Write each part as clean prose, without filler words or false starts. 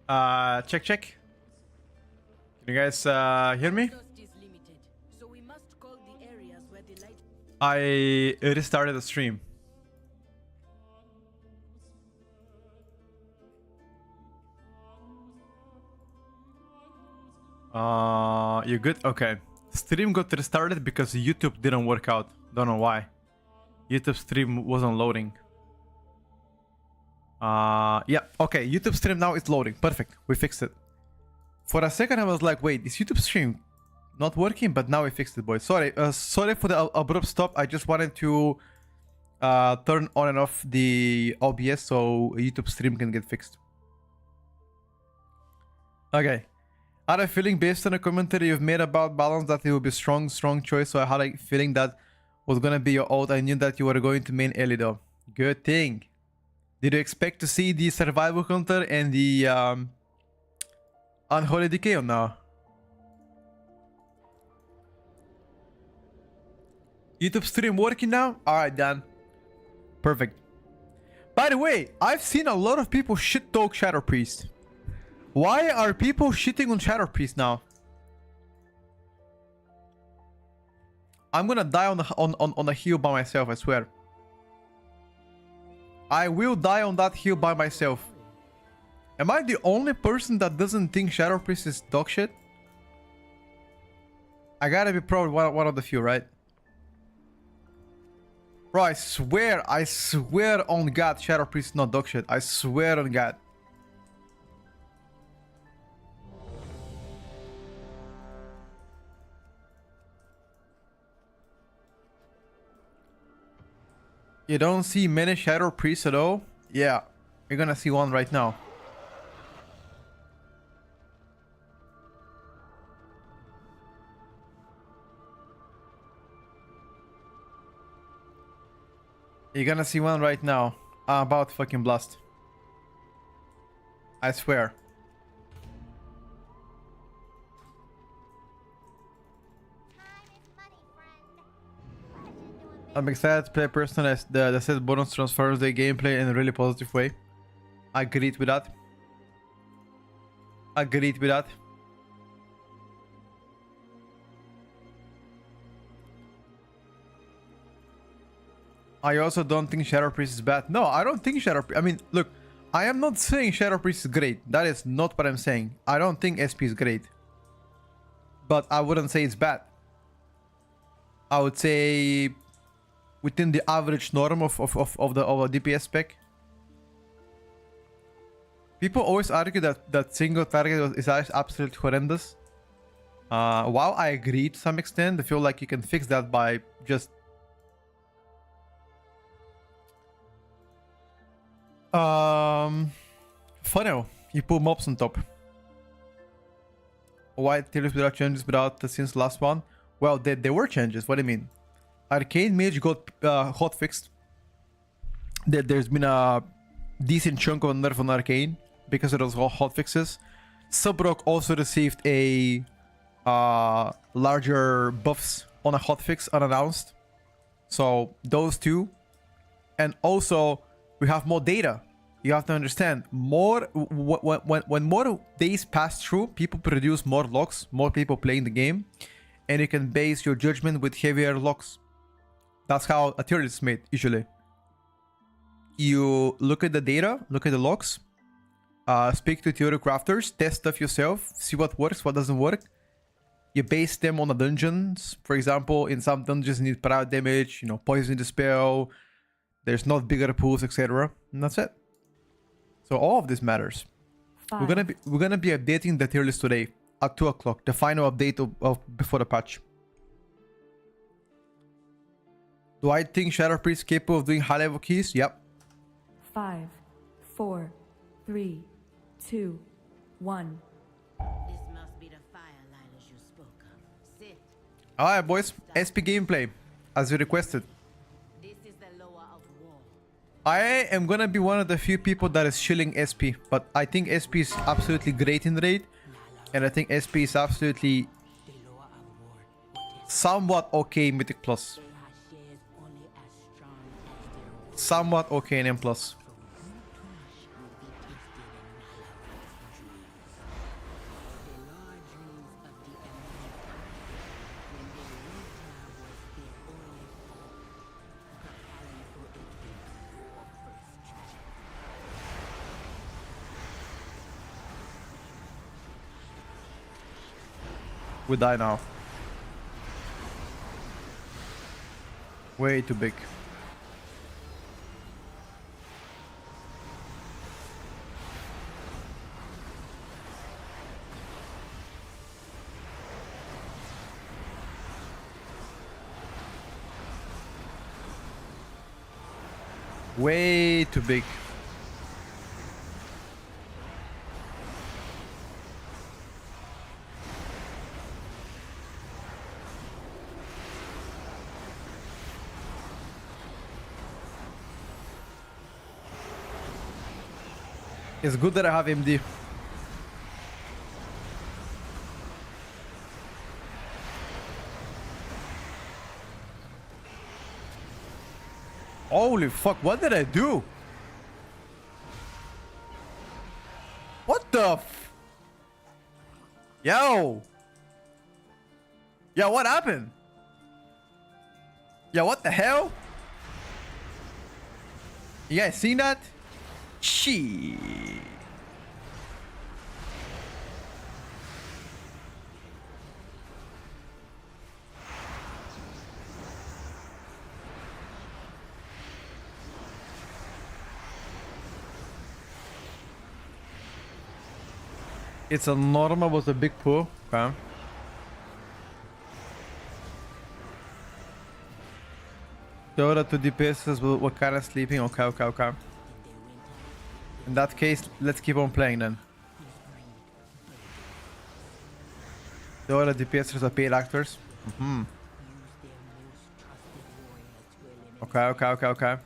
Check, check. Can you guys hear me? I restarted the stream. You good? Okay. Stream got restarted because YouTube didn't work out. Don't know why. YouTube stream wasn't loading. Yeah, okay. YouTube stream now is loading. Perfect. We fixed it. For a second, I was like, wait, is YouTube stream not working? But now we fixed it, boys. Sorry. Sorry for the abrupt stop. I just wanted to turn on and off the OBS so YouTube stream can get fixed. Okay. I had a feeling based on a commentary you've made about balance that it would be strong choice. So I had a feeling that was gonna be your ult. I knew that you were going to main Ellie though. Good thing. Did you expect to see the survival counter and the unholy decay or no? YouTube stream working now? Alright, Dan. Perfect. By the way, I've seen a lot of people shit talk Shadow Priest. Why are people shitting on Shadow Priest now? I'm gonna die on a hill by myself, I swear. I will die on that hill by myself. Am I the only person that doesn't think Shadow Priest is dog shit? I gotta be probably one of the few, right? Bro, I swear on God, Shadow Priest is not dog shit. I swear on God. You don't see many Shadow Priests at all? Yeah, you're gonna see one right now. You're gonna see one right now. I'm about to fucking blast. I swear. I'm excited to play personally as the Cest bonus transforms the gameplay in a really positive way. Agreed with that. Agreed with that. I also don't think Shadow Priest is bad. No, I don't think Shadow Priest... I mean, look, I am not saying Shadow Priest is great. That is not what I'm saying. I don't think SP is great. But I wouldn't say it's bad. I would say within the average norm of the DPS spec. People always argue that single target is absolutely horrendous. While I agree to some extent, I feel like you can fix that by just funnel. You put mobs on top. Why Tierlist without changes without since last one? Well, there were changes. What do you mean? Arcane Mage got hotfixed. There's been a decent chunk of nerf on Arcane because of those hotfixes. Subrock also received a larger buffs on a hotfix unannounced. So those two. And also we have more data. You have to understand, when more days pass through, people produce more logs, more people playing the game, and you can base your judgment with heavier logs. That's how a tier list is made, usually. You look at the data, look at the logs, speak to theory crafters, test stuff yourself, see what works, what doesn't work. You base them on the dungeons. For example, in some dungeons you need parry damage, you know, poison the spell, there's not bigger pools, etc. And that's it. So all of this matters. We're gonna be updating the tier list today at 2 o'clock, the final update of before the patch. Do I think Shadow Priest is capable of doing high level keys? Yep. 5, 4, 3, 2, 1. This must be the fire liners you spoke of. Sit. Alright, boys. SP gameplay, as you requested. This is the lower of war. I am gonna be one of the few people that is shilling SP, but I think SP is absolutely great in raid, and I think SP is absolutely somewhat okay in Mythic Plus. Somewhat okay in M+. We die now. Way too big. Way too big. It's good that I have MD. Holy fuck, what did I do? What the f... Yo! Yo, what happened? Yo, what the hell? You guys seen that? Shit. It's a normal was a big pool. Okay. The other two DPSs were kind of sleeping. Okay, okay, okay. In that case, let's keep on playing then. The other DPSs are paid actors. Mm-hmm. Okay, okay, okay, okay.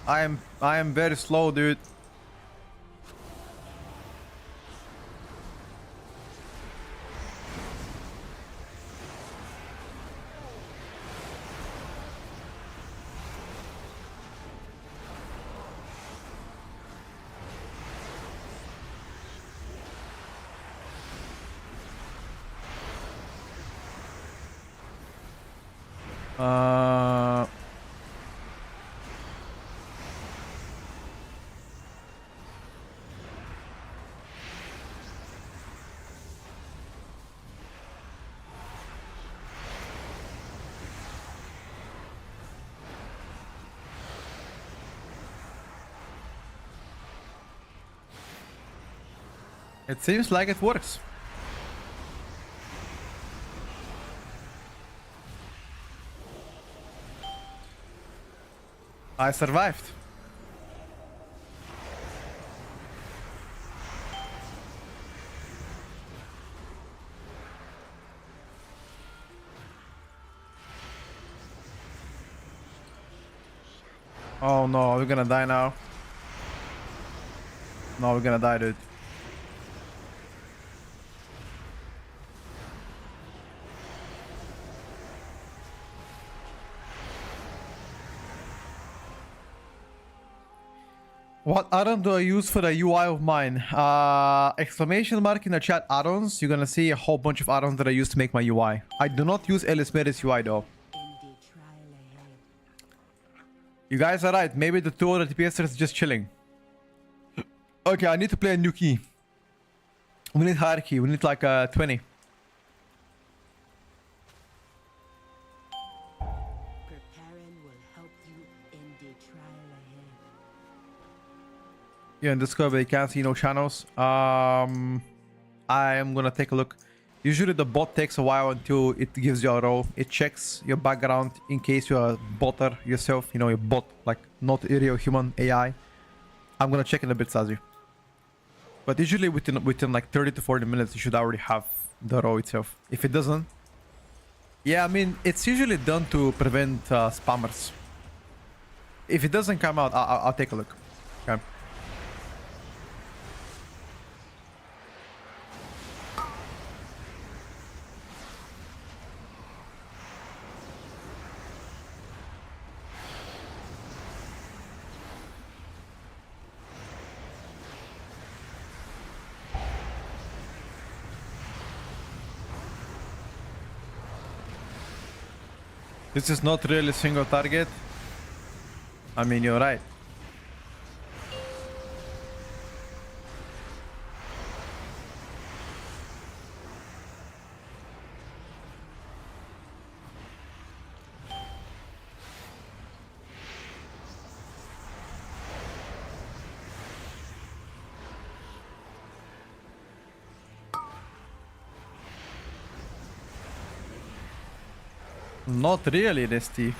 I am very slow, dude. It seems like it works. I survived. Oh no, we're gonna die now. No, we're gonna die, dude. What add-on do I use for the UI of mine? Exclamation mark in the chat add-ons. You're gonna see a whole bunch of add-ons that I use to make my UI. I do not use Elismeris UI though. You guys are right. Maybe the two other DPSers is just chilling. Okay, I need to play a new key. We need hierarchy. We need like 20. Yeah, in Discover you can't see no channels. I am gonna take a look. Usually the bot takes a while until it gives you a role. It checks your background in case you're a botter yourself. You know, you're bot, like not a real human AI. I'm gonna check in a bit, Sazi. But usually within like 30 to 40 minutes, you should already have the role itself. If it doesn't, yeah, I mean, it's usually done to prevent spammers. If it doesn't come out, I'll take a look. Okay. This is not really single target. I mean, you're right. Not really, Nesty.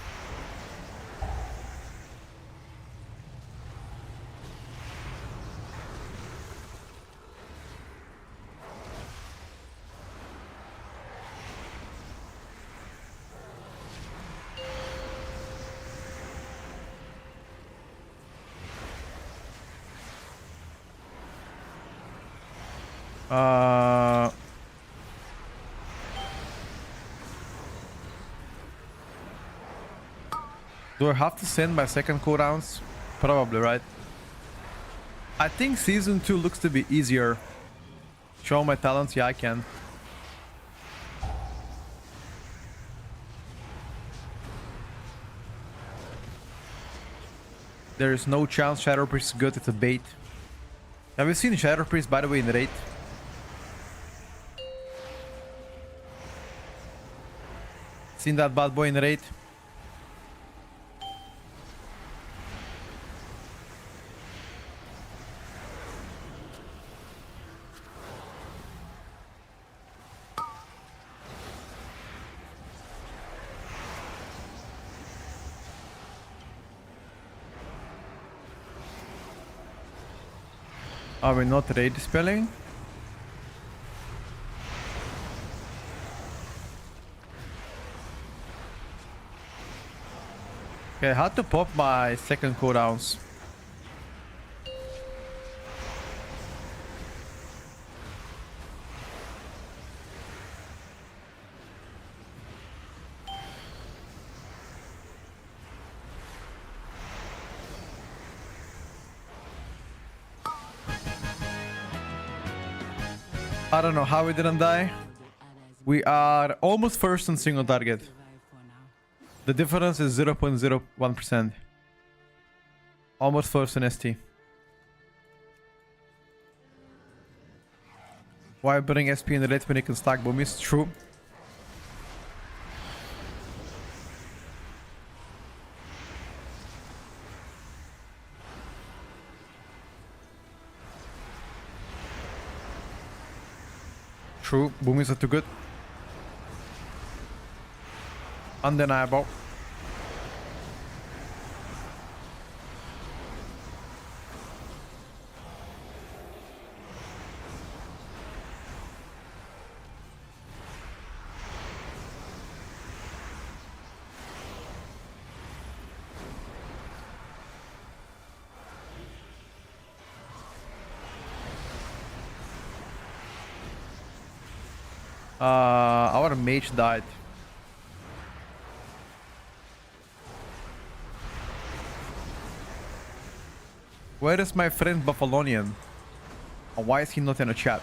Do I have to send my second cooldowns? Probably, right? I think season 2 looks to be easier. Show my talents? Yeah, I can. There is no chance Shadow Priest is good, it's a bait. Have you seen Shadow Priest, by the way, in raid? Seen that bad boy in raid? Are we not raid dispelling? Okay, I had to pop my second cooldowns. I don't know how we didn't die. We are almost first on single target. The difference is 0.01%. Almost first in ST. Why bring SP in the late when you can stack boomies? True. True, boomies are too good. Undeniable. Our mage died. Where is my friend Buffalonian? And why is he not in a chat?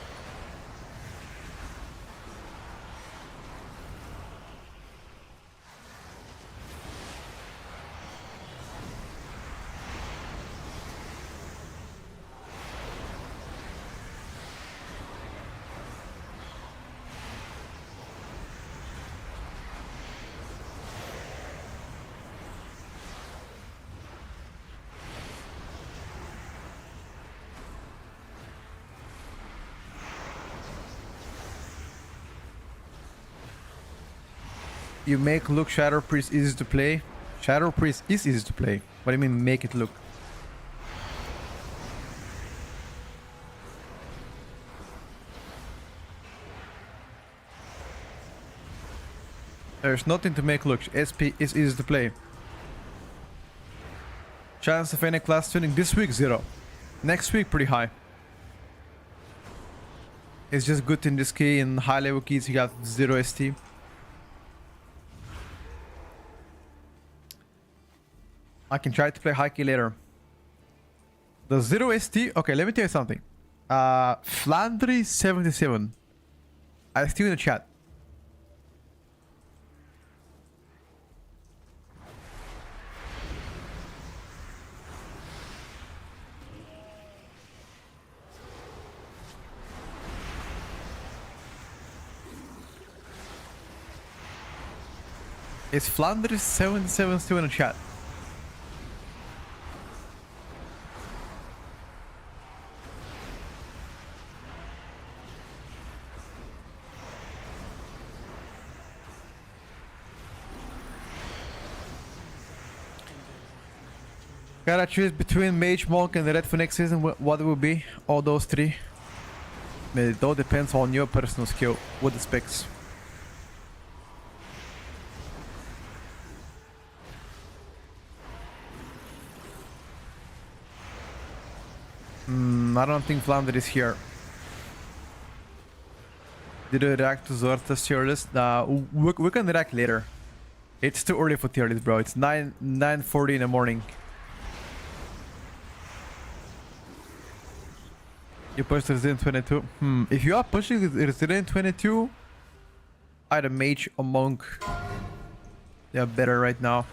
You make look Shadow Priest easy to play. Shadow Priest is easy to play. What do you mean make it look? There's nothing to make look. SP is easy to play. Chance of any class tuning this week 0. Next week pretty high. It's just good in this key. In high level keys you got 0 ST. I can try to play high key later. The 0 ST. Okay, let me tell you something. Flandry77. I still in the chat. Is Flanders 77 still in the chat? Gotta choose between Mage, Monk, and the Red Phoenix season. What it will be? All those three. It all depends on your personal skill with the specs. I don't think Flounder is here. Did you react to Zorta's tier list? We can react later. It's too early for tier list, bro. It's 9:40 in the morning. You pushed Resident 22. If you are pushing Resident 22, either Mage or Monk. They are better right now.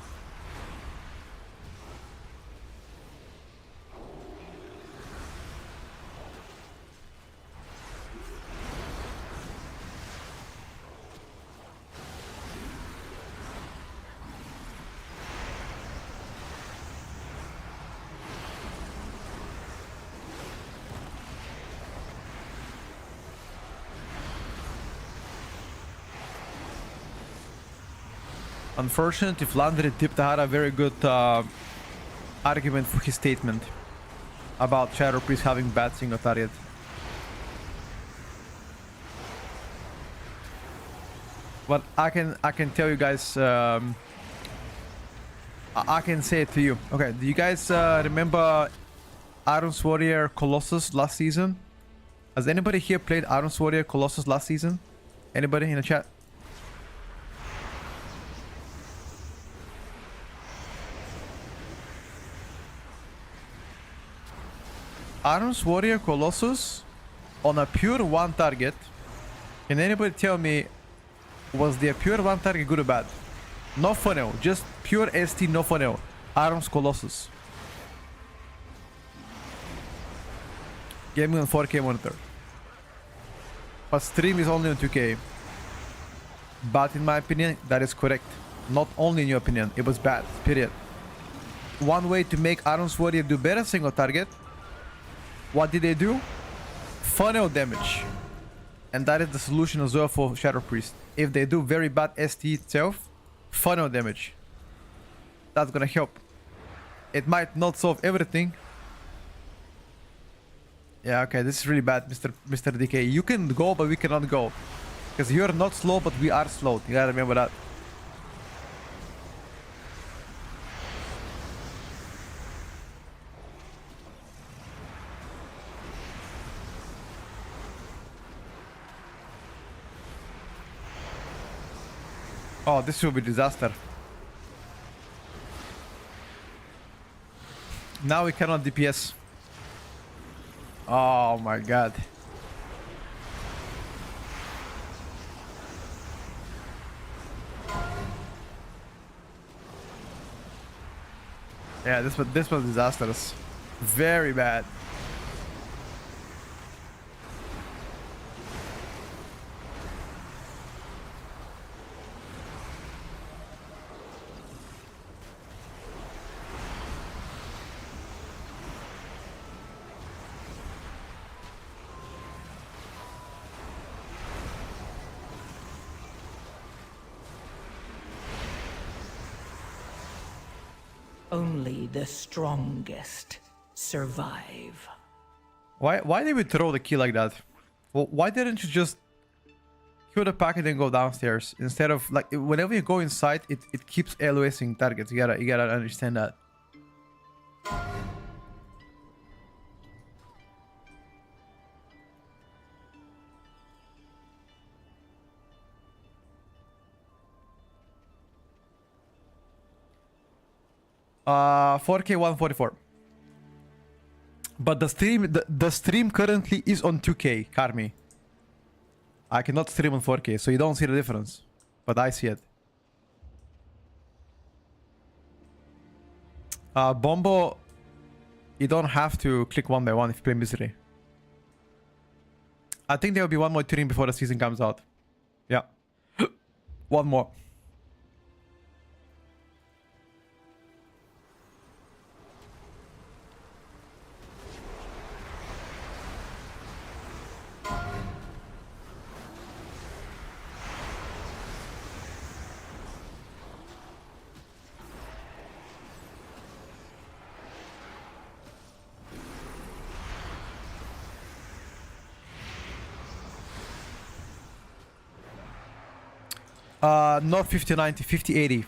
Unfortunately, Flandre Tipta had a very good argument for his statement about Shadow Priest having bad single target. But I can tell you guys, I can say it to you. Okay, do you guys remember Iron's Warrior Colossus last season? Has anybody here played Iron's Warrior Colossus last season? Anybody in the chat? Iron's Warrior Colossus on a pure one target. Can anybody tell me, was the pure one target good or bad? No funnel, just pure ST, no funnel. Iron's Colossus. Gaming on 4K monitor. But stream is only on 2K. But in my opinion, that is correct. Not only in your opinion, it was bad, period. One way to make Iron's Warrior do better single target. What did they do? Funnel damage. And that is the solution as well for Shadow Priest. If they do very bad ST itself, funnel damage. That's gonna help. It might not solve everything. Yeah, okay, this is really bad, Mr. DK. You can go, but we cannot go. Because you're not slow, but we are slow. You gotta remember that. Oh, this will be disaster. Now we cannot DPS. Oh my god. Yeah, this was disastrous. Very bad. Only the strongest survive. Why did we throw the key like that? Well, why didn't you just kill the packet and go downstairs instead of like whenever you go inside, it keeps LOSing targets. You gotta understand that. Uh, 4K 144. But the stream currently is on 2K, Carmi. I cannot stream on 4K, so you don't see the difference. But I see it. Bombo, you don't have to click one by one if you play Misery. I think there will be one more stream before the season comes out. Yeah. One more. Not 5090, 5080.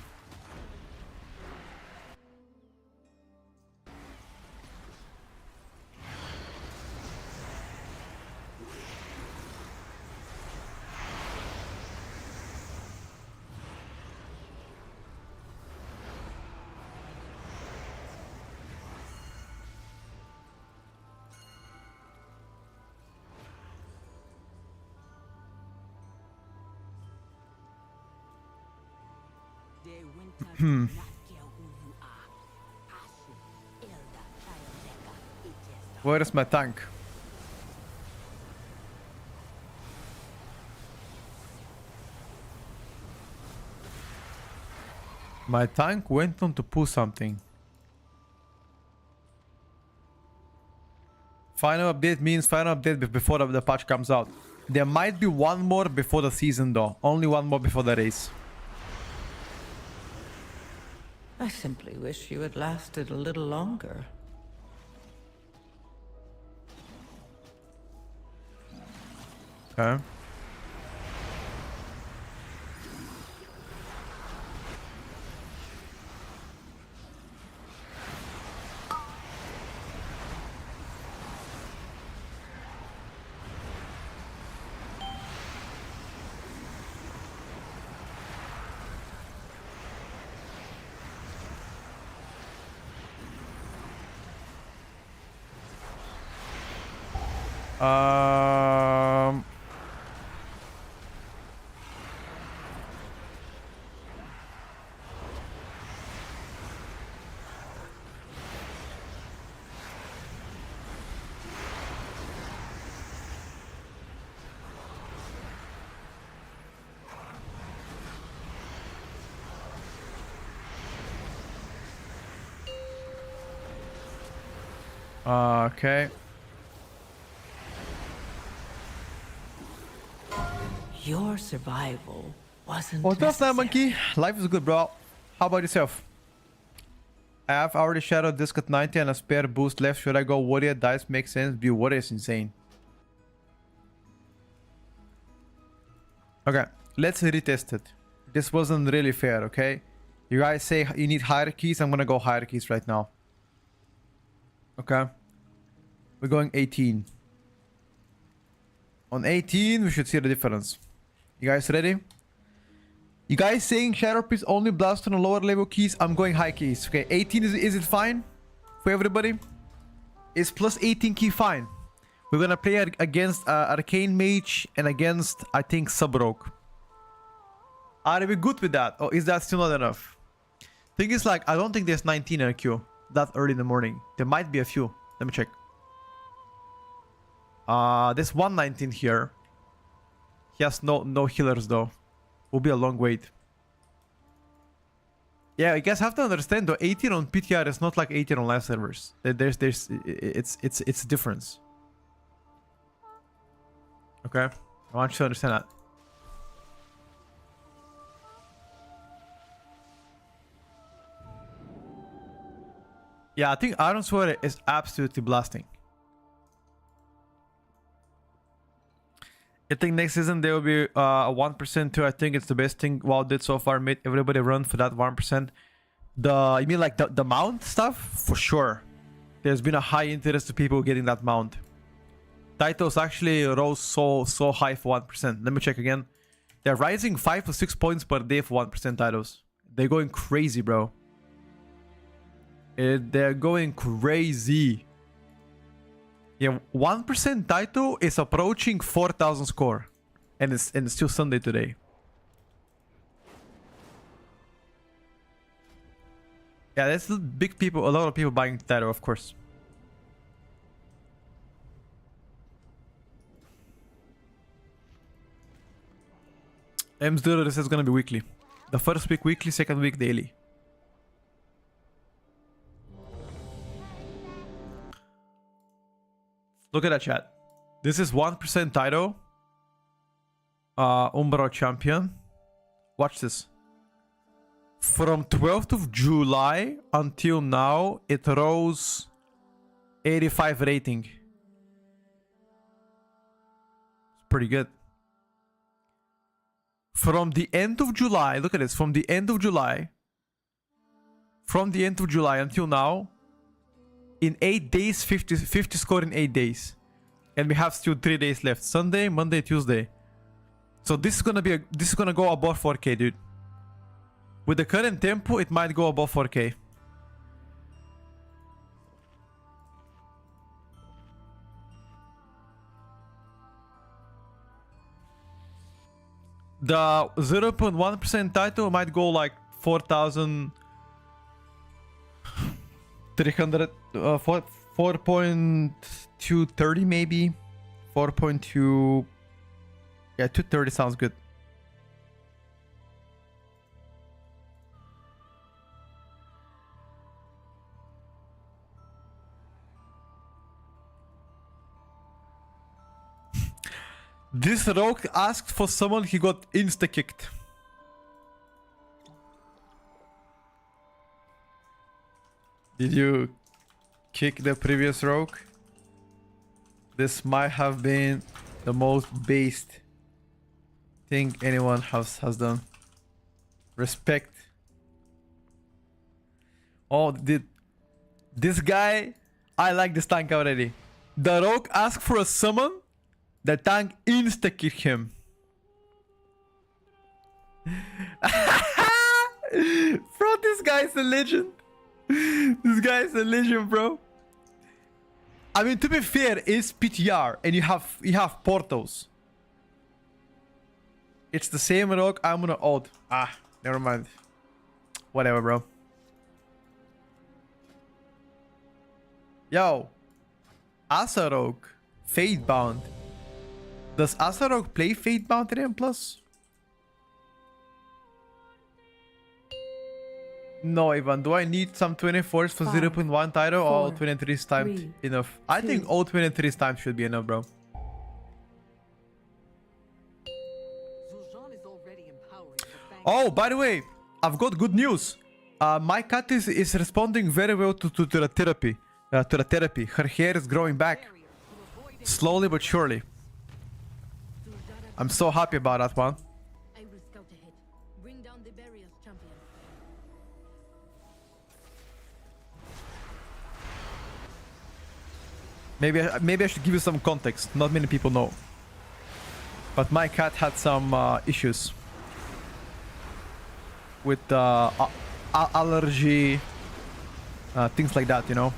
Where is my tank? My tank went on to pull something. Final update means final update before the patch comes out. There might be one more before the season though. Only one more before the race. I simply wish you had lasted a little longer. Okay. Um. Okay. Your survival wasn't What's up, necessary. Monkey? Life is good, bro. How about yourself? I have already shadowed disc at 90 and a spare boost left. Should I go warrior? Dice makes sense. Be warrior is insane. Okay, let's retest it. This wasn't really fair, okay? You guys say you need hierarchies. I'm gonna go hierarchies right now. Okay. We're going 18. On 18, we should see the difference. You guys ready? You guys saying Shadow Priest only blast on lower level keys? I'm going high keys. Okay, 18 is it fine for everybody? Is plus 18 key fine? We're gonna play against Arcane Mage and against, I think, Subrogue. Are we good with that? Or is that still not enough? Thing is, like, I don't think there's 19 in a queue that early in the morning. There might be a few. Let me check. There's 119 here. He has no healers though. Will be a long wait. Yeah, you guys have to understand though, 18 on PTR is not like 18 on live servers. It's a difference. Okay, I want you to understand that. Yeah, I think Iron Sword is absolutely blasting. I think next season there will be a 1% too. I think it's the best thing WoW did so far. Made everybody run for that 1%. You mean like the mount stuff? For sure. There's been a high interest to people getting that mount. Titles actually rose so high for 1%. Let me check again. They're rising 5 to 6 points per day for 1% titles. They're going crazy, bro. They're going crazy. Yeah, 1% title is approaching 4,000 score. And it's still Sunday today. Yeah, there's a lot of people buying title, of course. This is gonna be weekly. The first week weekly, second week daily. Look at that chat. This is 1% title. Umbro champion. Watch this. From 12th of July until now, it rose 85 rating. It's pretty good. from the end of July, look at this, from the end of July until now, in 8 days, 50 scored in 8 days. And we have still 3 days left. Sunday, Monday, Tuesday. So this is gonna go above 4K, dude. With the current tempo, it might go above 4K. The 0.1% title might go like 4,300, 4.230 maybe, 4.2. Yeah, 230 sounds good. This rogue asked for someone, he got insta-kicked. Did you kick the previous rogue? This might have been the most based thing anyone has done. Respect. Oh, this guy, I like this tank already. The rogue asked for a summon. The tank insta-kicked him. Bro, this guy's a legend. This guy's a legend, bro. I mean, to be fair, it's PTR and you have portals. It's the same rogue. I'm gonna ult. Ah, never mind. Whatever, bro. Yo, Asa rogue, Fate bound. Does Asa rogue play Fate bound in M+? No, Ivan. Do I need some 24s for 0.1 title or all 23s timed enough? I think all 23s timed should be enough, bro. Oh, by the way, I've got good news. My cat is responding very well to the therapy. Her hair is growing back. Slowly but surely. I'm so happy about that one. I will scout ahead. Bring down the barriers, champion. Maybe I should give you some context. Not many people know. But my cat had some issues with allergy, things like that, you know.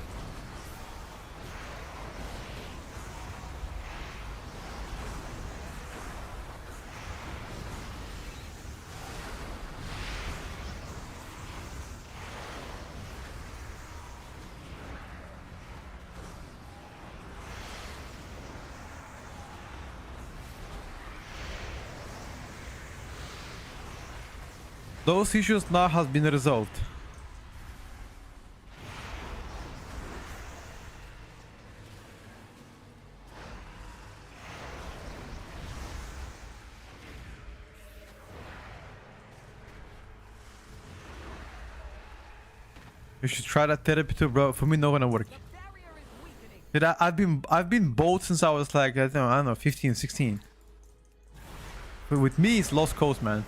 Those issues now have been resolved. You should try that therapy too, bro. For me, not gonna work. Dude, I've been bold since I was like, I don't know, 15, 16. But with me, it's lost cause, man.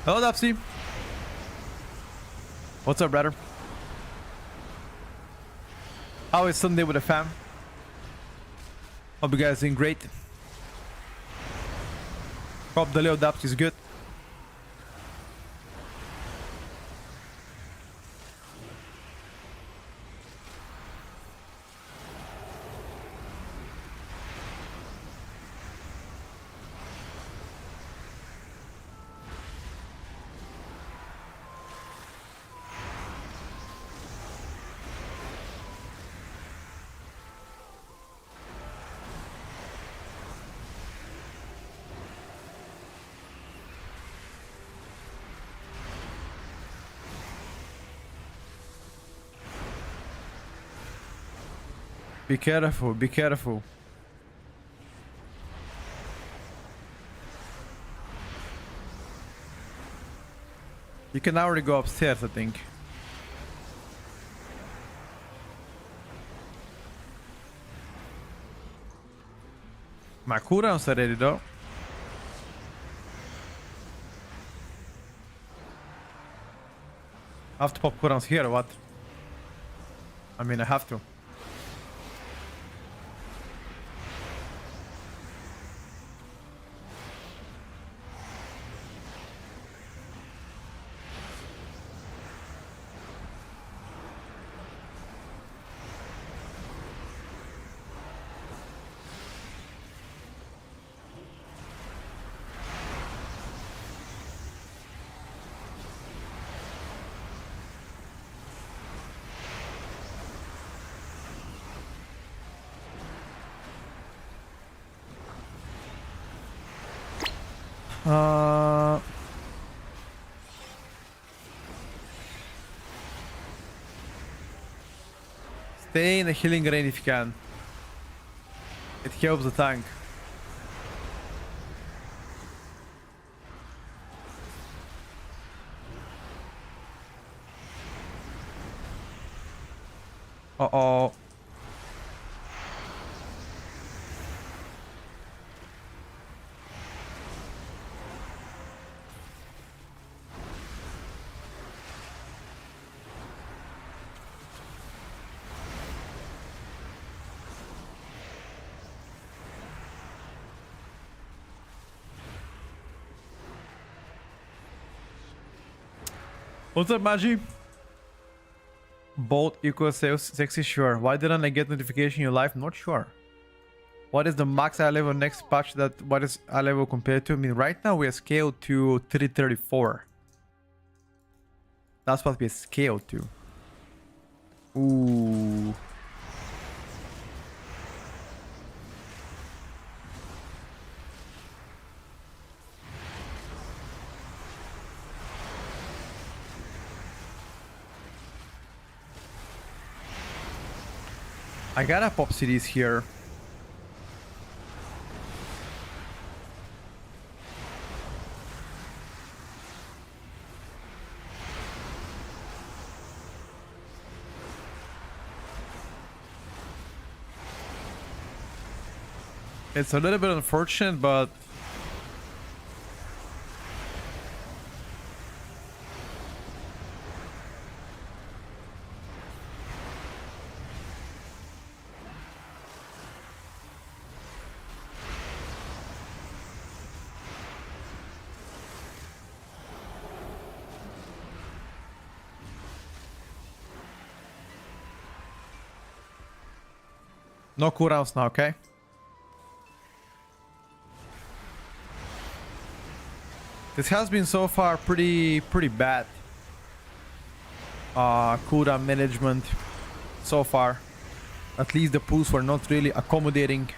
Hello, Dapsy. What's up, brother? How is Sunday with the fam? Hope you guys doing great. Hope the little Dapsy is good. Be careful, be careful. You can already go upstairs, I think. My cooldowns are ready though. I have to pop cooldowns here or what? I mean, I have to. Stay in the healing range if you can. It helps the tank. Uh-oh. What's up, Magi? Bolt equals sales sexy, sure. Why didn't I get notification in your life? Not sure. What is the max eye level next patch? That what is eye level compared to? I mean, right now we are scaled to 334. That's what we are scaled to. Ooh. I gotta pop cities here. It's a little bit unfortunate, but no cooldowns now, okay? This has been so far pretty bad. Cooldown management so far. At least the pools were not really accommodating.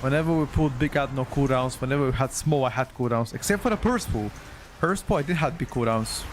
Whenever we pulled big, I had no cooldowns. Whenever we had small, I had cooldowns. Except for the purse pool. Purse pool, I did have big cooldowns.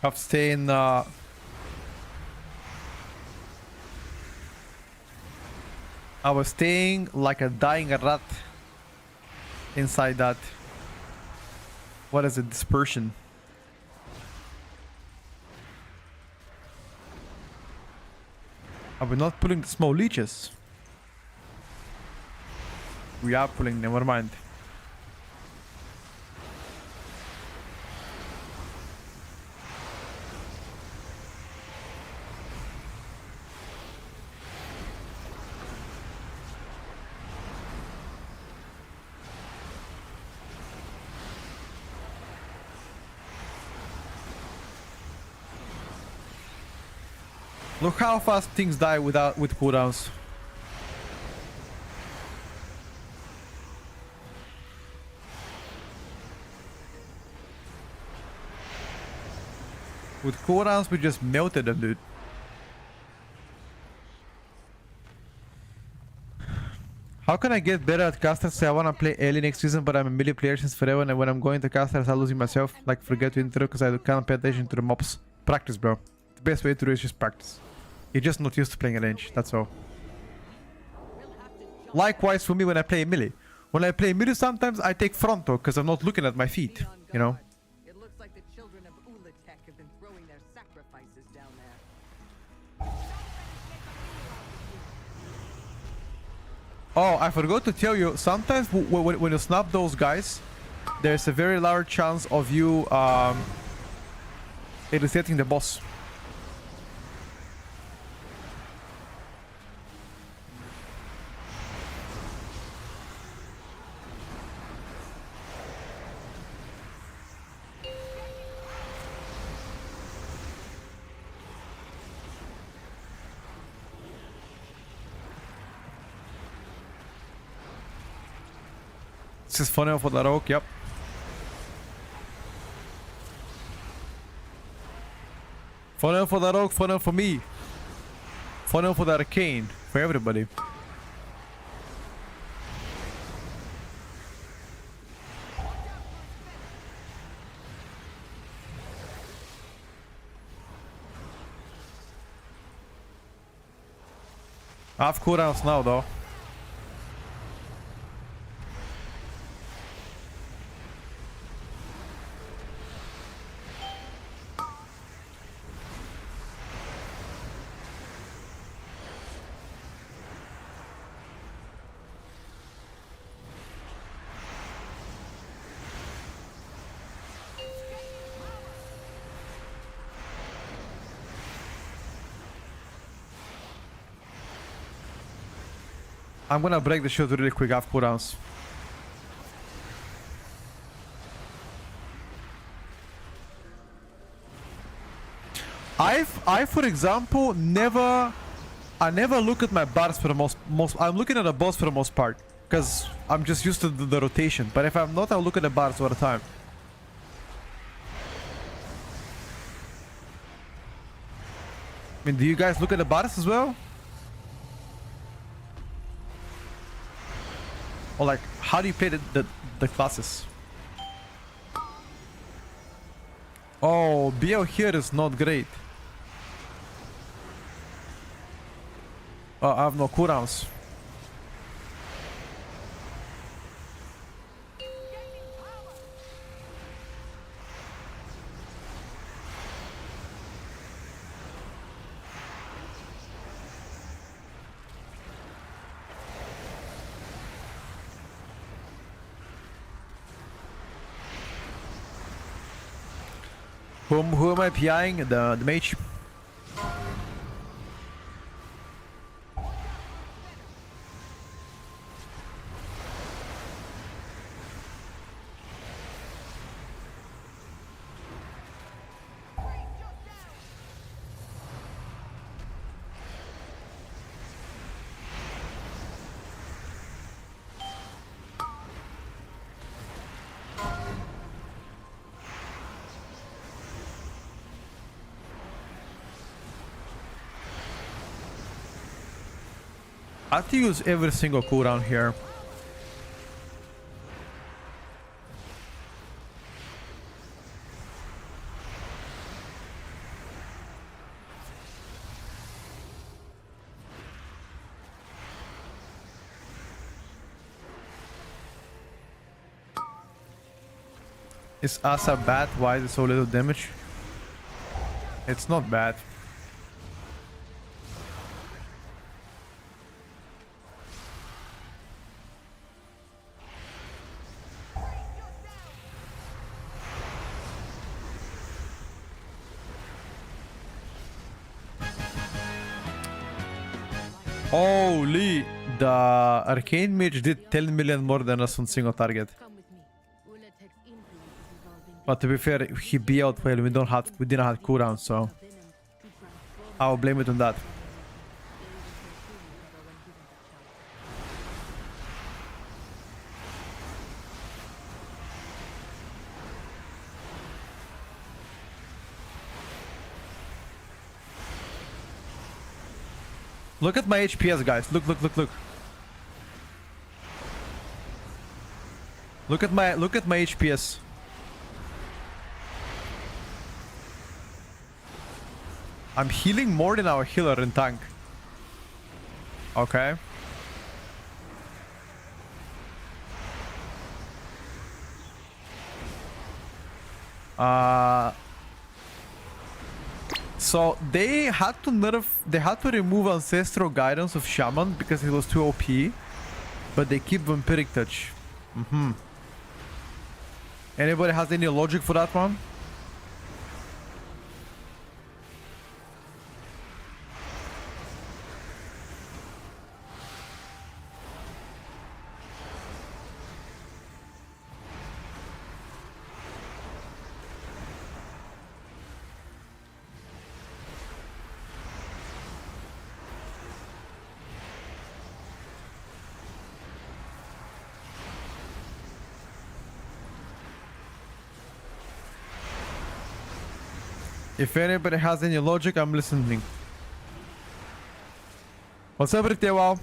Of staying I was staying like a dying rat inside that. What is it? Dispersion. Are we not pulling the small leeches? We are pulling, never mind. Look how fast things die with cooldowns. With cooldowns, we just melted them, dude. How can I get better at casters? Say I wanna play early next season, but I'm a melee player since forever, and when I'm going to casters, I'm losing myself. Like, forget to intro because I can't pay attention to the mobs. Practice, bro. The best way to do it is just practice. You're just not used to playing a range, that's all. Likewise for me when I play melee. When I play melee, sometimes I take frontal because I'm not looking at my feet, you know? It looks like the children of Ulatek have been throwing their sacrifices down there. Oh, I forgot to tell you, sometimes when you snap those guys, there's a very large chance of you resetting the boss. This is funnel for the rogue, yep. Funnel for the rogue, funnel for me. Funnel for the arcane, for everybody. I have cooldowns now though. I'm gonna break the shield really quick. I have cooldowns. I for example I never look at my bars for the most I'm looking at the boss for the most part because I'm just used to the rotation, but if I'm not, I'll look at the bars all the time. I mean, do you guys look at the bars as well? Or like, how do you play the classes? Oh, BL here is not great. Oh, I have no cooldowns. Who am I PIing? The mage? I have to use every single cooldown here. Is Asa bad? Why is it so little damage? It's not bad. Holy, the arcane mage did 10 million more than us on single target. But to be fair, he BL'd well. We didn't have cooldown, so I'll blame it on that. Look at my HPS, guys. Look, look, look, look. Look at my HPS. I'm healing more than our healer in tank. Okay. So they had to remove ancestral guidance of shaman because it was too OP, but they keep vampiric touch. Anybody has any logic for that one? If anybody has any logic, I'm listening. What's up, Ritewal?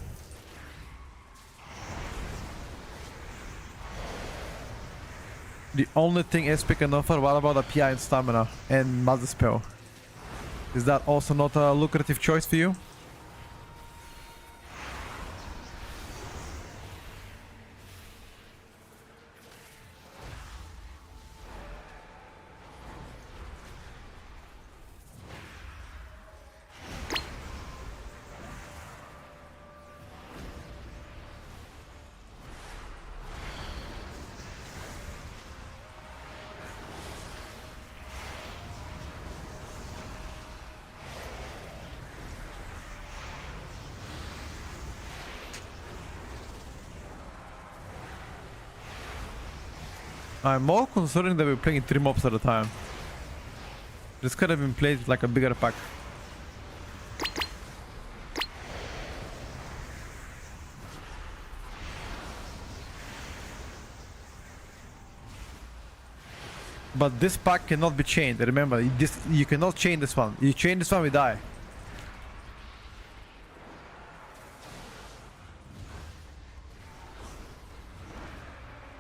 The only thing SP can offer, what about a PI and stamina and Mother Spell? Is that also not a lucrative choice for you? I'm more concerned that we're playing 3 mobs at a time. This could have been played like a bigger pack. But this pack cannot be chained. Remember, you cannot chain this one. You chain this one, we die.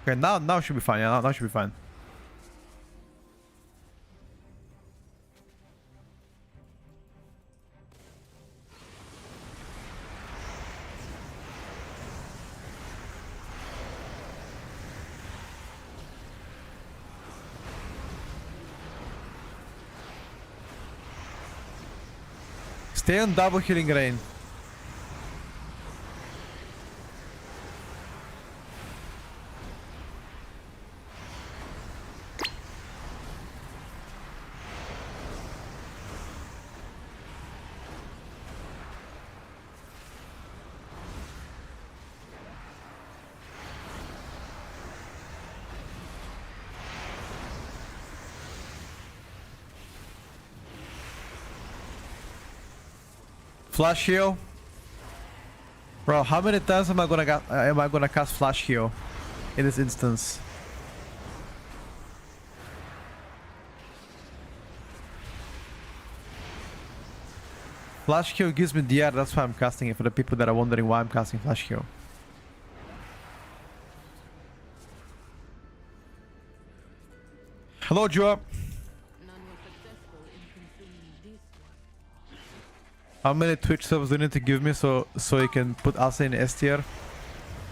Okay, now should be fine. Yeah, now should be fine. Stay on double healing rain. Flash heal. Bro, how many times am I gonna cast flash heal in this instance? Flash heal gives me DR, that's why I'm casting it, for the people that are wondering why I'm casting flash heal. Hello, Joe. How many Twitch subs do you need to give me so you can put us in S tier?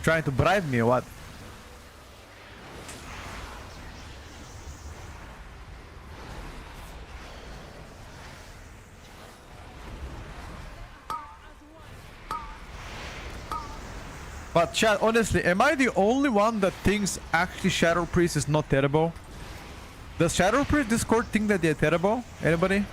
Trying to bribe me or what? But chat, honestly, am I the only one that thinks actually Shadow Priest is not terrible? Does Shadow Priest Discord think that they're terrible? Anybody?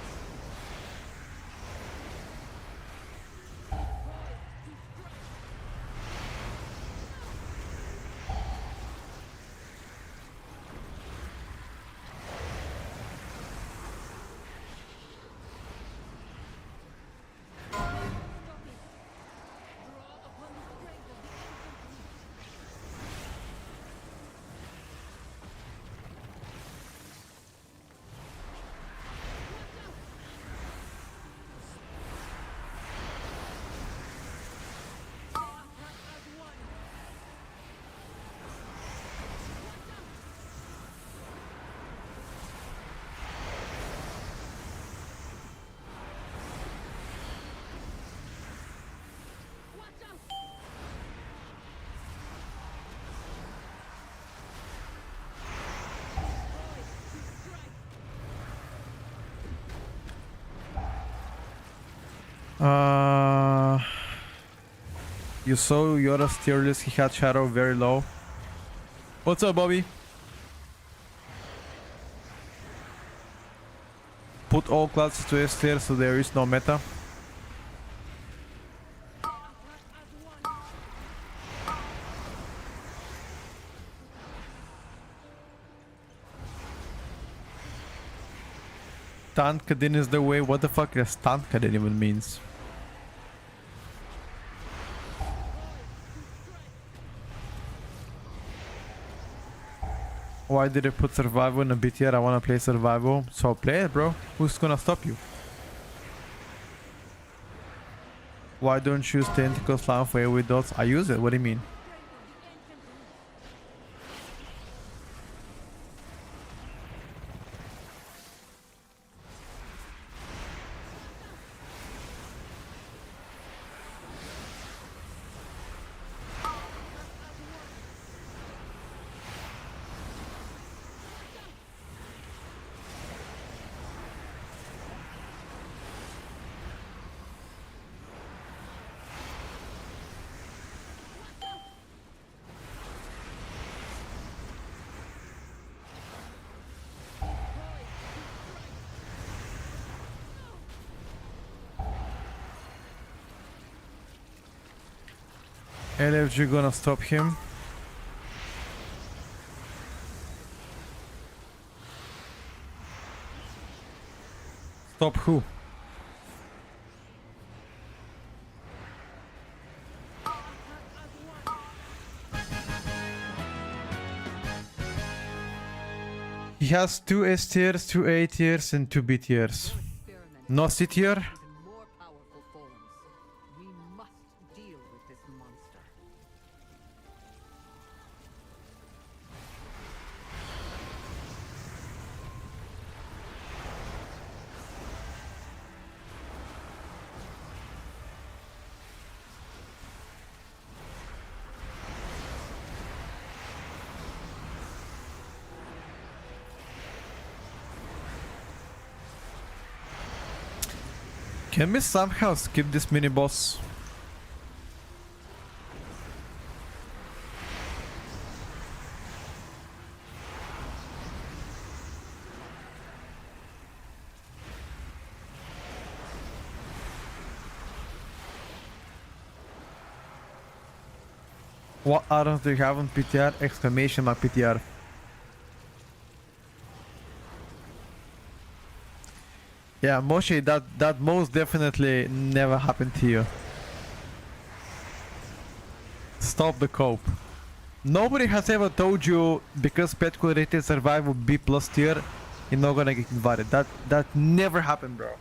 Uh, you saw Yoda's tier list. He had Shadow very low. What's up, Bobby? Put all classes to S tier so there is no meta. Tankadin is the way. What the fuck does Tankadin even means? Why did I put survival in a BTR? I wanna play survival. So play it, bro. Who's gonna stop you? Why don't you use tentacle slam for AoE dots? I use it. What do you mean? LFG gonna stop him. Stop who? He has 2 S tiers, 2 A tiers, and 2 B tiers. No C tier? Even more powerful forms. We must deal with this monster. Can we somehow skip this mini boss? What items do you have on PTR? Exclamation mark PTR. Yeah, Moshe, that most definitely never happened to you. Stop the cope. Nobody has ever told you because pet rated survival B plus tier, you're not gonna get invited. That never happened, bro.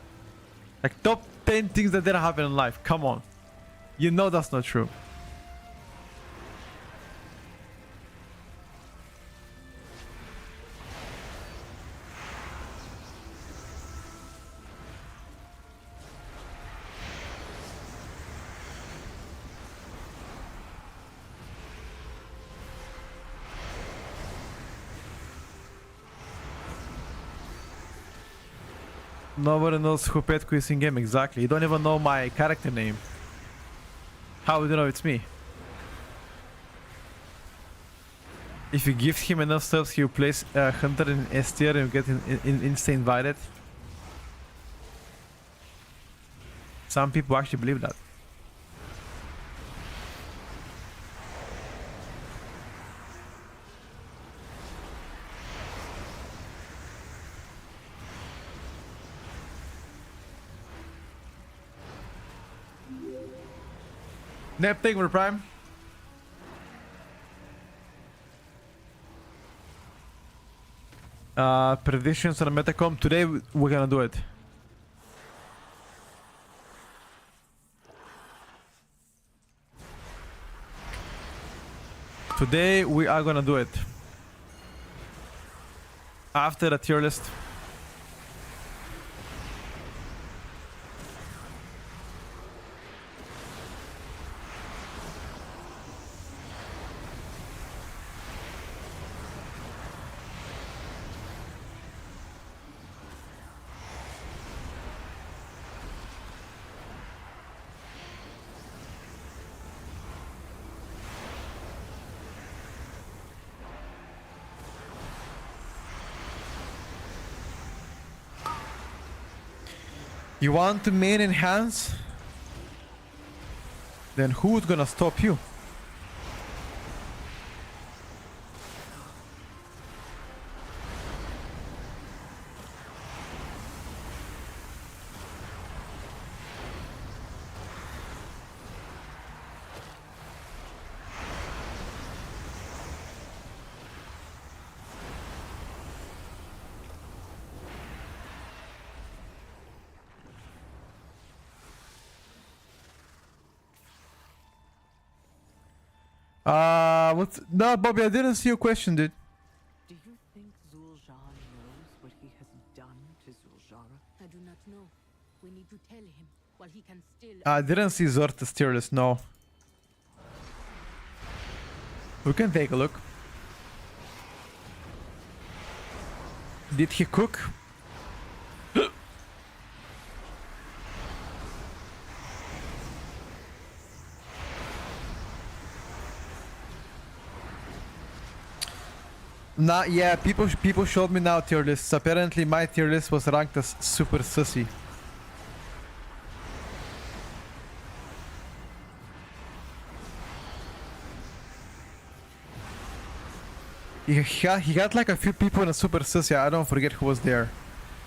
Like top 10 things that didn't happen in life. Come on. You know that's not true. Nobody knows who Petko is in game exactly. You don't even know my character name. How would you know it's me? If you give him enough stuff, he'll place Hunter in S tier and get instant invited. Some people actually believe that. Nep, thank you for Prime. Predictions on the Metacom. Today we're gonna do it. Today we are gonna do it. After the tier list. You want to main enhance? Then who's gonna stop you? What's... No, Bobby, I didn't see your question, dude. Do you think Zul'Jah knows what he has done to Zul'Jara? I do not know. We need to tell him while he can still. I didn't see Zorta's tier list, no. We can take a look. Did he cook? Nah, yeah, people showed me now tier lists. Apparently my tier list was ranked as super sussy. He had like a few people in a super sussy. I don't forget who was there.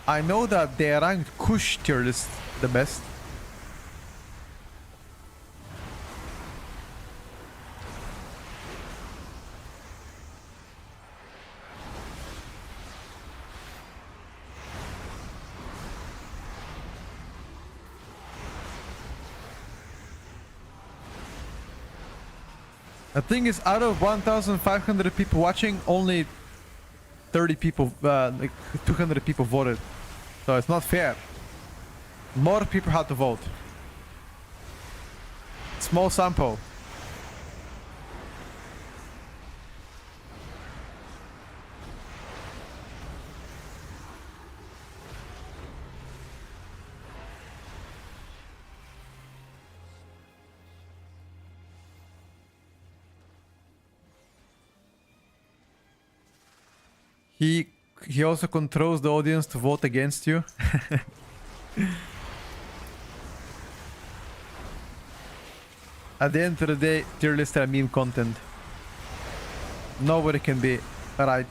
I know that they ranked Kush tier list the best. The thing is, out of 1,500 people watching, only 30 people, like 200 people voted. So it's not fair. More people had to vote. Small sample. He also controls the audience to vote against you. At the end of the day, tier lists are meme content. Nobody can be right.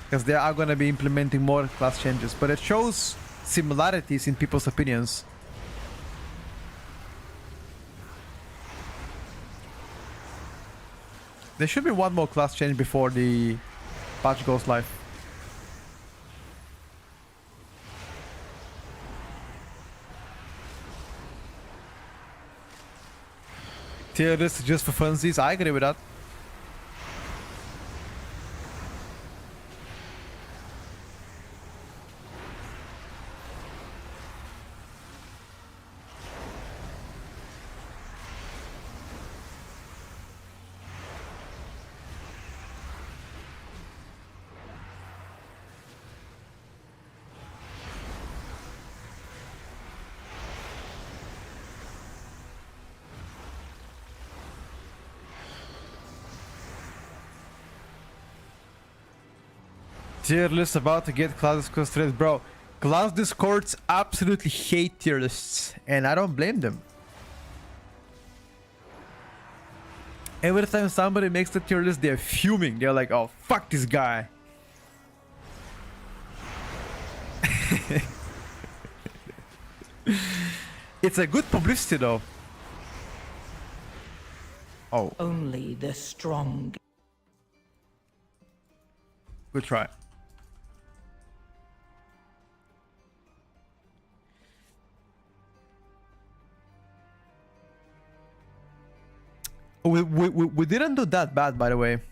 Because they are gonna be implementing more class changes. But it shows similarities in people's opinions. There should be one more class change before the patch goes live. Tier list just for funsies. I agree with that. Tier list about to get class discord straight, bro. Class discords absolutely hate tier lists, and I don't blame them. Every time somebody makes the tier list, they're fuming. They're like, "Oh, fuck this guy." It's a good publicity, though. Oh, Only the strong. good try. We didn't do that bad, by the way.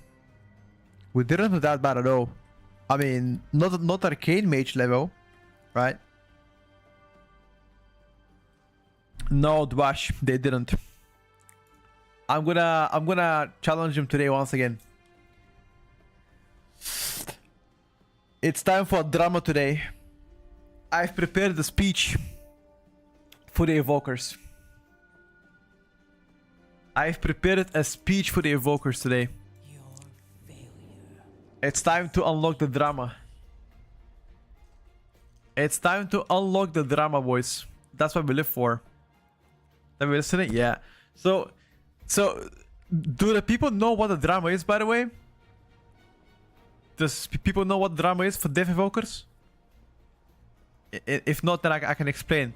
We didn't do that bad at all. I mean, not arcane mage level, right? No, Dwash, they didn't. I'm gonna challenge him today once again. It's time for a drama today. I've prepared the speech for the evokers. I've prepared a speech for the evokers today. Your failure. It's time to unlock the drama. It's time to unlock the drama, boys. That's what we live for. Are we listening? Yeah. So, do the people know what the drama is, by the way? Does people know what drama is for Death Evokers? If not, then I can explain.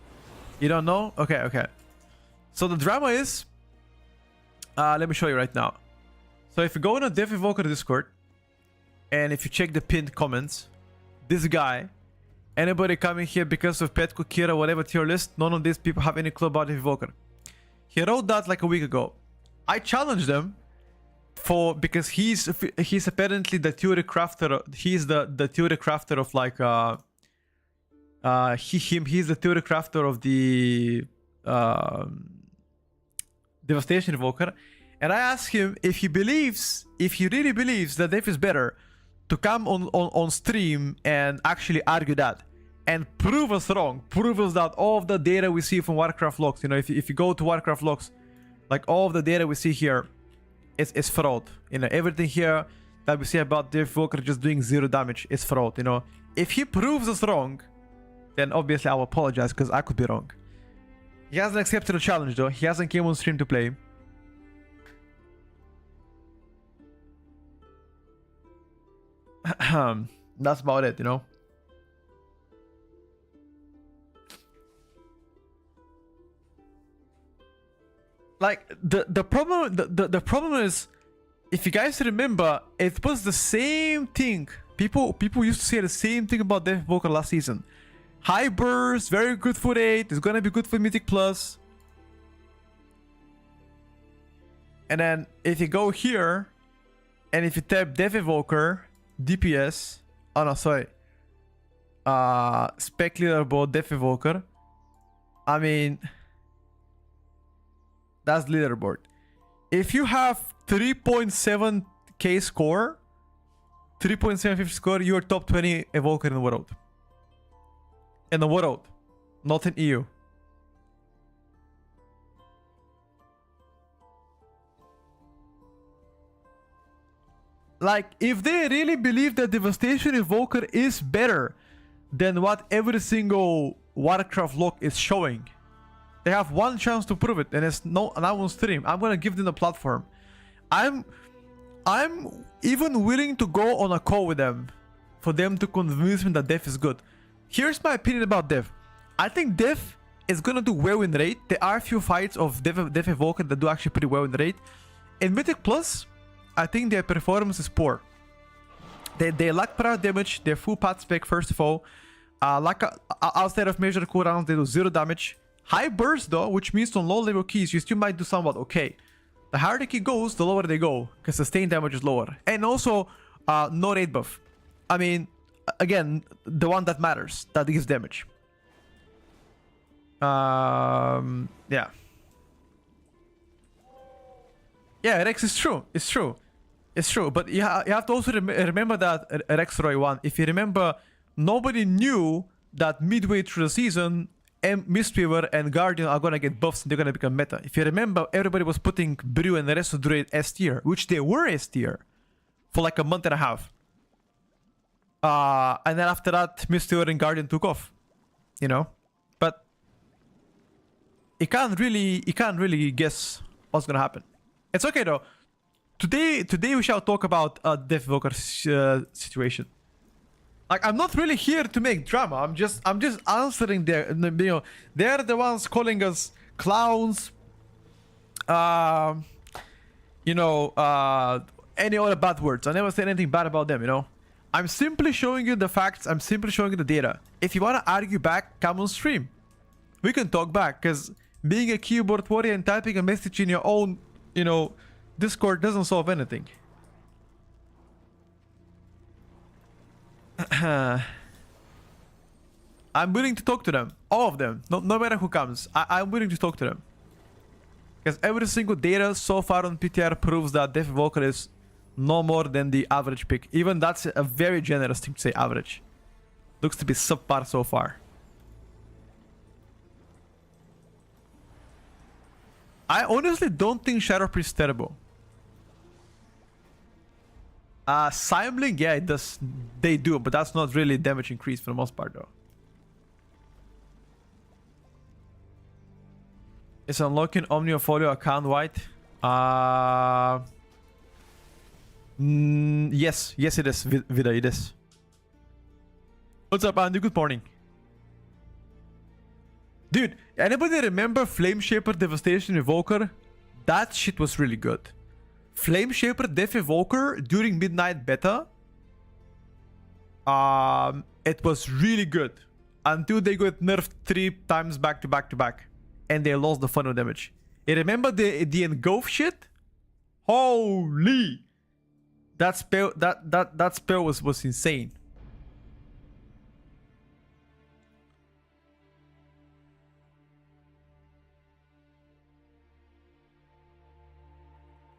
You don't know? Okay, okay. So the drama is... let me show you right now. So if you go on a Death Evoker Discord, and if you check the pinned comments, this guy, anybody coming here because of Petko, Kira, whatever tier list, none of these people have any clue about Death Evoker. He wrote that like a week ago. I challenged him because he's apparently the theory crafter. He's the theory crafter of like he's the theory crafter of the Devastation Evoker. And I asked him if he really believes that Death is better, to come on stream and actually argue that and prove us wrong. Prove us that all of the data we see from Warcraft logs, you know, if you go to Warcraft logs, like all of the data we see here is fraud. You know, everything here that we see about Death Evoker just doing 0 damage is fraud, you know. If he proves us wrong, then obviously I'll apologize because I could be wrong. He hasn't accepted the challenge though. He hasn't came on stream to play. That's about it, you know. Like the problem is, if you guys remember, it was the same thing. People used to say the same thing about Death Evoker last season. High burst, very good for 8. It's gonna be good for Mythic Plus. And then if you go here, and if you tap Death Evoker, DPS, oh no, sorry, spec leaderboard, Death Evoker, I mean, that's leaderboard. If you have 3.7k score, 3.750 score, you're top 20 Evoker in the world. In the world, not in EU. Like, if they really believe that Devastation Evoker is better than what every single Warcraft log is showing, they have one chance to prove it, and it's now on stream. I'm gonna give them the platform. I'm even willing to go on a call with them for them to convince me that Death is good. Here's my opinion about Death. I think Death is gonna do well in raid. There are a few fights of Death Evoker that do actually pretty well in raid. In Mythic Plus, I think their performance is poor. They lack prior damage. They're full path spec, first of all. Outside of measured cooldowns, they do 0 damage. High burst though, which means on low level keys, you still might do somewhat okay. The higher the key goes, the lower they go, because sustained damage is lower. And also, no raid buff. I mean, again, the one that matters, that gives damage. Yeah. Yeah, Rex is true. It's true. It's true. But you have to also remember that Rex Roy 1. If you remember, nobody knew that midway through the season, Mistweaver and Guardian are gonna get buffs and they're gonna become meta. If you remember, everybody was putting Brew and the rest of Druid S tier, which they were S tier for like a month and a half. And then after that, Mistweaver and Guardian took off. You know? But you can't really guess what's gonna happen. It's okay though. Today we shall talk about Death Evoker situation. Like, I'm not really here to make drama. I'm just answering their, you know, they're the ones calling us clowns. You know, any other bad words. I never said anything bad about them, you know. I'm simply showing you the facts. I'm simply showing you the data. If you want to argue back, come on stream. We can talk back, because being a keyboard warrior and typing a message in your own, you know, Discord doesn't solve anything. I'm willing to talk to them. All of them. No matter who comes. I'm willing to talk to them. Because every single data so far on PTR proves that Death Evoker is no more than the average pick. Even that's a very generous thing to say, average. Looks to be subpar so far. I honestly don't think Shadow Priest is terrible. Simeling, yeah, it does. They do, but that's not really damage increase for the most part, though. It's unlocking Omniofolio account white. Yes, it is, Vida, it is. What's up, Andy? Good morning. Dude, anybody remember Flame Shaper Devastation Evoker? That shit was really good. Flame Shaper Death Evoker during Midnight Beta. It was really good. Until they got nerfed 3 times back to back to back. And they lost the funnel damage. You remember the engulf shit? Holy! That spell was insane.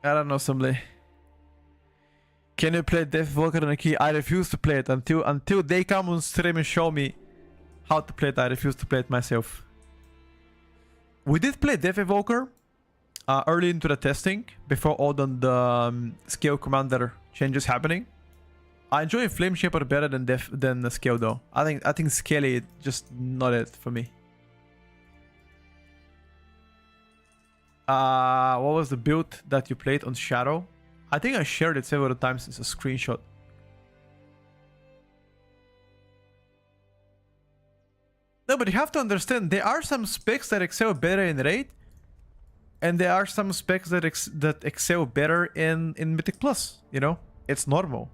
I don't know, somebody. Can you play Death Walker on a key? I refuse to play it until they come on stream and show me how to play it. I refuse to play it myself. We did play Death Evoker early into the testing before all the Scale Commander changes happening. I enjoy Flame Shaper better than the Scale though. I think Scaly just not it for me. What was the build that you played on Shadow? I think I shared it several times as a screenshot. No, but you have to understand, there are some specs that excel better in Raid, and there are some specs that excel better in Mythic Plus, you know? It's normal.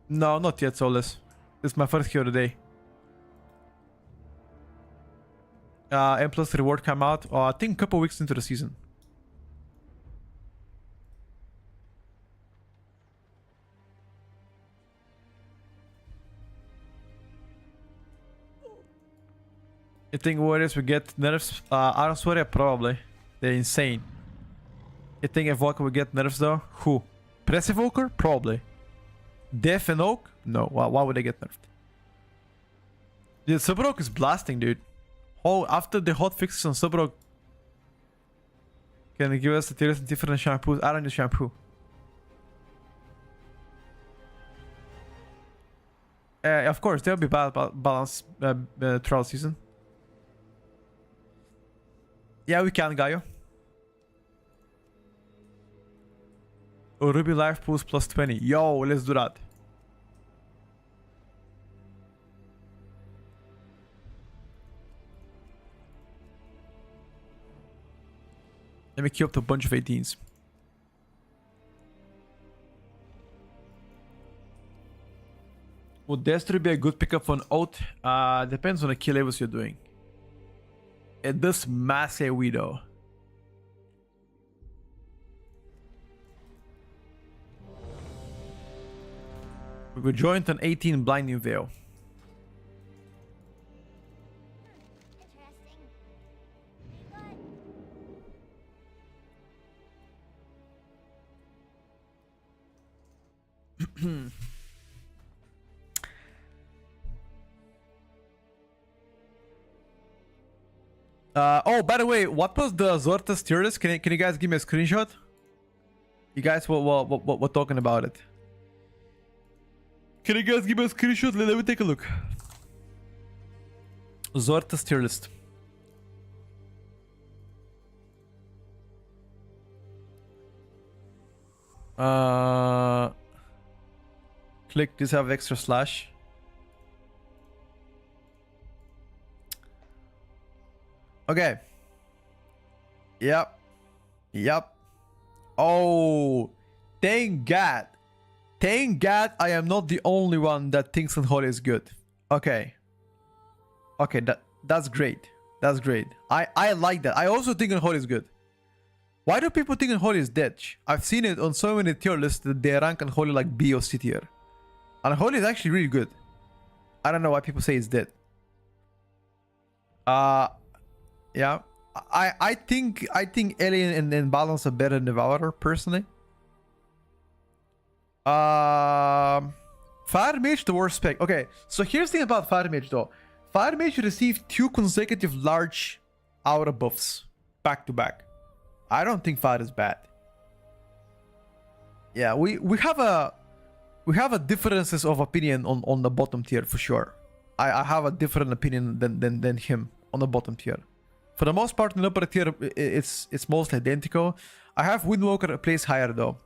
No, not yet, Solus. This is my first hero today. M plus reward come out, I think a couple weeks into the season. You think warriors will get nerfs? Arms warrior probably. They're insane. You think Evoker will get nerfs though? Who? Press Evoker? Probably. Death and Oak? No. Why would they get nerfed? Dude, Subrok is blasting, dude. Oh, after the hot fixes on Subrok, can you give us the Tierlist and different shampoos? I don't need shampoo. Of course, there'll be balance trial season. Yeah, we can, Gaio. Oh, Ruby Life Pools plus 20. Yo, let's do that. Let me queue up a bunch of 18s. Would Destiny be a good pickup on Oath? Depends on the kill levels you're doing. It does mass AoE though. We will join an 18 Blinding Veil. Oh, by the way, what was the Zortas Tierlist? Can you guys give me a screenshot? You guys were talking about it. Can you guys give me a screenshot? Let me take a look. Zortas Tierlist. Click this, have extra slash. Okay. Yep. Oh, thank God. Thank God I am not the only one that thinks Unholy is good. Okay. That's great. That's great. I like that. I also think Unholy is good. Why do people think Unholy is dead? I've seen it on so many tier lists that they rank Unholy like B or C tier. Unholy is actually really good. I don't know why people say it's dead. Yeah. I think Alien and Balance are better than Devourer, personally. Fire Mage, the worst spec. Okay, so here's the thing about Fire Mage though. Fire Mage received 2 consecutive large aura buffs back to back. I don't think Fire is bad. Yeah, we have a we have a differences of opinion on the bottom tier for sure. I have a different opinion than him on the bottom tier. For the most part, in the upper tier, it's mostly identical. I have Windwalker a place higher though.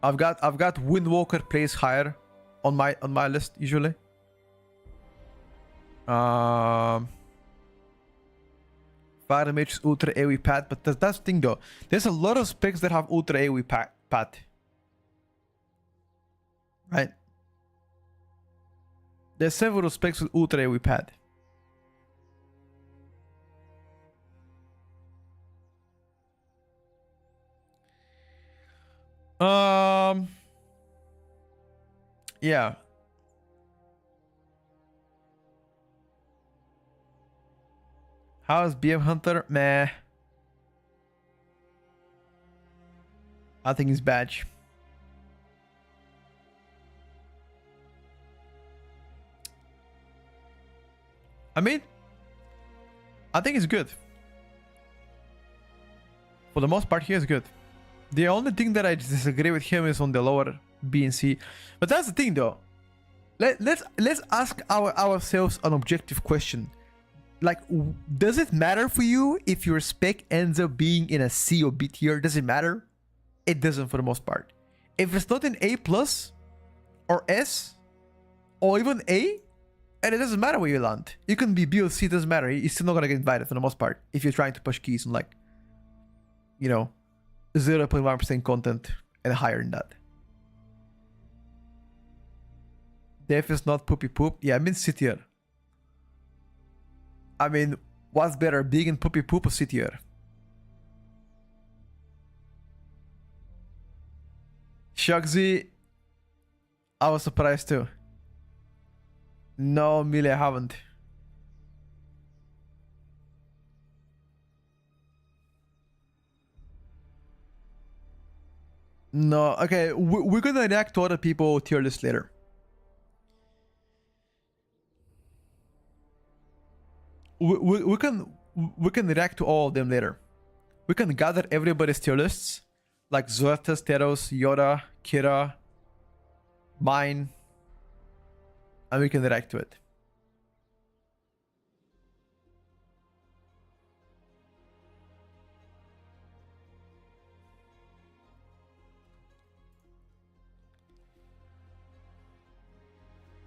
I've got Windwalker place higher on my list usually. Fire Mage is ultra AoE pad, but that's the thing though. There's a lot of specs that have ultra AoE pad. Right? There's several specs with ultra AoE pad. Yeah. How's BM Hunter? Meh. I think it's badge. I mean, I think it's good. For the most part, he is good. The only thing that I disagree with him is on the lower B and C. But that's the thing though. Let's ask ourselves an objective question. Like, does it matter for you if your spec ends up being in a C or B tier? Does it matter? It doesn't for the most part. If it's not in A plus or S or even A, and it doesn't matter where you land. You can be B or C, doesn't matter. You're still not gonna get invited for the most part if you're trying to push keys on like, you know, 0.1% content and higher than that. Def is not poopy poop. Yeah, I mean C tier. I mean, what's better, big and poopy poop or C tier? Shugsy, I was surprised too. No, Millie, I haven't. No, okay, we're gonna react to other people tier list later. We can react to all of them later. We can gather everybody's tier lists, like Zortas, Teros, Yoda, Kira, mine, and we can react to it.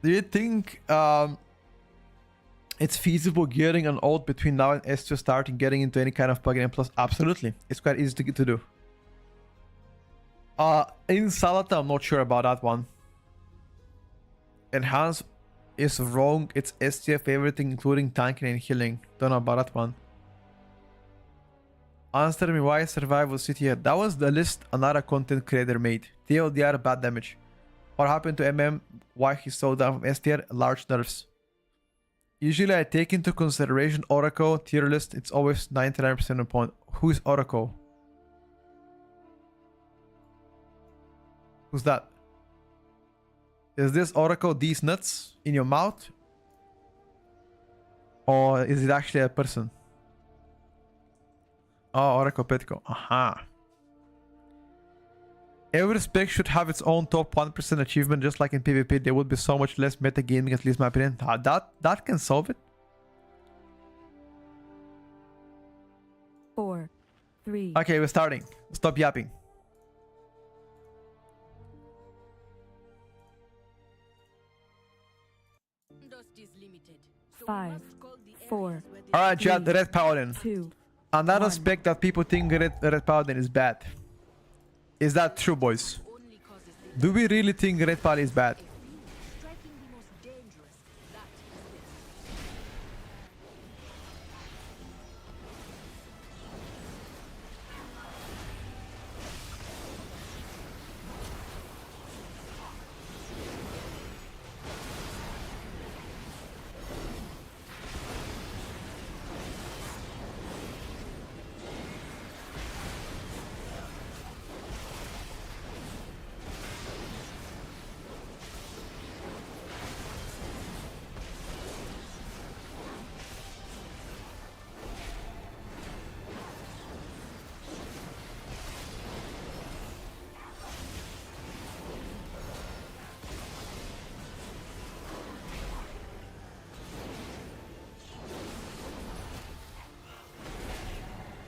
Do you think it's feasible getting an ult between now and S2 start and getting into any kind of plugin plus? Absolutely. It's quite easy to do. In Salata, I'm not sure about that one. Enhance is wrong. It's STF everything, including tanking and healing. Don't know about that one. Answer me why survival city here. That was the list another content creator made. TLDR bad damage. What happened to MM? Why he sold down from S tier? Large nerfs. Usually I take into consideration Oracle tier list. It's always 99% of point. Who is Oracle? Who's that? Is this Oracle these nuts in your mouth? Or is it actually a person? Oh, Oracle Petco. Aha. Every spec should have its own top 1% achievement, just like in PvP. There would be so much less metagaming, at least my opinion. That can solve it. 4, 3. Okay, we're starting. Stop yapping. Dust is limited, so we 5, must call the 4. areas where the Alright, Chad, the Red Paladin. 2. Another 1. spec that people think Red Paladin is bad. Is that true, boys? only causes the Do we really think Red Paladin is bad? striking the most dangerous. That is this.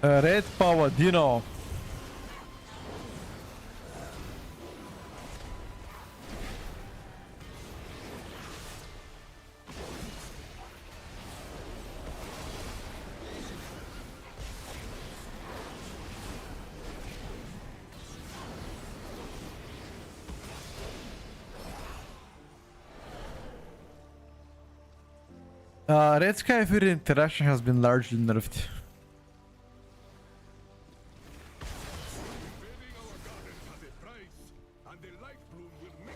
Red Paladino. Red Sky Fury interaction has been largely nerfed.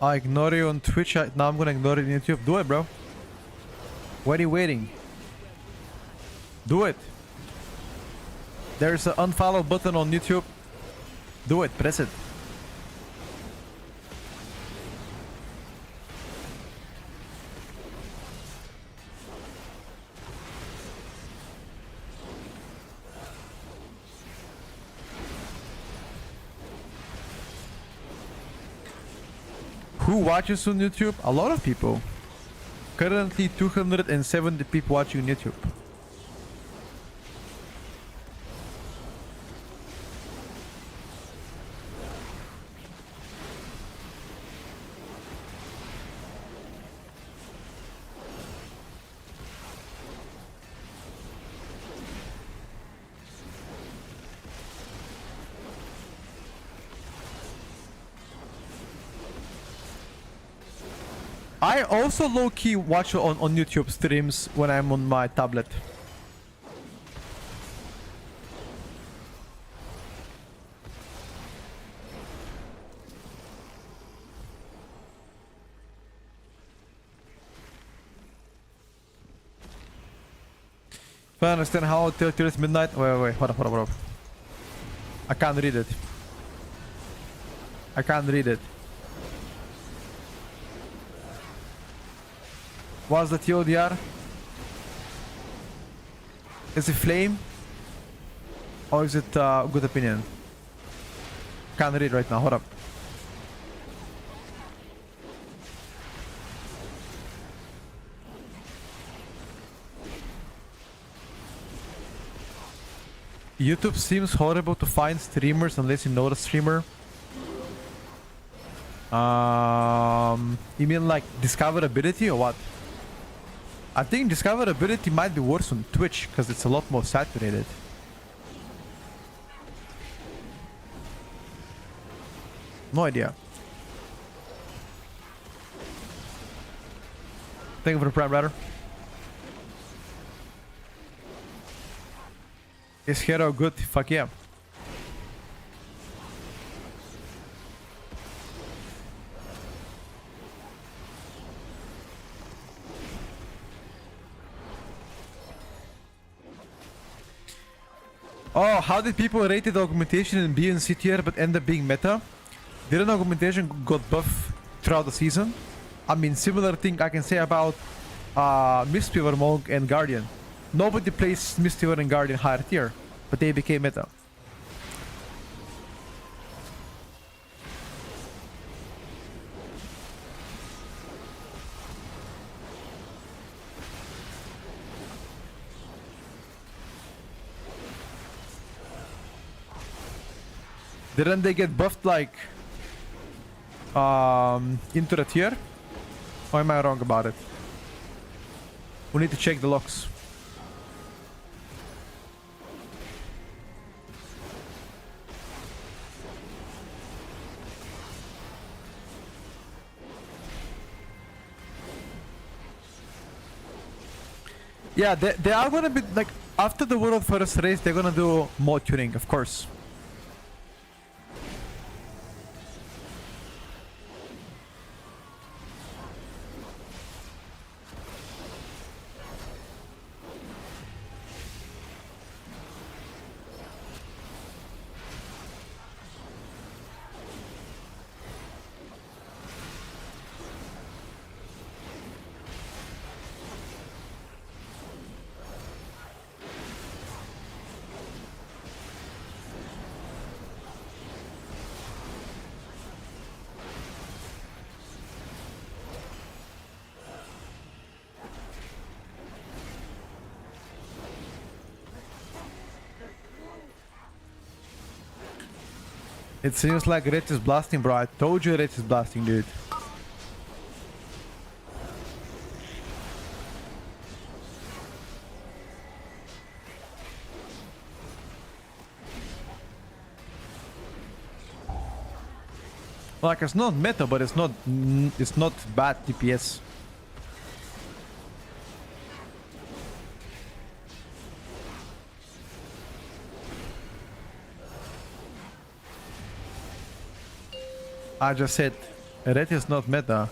I ignore you on Twitch. Now I'm gonna ignore it on YouTube. Do it, bro. What are you waiting? Do it. There's an unfollow button on YouTube. Do it. Press it. Who watches on YouTube? A lot of people. Currently 270 people watching on YouTube. I also low-key watch on YouTube streams when I'm on my tablet. If I understand how till it's midnight. Wait, hold up. I can't read it. I can't read it. What's the TLDR? Is it flame? Or is it good opinion? Can't read right now, hold up. YouTube seems horrible to find streamers unless you know the streamer. You mean like discoverability or what? I think discoverability might be worse on Twitch because it's a lot more saturated. No idea. Thank you for the prime ladder. Is hero good? Fuck yeah. Oh, how did people rate the augmentation in B and C tier but end up being meta? Didn't augmentation got buff throughout the season? I mean, similar thing I can say about Mistweaver Monk and Guardian. Nobody plays Mistweaver and Guardian higher tier, but they became meta. Didn't they get buffed like into the tier? Or am I wrong about it? We need to check the logs. Yeah, they are gonna be like after the world first race, they're gonna do more tuning, of course. It seems like red is blasting, bro. I told you red is blasting, dude. Like, it's not meta, but it's not bad DPS. I just said red is not meta,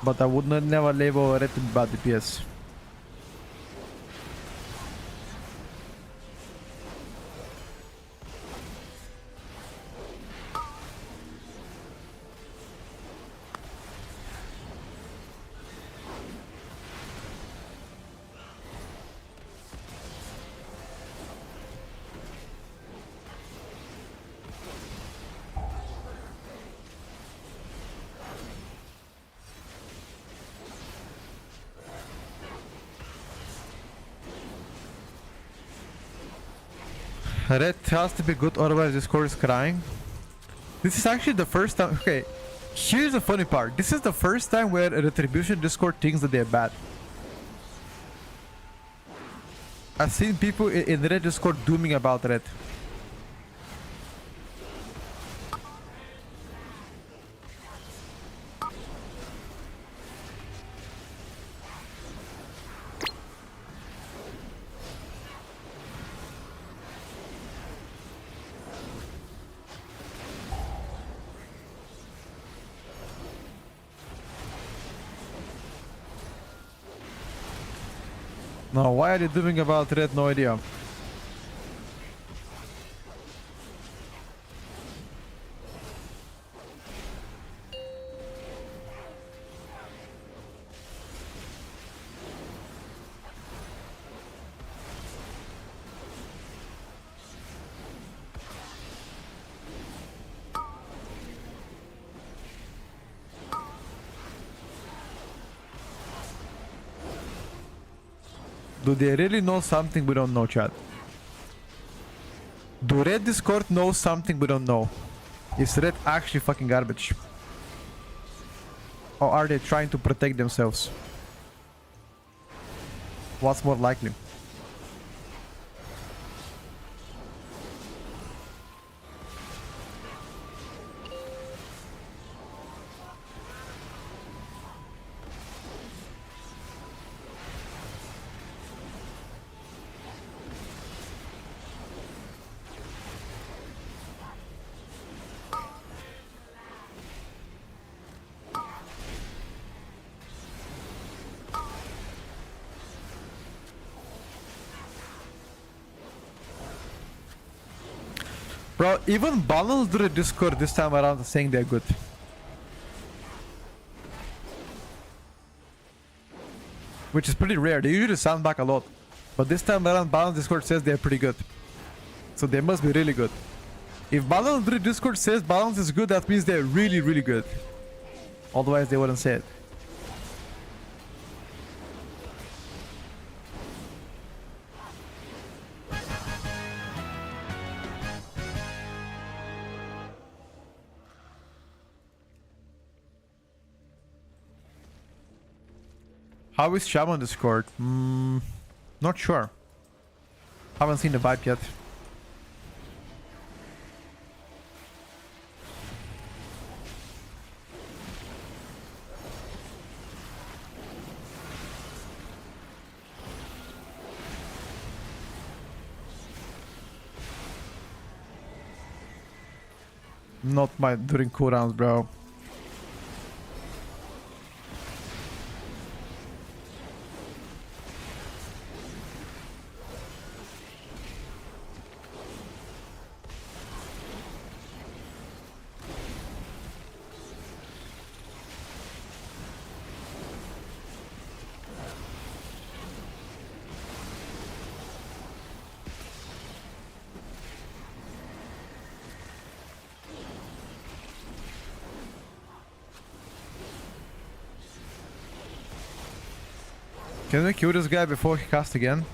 but I would not never label red bad DPS. Red has to be good, otherwise Discord is crying. This is actually the first time. Okay, here's the funny part. This is the first time where Retribution Discord thinks that they're bad. I've seen people in Red Discord dooming about Red. No, why are they doing about red? No idea. Do they really know something we don't know, chat? Do Red Discord know something we don't know? Is Red actually fucking garbage? Or are they trying to protect themselves? What's more likely? Bro, even balance do the Discord this time around saying they're good. Which is pretty rare. They usually sound back a lot. But this time around, balance Discord says they're pretty good. So they must be really good. If balance do the Discord says balance is good, that means they're really, really good. Otherwise, they wouldn't say it. How is Shaman Discord? Not sure. Haven't seen the vibe yet. Not my during cooldowns, bro. Can we kill this guy before he casts again?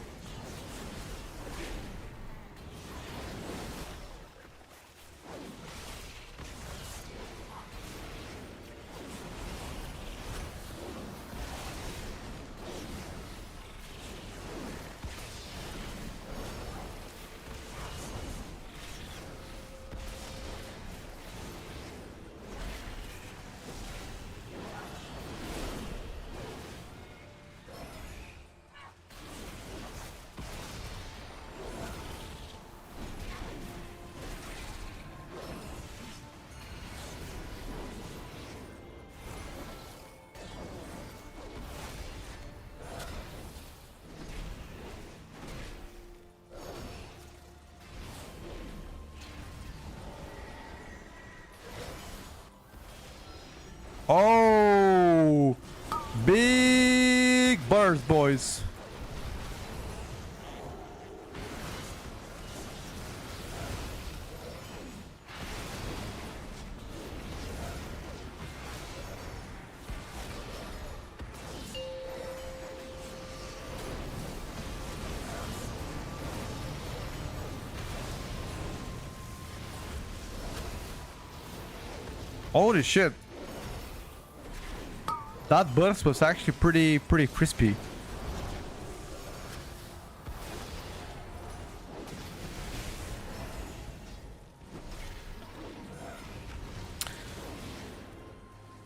Oh, big burst, boys. Holy shit. That burst was actually pretty crispy.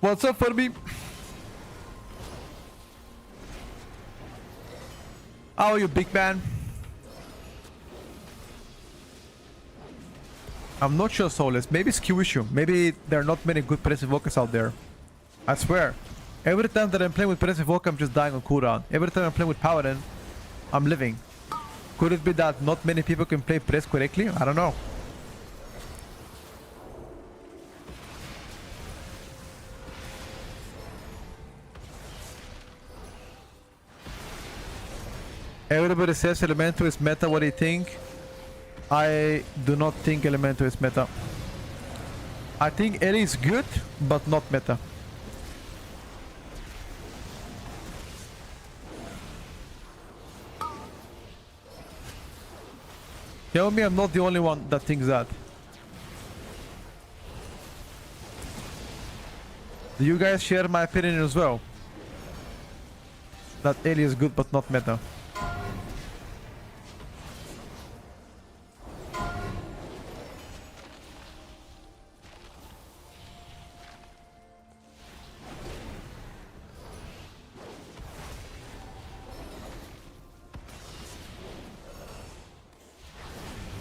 What's up, Furby? How are you, big man? I'm not sure, Soulless. Maybe skill issue. Maybe there are not many good passive walkers out there. I swear. Every time that I'm playing with passive walker, I'm just dying on cooldown. Every time I'm playing with Paladin, I'm living. Could it be that not many people can play press correctly? I don't know. Everybody says Elemental is meta. What do you think? I do not think Elemental is meta. I think Ellie is good, but not meta. Tell me I'm not the only one that thinks that. Do you guys share my opinion as well? That Ellie is good, but not meta.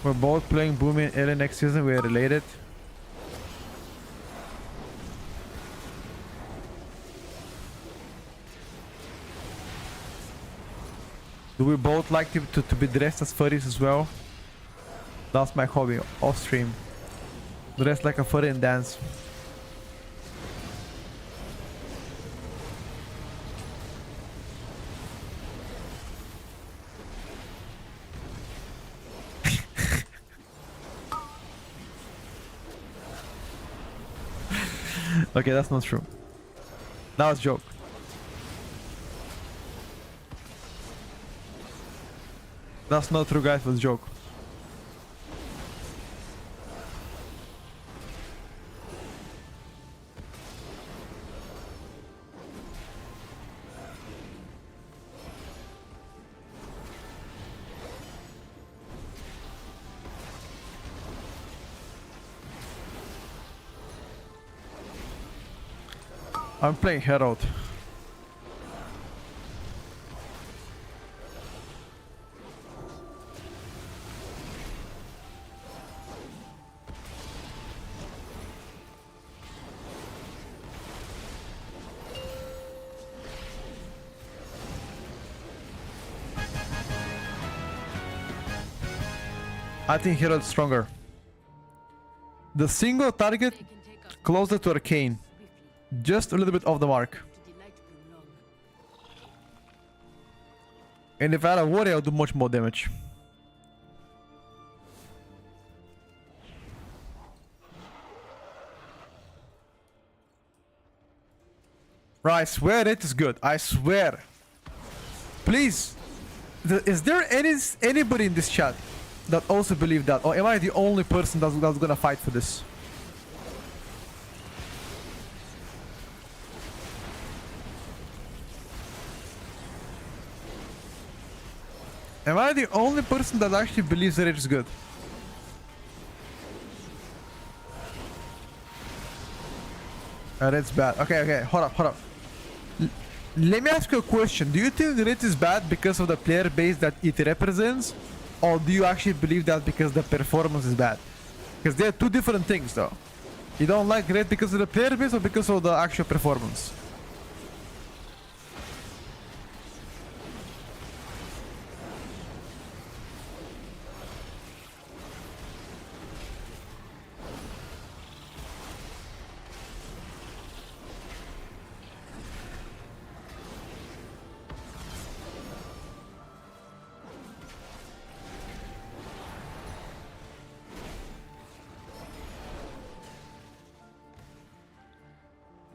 We're both playing Boomy and Ellie next season. We're related. Do we both like to be dressed as furries as well? That's my hobby, off stream. Dress like a furry and dance. Okay, that's not true. That was a joke. That's not true, guys. It was a joke. I'm playing Herald. I think Herald's stronger. The single target closer to Arcane. Just a little bit off the mark. And if I had a warrior, I'll do much more damage. Right, I swear it is good. I swear. Please. Is there anybody in this chat that also believe that? Or am I the only person that's gonna fight for this? Am I the only person that actually believes that it is good? Red's bad. Okay, hold up. Let me ask you a question. Do you think Red is bad because of the player base that it represents? Or do you actually believe that because the performance is bad? Because they're two different things though. You don't like Red because of the player base or because of the actual performance?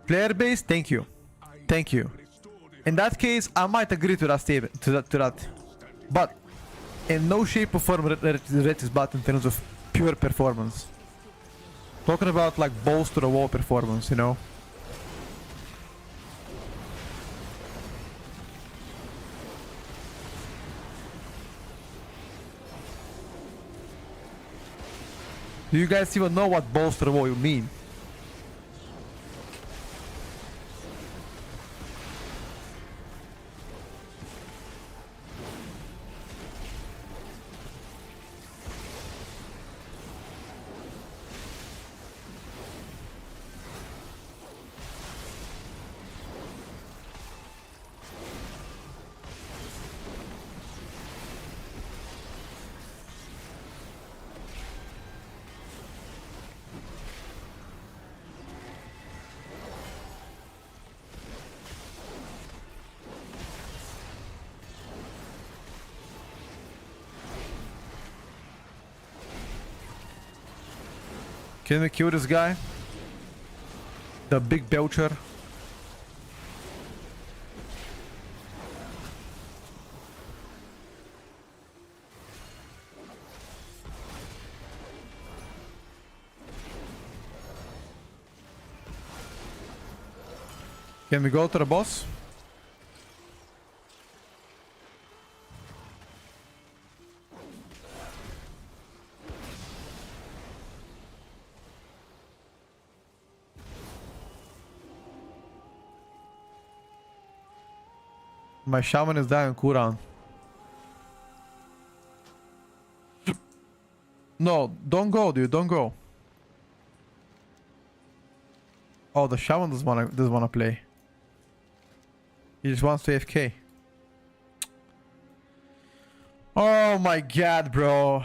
Player base, thank you. Thank you. In that case, I might agree to that statement, to that. But in no shape or form rate this bot in terms of pure performance. Talking about like balls to the wall performance, you know. Do you guys even know what balls to the wall you mean? Can we kill this guy? The big belcher. Can we go to the boss? My shaman is dying cooldown. No, don't go, dude. Don't go. Oh, the shaman doesn't wanna play. He just wants to AFK. Oh my god, bro.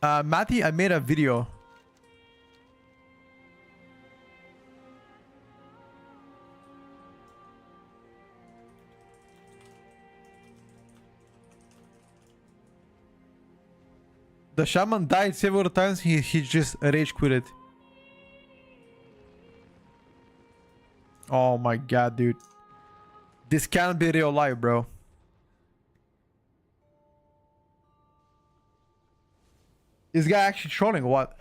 Matty, I made a video. The shaman died several times, he just rage quitted. Oh my god, dude. This can't be real life, bro. This guy actually trolling, what?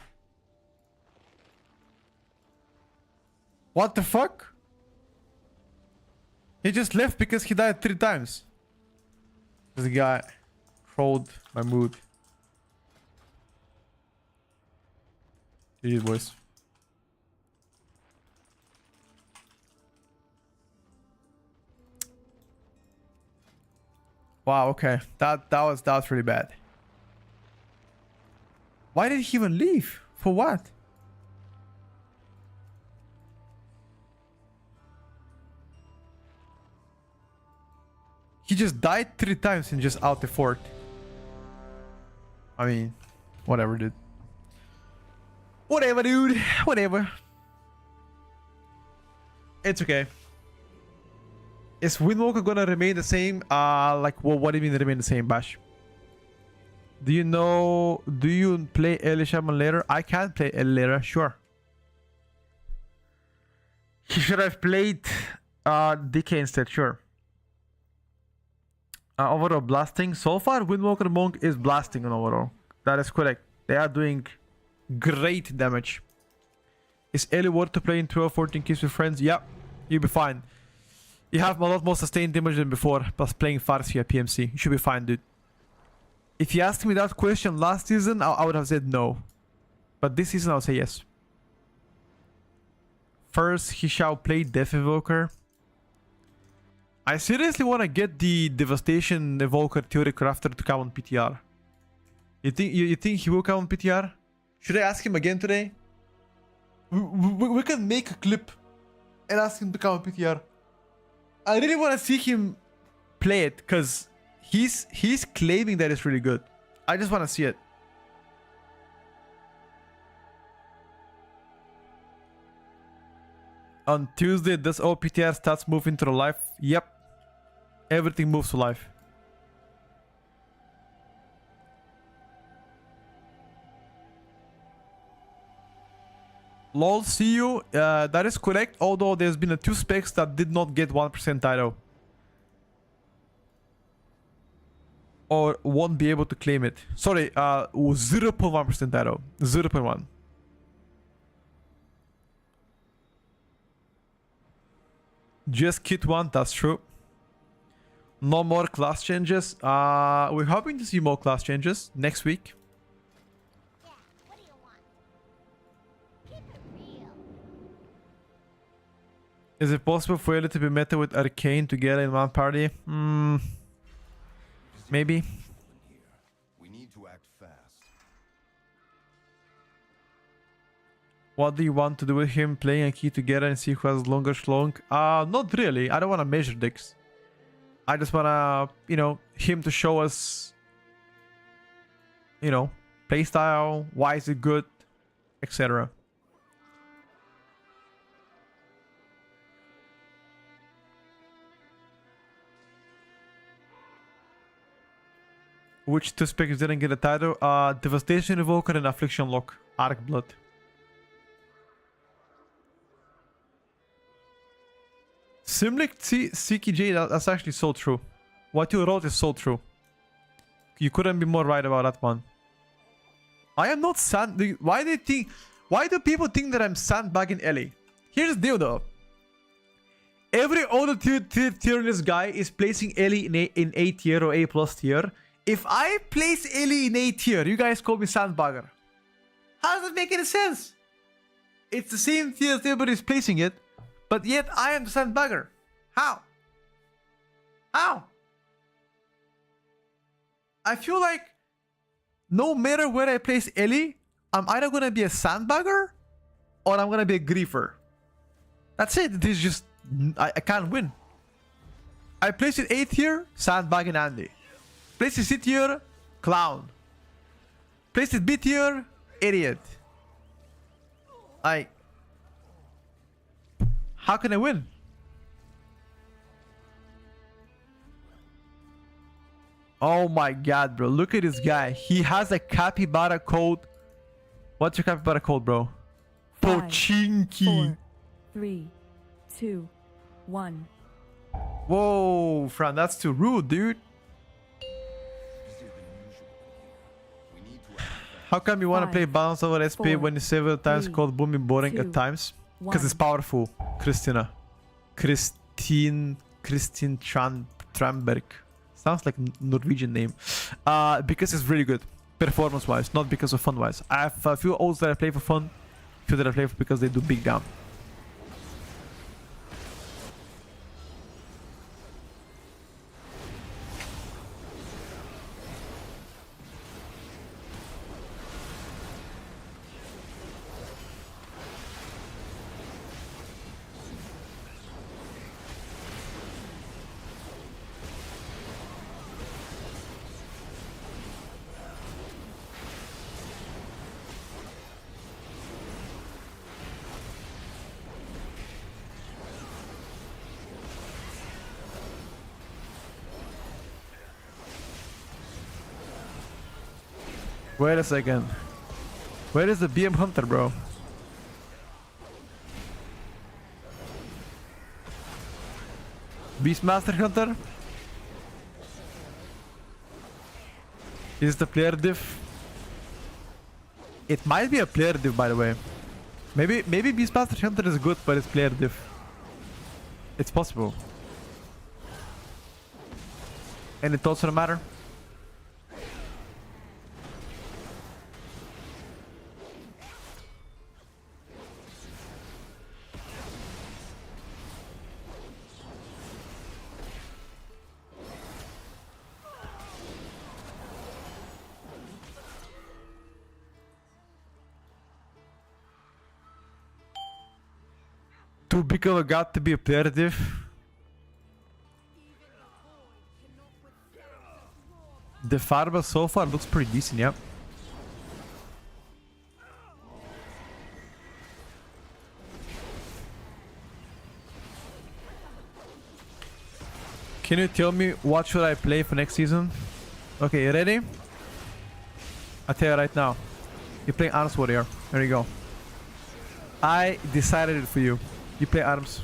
What the fuck? He just left because he died 3 times. This guy trolled my mood. GG, boys. Wow, okay. That was really bad. Why did he even leave? For what? He just died 3 times and just out the fort. I mean, whatever, dude. Whatever, dude. Whatever. It's okay. Is Windwalker gonna remain the same? Like, well, what do you mean remain the same, Bash? Do you play Early Shaman later? I can play Early later, sure. He should have played DK instead, sure. Overall blasting. So far, Windwalker Monk is blasting on overall. That is correct. They are doing great damage. Is Ellie worth to play in 12 14 kills with friends? Yeah, you'll be fine. You have a lot more sustained damage than before, plus playing Farsi at PMC. You should be fine, dude. If you asked me that question last season, I would have said no. But this season, I'll say yes. First, he shall play Death Evoker. I seriously want to get the Devastation Evoker Theory Crafter to come on PTR. You think he will come on PTR? Should I ask him again today? We can make a clip and ask him to come on PTR. I really want to see him play it because he's claiming that it's really good. I just want to see it. On Tuesday, does all PTR stats move into the life? Yep. Everything moves to life. Lol, see you. That is correct, although there's been a 2 specs that did not get 1% title. Or won't be able to claim it. Sorry, 0.1% title. 0.1. Just kit 1, that's true. No more class changes. We're hoping to see more class changes next week. Yeah, what do you want? Keep it real. Is it possible for Ellie to be meta with Arcane together in one party? Maybe. We need to act fast. What do you want to do with him? Playing a key together and see who has longer schlong? Not really. I don't want to measure dicks. I just want to, you know, him to show us, you know, playstyle, why is it good, etc. Which 2 specs didn't get a title? Devastation Evoker and Affliction Lock. Arc Blood. Simlic CKJ, that's actually so true. What you wrote is so true. You couldn't be more right about that one. I am not sand. Why do people think that I'm sandbagging Ellie? Here's the deal though. Every other tier list guy is placing Ellie in A tier or A plus tier. If I place Ellie in A tier, you guys call me sandbagger. How does that make any sense? It's the same tier as everybody's placing it, but yet I am the sandbagger. How? How? I feel like no matter where I place Ellie, I'm either gonna be a sandbagger or I'm gonna be a griefer. That's it. This is just I can't win. I place it A tier, sandbagging Andy. Place it C tier, clown. Place it B tier, idiot. How can I win? Oh my god, bro. Look at this guy. He has a capybara code. What's your capybara code, bro? 5, Pochinki. 4, 3, 2, 1. Whoa, Fran, that's too rude, dude. We need to act fast. How come you want to 5, play balance over SP 4, when it's several times 3, called booming boring 2, at times? Because it's 1. powerful, Christina. Christine Tramberg. Sounds like Norwegian name. Because it's really good, performance-wise, not because of fun-wise. I have a few olds that I play for fun, few that I play for because they do big down. Wait a second. Where is the BM Hunter, bro? Beastmaster Hunter? Is the player diff? It might be a player diff, by the way. Maybe Beastmaster Hunter is good, but it's player diff. It's possible. Any thoughts on the matter? Too big of a god to be a player diff. The Farba so far looks pretty decent, yeah. Can you tell me what should I play for next season? Okay, you ready? I'll tell you right now. You're playing Honest Warrior. There you go. I decided it for you. You play arms.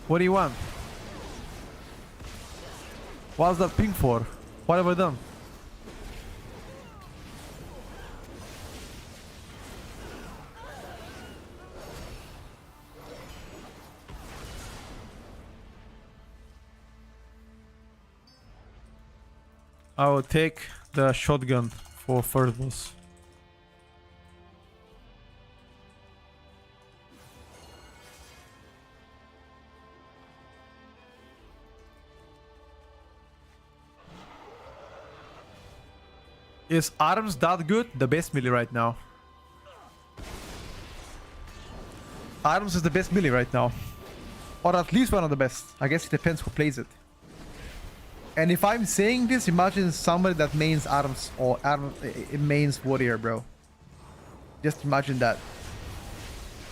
What do you want? What's that ping for? What have I done? I will take the shotgun for first boss. Is arms that good? The best melee right now. Arms is the best melee right now. Or at least one of the best. I guess it depends who plays it. And if I'm saying this, imagine somebody that mains arms or mains warrior, bro. Just imagine that.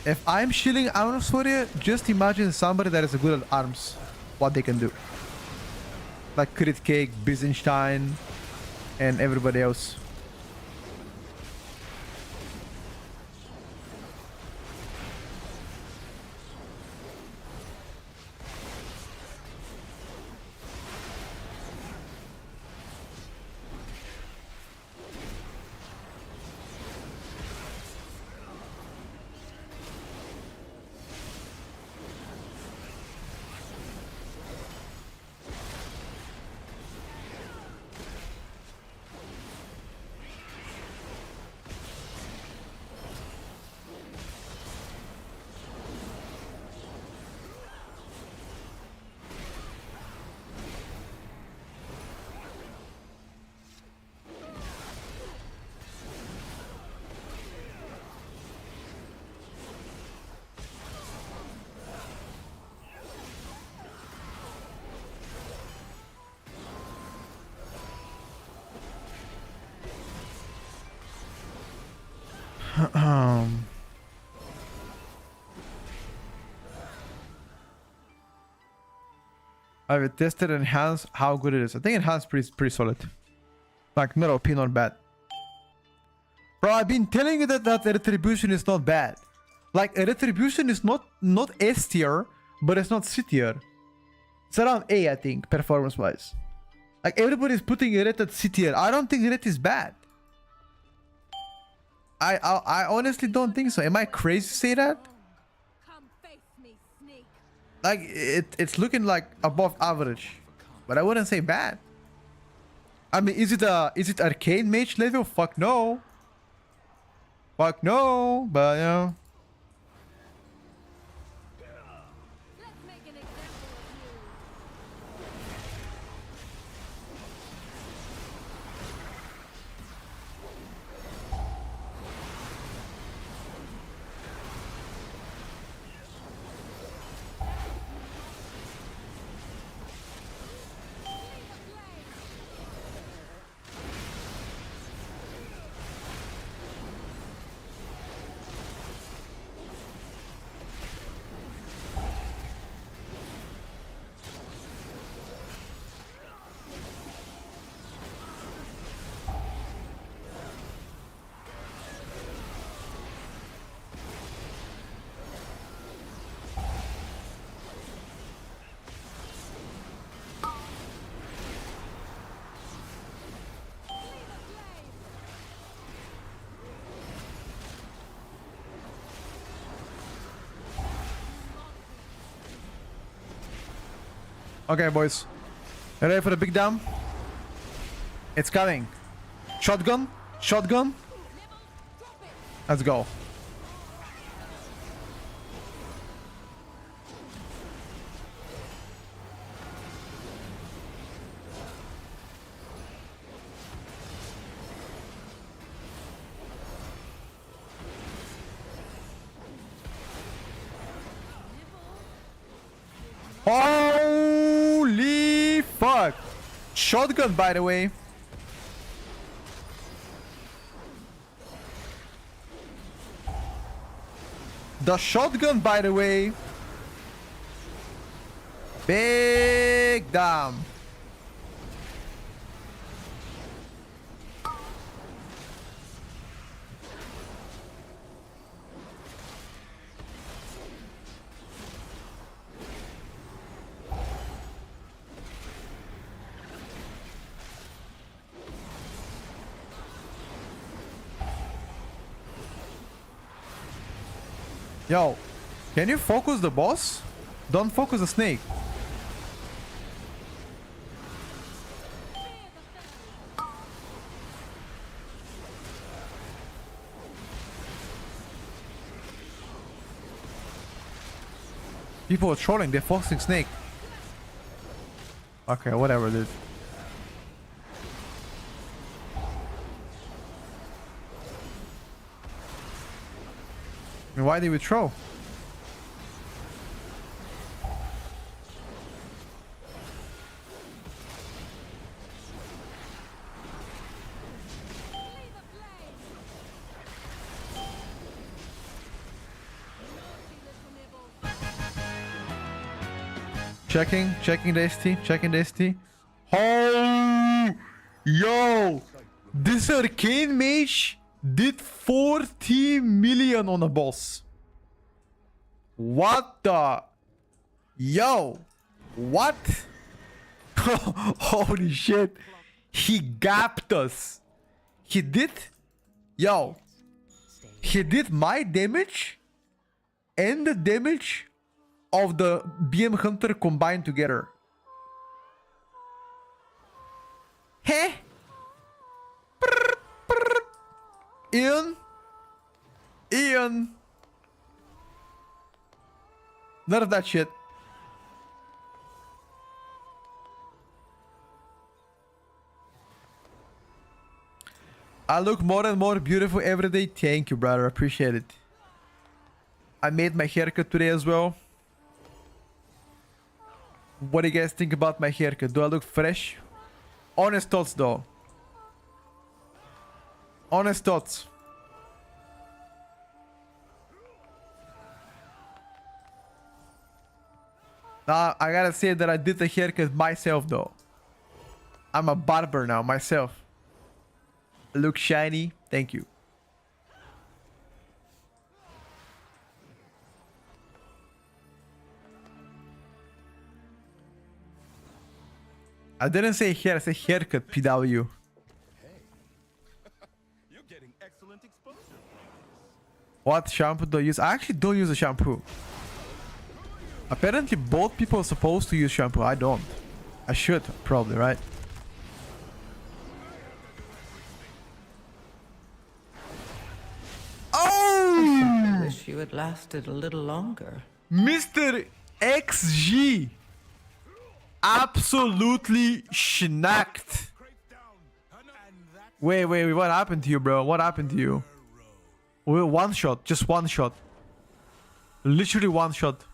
If I'm shilling arms warrior, just imagine somebody that is good at arms. What they can do. Like Crit Cake, Byzantine, and everybody else. I've tested enhance how good it is. I think enhance pretty solid. Like not OP, not bad. Bro, I've been telling you that retribution is not bad. Like retribution is not S tier, but it's not C tier. It's around A, I think, performance wise. Like everybody's putting it at C tier. I don't think it is bad. I honestly don't think so. Am I crazy to say that? Come face me, sneak. Like it's looking like above average, but I wouldn't say bad. I mean, is it arcane mage level? Fuck no. Fuck no. But you know. Let's make an example of you. Okay, boys. You ready for the big dam? It's coming. Shotgun. Shotgun. Let's go. Holy fuck! Shotgun, by the way. The shotgun, by the way. Big damn. Yo, can you focus the boss? Don't focus the snake. People are trolling, they're focusing snake. Okay, whatever, dude. And why did we troll? Checking the ST. Oh, yo, this arcane mage did 40 million on a boss. What the? Yo, what? Holy shit. He gapped us. He did? Yo, he did my damage and the damage of the BM Hunter combined together. Heh? Ian? None of that shit. I look more and more beautiful every day. Thank you, brother. Appreciate it. I made my haircut today as well. What do you guys think about my haircut? Do I look fresh? Honest thoughts, though. Honest thoughts. I gotta say that I did the haircut myself, though. I'm a barber now, myself. I look shiny. Thank you. I didn't say hair, I said haircut, PW. You're getting excellent exposure. What shampoo do you use? I actually don't use a shampoo. Apparently both people are supposed to use shampoo. I don't. I should, probably, right? I Oh! wish you had lasted a little longer. Mr. XG! Absolutely schnacked. Wait, what happened to you, bro? What happened to you? One shot, just one shot. Literally one shot.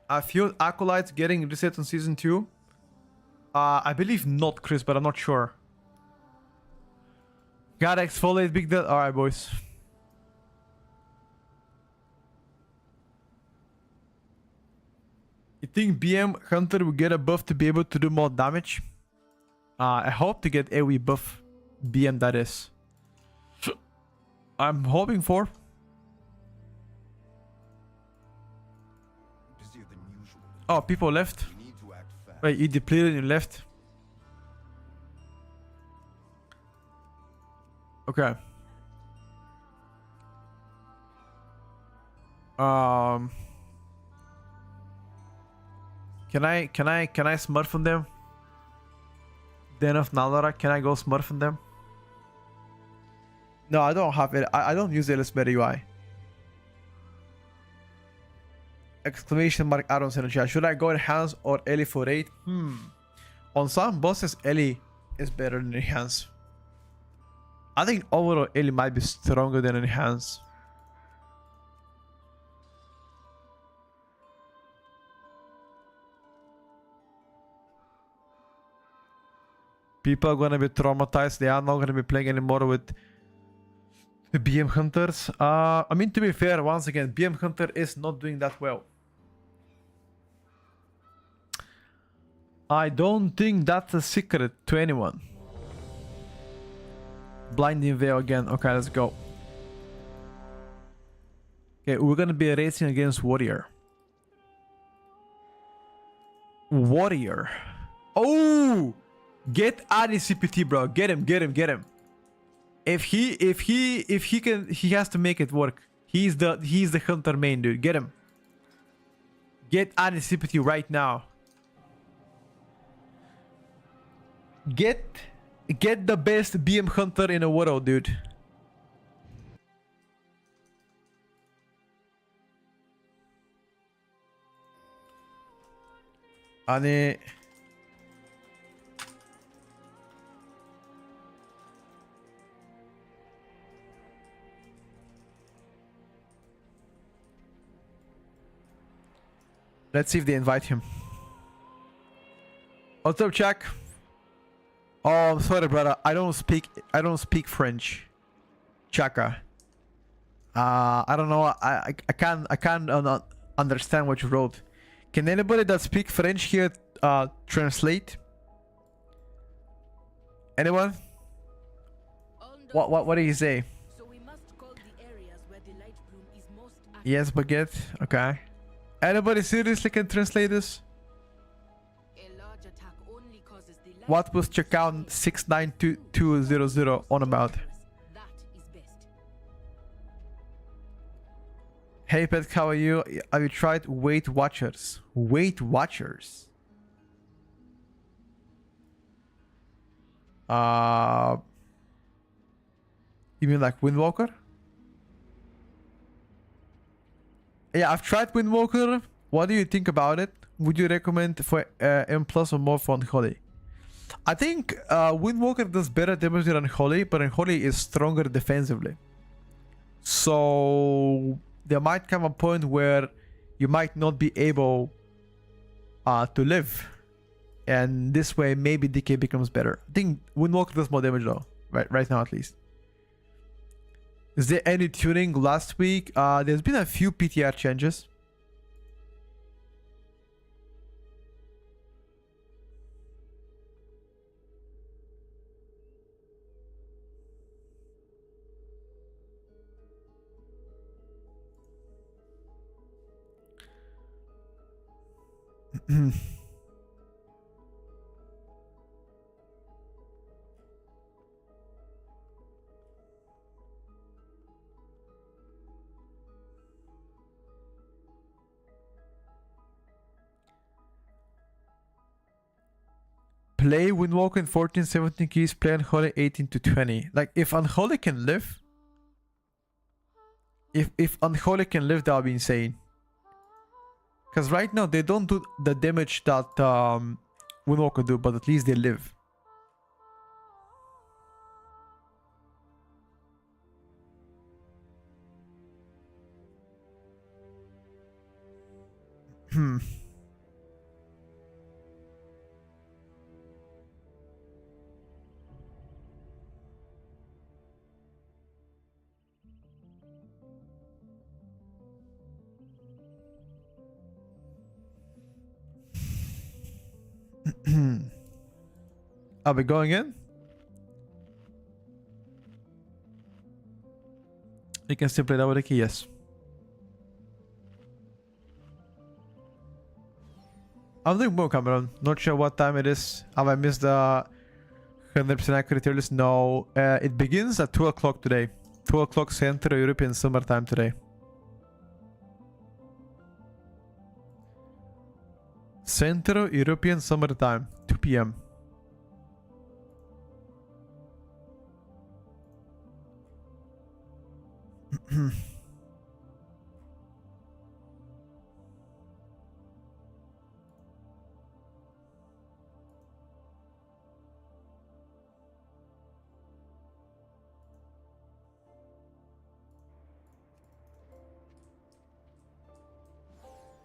I feel Acolytes getting reset on season 2. I believe not, Chris, but I'm not sure. Gotta exfoliate big deal. Alright, boys. You think BM Hunter will get a buff to be able to do more damage? I hope to get AoE buff. BM, that is. I'm hoping for. Busier than usual. Oh, people left. We need to act fast. Wait, you depleted and you left. Okay. Can I smurf on them? Den of Naldara, can I go smurf on them? No, I don't have it. I don't use Ellis Meta UI. Exclamation mark Aaron's in the chat. Should I go enhance or Ellie for 8? On some bosses, Ellie is better than enhance. I think overall Ellie might be stronger than enhance. People are gonna be traumatized. They are not gonna be playing anymore with the BM Hunters. I mean, to be fair, once again, BM Hunter is not doing that well. I don't think that's a secret to anyone. Blinding Veil again. Okay, let's go. Okay, we're gonna be racing against Warrior. Warrior. Oh! Get Adi CPT, bro. Get him, get him, get him. If he can, he has to make it work. He's the hunter main, dude. Get him. Get Adi CPT right now. Get the best BM hunter in the world, dude. Ani. Let's see if they invite him. What's up, Jack? Oh, I'm sorry, brother. I don't speak French. Chaka. I don't know. I can't understand what you wrote. Can anybody that speak French here translate? Anyone? What did he say? So we must call the areas where the light bloom is most active. Yes, baguette. Okay. Anybody seriously can translate this? A large attack only causes the light What was checkout 692200 on about? That is best. Hey pet, how are you? Have you tried Weight Watchers? Weight Watchers? You mean like Windwalker? Yeah, I've tried Windwalker. What do you think about it? Would you recommend for M plus or more for Unholy? I think Windwalker does better damage than Unholy, but Unholy is stronger defensively. So there might come a point where you might not be able to live. And this way maybe DK becomes better. I think Windwalker does more damage though. Right now at least. Is there any tuning last week? There's been a few PTR changes. Play Windwalker in 14, 17 keys, play Unholy 18 to 20. Like, if Unholy can live... If Unholy can live, that would be insane. Because right now, they don't do the damage that Windwalker do, but at least they live. Are we going in? You can still play that with a key, yes. I'm doing more, Cameron. Not sure what time it is. Have I missed the 100% accurate tier list? No. It begins at 2 o'clock today. 2 o'clock Central European Summertime today. Central European Summertime, 2 p.m.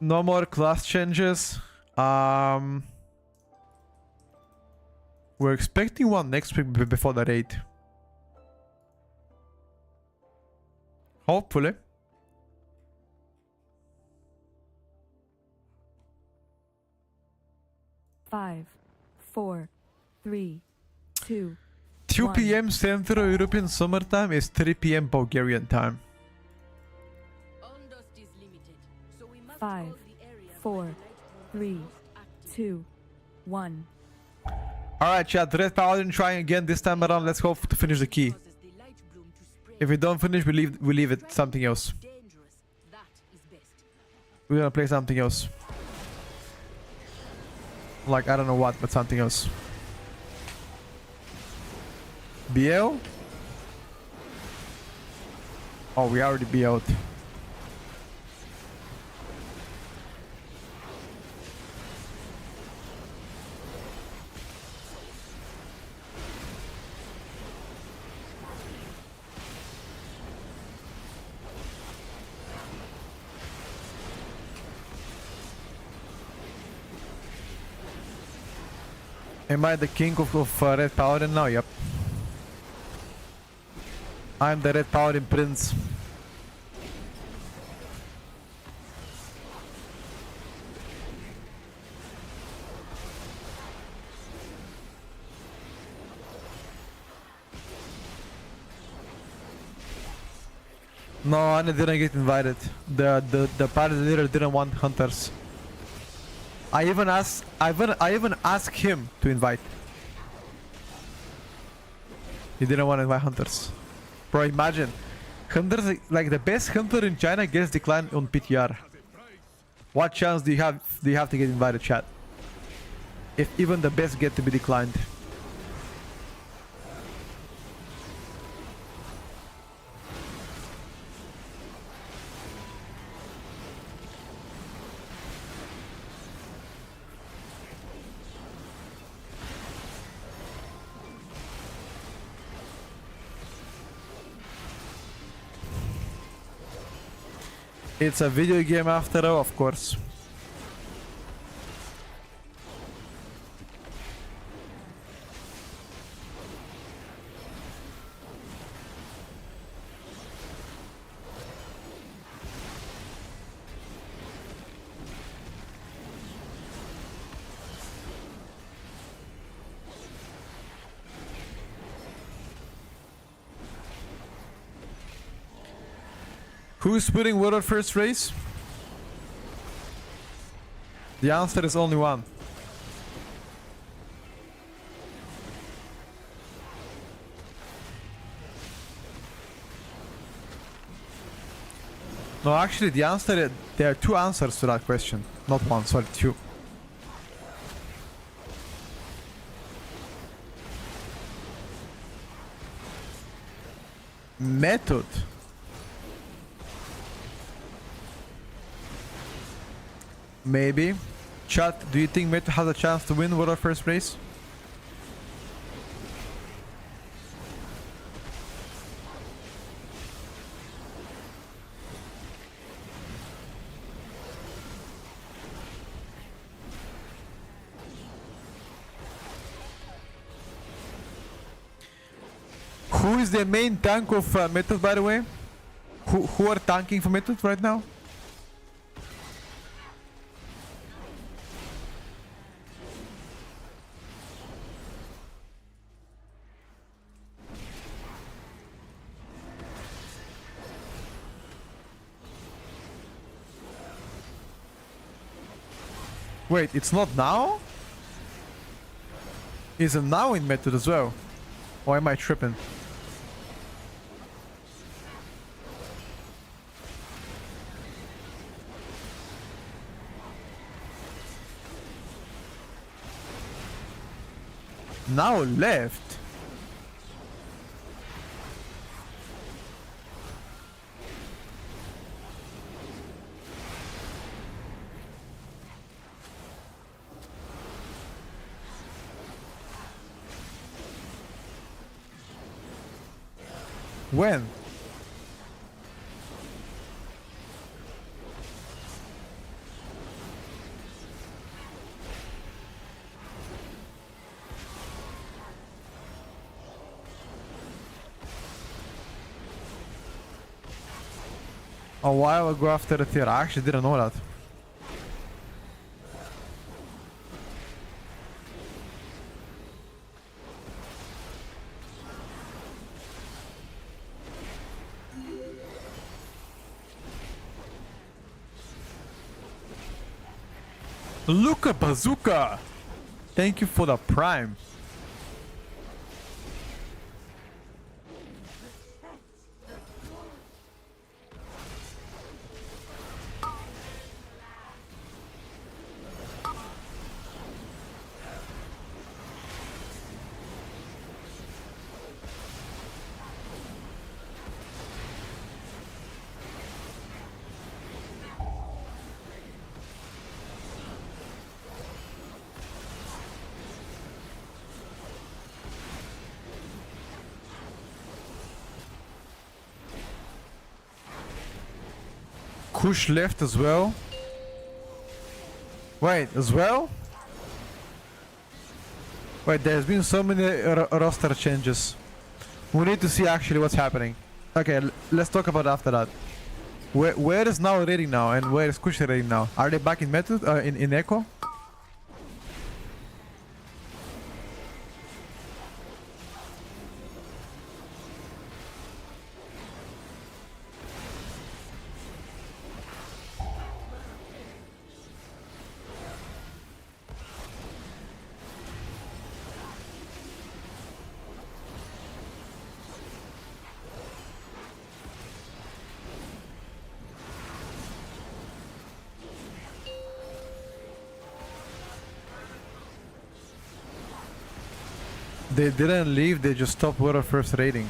No more class changes. We're expecting one next week before the raid. Hopefully. Five, four, three, two, 2 1. p.m. Central European Summertime is 3 p.m. Bulgarian time. Ondust is limited, so we must 5, hold the area 4, where the light 3, bloom is most active. 2, 1. Alright, chat. Red Paladin trying again this time around. Let's hope to finish the key. Causes the light bloom to spread. If we don't finish, we leave it something else. Dangerous. That is best. We're gonna play something else. Like, I don't know what, but something else. BL? Oh, we already BL'd. Am I the king of Red Paladin now? Yep. I'm the Red Paladin prince. No, Anna didn't get invited. The party leader didn't want hunters. I even asked him to invite. He didn't want to invite hunters. Bro, imagine. Hunters, like the best hunter in China gets declined on PTR. What chance do you have to get invited, chat? If even the best get to be declined. It's a video game after all, of course. Who's putting what on first race? The answer is only one. No, actually the answer, there are two answers to that question. Not one, sorry, two. Method. Maybe. Chat, do you think Method has a chance to win World First Race? Who is the main tank of Method, by the way? Who are tanking for Method right now? Wait, it's not now? Is it now in Method as well? Or am I tripping? Now left? When? A while ago after the tier. I actually didn't know that. Luca Bazooka! Thank you for the prime. Kush left as well. Wait, as well? Wait, there's been so many roster changes. We need to see actually what's happening. Okay, let's talk about after that. Where is now rating now, and where is Kush rating now? Are they back in method? In Echo? They didn't leave, they just stopped with a first rating.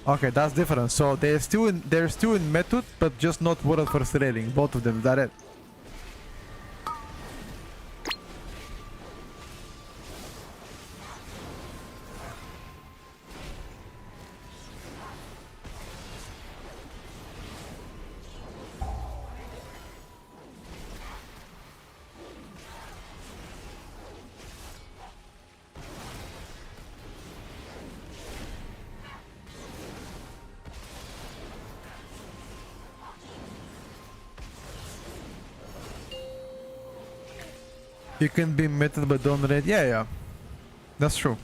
Okay, that's different. So they're still in method, but just not world first rating. Both of them, is that it? You can be method but don't rate. Yeah. That's true.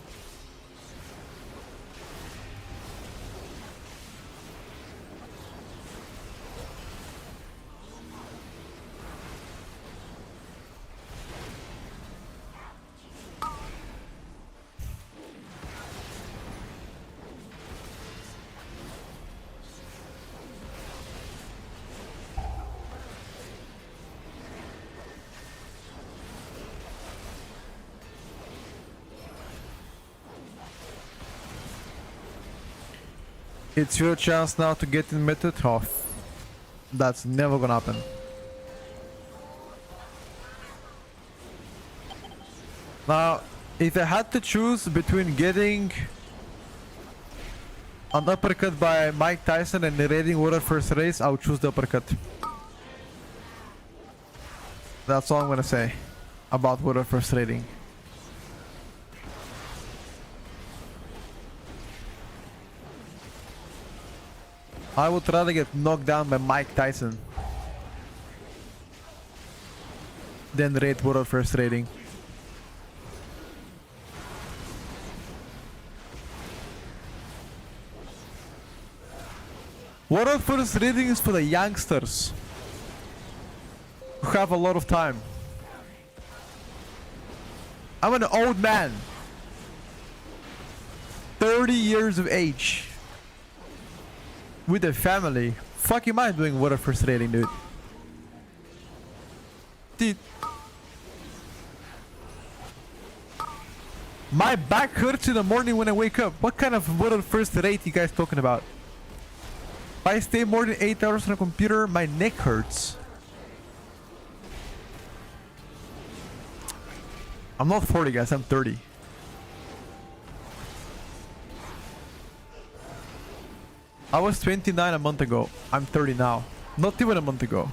It's your chance now to get in method. Oh, that's never gonna happen. Now, if I had to choose between getting an uppercut by Mike Tyson and raiding world first race, I would choose the uppercut. That's all I'm gonna say about world first rating. I would rather get knocked down by Mike Tyson than raid world first rating. World first rating is for the youngsters who have a lot of time. I'm an old man, 30 years of age, with a family. Fuck am I doing world first rating, dude? Dude. My back hurts in the morning when I wake up. What kind of world first rate you guys talking about? If I stay more than 8 hours on a computer, my neck hurts. I'm not 40, guys, I'm 30. I was 29 a month ago. I'm 30 now. Not even a month ago.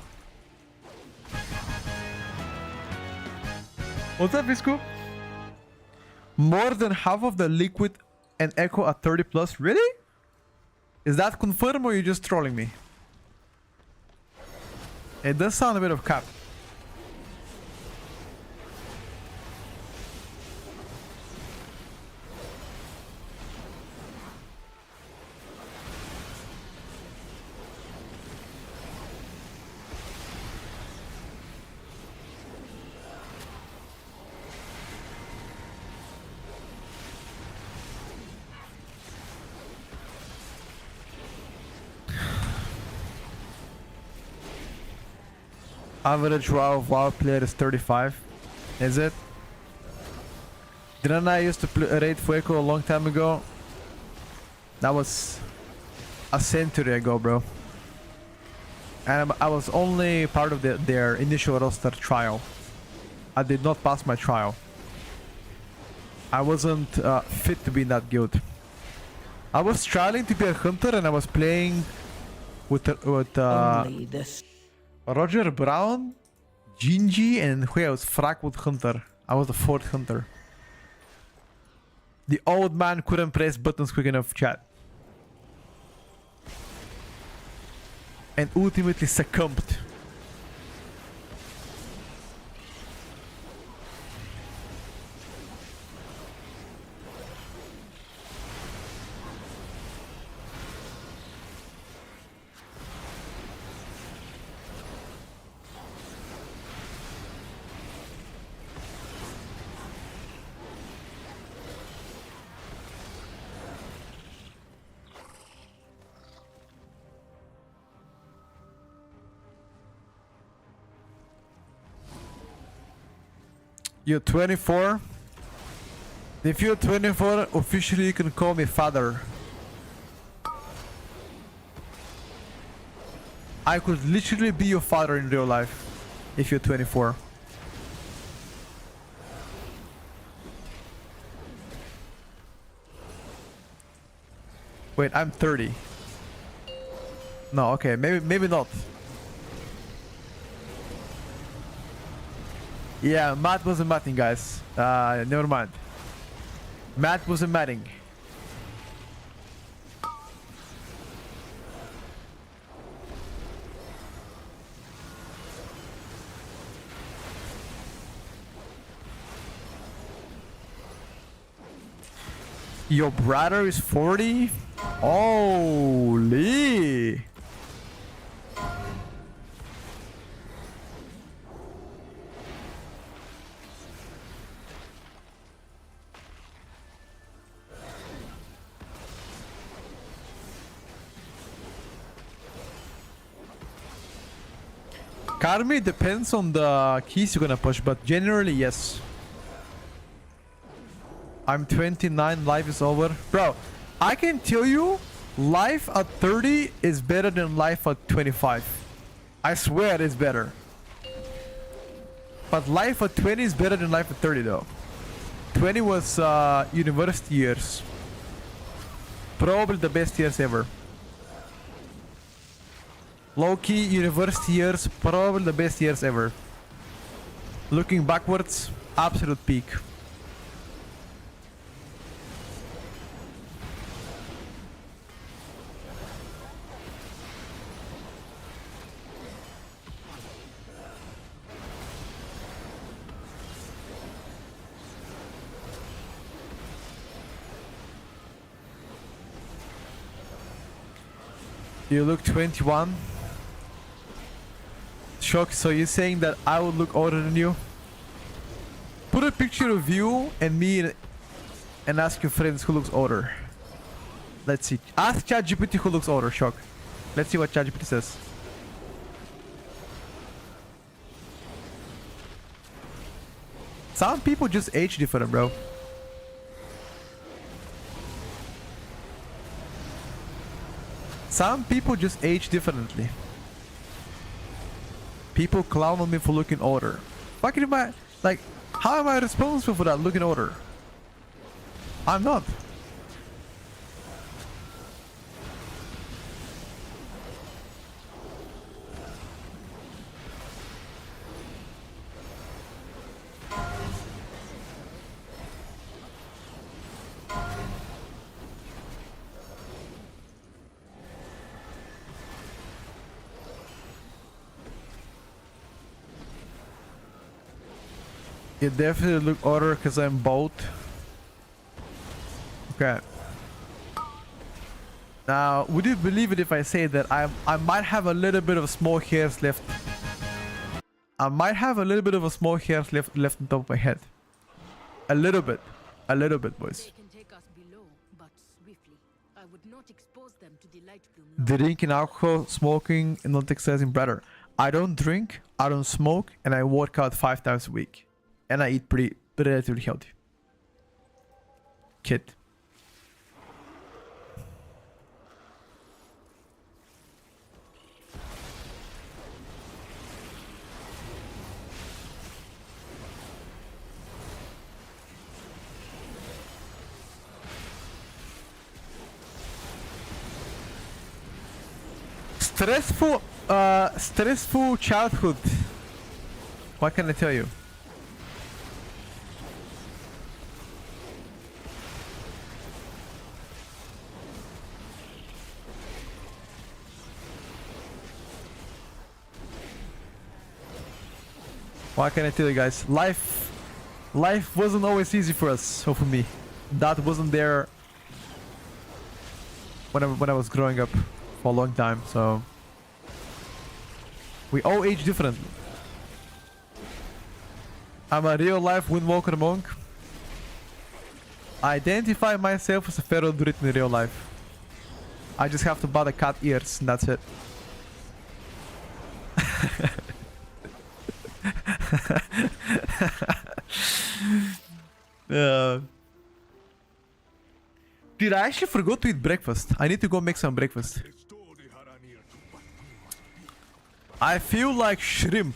What's up, Visco? More than half of the Liquid and Echo at 30 plus? Really? Is that confirmed or are you just trolling me? It does sound a bit of cap. Average WoW player is 35. Is it? Didn't I used to raid Fueco a long time ago? That was a century ago, bro. And I was only part of their initial roster trial. I did not pass my trial. I wasn't fit to be in that guild. I was trialing to be a hunter and I was playing with Only this. Roger Brown, Gingy, and who else? Frackwood Hunter. I was the fourth hunter. The old man couldn't press buttons quick enough, chat. And ultimately succumbed. You're 24? If you're 24, officially you can call me father. I could literally be your father in real life if you're 24. Wait, I'm 30. No, okay, maybe not. Yeah, Matt wasn't matting, guys. Never mind. Matt wasn't matting. Your brother is 40? Holy! Karmi depends on the keys you're gonna push, but generally yes. I'm 29, life is over. Bro, I can tell you, life at 30 is better than life at 25. I swear it's better. But life at 20 is better than life at 30 though. 20 was university years. Probably the best years ever. Low-key, university years, probably the best years ever. Looking backwards, absolute peak. You look 21. Shock, so you're saying that I would look older than you? Put a picture of you and me and ask your friends who looks older. Let's see. Ask ChatGPT who looks older, Shock. Let's see what ChatGPT says. Some people just age different, bro. Some people just age differently. People clown on me for looking older. Fucking am I, like, how am I responsible for that looking older? I'm not. You definitely look older because I'm bald. Okay. Now, would you believe it if I say that I might have a little bit of small hairs left? I might have a little bit of a small hairs left on top of my head. A little bit, boys. They can take us below, but swiftly. I would not expose them to the light bloom. Drinking alcohol, smoking, and not exercising, brother. I don't drink, I don't smoke, and I work out 5 times a week. And I eat pretty relatively healthy. Kid. Stressful childhood. What can I tell you? What can I tell you guys? Life wasn't always easy for us, or for me. That wasn't there when I was growing up for a long time, so we all age differently. I'm a real life Windwalker monk. I identify myself as a feral druid in real life. I just have to buy the cat ears and that's it. Dude, I actually forgot to eat breakfast. I need to go make some breakfast. I feel like shrimp.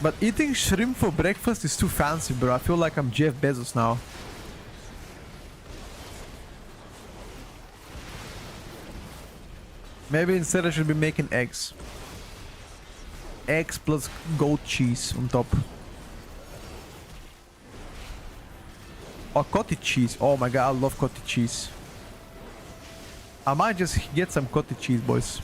But eating shrimp for breakfast is too fancy, bro. I feel like I'm Jeff Bezos now. Maybe instead I should be making eggs. Eggs plus goat cheese on top. Or cottage cheese. Oh my god, I love cottage cheese. I might just get some cottage cheese, boys.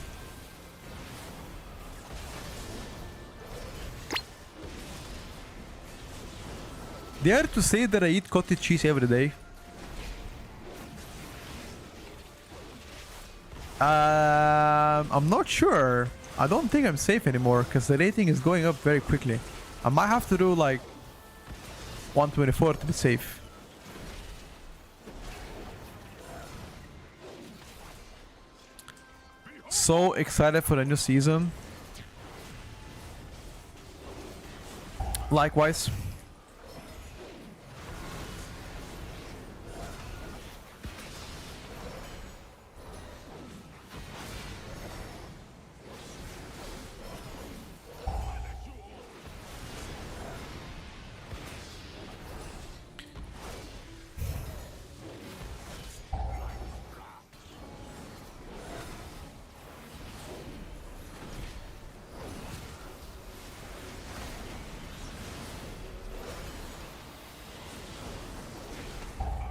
Dare to say that I eat cottage cheese every day? I'm not sure. I don't think I'm safe anymore because the rating is going up very quickly. I might have to do like 124 to be safe. So excited for the new season. Likewise.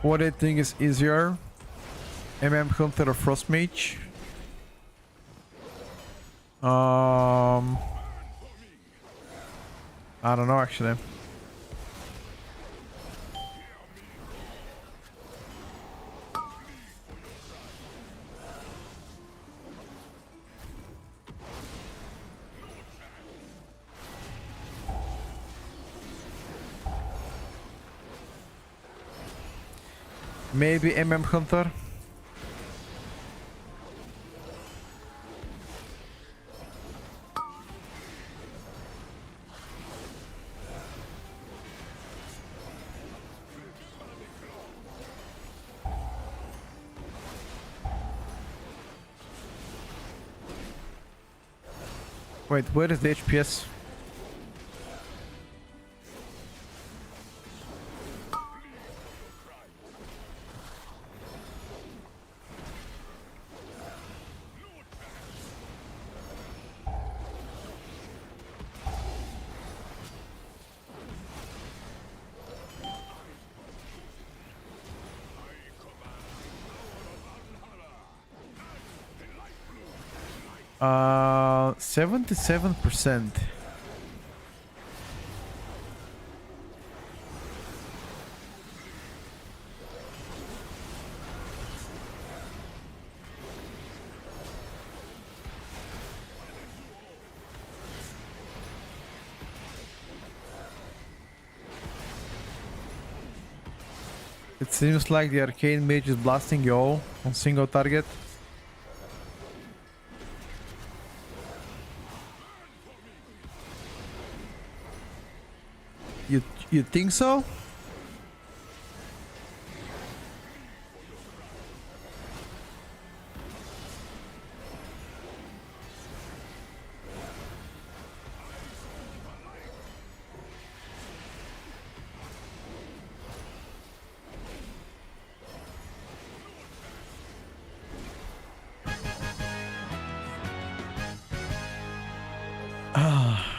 What do you think is easier? Hunter or Frost Mage? I don't know actually. Maybe Hunter. Wait, where is the HPS? 77%. It seems like the arcane mage is blasting you all on single target. You think so?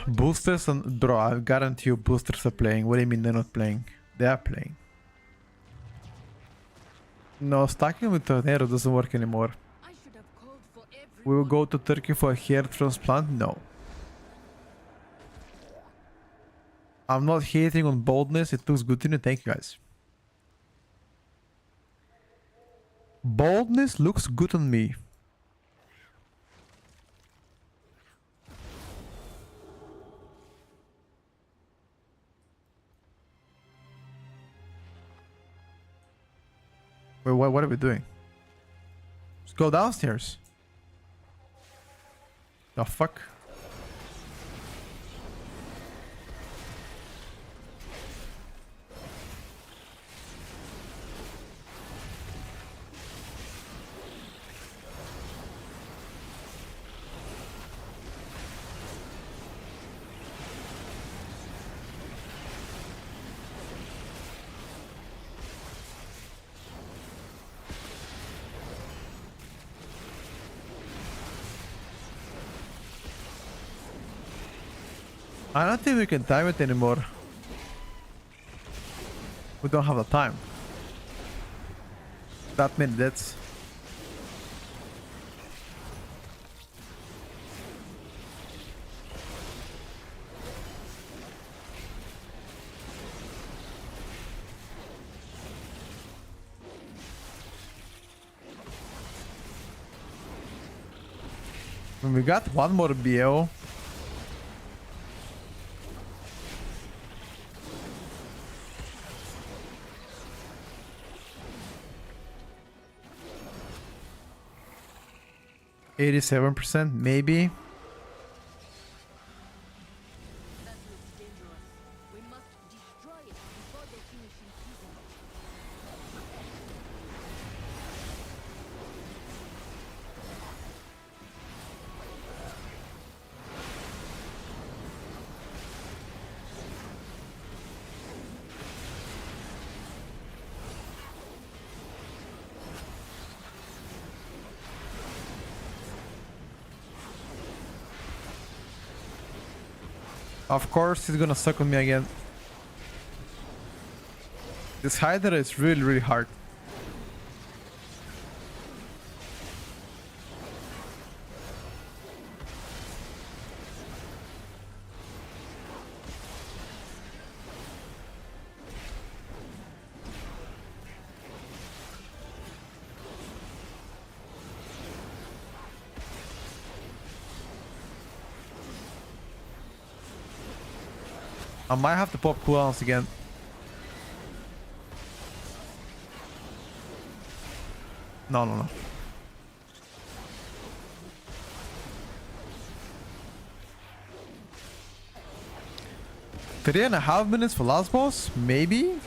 Boosters and bro, I guarantee you boosters are playing. What do you mean they're not playing? They are playing. No, stacking with Tornado doesn't work anymore. I should have called for everyone. We will go to Turkey for a hair transplant? No. I'm not hating on boldness, it looks good to me. Thank you guys. Boldness looks good on me. Wait, what are we doing? Let's go downstairs. The fuck? I don't think we can time it anymore. We don't have the time. That many deaths. When we got one more BO. %, maybe. That looks dangerous. We must destroy it before they finish infusing it. Of course, he's gonna suck on me again. This Hydra is really hard. I might have to pop cooldowns again. No. 3.5 minutes for last boss? Maybe?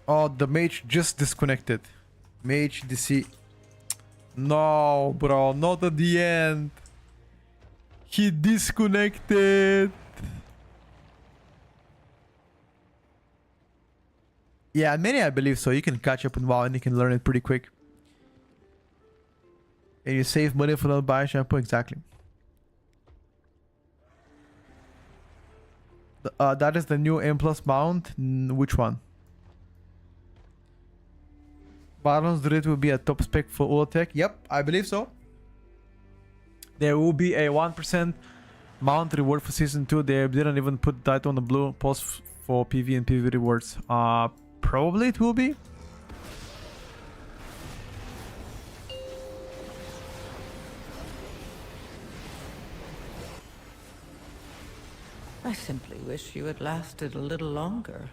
Oh, the mage just disconnected. Mage DC. No, bro, not at the end. He disconnected. Yeah, many I believe so. You can catch up in WoW and you can learn it pretty quick. And you save money for not buying shampoo, exactly. That is the new M plus mount. Which one? Baron's Druid will be a top spec for all tech. Yep, I believe so. There will be a 1% mount reward for season 2. They didn't even put that on the blue post for PV and PV rewards. Probably it will be. I simply wish you had lasted a little longer.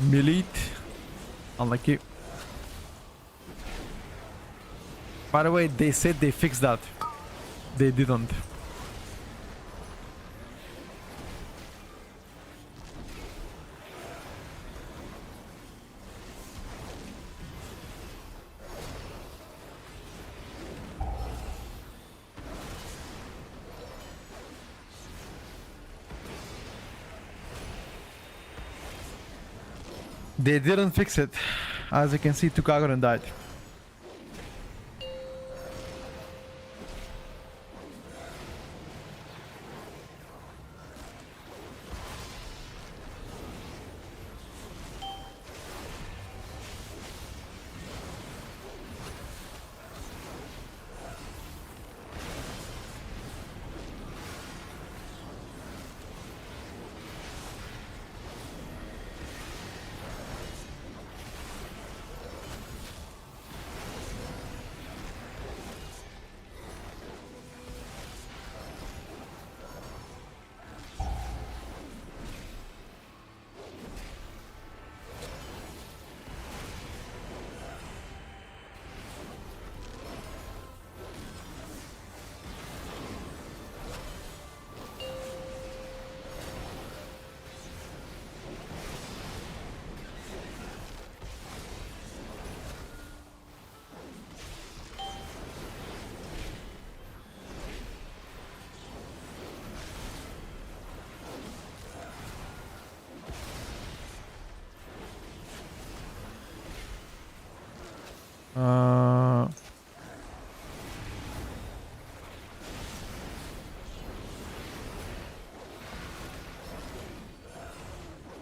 Milite. Unlucky. By the way, they said they fixed that. They didn't. They didn't fix it. As you can see, Tukagoran died.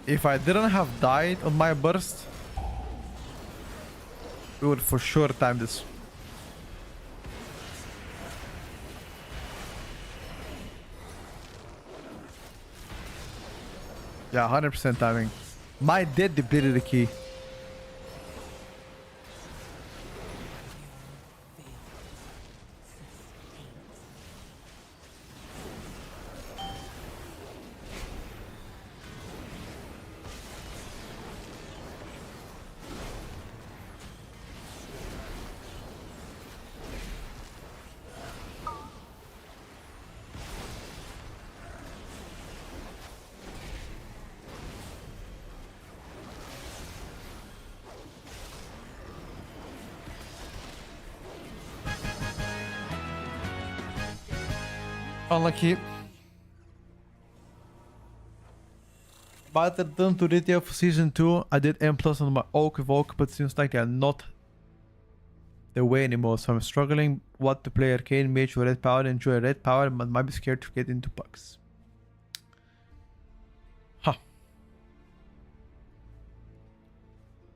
If I didn't have died on my burst, we would for sure time this. Yeah, 100% timing. My dead depleted the key. Unlucky. But I didn't do retail for season 2. I did M plus on my Oak Evoke, but seems like they're not the way anymore. So I'm struggling what to play Arcane Mage or Red Power. Enjoy Red Power, but might be scared to get into pucks. Huh.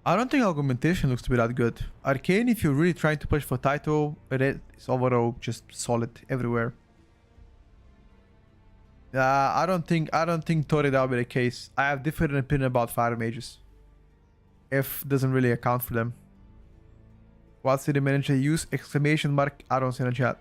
I don't think augmentation looks to be that good. Arcane, if you're really trying to push for title, Red is overall just solid everywhere. I don't think Tori that will be the case. I have different opinion about fire mages. F doesn't really account for them. What city manager use? Exclamation mark. I don't see in the chat.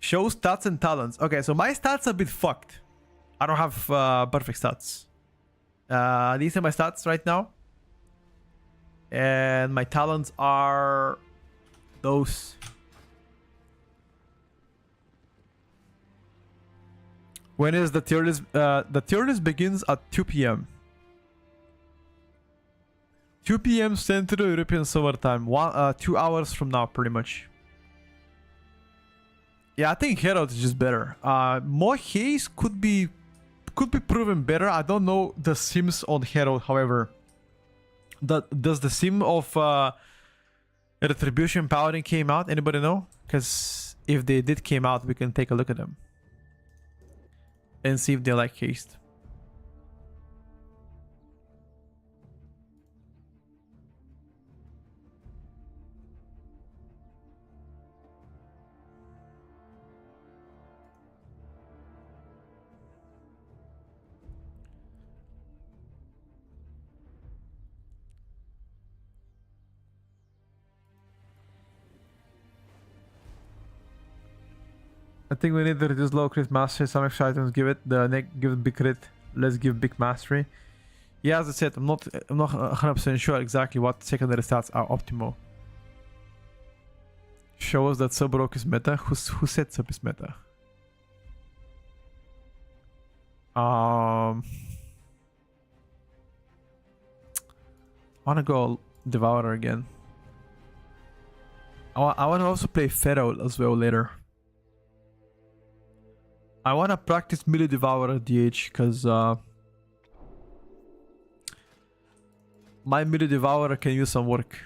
Show stats and talents. Okay, so my stats are a bit fucked. I don't have perfect stats. These are my stats right now. And my talents are those. When is the tier list? The tier list begins at 2 p.m. 2 p.m. Central European Summer Time. 2 hours from now, pretty much. Yeah, I think Herald is just better. More haste could be proven better. I don't know the sims on Herald, however. Does the sim of Retribution Paladin came out? Anybody know? Because if they did came out, we can take a look at them and see if they like haste. I think we need to reduce low crit mastery. Some extra items give it the give it big crit. Let's give big mastery. Yeah, as I said, I'm not 100% sure exactly what secondary stats are optimal. Show us that sub rock is meta. Who said sub is meta? I wanna go Devourer again. I wanna also play Feral as well later. I want to practice melee Devourer DH because my melee Devourer can use some work.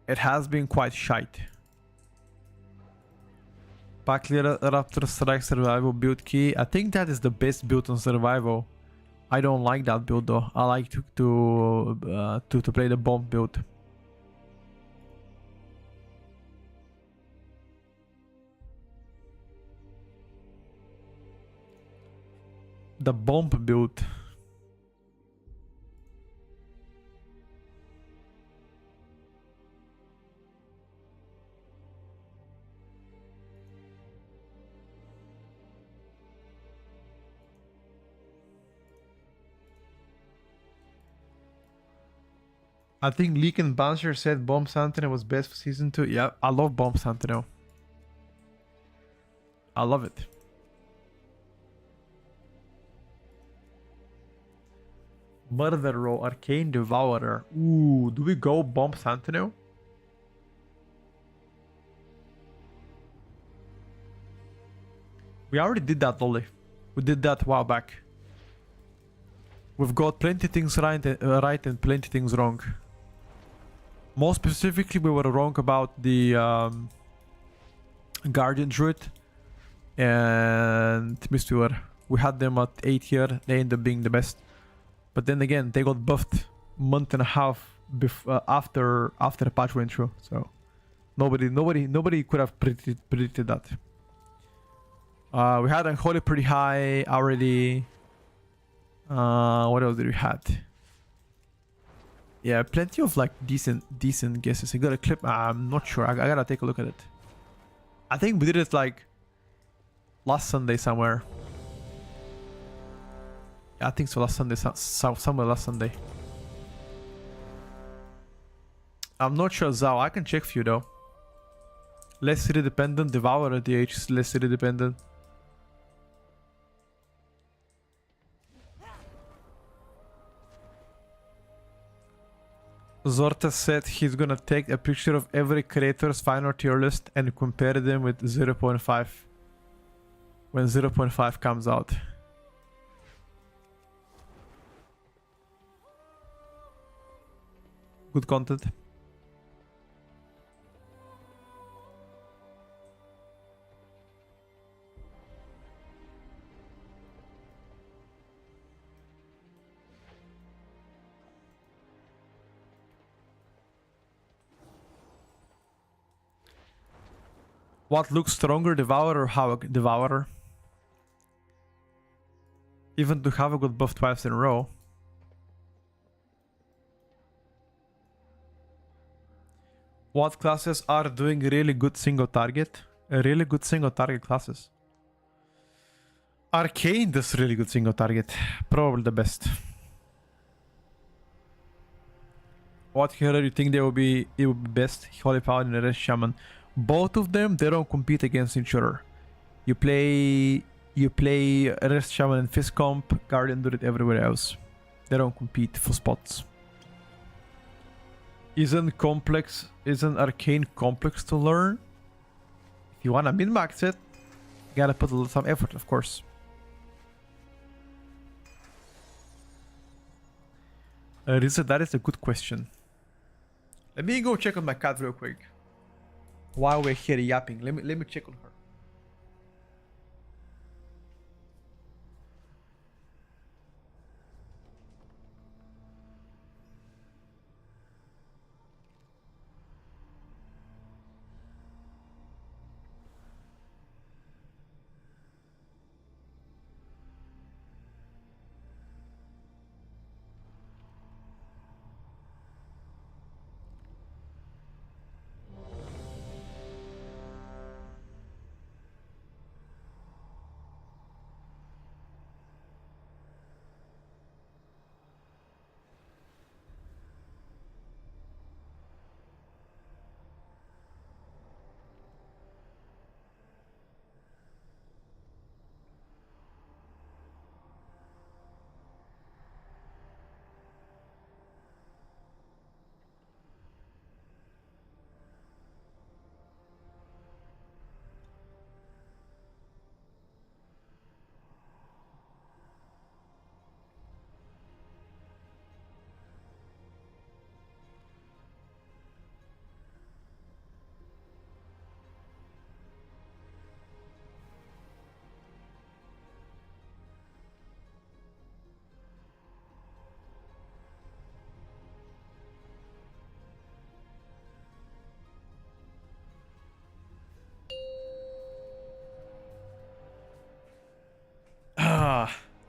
It has been quite shite. Packly Raptor Strike Survival build key. I think that is the best build on survival. I don't like that build though. I like to play the bomb build. The bomb build. I think Leak and Bouncer said Bomb Sentinel was best for season 2. Yeah, I love Bomb Sentinel. I love it. Murder Row, Arcane Devourer. Ooh, do we go Bomb Sentinel? We already did that, Lolly. We did that a while back. We've got plenty things right and plenty things wrong. More specifically, we were wrong about the Guardian Druid and Mistweaver. We had them at 8 here. They ended up being the best. But then again, they got buffed a month and a half after the patch went through. So nobody could have predicted that. We had Unholy pretty high already. What else did we had? Yeah, plenty of like decent guesses. I got a clip. I'm not sure. I gotta take a look at it. I think we did it like last Sunday somewhere. I think so, last Sunday, somewhere last Sunday. I'm not sure, Zao. I can check for you though. Less city dependent, Devourer DH is less city dependent. Zorta said he's gonna take a picture of every creator's final tier list and compare them with 0.5 when 0.5 comes out. Good content. What looks stronger, Devourer or Havoc? Devourer. Even to Havoc got buffed twice in a row. What classes are doing really good single target? Really good single target classes. Arcane does really good single target. Probably the best. What hero do you think it would be best? Holy Paladin and Red Shaman. Both of them, they don't compete against each other. You play Red Shaman and Fist Comp, Guardian do it everywhere else. They don't compete for spots. Isn't Arcane complex to learn? If you wanna min-max it, you gotta put some effort, of course. That is a good question. Let me go check on my cat real quick. While we're here yapping, let me check on her.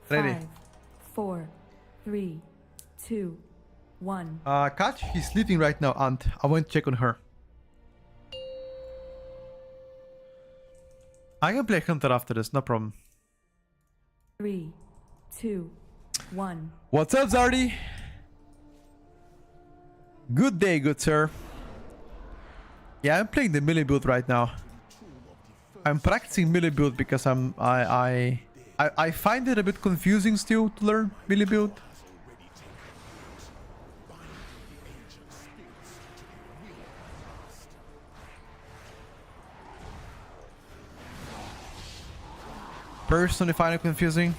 Ready. 5, 4, 3, 2, 1. Kat, she's sleeping right now, Aunt. I want to check on her. I can play Hunter after this, no problem. 3, 2, 1. What's up, Zardy? Good day, good sir. Yeah, I'm playing the melee build right now. I'm practicing melee build because I find it a bit confusing still to learn melee build. Personally find it confusing.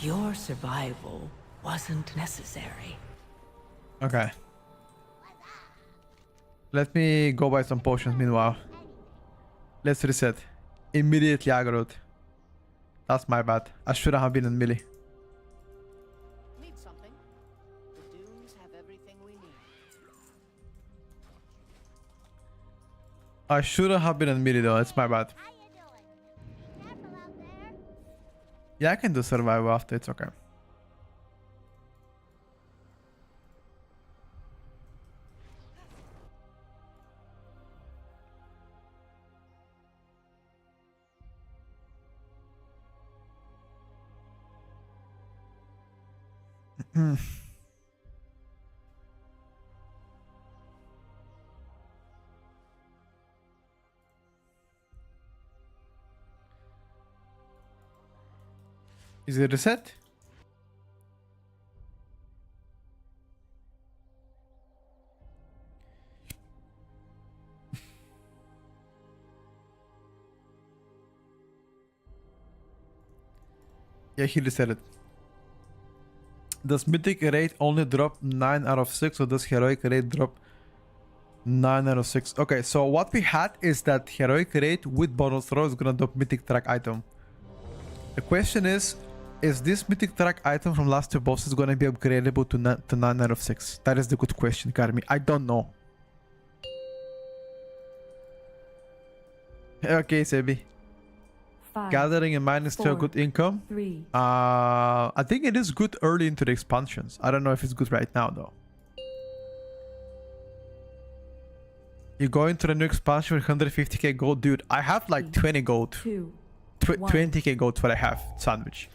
Your survival wasn't necessary. Okay. Let me go buy some potions meanwhile. Let's reset. Immediately aggroed. That's my bad. I shouldn't have been in melee. Need something? The dunes have everything we need. I shouldn't have been in melee though. It's my bad. How you doing? Careful out there. Yeah, I can do survival after. It's okay. Is it reset? Yeah, he reset it. Does Mythic Raid only drop 9 out of 6 or does Heroic Raid drop 9 out of 6? Okay, so what we had is that Heroic Raid with bonus throw is gonna drop Mythic Track item. The question is, Is this mythic track item from last two bosses gonna be upgradable to 9 out of 6? That is the good question, Karmi. I don't know. Okay, Sebi. 5, Gathering and mining is still 4, good income. 3, I think it is good early into the expansions. I don't know if it's good right now though. You go into the new expansion with 150k gold, dude. I have like 20 gold. 2, 1. 20k gold what I have. Sandwich.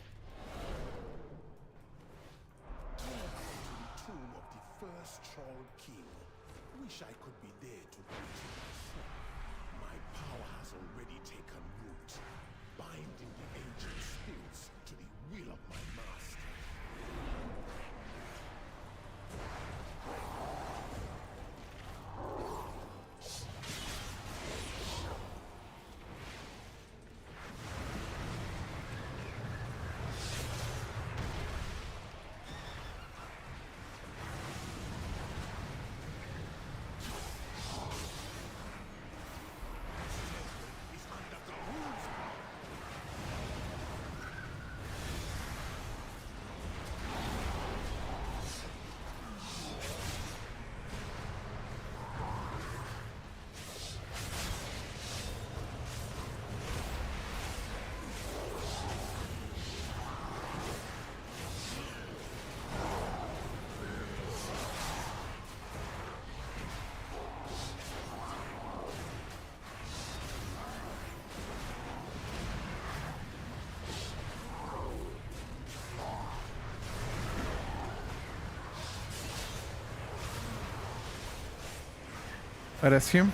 Tomb of the first troll king. Wish I could be there to greet him. My power has already taken root, binding the ancient spirits to the will of my master. Arrest him.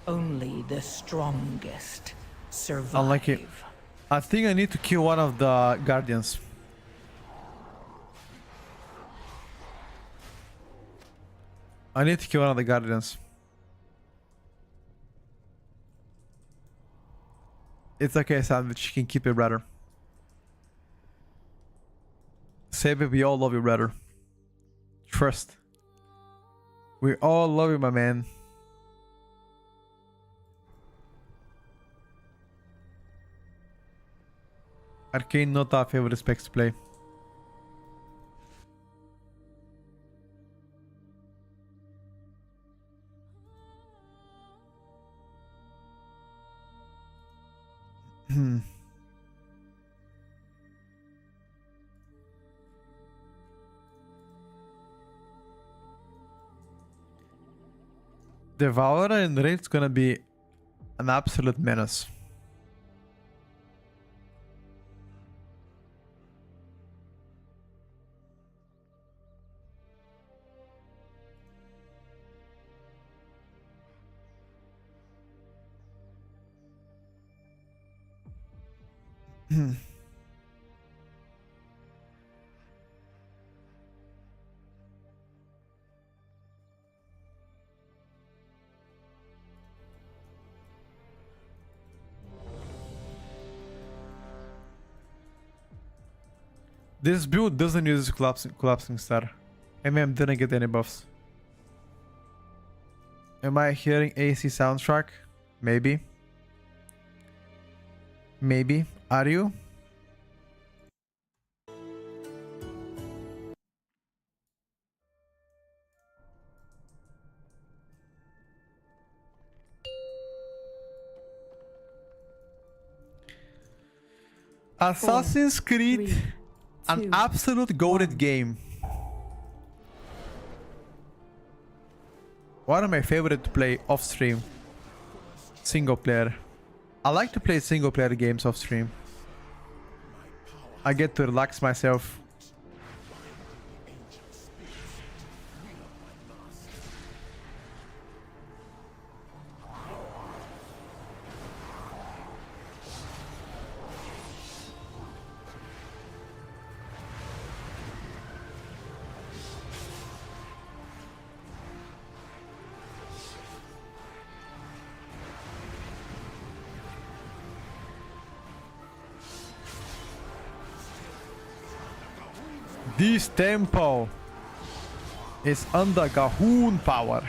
Only the strongest survive. Unlucky. I think I need to kill one of the guardians. I need to kill one of the guardians. It's okay, Sandwich. You can keep it, brother. Save it. We all love you, brother. Trust. We all love you, my man. Arcane not our favorite specs to play. Devourer and Raid's gonna be an absolute menace. This build doesn't use collapsing star. MM didn't get any buffs. Am I hearing AC soundtrack? Maybe. Maybe. Are you? Assassin's Creed, 3, an 2, absolute goated 1. game. One of my favorite to play off stream. Single player. I like to play single player games off stream. I get to relax myself. This temple is under Gahoon power.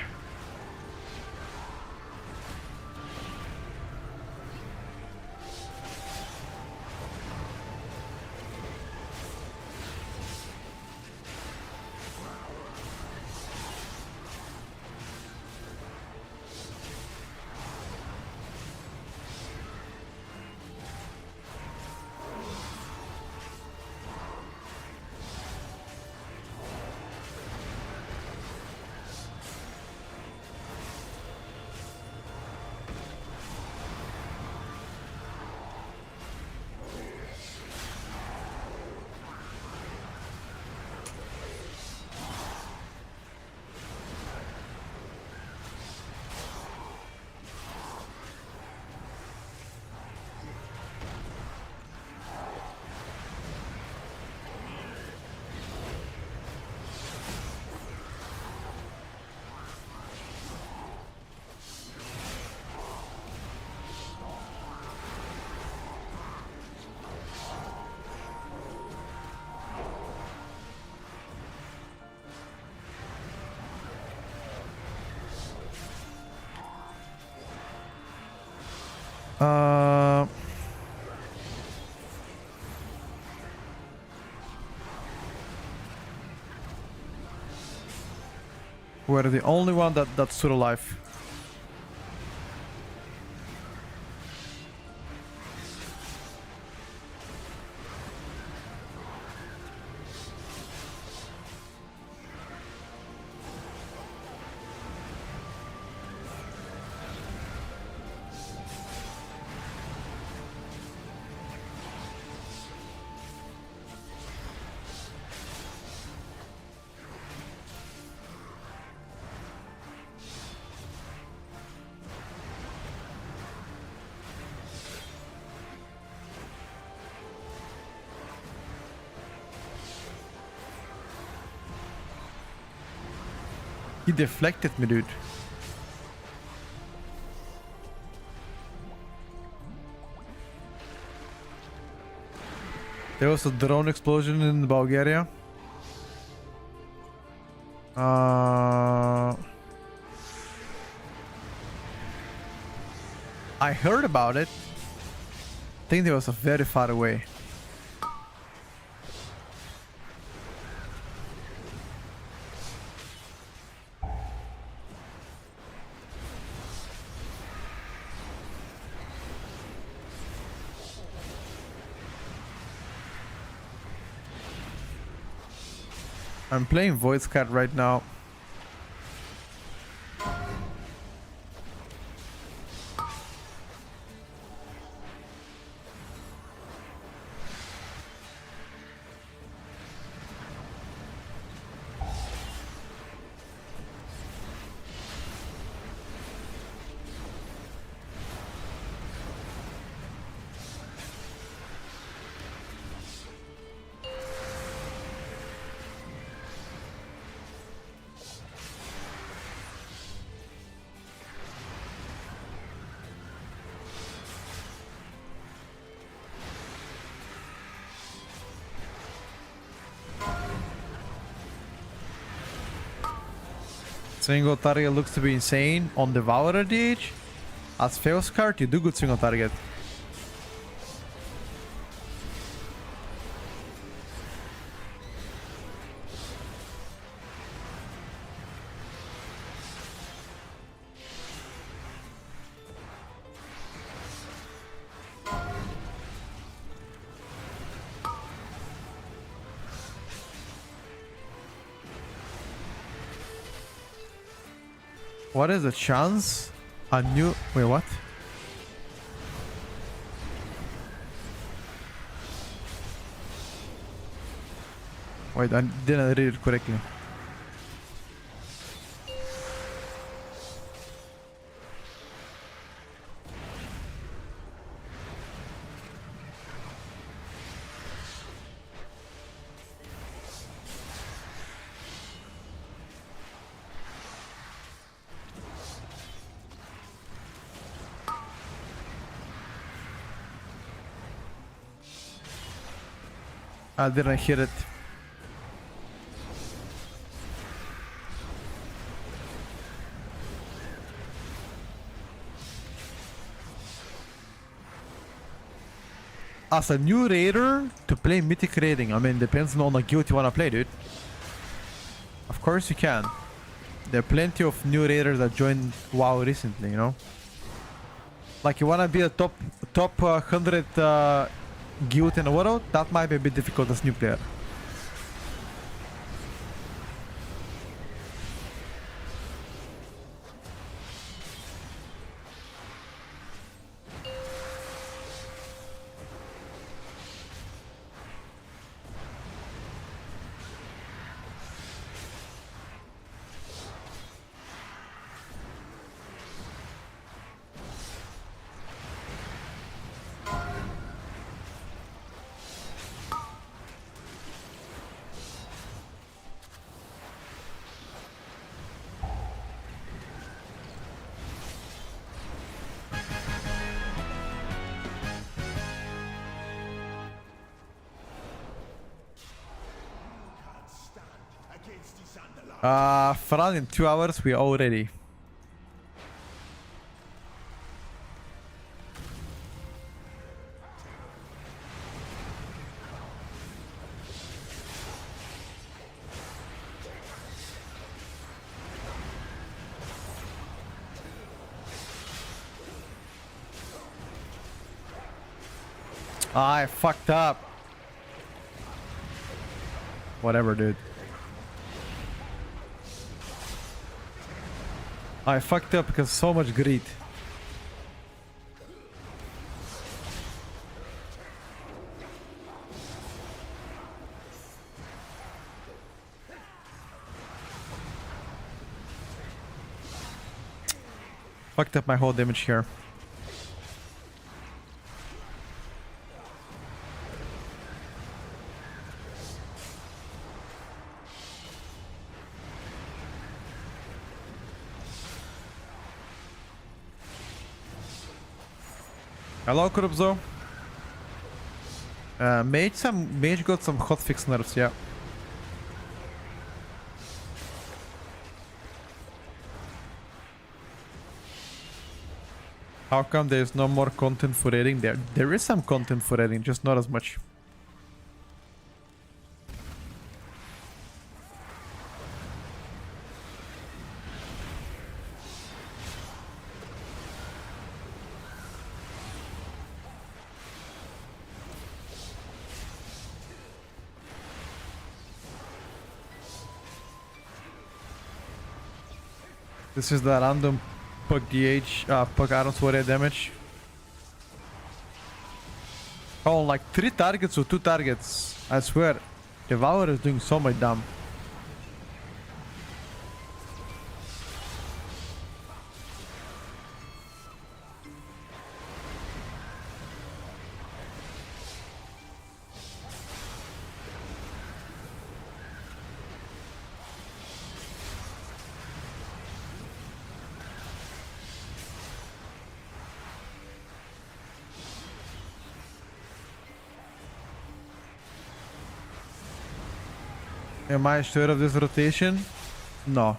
We're the only one that's still alive. He deflected me, dude. There was a drone explosion in Bulgaria. I heard about it. I think it was very far away. I'm playing voice chat right now. Single target looks to be insane on Devourer DH. As Fails card, you do good single target. What is the chance? A new... Wait, what? Wait, I didn't read it correctly. I didn't hear it. As a new raider to play mythic raiding, I mean, depends on the guild you wanna play, dude. Of course you can. There are plenty of new raiders that joined WoW recently, you know. Like you wanna be a top 100 guild in the world, that might be a bit difficult as new player. Fran, in 2 hours we are all ready. I fucked up. Whatever, dude. I fucked up because so much greed. Fucked up my whole damage here. Hello, Kurubzo. Mage got some hotfix nerfs, yeah. How come there's no more content for raiding there? There is some content for raiding, just not as much. This is the random Pug DH, Pug Aaron's warrior damage. Oh, like 3 targets or 2 targets. I swear, Devour is doing so much damn. Am I sure of this rotation? No.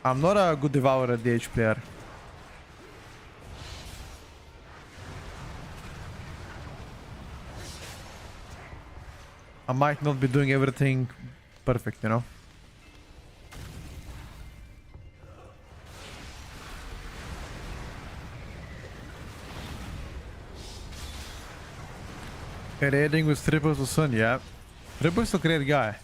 I'm not a good Devourer DH player. I might not be doing everything perfect, you know? Raiding with Triple to Sun, yeah. Triple's a great guy.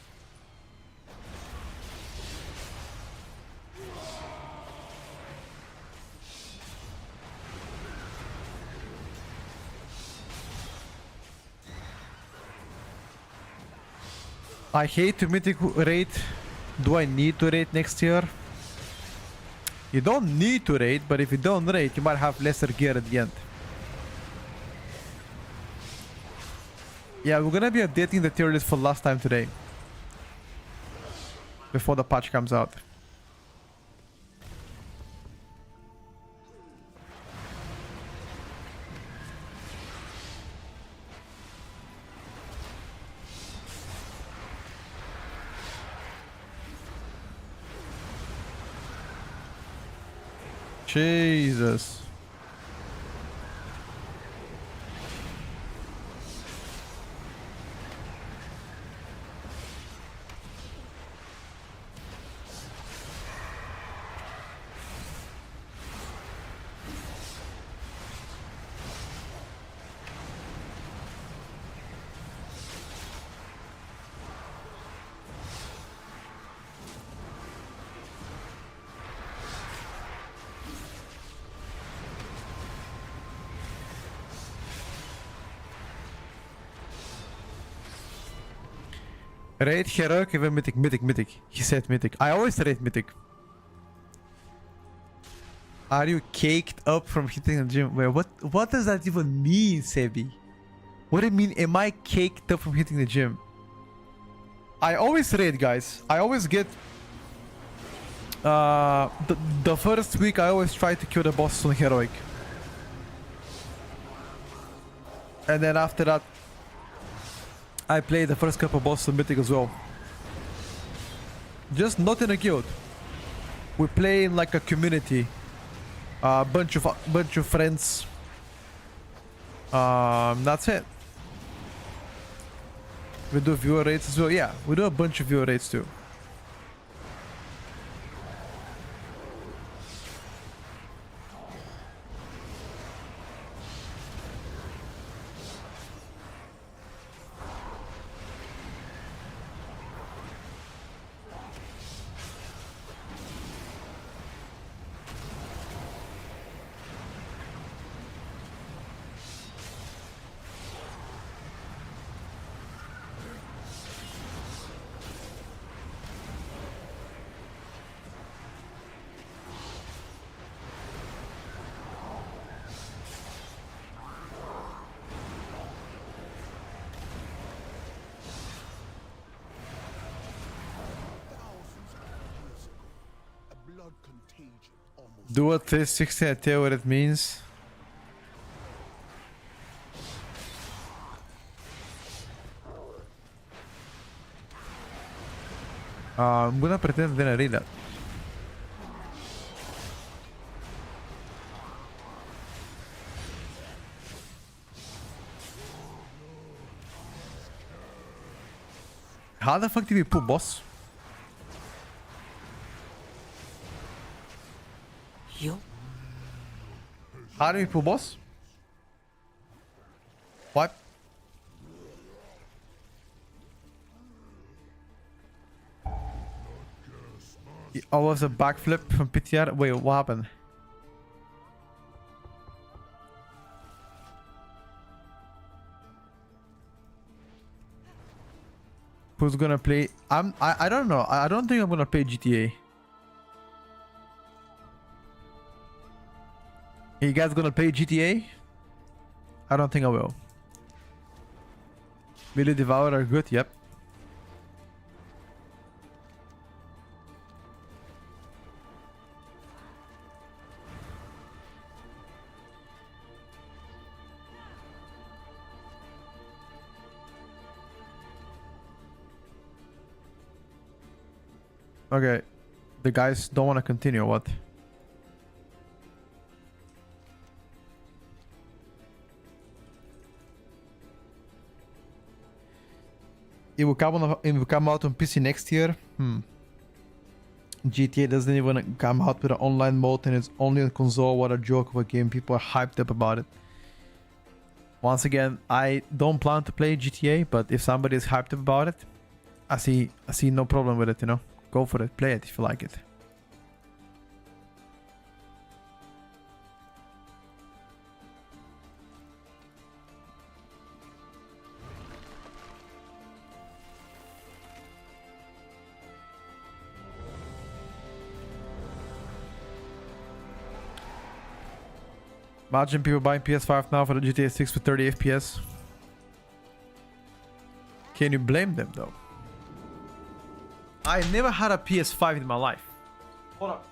I hate to mythic raid. Do I need to raid next year? You don't need to raid, but if you don't raid, you might have lesser gear at the end. Yeah, we're gonna be updating the tier list for last time today. Before the patch comes out. Jesus. Raid heroic, even mythic, mythic. He said mythic. I always raid mythic. Are you caked up from hitting the gym? Wait, what does that even mean, Sebi? What do you mean, am I caked up from hitting the gym? I always raid, guys. I always get... the first week I always try to kill the boss on heroic. And then after that, I played the first couple bosses on mythic as well. Just not in a guild. We play in like a community. Bunch of friends. That's it. We do viewer rates as well. Yeah, we do a bunch of viewer rates too. blood contagion almost. Do a 360, I tell you what it means. I'm gonna pretend I didn't read that. How the fuck did we pull boss? You? How do we pull boss? What? Oh, was a backflip from PTR? Wait, what happened? Who's gonna play? I don't know. I don't think I'm gonna play GTA. You guys gonna play GTA? I don't think I will. Billy Devour are good, yep. Okay, the guys don't want to continue, what? It will come out on PC next year. GTA doesn't even come out with an online mode and it's only on console. What a joke of a game. People are hyped up about it. Once again, I don't plan to play GTA, but if somebody is hyped up about it, I see no problem with it, you know. Go for it, play it if you like it. Imagine people buying PS5 now for the GTA 6 with 30 FPS. Can you blame them though? I never had a PS5 in my life. Hold up.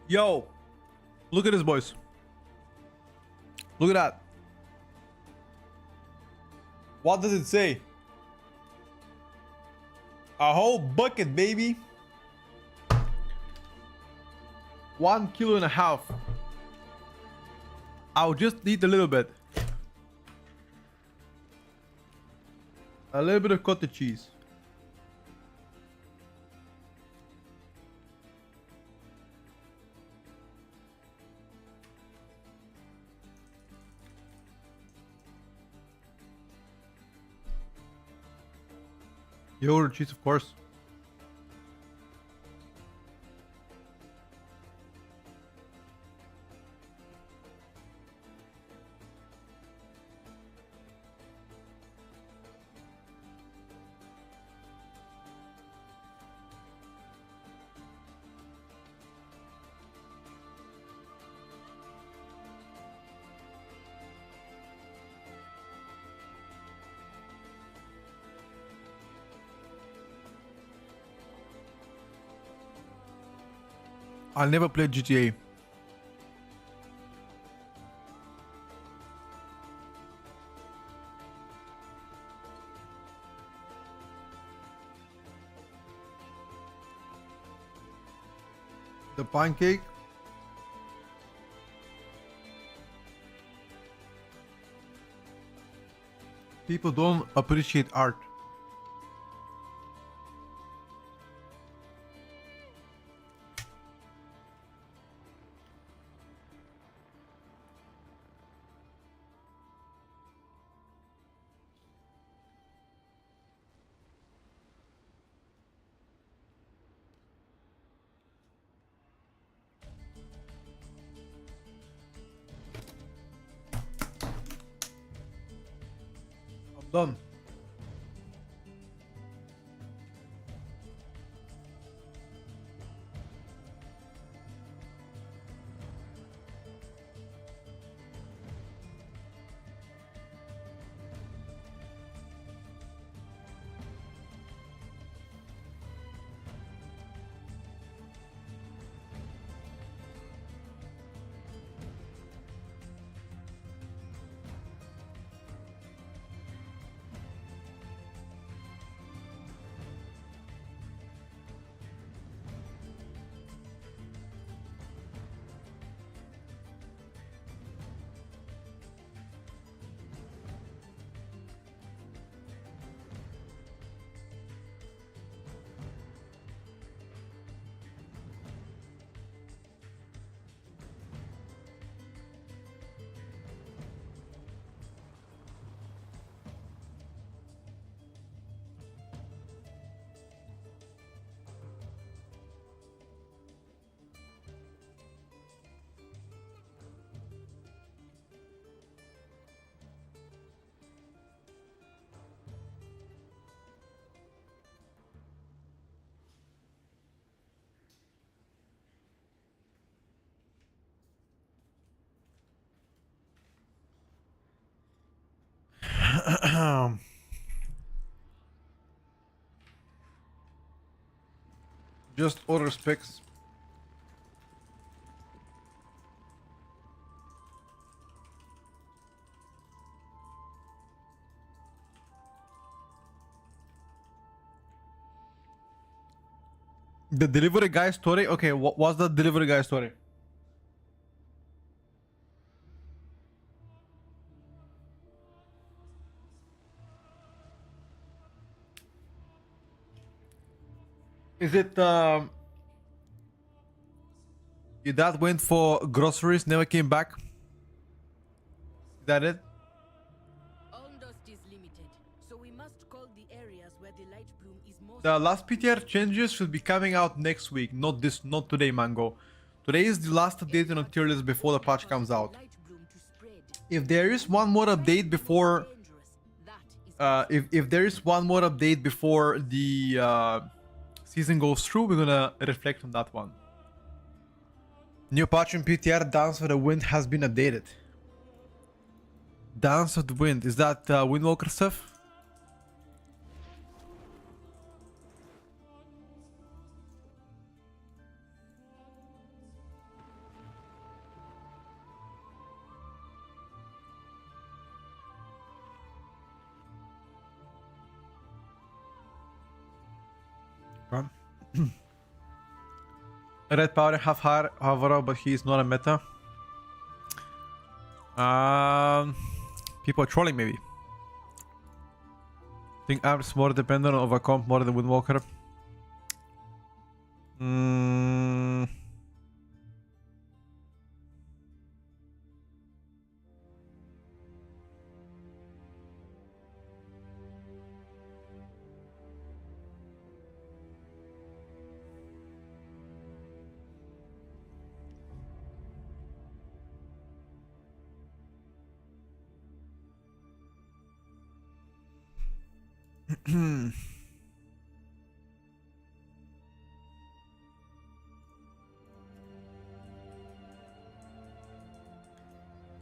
Yo, look at this, boys. Look at that. What does it say? A whole bucket, baby. 1.5 kilos. I'll just eat a little bit. A little bit of cottage cheese. Yogurt cheese, of course. I'll never play GTA. The pancake. People don't appreciate art. I'm done. Just all respects. The delivery guy story? Okay, what's the delivery guy story? Is it your dad went for groceries, never came back? Is that it? Dust is limited, so we must call the areas where the light bloom is most. The last PTR changes should be coming out next week, not today, Mango. Today is the last update on tier list before the patch comes out. Light bloom to spread. If there is one more update before, Dangerous. That is if there is one more update before the season goes through, we're gonna reflect on that one. New patch in PTR, Dance of the Wind has been updated. Dance of the Wind, is that Windwalker stuff? Right. Red Power have Havara, but he is not a meta. People are trolling maybe. Think Amp's more dependent on Overcomp more than Windwalker.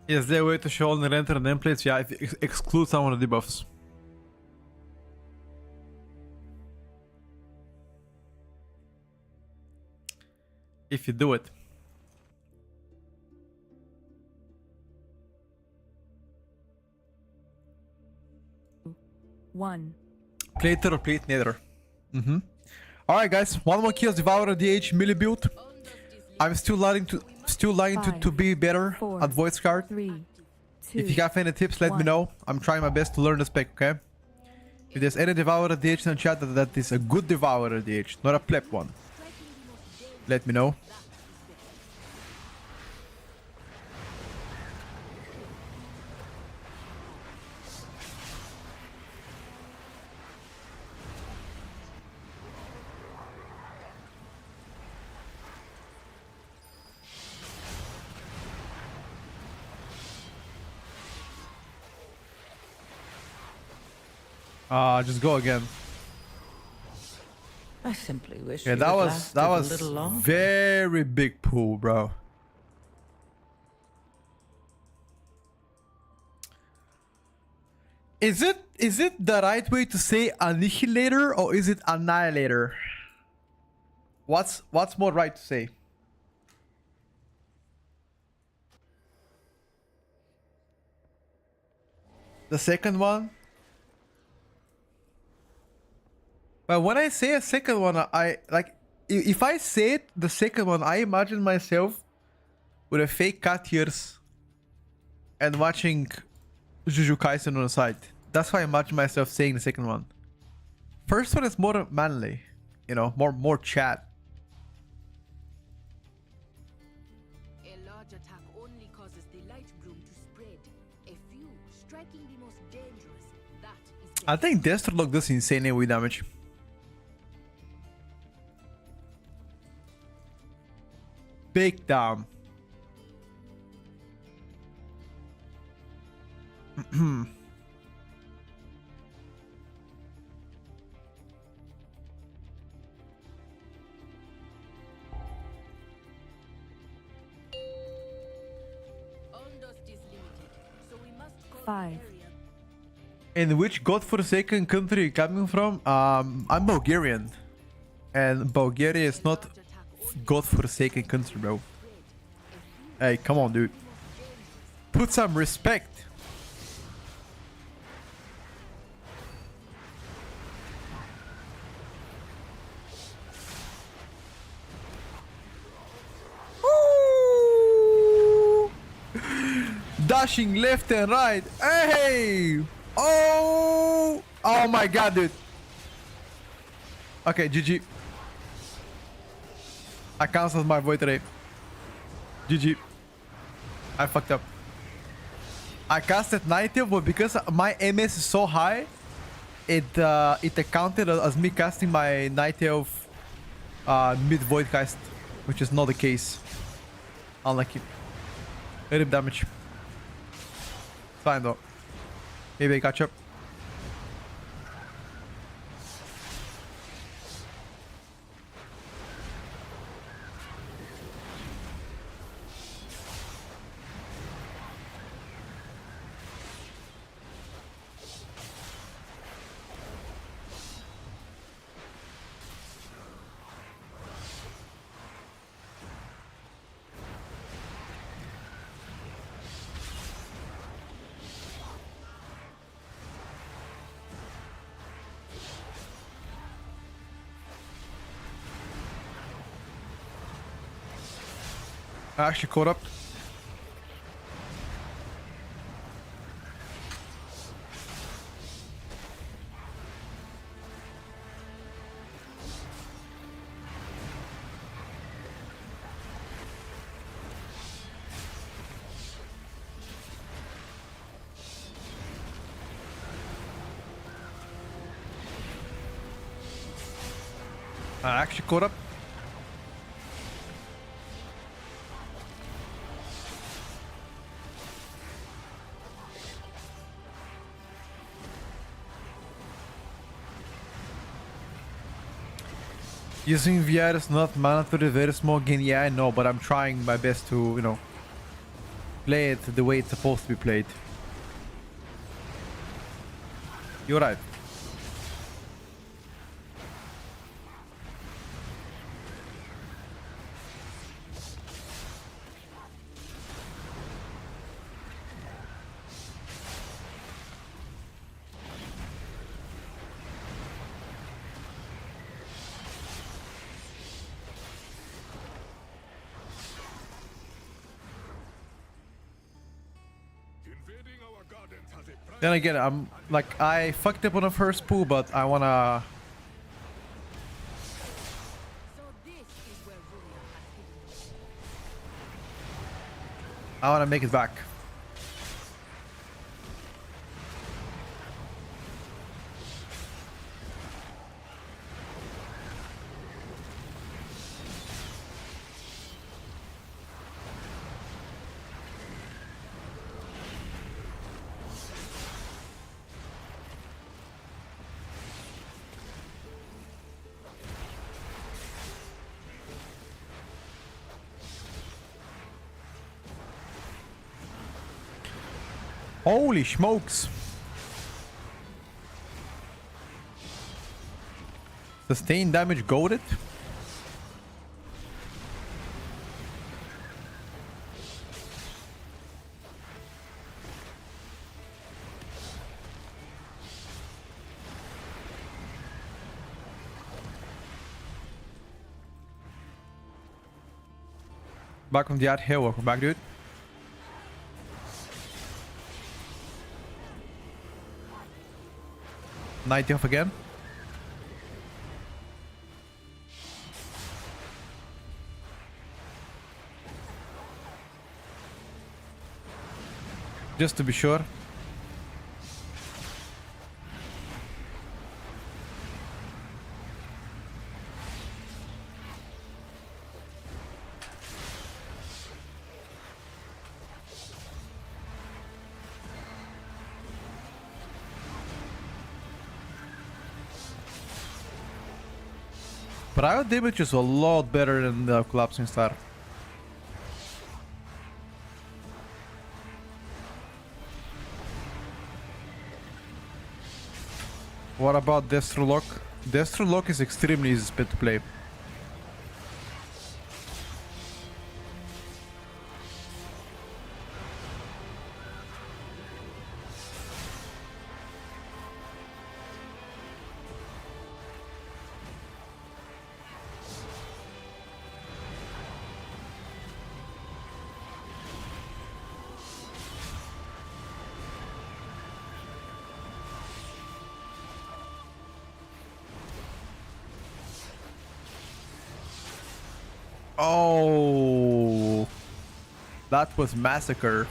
Is there a way to show only renter and nameplates? Yeah, if exclude some of the debuffs. If you do it. One. Plater or plate nether. Alright guys, one more kills, Devourer DH melee build. I'm still learning to be better Four, at voice card. 3, 2. If you have any tips, let me one. know. I'm trying my best to learn the spec, okay? If there's any Devourer DH in the chat that is a good Devourer DH, not a pleb one, let me know. Just go again. I simply wish Yeah, you that had was lasted that a was little longer. very big pool, bro. Is it the right way to say annihilator or is it annihilator? What's more right to say? The second one? But when I say a second one, I like if I say it, the second one, I imagine myself with a fake cat ears and watching Jujutsu Kaisen on the side. That's how I imagine myself saying the second one. First one is more manly, you know, more chat. A large attack only causes the light bloom to spread. A few striking the most dangerous. That is I think Deathstroke does insane AoE damage. Big damn. Ondust is limited, so we must call 5. the area. In which godforsaken country you coming from? I'm Bulgarian. And Bulgaria is not Large attack only godforsaken country, bro. spread. A few Hey, come on, dude. most dangerous. Put some respect. Ooh. Dashing left and right. Hey! Oh! Oh my god, dude. Okay, GG. I cancelled my void today. GG. I fucked up. I casted Night Elf, but because my MS is so high, it accounted as me casting my Night Elf mid void cast, which is not the case. Unlucky. Rip damage. Fine though. Maybe I catch up. I actually caught up. I actually caught up. Using VR is not mandatory, very small gain. Yeah, I know, but I'm trying my best to, you know, play it the way it's supposed to be played. You're right. Then again, I'm like, I fucked up on the first pool, but I wanna... So this is where Rulia has hidden. I wanna make it back. Holy smokes! Sustained damage goaded? Back from the ad hill, welcome back, dude. Night off again. Just to be sure. But our damage is a lot better than the collapsing star. What about Destrolock? Destrolock is extremely easy spit to play. Oh, that was massacre.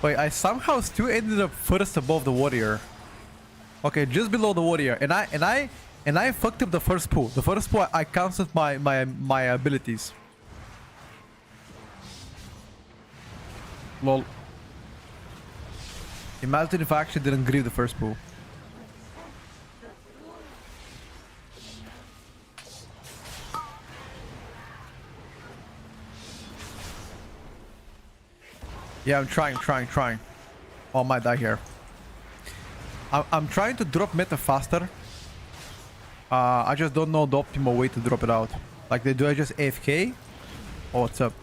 Wait, I somehow still ended up first above the warrior. Okay, just below the warrior, and I fucked up the first pool. The first pool, I counted my abilities. Lol. Imagine if I actually didn't grieve the first pool. Yeah, I'm trying. Oh, I might die here. I'm trying to drop meta faster. I just don't know the optimal way to drop it out. Like, do I just AFK? Oh, what's up?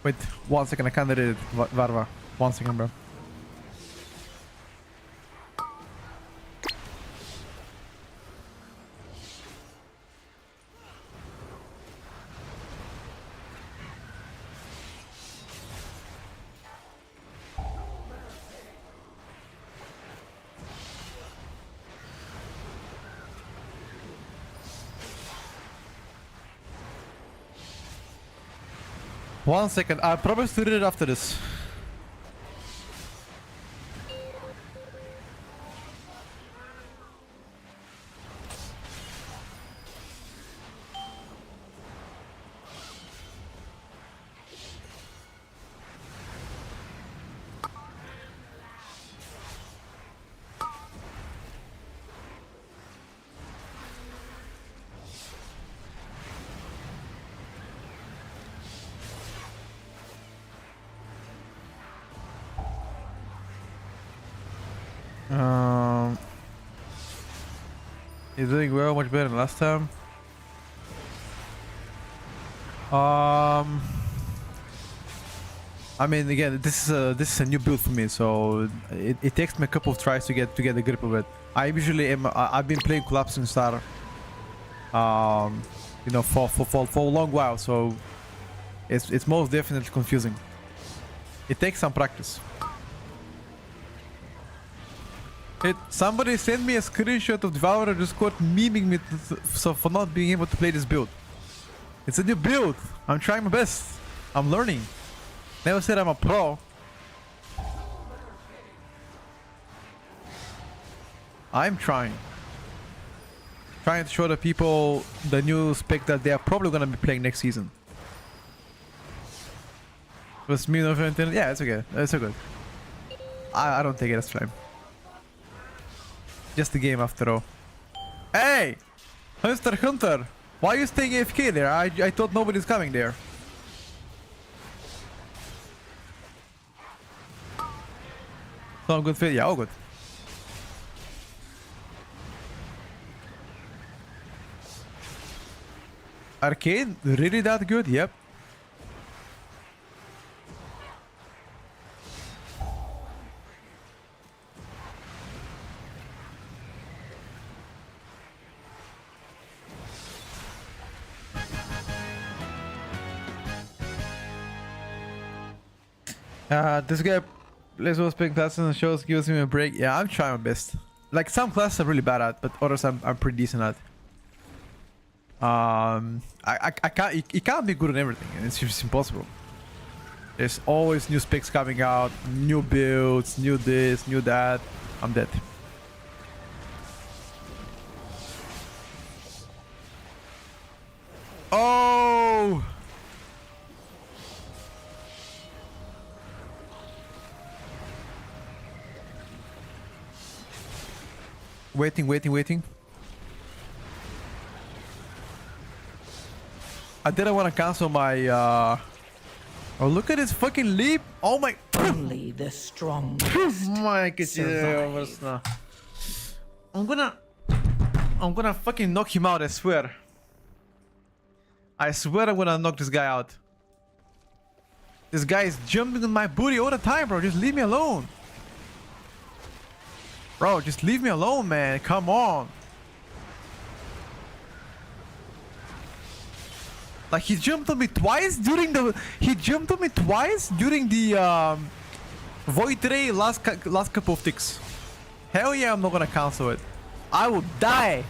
Wait, 1 second, I can't read it, Varva. 1 second, bro. One second, I promise to read it after this. Um, he's doing well, much better than last time. I mean, again, this is a new build for me, so it takes me a couple of tries to get the grip of it. I usually am. I've been playing Collapsing Star, you know, for a long while, so it's most definitely confusing. It takes some practice. Somebody sent me a screenshot of Devourer Discord memeing me so for not being able to play this build. It's a new build. I'm trying my best. I'm learning. Never said I'm a pro. I'm trying. Trying to show the people the new spec that they are probably gonna be playing next season. Was me no intent? Yeah, it's okay. It's so good. I don't take it as flame. Just a game after all. Hey! Mr. Hunter! Why are you staying AFK there? I thought nobody's coming there. So I'm good fit? Yeah, all good. Arcane? Really that good? Yep. This guy plays all spec classes and shows, gives me a break. Yeah, I'm trying my best. Like some classes I'm really bad at, but others I'm pretty decent at. I can't. You can't be good at everything, and it's just impossible. There's always new specs coming out, new builds, new this, new that. I'm dead. Oh! Waiting. I didn't want to cancel my Oh, look at this fucking leap. Oh my. Only the strong. My I'm gonna fucking knock him out, I swear. I swear I'm gonna knock this guy out. This guy is jumping on my booty all the time, bro. Just leave me alone. Bro, just leave me alone, man. Come on. Like he jumped on me twice during the Void Ray last couple of ticks. Hell yeah, I'm not gonna cancel it. I will die,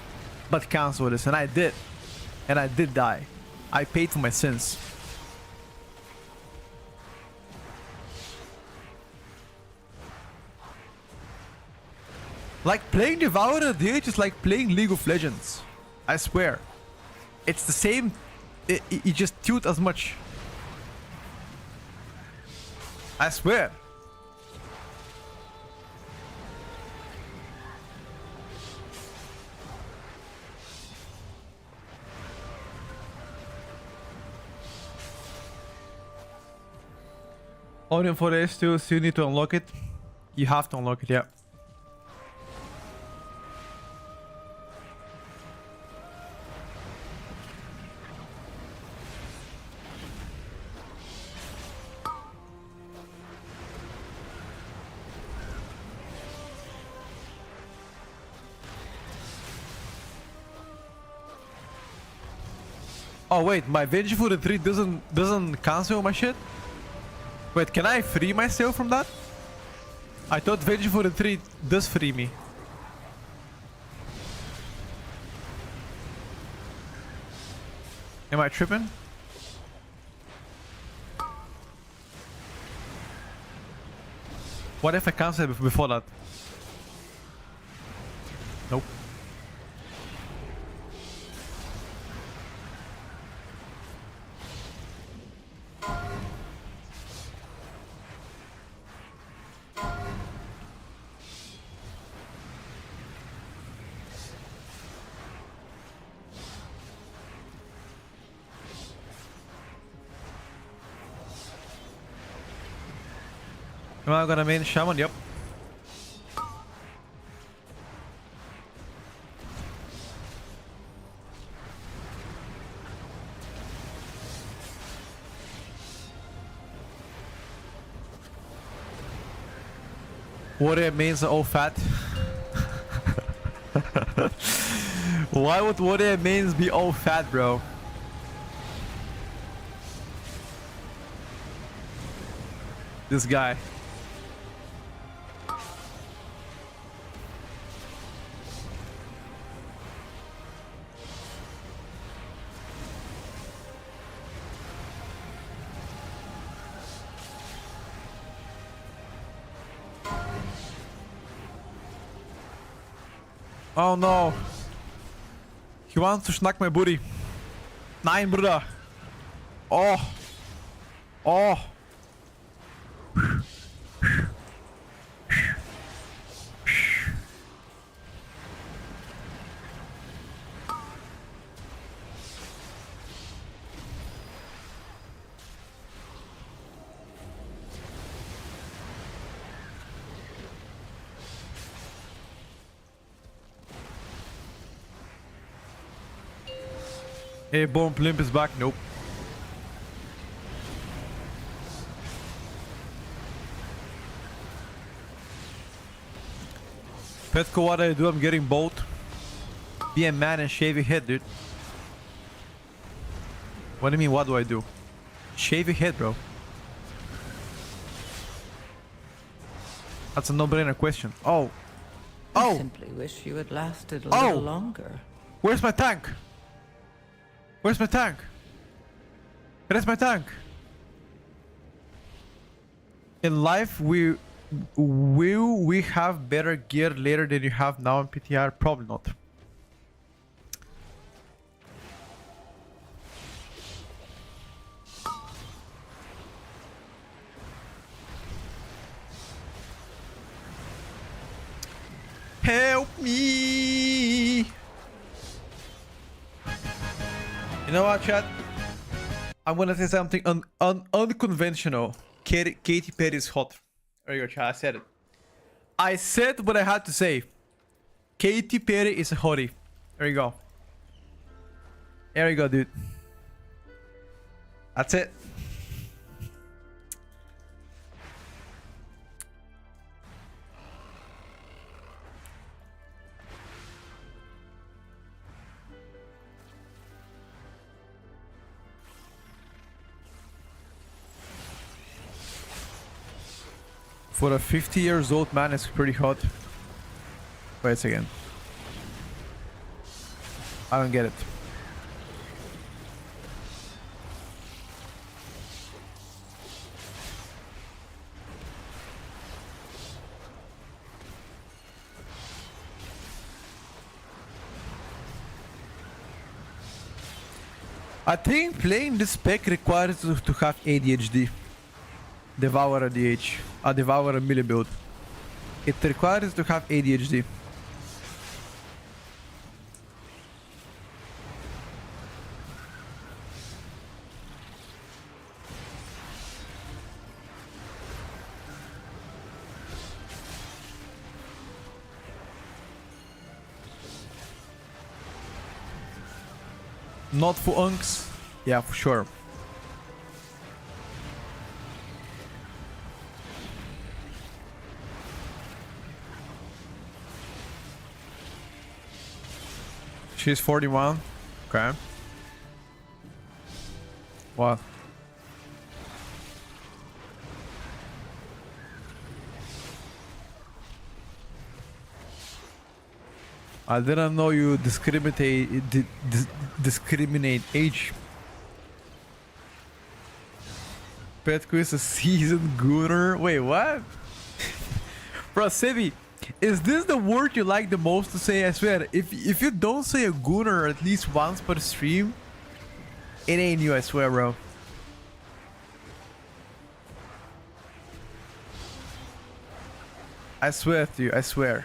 but cancel this, and I did. And I did die. I paid for my sins. Like playing Devourer DH is like playing League of Legends. I swear. It's the same. You just tilt as much. I swear. Onion for S2, still need to unlock it. You have to unlock it, yeah. Oh wait, my Venge for the 3 doesn't cancel my shit? Wait, can I free myself from that? I thought Venge for the 3 does free me. Am I tripping? What if I cancel it before that? Nope. Am I gonna main Shaman? Yep. Warrior mains are all fat. Why would warrior mains be all fat, bro? This guy. Oh no. He wants to schnack my booty. Nein, Bruder. Oh. Oh. Hey, Bomb Limp is back. Nope. Petco, what I do? I'm getting bold. Be a man and shave your head, dude. What do you mean, what do I do? Shave your head, bro. That's a no-brainer question. Oh. I Oh! simply wish you had lasted a Oh! little longer. Where's my tank? Where's my tank? Where's my tank? In life, will we have better gear later than you have now in PTR? Probably not. Help me! You know what, chat? I'm gonna say something unconventional. Katy Perry is hot. There you go, chat. I said it. I said what I had to say. Katy Perry is a hottie. There you go. There you go, dude. That's it. For a 50 years old man, it's pretty hot. Wait a second. I don't get it. I think playing this spec requires to have ADHD. Devourer DH. A Devourer melee build. It requires to have ADHD. Not for unks? Yeah, for sure. She's 41. Okay. What? I didn't know you discriminate age. Petco is a seasoned gooner. Wait, what? Bro, Sebi, is this the word you like the most to say? I swear, if you don't say a gooner at least once per stream, it ain't you, I swear, bro. I swear to you, I swear.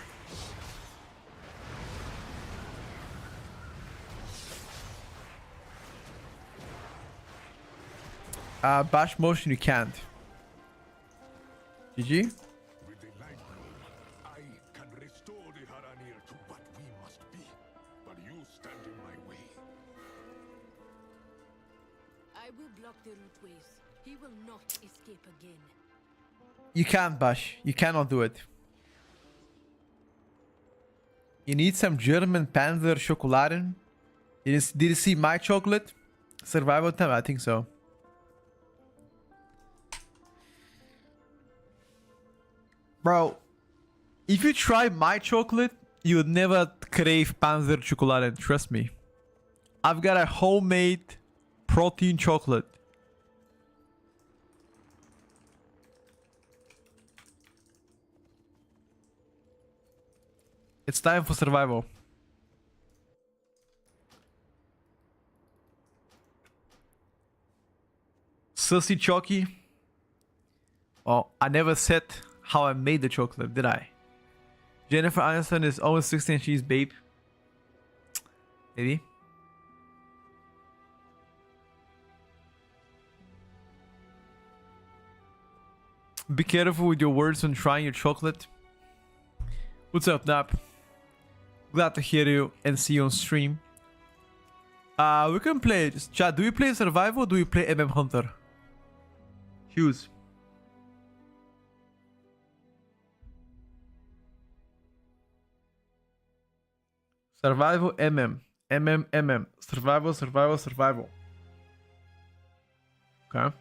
Bash motion, you can't. GG? With the light bloom, I can restore the Haranir to what we must be. But you stand in my way. I will block the root ways. He will not escape again. You can't, Bash. You cannot do it. You need some German Panzer Schokoladen. Did you see my chocolate? Survival time? I think so. Bro, if you try my chocolate, you would never crave Panzer Schokoladen. Trust me. I've got a homemade protein chocolate. It's time for survival. Sussy Chalky. Oh, I never said how I made the chocolate, did I? Jennifer Aniston is almost 16. She's babe. Maybe. Be careful with your words when trying your chocolate. What's up, Nap? Glad to hear you and see you on stream. We can play. Chat, do we play Survival or do we play Hunter? Hughes. Survival Survival. Okay.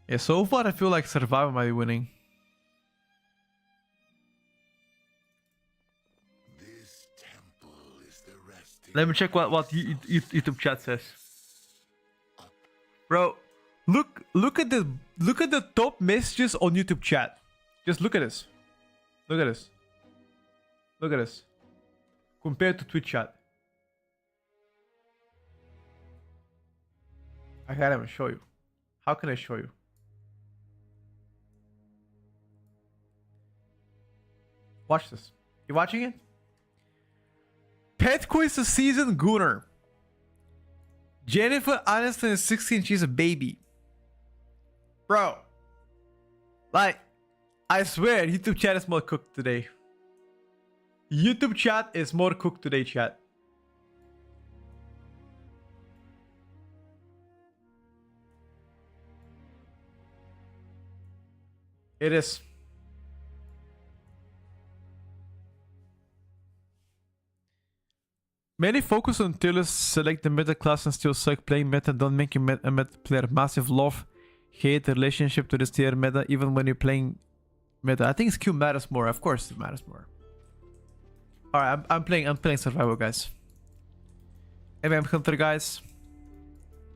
Yeah, so far I feel like Survival might be winning. This temple is the resting. Let me check what YouTube chat says. Bro, look at the top messages on YouTube chat. Just look at this. Look at this. Look at this. Compared to Twitch chat. I can't even show you. How can I show you? Watch this. You watching it? Pet quiz a season Gunner. Jennifer Aniston is 16. She's a baby. Bro. Like, I swear, YouTube chat is more cooked today. YouTube chat is more cooked today, chat. It is. Many focus on Tierlist, select the meta class and still suck. Playing meta don't make you a meta player. Massive love, hate relationship to this tier meta even when you're playing meta. I think skill matters more. Of course it matters more. Alright, I'm playing survival, guys. Hunter, guys.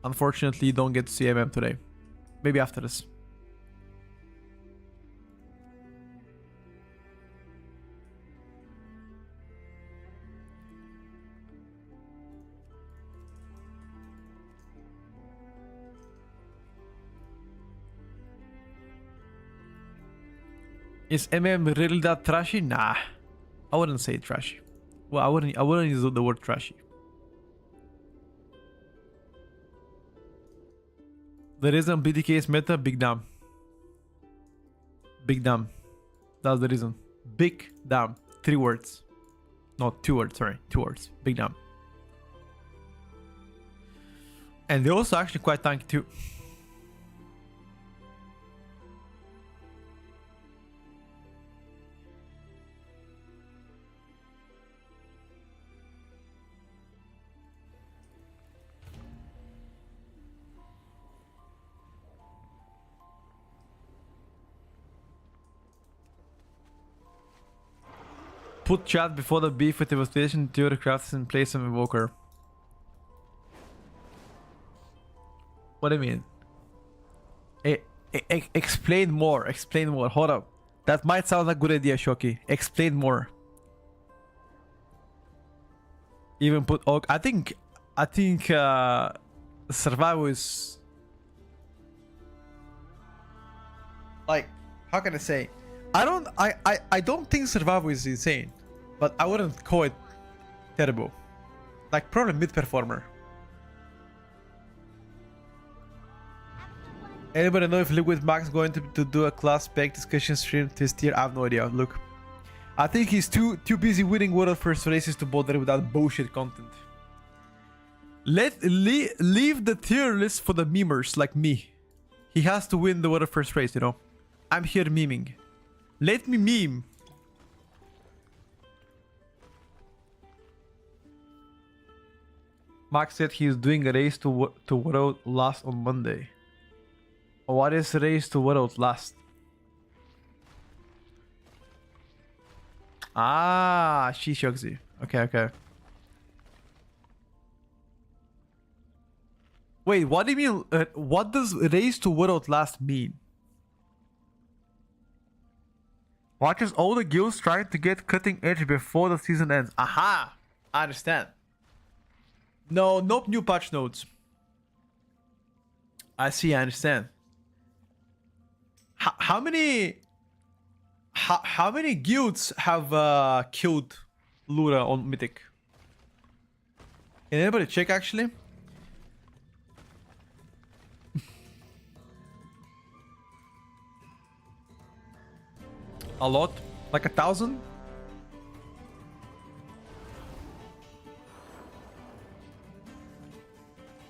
Unfortunately, you don't get to see today. Maybe after this. Is really that trashy? Nah. I wouldn't say trashy. Well, I wouldn't use the word trashy. The reason BDK is meta, big damn. Big damn. That's the reason. Big damn. 3 words. No, 2 words, sorry. 2 words. Big damn. And they're also actually quite tanky too. Put chat before the beef with devastation, do the crafts and play some invoker. What do you mean? Explain more. Explain more. Hold up. That might sound like a good idea, Shoki. Explain more. Even put. Oh, I think survival is like, how can I say? I don't think survival is insane, but I wouldn't call it terrible. Like, probably mid performer. Anybody know if Liquid Max going to do a class spec discussion stream this tier? I have no idea. Look, I think he's too busy winning world first races to bother with that bullshit content. Leave the tier list for the memers like me. He has to win the world first race, you know. I'm here memeing. Let me meme Max said he's doing a race to World Last on Monday. What is race to World Last? Ah, Shishoxi. Okay, okay. Wait, what do you mean? What does race to World Last mean? Watches all the guilds trying to get cutting edge before the season ends. Aha! I understand. No, nope, new patch notes. I see, I understand. How many guilds have killed Lura on Mythic? Can anybody check actually? A lot? Like 1,000?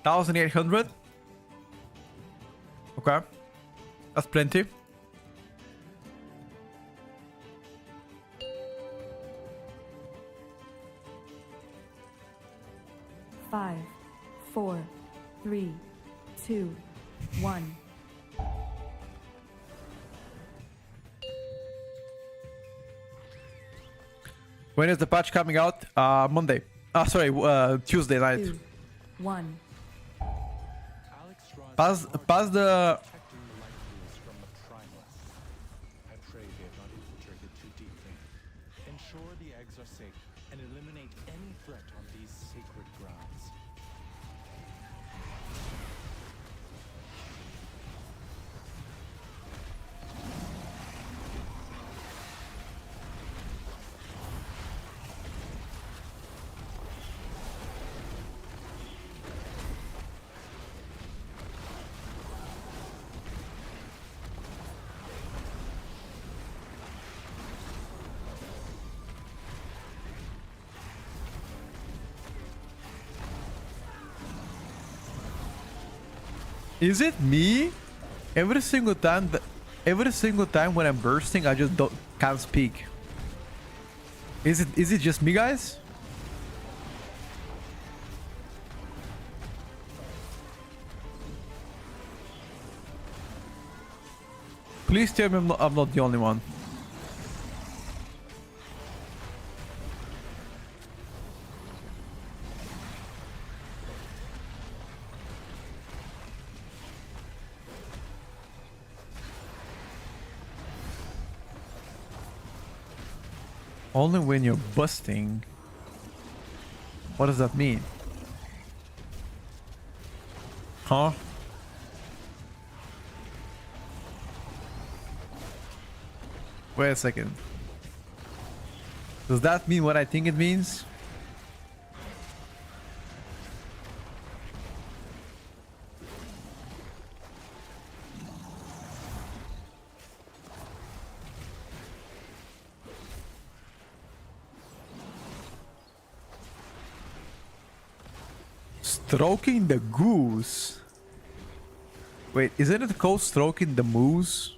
$1,800? Okay. That's plenty. Five, four, three, two, one. When is the patch coming out? Monday. Tuesday night. 2, 1. Pass the... Protecting the light pools from the primeless. I pray they have not infiltrated too deeply. Ensure the eggs are safe and eliminate any threat on these sacred grounds. Is it me? Every single time when I'm bursting, I just can't speak. Is it just me, guys? Please tell me I'm not the only one. Only when you're busting. What does that mean? Huh? Wait a second. Does that mean what I think it means? Stroking the goose. Wait, isn't it called stroking the moose?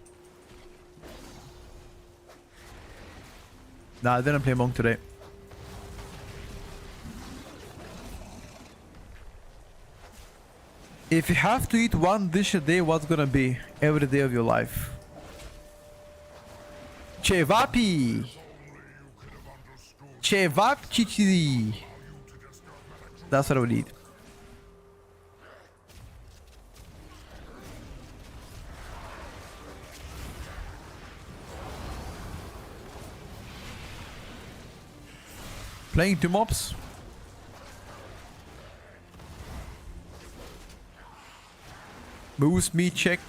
Nah, I didn't play Monk today. If you have to eat one dish a day, what's gonna be every day of your life? Chevapi! Chevapchichi! That's what I would eat. Playing 2 mobs. Moose meat check.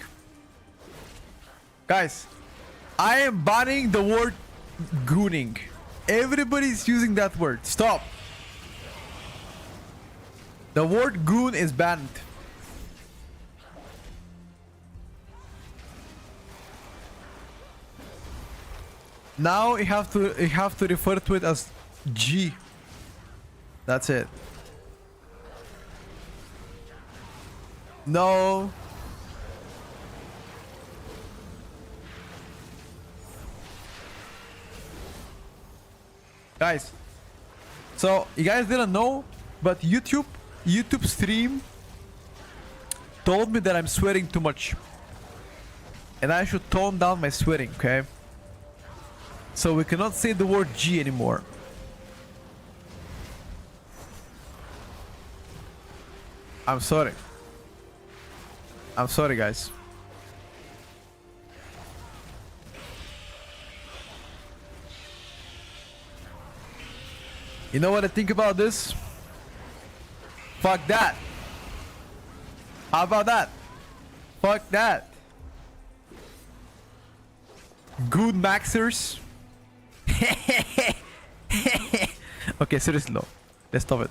Guys, I am banning the word gooning. Everybody's using that word. Stop. The word goon is banned. Now you have to refer to it as G. That's it. No. Guys. So, you guys didn't know, but YouTube YouTube stream told me that I'm sweating too much. And I should tone down my sweating, okay? So we cannot say the word G anymore. I'm sorry. I'm sorry, guys. You know what I think about this? Fuck that. How about that? Fuck that. Good maxers. Okay, seriously though. Let's stop it.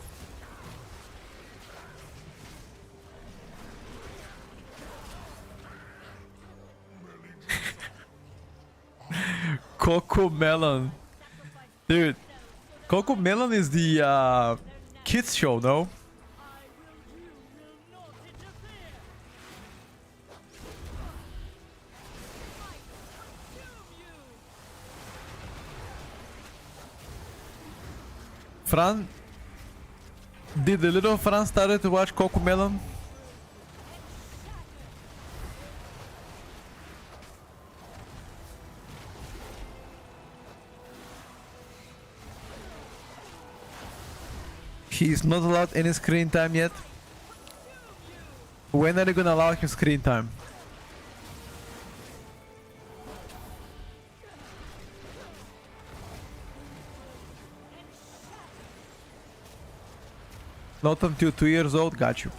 Coco Melon. Dude. Coco Melon is the kids show, no? Fran, did the little Fran started to watch Coco Melon? He's not allowed any screen time yet. When are they gonna allow him screen time? Not until 2 years old, got you.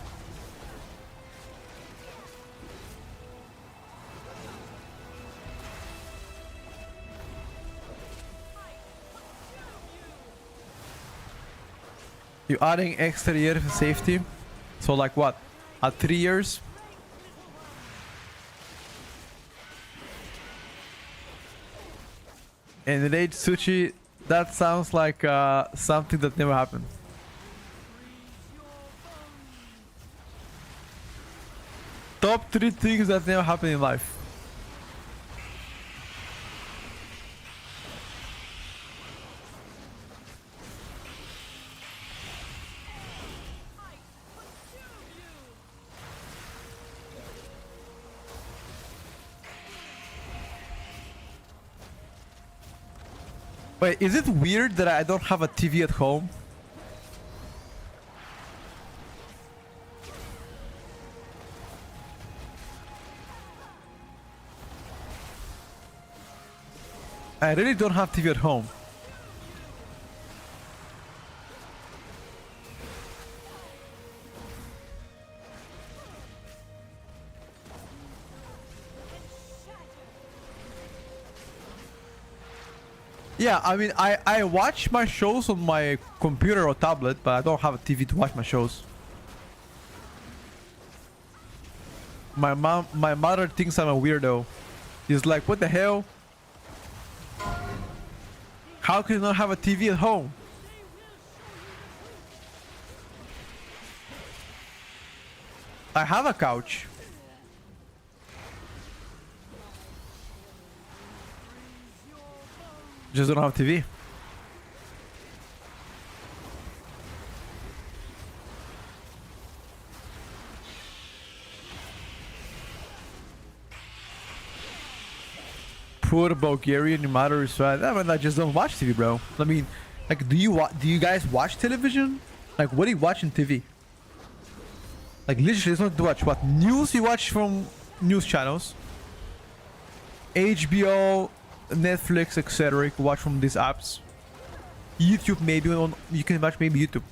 You're adding extra year for safety. So like what? At 3 years? And in age sushi, that sounds like something that never happened. Top 3 things that never happen in life. Wait, is it weird that I don't have a TV at home? I really don't have TV at home. Yeah, I mean, I watch my shows on my computer or tablet, but I don't have a TV to watch my shows. My mother thinks I'm a weirdo. She's like, what the hell? How can you not have a TV at home? I have a couch. Just don't have TV. Poor Bulgarian mother is right. I mean, I just don't watch TV, bro. I mean, like, do you guys watch television? Like, what do you watch on TV? Like, literally, it's not to watch what news you watch from news channels, HBO, Netflix, etc. You can watch from these apps. YouTube, maybe you can watch maybe YouTube.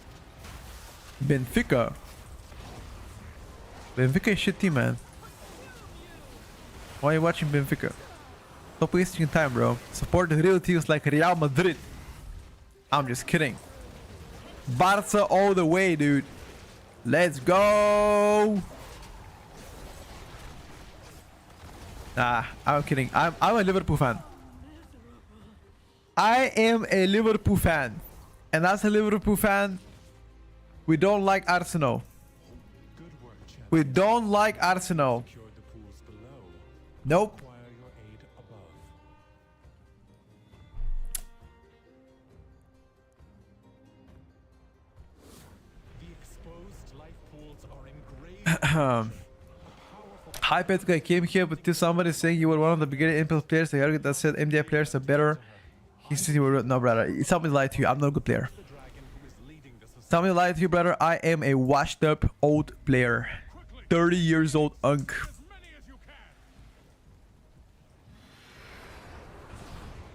Benfica is shit team, man. Why are you watching Benfica? Stop wasting time, bro. Support the real teams like Real Madrid. I'm just kidding. Barca all the way, dude. Let's go. Nah, I'm kidding. I'm a Liverpool fan. I am a Liverpool fan. And as a Liverpool fan, we don't like Arsenal. We don't like Arsenal. Nope. Hi Patrick, I came here but somebody saying you were one of the beginning Impulse players. I heard that said MDI players are better. He said you were no brother. Somebody lied to you. I'm not a good player. Somebody lied to you, brother. I am a washed up old player. 30 years old unk.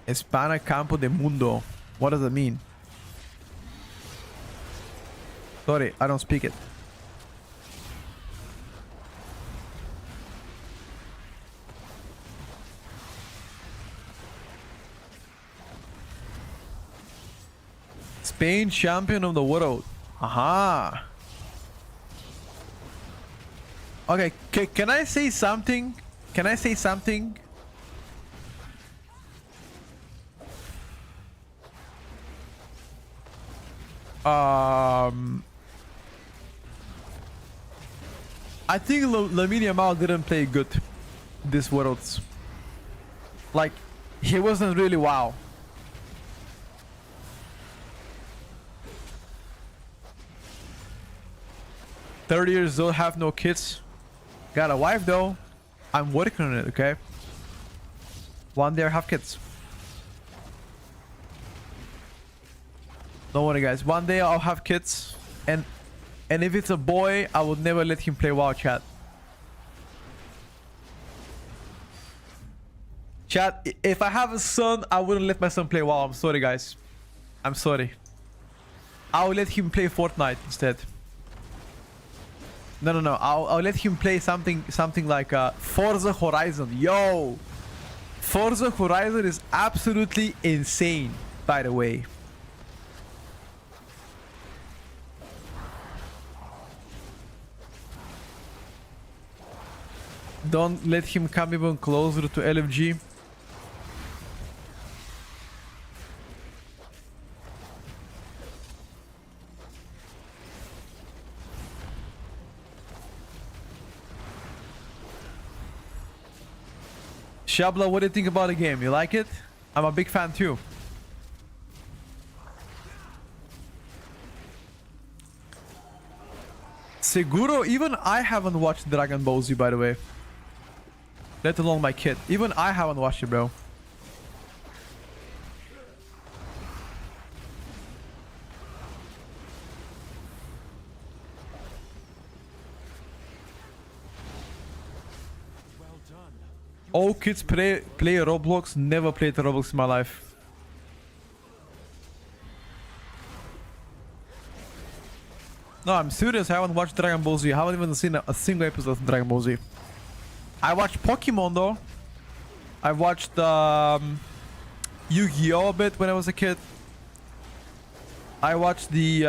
Espana Campo de Mundo. What does that mean? Sorry, I don't speak it. Spain champion of the world. Aha. Okay, can I say something? Can I say something? I think Lamine Yamal didn't play good this Worlds. Like, he wasn't really wow. "30 years old, have no kids. Got a wife though. I'm working on it, okay? One day I'll have kids. Don't worry guys, one day I'll have kids, and if it's a boy, I would never let him play WoW, chat. Chat, if I have a son, I wouldn't let my son play WoW. I'm sorry guys. I'm sorry. I'll let him play Fortnite instead. No. I'll let him play something like Forza Horizon. Yo, Forza Horizon is absolutely insane, by the way. Don't let him come even closer to LFG. Shabla, what do you think about the game? You like it? I'm a big fan too. Seguro, even I haven't watched Dragon Ball Z, by the way. Let alone my kid. Even I haven't watched it, bro. All kids play Roblox. Never played Roblox in my life. No, I'm serious. I haven't watched Dragon Ball Z. I haven't even seen a single episode of Dragon Ball Z. I watched Pokemon though. I watched Yu-Gi-Oh! A bit when I was a kid. I watched the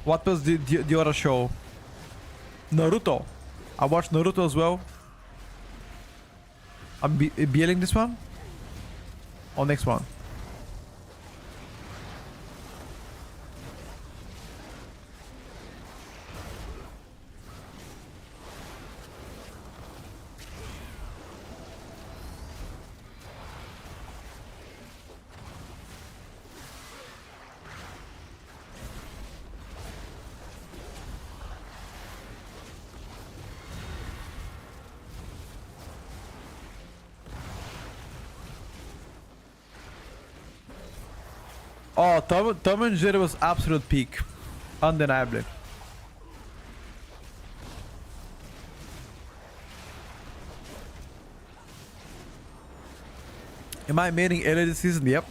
what was the other show? Naruto. I watched Naruto as well. I'm BLing this one? Or next one? Oh, Tom and Jerry was absolute peak. Undeniably. Am I maining early this season? Yep.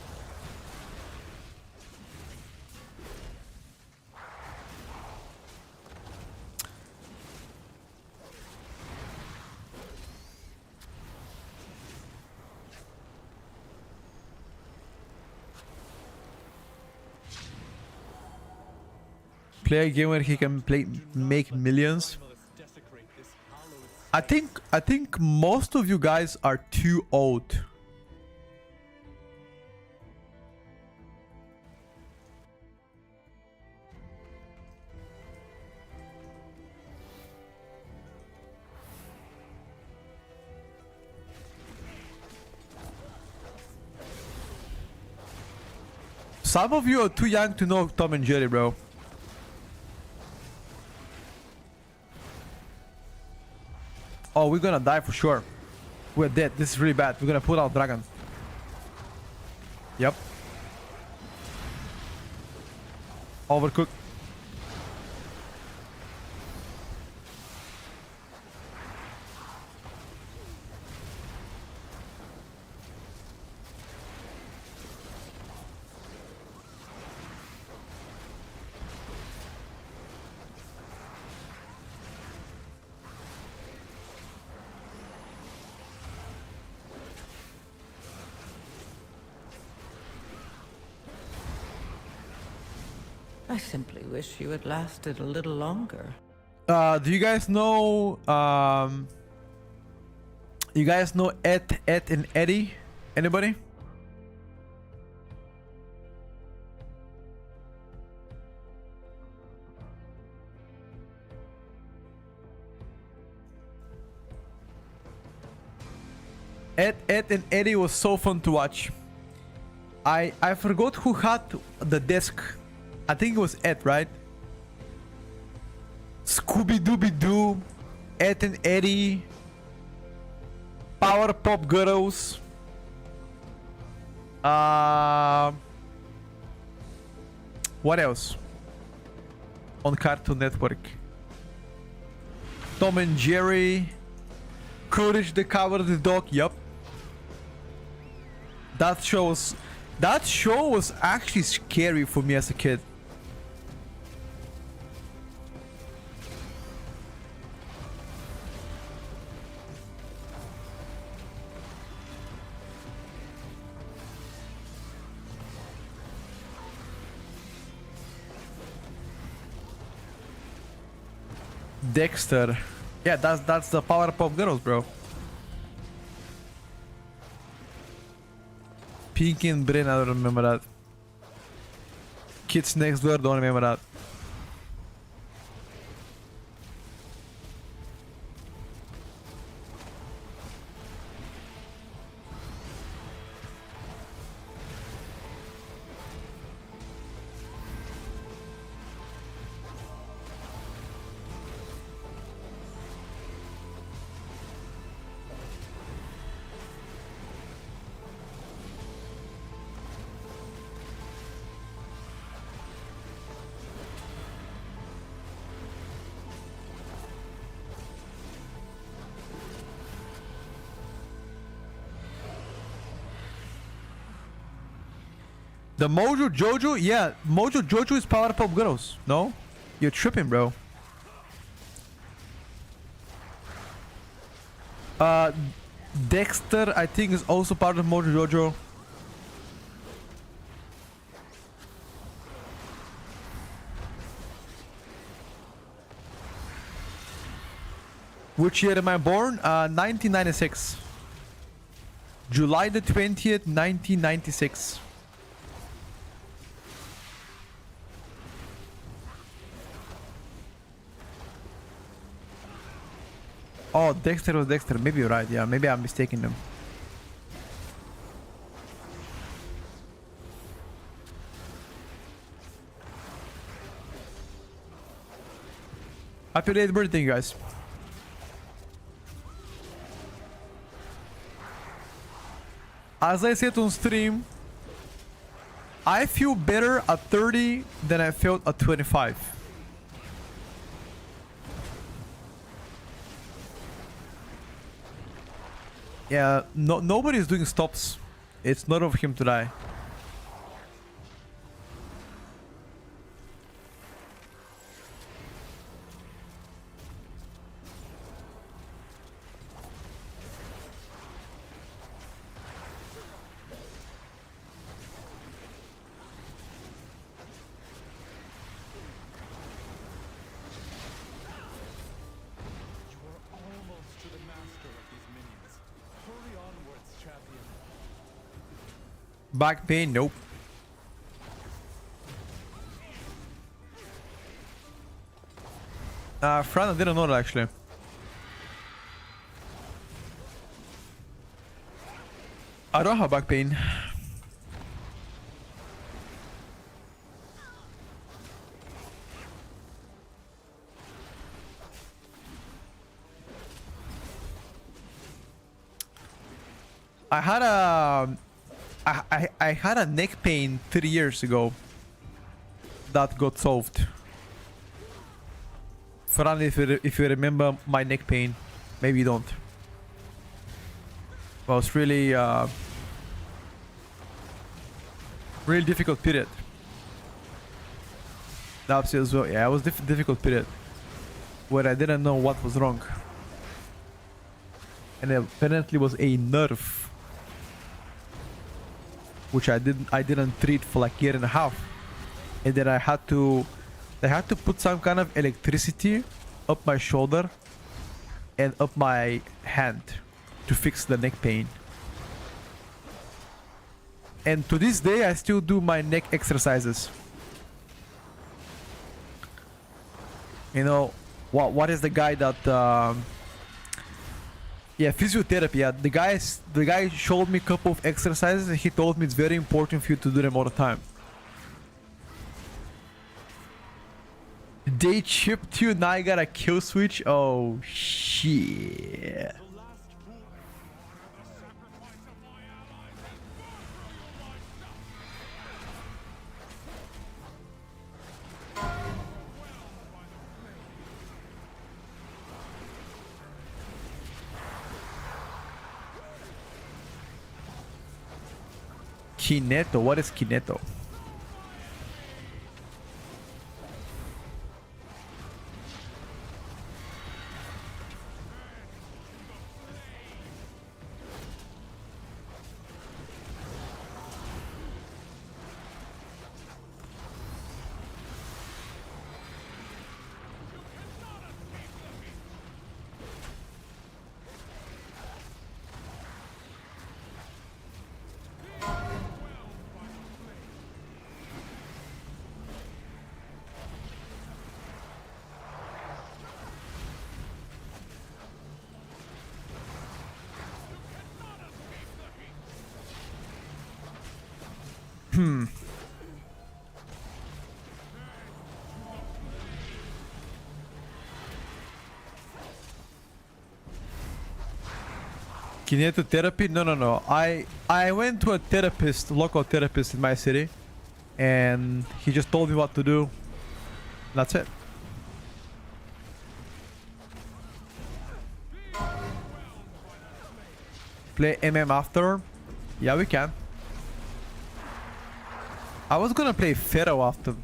Play a game where he can make millions. I think most of you guys are too old. Some of you are too young to know Tom and Jerry, bro. Oh, we're gonna die for sure. We're dead. This is really bad. We're gonna put out dragon. Yep. Overcooked. I simply wish you had lasted a little longer. Do you guys know Ed and Eddie? Anybody? Ed and Eddie was so fun to watch. I forgot who had the disc. I think it was Ed, right? Scooby Dooby Doo, Ed and Eddie, Powerpuff Girls. What else? On Cartoon Network. Tom and Jerry, Courage the Cowardly Dog. Yup. That show was actually scary for me as a kid. Dexter. Yeah, that's the Powerpuff Girls, bro. Pinky and Brain, I don't remember that. Kids Next Door, don't remember that. The Mojo Jojo? Yeah, Mojo Jojo is Powerpuff Girls. No? You're tripping, bro. Dexter, I think, is also part of Mojo Jojo. Which year am I born? 1996. July the 20th, 1996. Oh, Dexter was Dexter. Maybe you're right. Yeah, maybe I'm mistaking them. Happy late birthday, you guys. As I said on stream, I feel better at 30 than I felt at 25. Yeah, nobody's doing stops. It's not of him to die. Back pain? Nope. Fran, I didn't know that actually. I don't have back pain. I had a I had a neck pain 3 years ago that got solved. Fran, if you remember my neck pain, maybe you don't. Well, it's really really difficult period. That's as well. Yeah, it was difficult period where I didn't know what was wrong, and apparently was a nerve, which I didn't treat for like a year and a half, and then they had to put some kind of electricity up my shoulder and up my hand to fix the neck pain. And to this day, I still do my neck exercises. You know, what is the guy that yeah, physiotherapy. Yeah, the guy showed me a couple of exercises and he told me it's very important for you to do them all the time. They chipped you, now I got a kill switch. Oh shit. Kineto, what is Kineto? Kineto therapy? No. I went to a therapist, local therapist in my city, and he just told me what to do. That's it. Play MM after? Yeah, we can. I was gonna play Pharaoh after.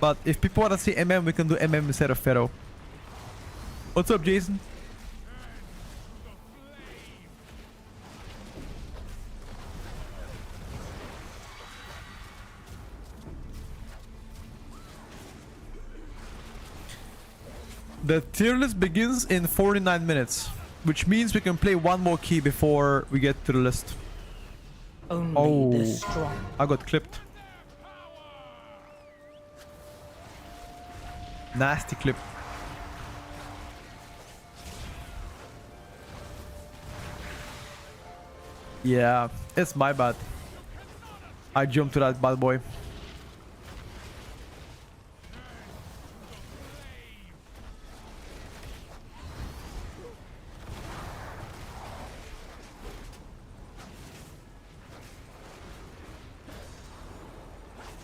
But if people wanna see MM, we can do MM instead of Pharaoh. What's up, Jason? The tier list begins in 49 minutes, which means we can play one more key before we get to the list. Only the strong. I got clipped. Nasty clip. Yeah, it's my bad. I jumped to that bad boy.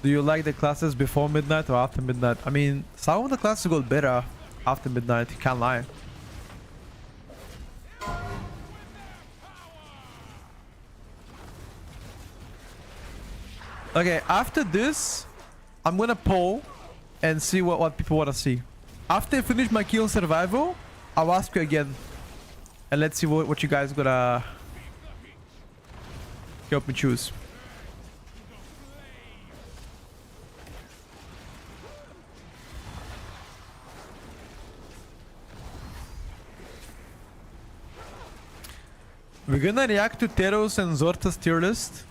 Do you like the classes before midnight or after midnight? I mean, some of the classes got better after midnight, can't lie. Okay, after this, I'm gonna poll and see what people wanna see. After I finish my kill survival, I'll ask you again. And let's see what you guys gonna help me choose. We're gonna react to Teros and Zorta's tier list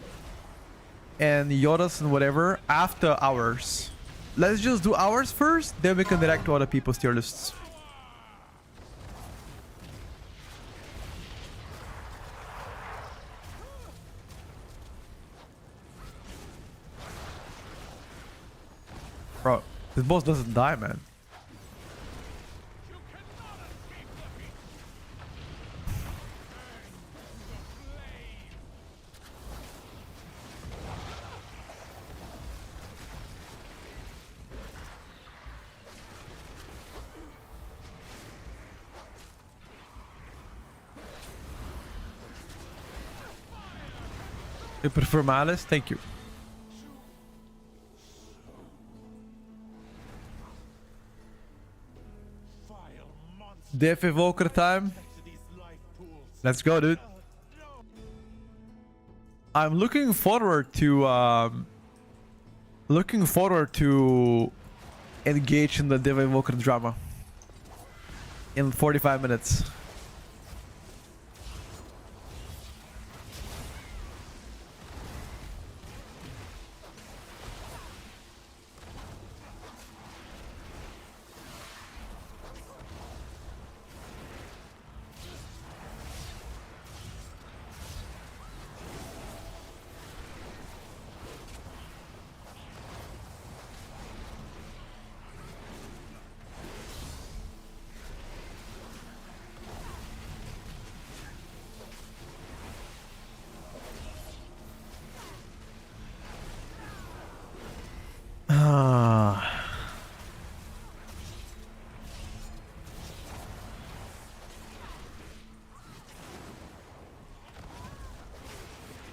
and Yoda's and whatever after ours. Let's just do ours first, then we can react to other people's tier lists. Bro, this boss doesn't die, man. You prefer Malice? Thank you. Death Evoker time. Let's go, dude. I'm looking forward to engage in the Death Evoker drama in 45 minutes.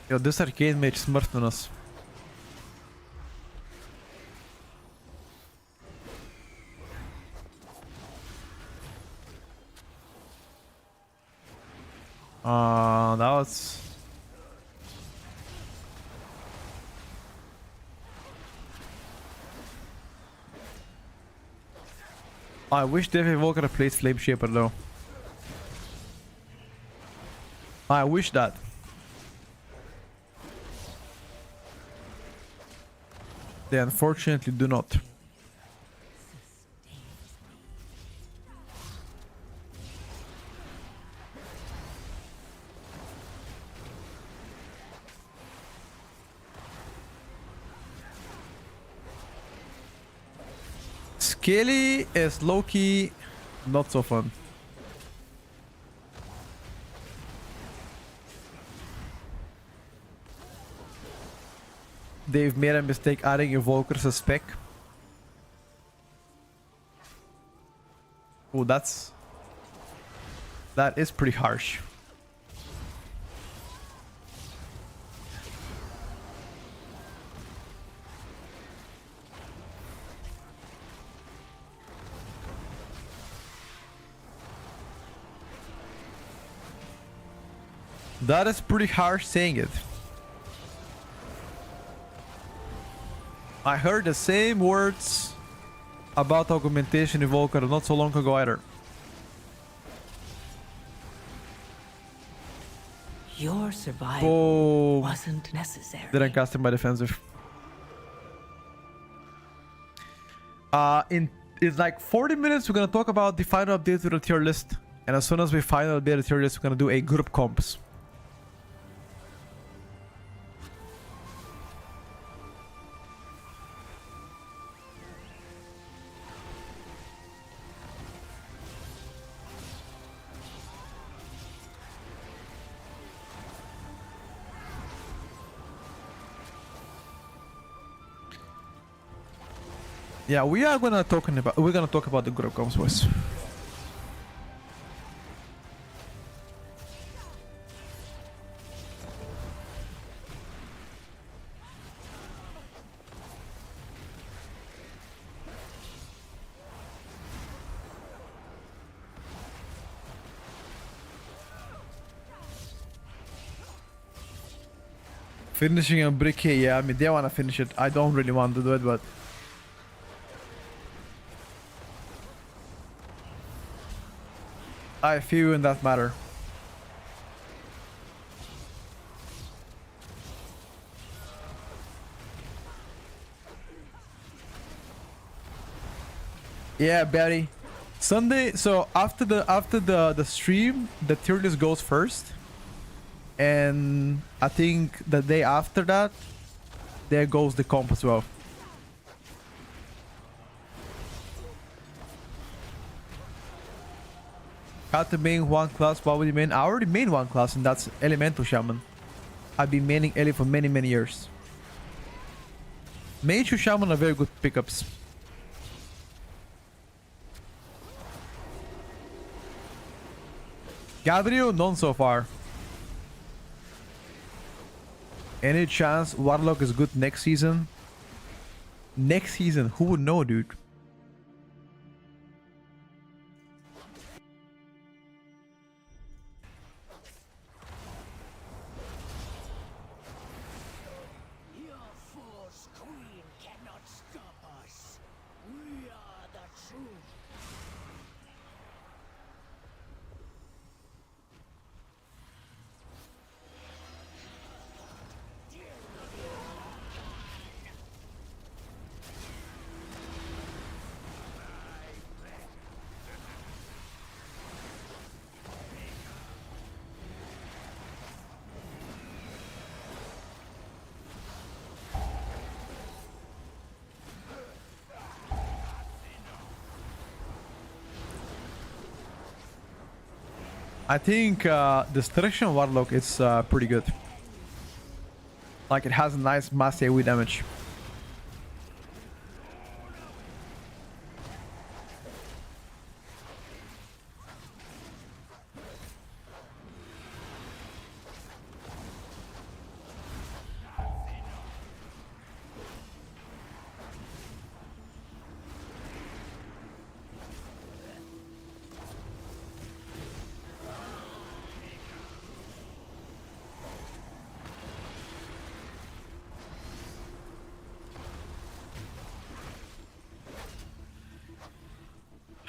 Yo, this arcade mage smurfed on us. That was... I wish Death Evoker plays Flame Shaper though. I wish that. They unfortunately do not. Scaly is low-key not so fun. They've made a mistake adding Evokers as spec. Oh, that is pretty harsh. That is pretty harsh saying it. I heard the same words about augmentation evoker not so long ago either. Your survival Oh, wasn't necessary. didn't cast him by defensive. In like 40 minutes, we're gonna talk about the final update to the tier list, and as soon as we final update the tier list, we're gonna do a group comps. Yeah, we're gonna talk about the group comps, boys. Finishing a brick here, yeah, I mean, they wanna finish it. I don't really want to do it, but I feel you in that matter. Yeah, Barry. Sunday. So after the stream, the tier list goes first, and I think the day after that, there goes the comp as well. How to main one class? What would you main? I already main one class, and that's Elemental Shaman. I've been maining Ele for many years. Mage to Shaman are very good pickups. Gabriel, none so far. Any chance Warlock is good next season? Next season, who would know, dude? Your force queen cannot stop us. We are the truth. I think Destruction Warlock is pretty good. Like it has a nice mass AoE damage.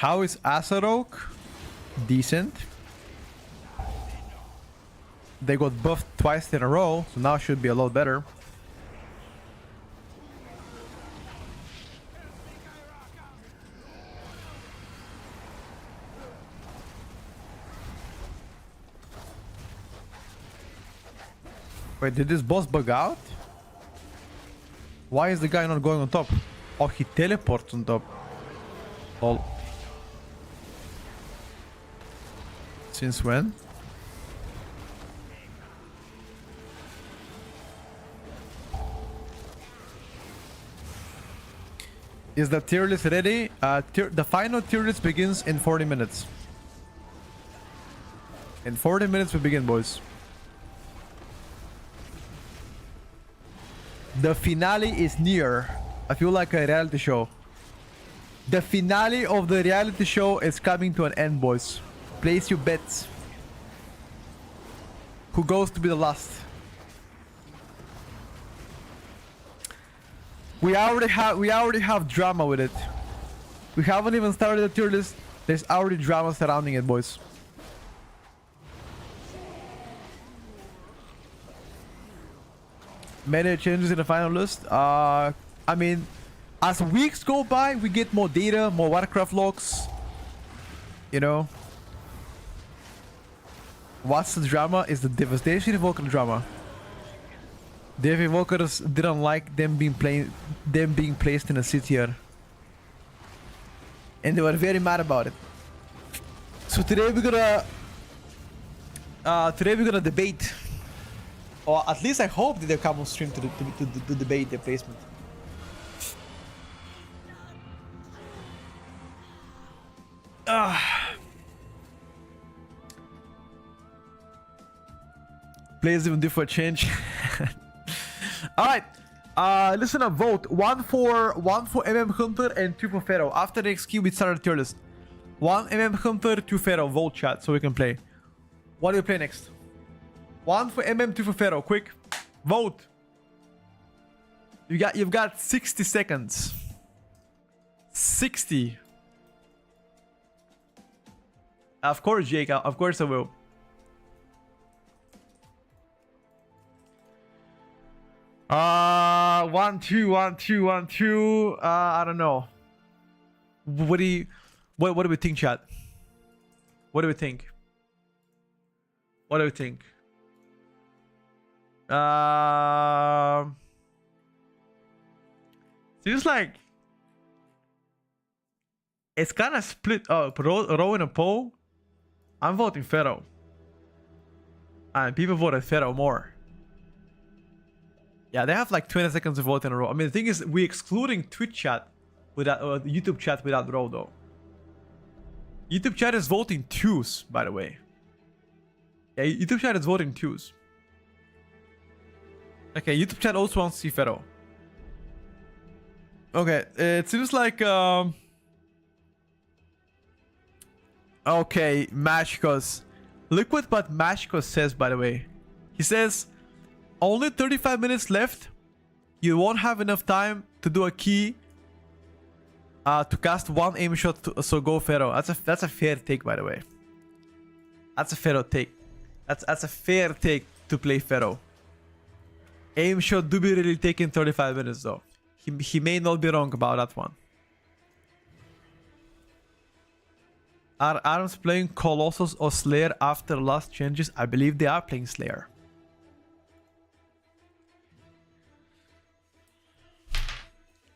How is Asaroke? Decent. They got buffed twice in a row, so now should be a lot better. Wait, did this boss bug out? Why is the guy not going on top? Oh, he teleports on top. Lol. Since when? Is the tier list ready? The final tier list begins in 40 minutes. In 40 minutes we begin, boys. The finale is near. I feel like a reality show. The finale of the reality show is coming to an end, boys. Place your bets. Who goes to be the last? We already have drama with it. We haven't even started the tier list. There's already drama surrounding it, boys. Many changes in the final list. I mean, as weeks go by, we get more data, more Warcraft logs. You know. What's the drama is the Devastation Evoker drama. Dev Evokers didn't like them being placed in a C tier. And they were very mad about it. So today we're gonna debate. Or at least I hope that they'll come on stream to debate their placement. Players even do for a change. Alright. Listen up, vote. One for Hunter and 2 for Pharaoh. After the XQ we start a tier list. 1 Hunter, 2 Pharaoh. Vote, chat, so we can play. What do we play next? 1 for 2 for Pharaoh. Quick. Vote. You've got 60 seconds. 60. Of course, Jake. Of course I will. One, two. I don't know. What do we think, chat? What do we think? What do we think? Seems like it's kind of split up. Row in a poll. I'm voting Pharaoh. And people voted Pharaoh more. Yeah, they have like 20 seconds to vote in a row. I mean, the thing is, we're excluding Twitch chat without YouTube chat without row though. YouTube chat is voting 2s, by the way. Yeah, YouTube chat is voting 2s. Okay, YouTube chat also wants to see Pharaoh. Okay, it seems like okay, Mashkos. Look what Mashkos says, by the way. He says, only 35 minutes left. You won't have enough time to do a key to cast one aim shot, so go Pharaoh. That's a fair take, by the way. That's a fair take. That's a fair take to play Pharaoh. Aim shot do be really taking 35 minutes though. He may not be wrong about that one. Are Arms playing Colossus or Slayer after last changes? I believe they are playing Slayer.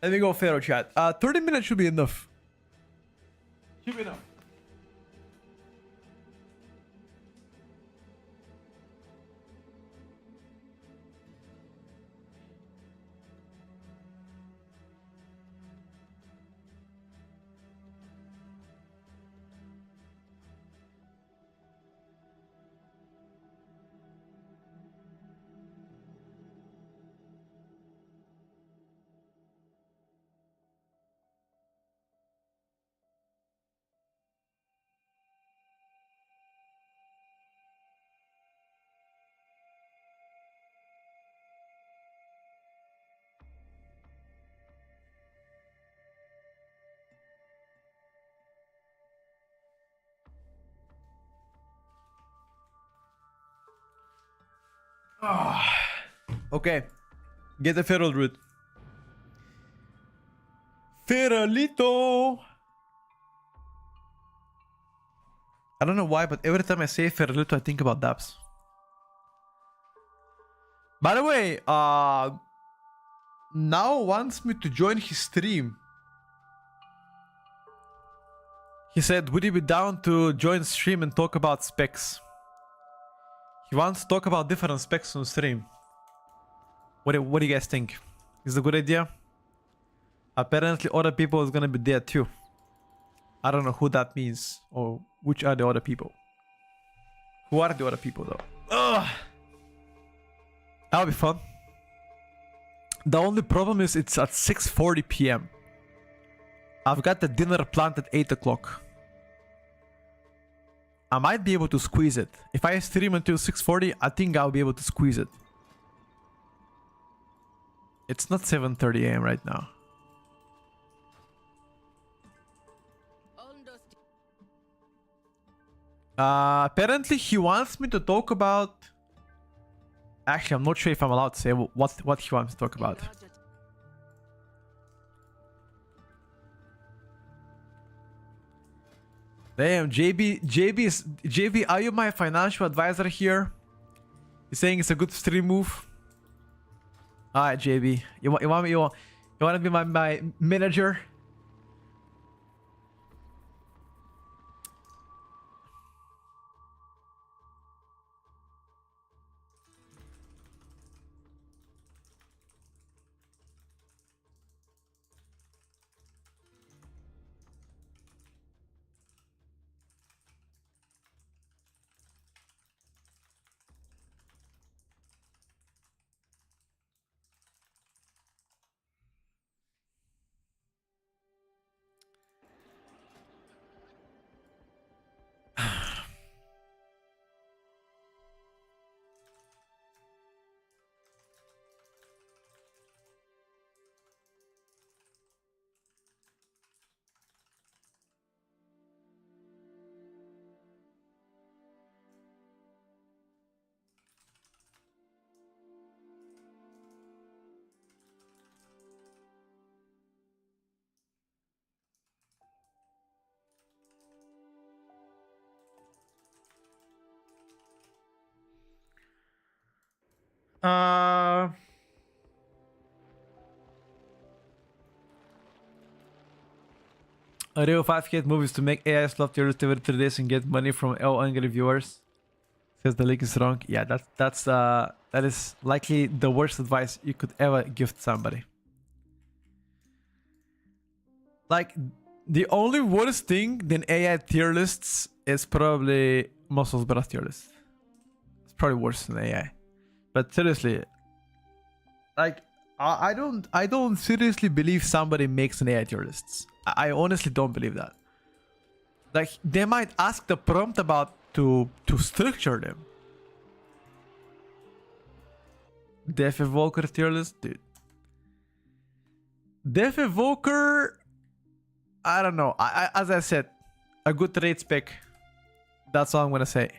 Let me go Pharaoh chat. 30 minutes should be enough. Should be enough. Okay. Get the feral root. Feralito! I don't know why, but every time I say Feralito, I think about Daps. By the way, Now wants me to join his stream. He said, would you be down to join stream and talk about specs? He wants to talk about different specs on stream. What do you guys think? Is it a good idea? Apparently other people is gonna be there too. I don't know who that means or which are the other people. Who are the other people though? Ugh. That'll be fun. The only problem is it's at 6:40 p.m. I've got the dinner planned at 8 o'clock. I might be able to squeeze it. If I stream until 6:40, I think I'll be able to squeeze it. It's not 7:30 a.m. right now. Apparently he wants me to talk about... Actually, I'm not sure if I'm allowed to say what he wants to talk about. Damn, JB, are you my financial advisor here? He's saying it's a good stream move. Alright, JB. You want to be my manager? A real 5k movies to make AI slot Tierlist every 3 days and get money from all angry viewers. Says the link is wrong. Yeah, that is likely the worst advice you could ever give to somebody. Like, the only worse thing than AI tier lists is probably Muscle's Breath tier list. It's probably worse than AI. But seriously, Like, I don't seriously believe somebody makes an AI tier lists. I honestly don't believe that. Like, they might ask the prompt about to structure them. Death Evoker tier list, dude. Death Evoker, I don't know. As I said, a good trade spec. That's all I'm gonna say.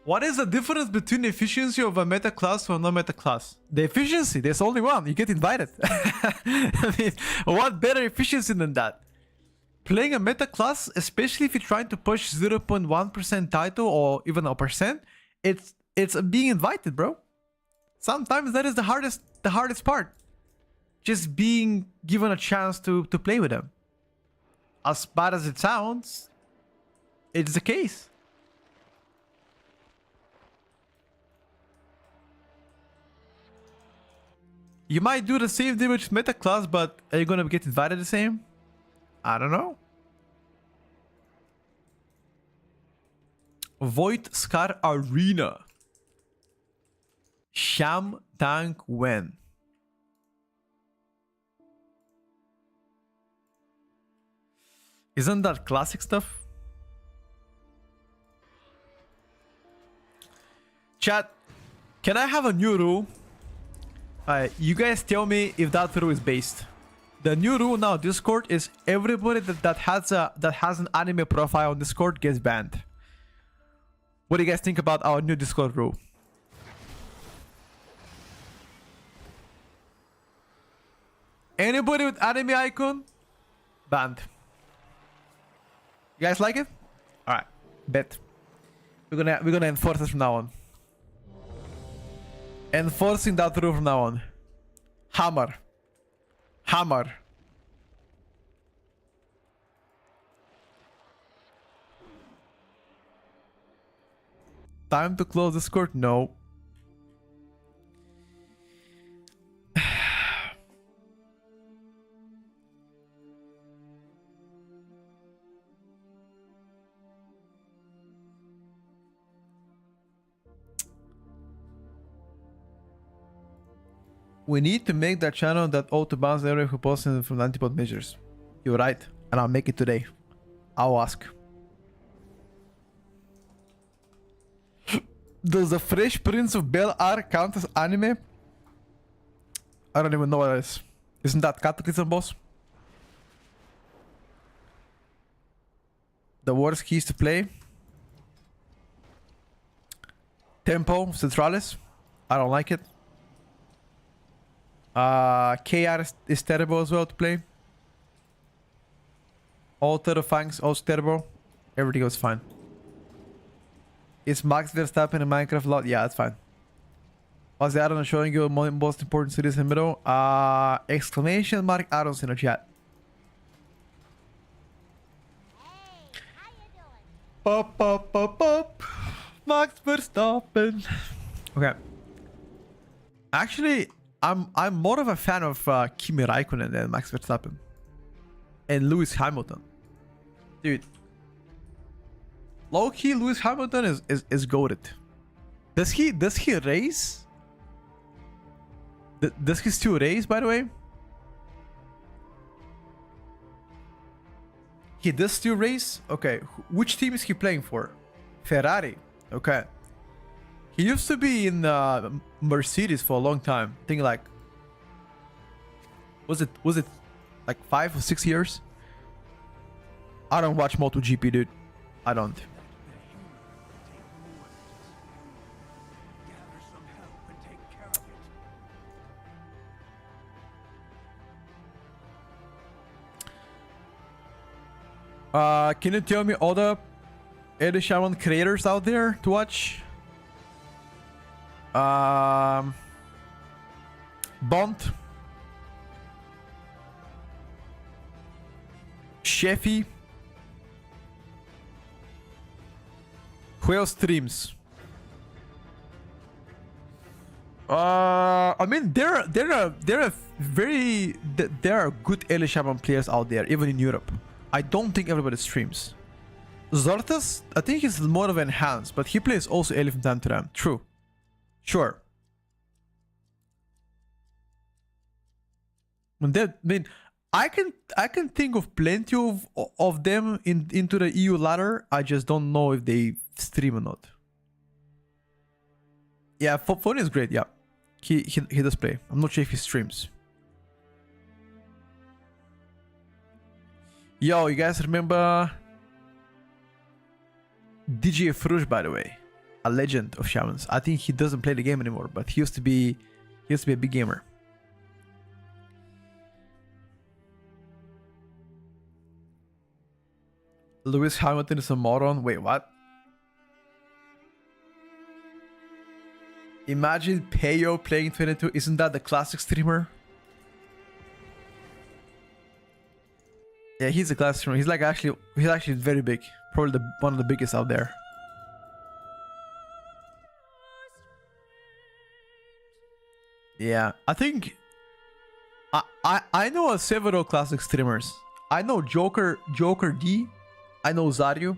What is the difference between the efficiency of a meta class or a non-meta class? The efficiency, there's only one. You get invited. I mean, what better efficiency than that? Playing a meta class, especially if you're trying to push 0.1% title or even a percent, it's being invited, bro. Sometimes that is the hardest part. Just being given a chance to play with them. As bad as it sounds, it's the case. You might do the same thing with meta class, but are you gonna get invited the same? I don't know. Void Scar Arena. Sham Tank Wen. Isn't that classic stuff? Chat, can I have a new rule? You guys tell me if that rule is based. The new rule now Discord is everybody that has an anime profile on Discord gets banned. What do you guys think about our new Discord rule? Anybody with anime icon banned. You guys like it? All right, bet. We're gonna enforce this from now on. Enforcing that rule from now on. Hammer. Hammer. Time to close Discord? No. We need to make that channel that auto bounce area who posted from antipod measures. You're right, and I'll make it today. I'll ask. Does the Fresh Prince of Bel-Air count as anime? I don't even know what that is. Isn't that Cataclysm, boss? The worst keys to play. Tempo, Centralis. I don't like it. KR is terrible as well to play. Alter of Fangs also terrible. Everything was fine. Is Max Verstappen in Minecraft a lot? Yeah, that's fine. Was the add-on showing you most important cities in the middle? Exclamation mark add-ons in the chat. Hey, how you doing? Pop, pop, pop, pop. Max Verstappen. Okay. Actually, I'm more of a fan of Kimi Raikkonen than Max Verstappen. And Lewis Hamilton. Dude. Low-key, Lewis Hamilton is goated. Does he race? Does he still race, by the way? He does still race? Okay. Which team is he playing for? Ferrari. Okay. He used to be in Mercedes for a long time. I think like... Was it like 5 or 6 years? I don't watch MotoGP, dude. I don't. Can you tell me all the early shaman creators out there to watch. Bond. Sheffy. Who else streams? I mean, there are good early shaman players out there, even in Europe. I don't think everybody streams. Zortas, I think he's more of enhanced, but he plays also early from time to time. True. Sure. And that, I mean, I can think of plenty of them into the EU ladder. I just don't know if they stream or not. Yeah, phone is great. Yeah, he does play. I'm not sure if he streams. Yo, you guys remember DJ Frush, by the way, a legend of shamans. I think he doesn't play the game anymore, but he used to be a big gamer. Lewis Hamilton is a moron. Wait, what? Imagine Peyo playing 22. Isn't that the classic streamer? Yeah, he's a classic streamer. He's actually very big. Probably one of the biggest out there. Yeah, I think I know several classic streamers. I know Joker D. I know Zaryu.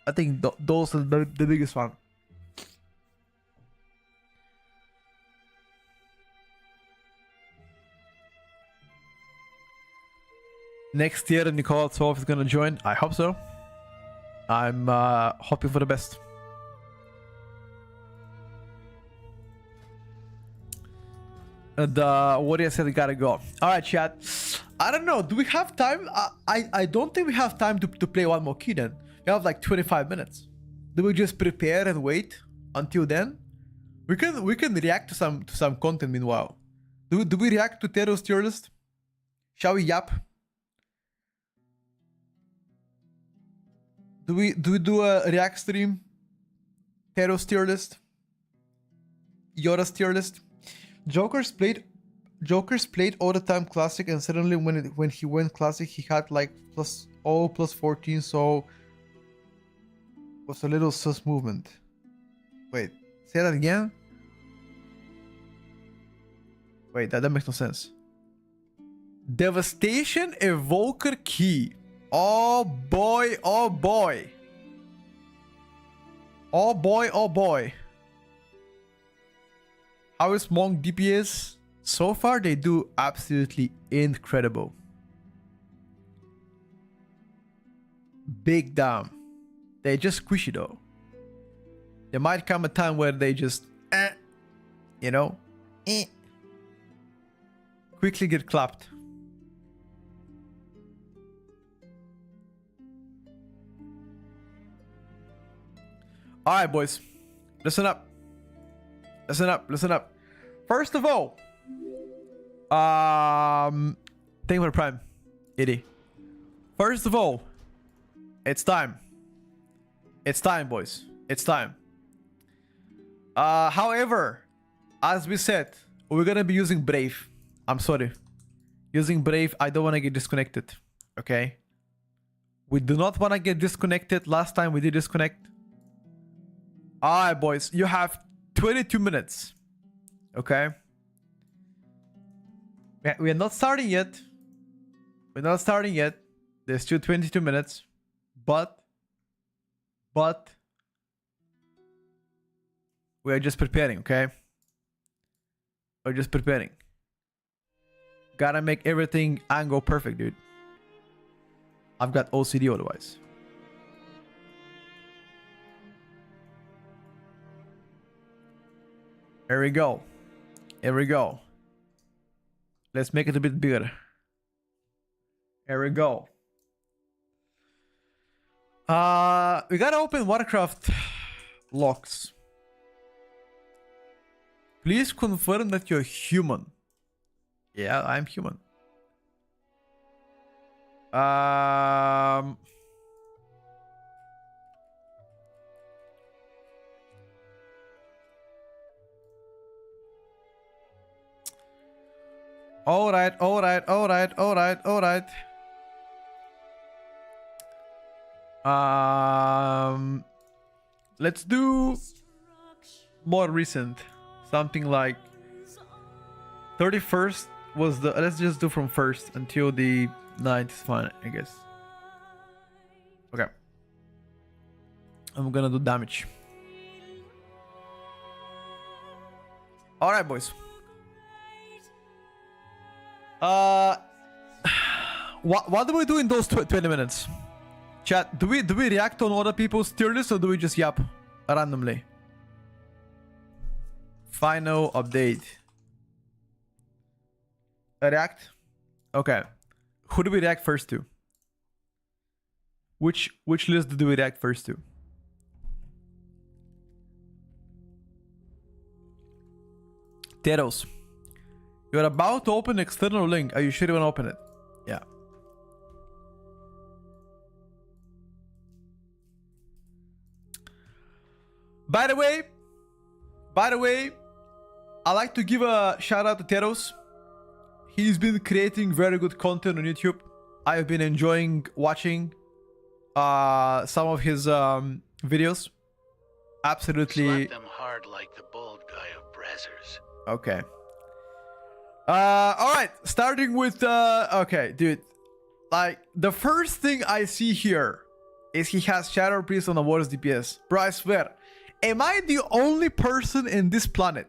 I think those are the biggest one. Next year, Nicole Tsov is gonna join. I hope so. I'm hoping for the best. And Warrior said, gotta go. All right, chat. I don't know. Do we have time? I don't think we have time to play one more key then. We have like 25 minutes. Do we just prepare and wait until then? We can react to some content meanwhile. Do we react to Tero's tier list? Shall we yap? Do we do a react stream? Tero's tier list? Yora's tier list? Joker's played all the time classic, and suddenly when he went classic he had like plus 14, so was a little sus movement. Wait, say that again? Wait, that makes no sense. Devastation Evoker Key. Oh boy, oh boy. Oh boy, oh boy. How is Monk DPS? So far, they do absolutely incredible. Big damn. They just squishy though. There might come a time where they just, you know, quickly get clapped. All right, boys, listen up. Listen up. Listen up. First of all, thank you for the prime, Itty. First of all, it's time. It's time, boys. It's time. However, as we said, we're gonna be using Brave. I'm sorry. Using Brave, I don't want to get disconnected. Okay? We do not want to get disconnected. Last time we did disconnect. Alright, boys. You have 22 minutes. Okay? We are not starting yet. We're not starting yet. There's still 22 minutes. But we are just preparing, okay? We're just preparing. Gotta make everything angle perfect, dude. I've got OCD otherwise. Here we go. Here we go. Let's make it a bit bigger. Here we go. We gotta open Warcraft locks. Please confirm that you're human. Yeah, I'm human. Alright, alright, alright, alright, alright. Let's do more recent. Something like 31st was the... Let's just do from 1st until the 9th is fine, I guess. Okay. I'm gonna do damage. Alright, boys. What do we do in those 20 minutes? Chat, do we react on other people's tier list or do we just yap randomly? Final update. React? Okay. Who do we react first to? Which list do we react first to? Teros. You're about to open external link. Are you sure you want to open it? Yeah. By the way, I like to give a shout out to Teros. He's been creating very good content on YouTube. I've been enjoying watching some of his videos. Absolutely. Slap them hard like the bald guy of Brazzers. Okay. All right. Starting with okay, dude. Like the first thing I see here is he has Shadow Priest on the worst DPS. Bro, I swear. Am I the only person in this planet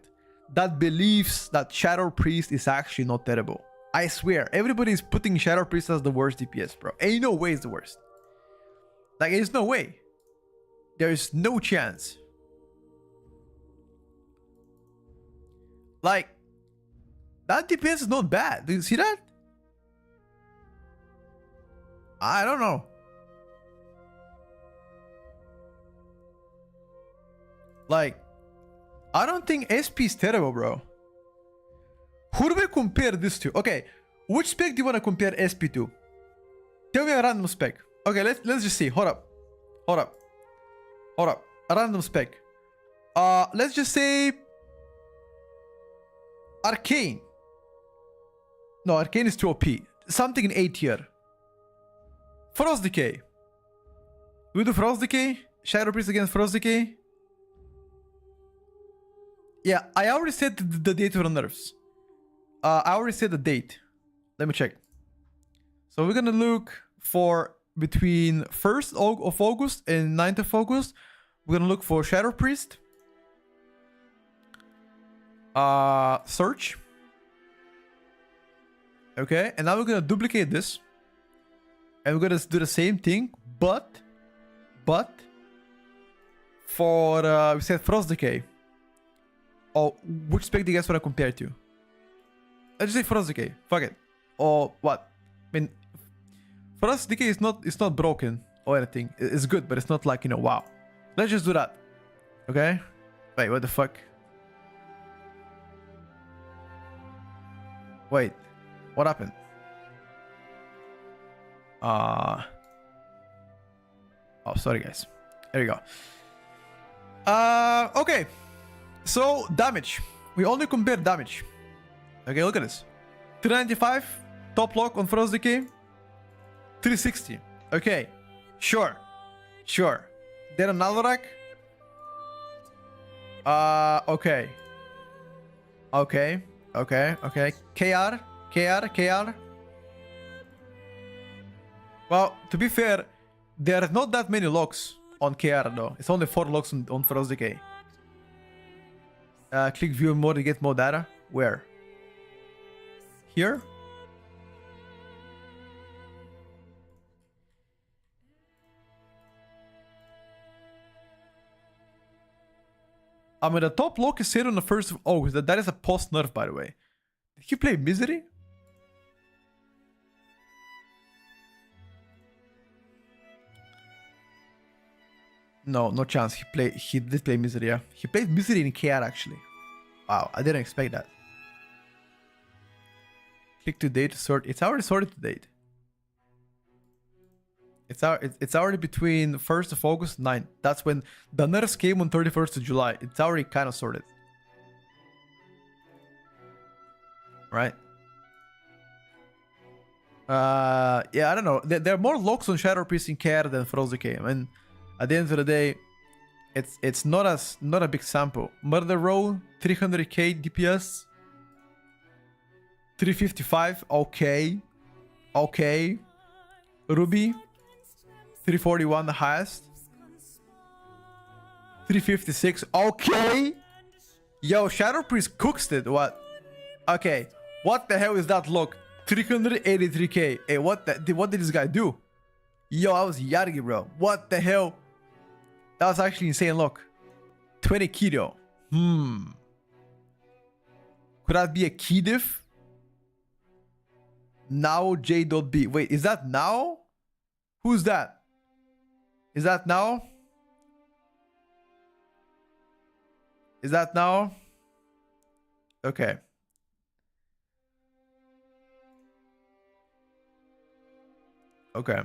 that believes that Shadow Priest is actually not terrible? I swear, everybody is putting Shadow Priest as the worst DPS, bro. Ain't no way it's the worst. Like, there's no way. There's no chance. Like, that DPS is not bad. Do you see that? I don't know. Like, I don't think SP is terrible, bro. Who do we compare this to? Okay, which spec do you want to compare SP to? Tell me a random spec. Okay, let's just see. Hold up. A random spec. Let's just say Arcane. No, Arcane is too OP. Something in A tier. Frost Decay. We do Frost Decay? Shadow Priest against Frost Decay? Yeah, I already said the date for the nerfs. I already said the date. Let me check. So we're gonna look for between 1st of August and 9th of August. We're gonna look for Shadow Priest. Search. Okay, and now we're gonna duplicate this. And we're gonna do the same thing, but for we said Frost Decay. Oh, which spec do you guys want to compare to? Let's just say Frost Decay. Fuck it. Or what? I mean, Frost Decay is not broken or anything. It's good, but it's not like, you know, wow. Let's just do that. Okay? Wait, what the fuck? Wait. What happened? Oh, sorry guys. There you go. Okay. So, damage. We only compare damage. Okay, look at this. 395, top lock on Frost Decay. 360. Okay. Sure. Then another rack. Okay. KR. Well, to be fair, there are not that many locks on KR though. It's only 4 locks on Frost Decay. Click view more to get more data. Where? Here? I mean, the top lock is set on the 1st of August. That is a post nerf, by the way. Did he play Misery? No, no chance. He did play Misery, yeah. He played Misery in KR actually. Wow, I didn't expect that. Click to date to sort. It's already sorted to date. It's already between 1st of August and 9th. That's when the nerfs came on 31st of July. It's already kind of sorted. Right? Yeah, I don't know. There are more locks on Shadow Priest in Care than Frozike. I mean, at the end of the day, it's not a big sample. Murder Row, 300k DPS, 355. Okay. Ruby, 341 the highest, 356. Okay. Yo, Shadow Priest cooks it. What? Okay. What the hell is that look? 383k. Hey, what did this guy do? Yo, I was Yargi, bro. What the hell? That was actually insane look. 20 kilo. Could that be a key diff? Now J.B. Wait, is that now? Who's that? Is that now? Is that now? Okay. Okay.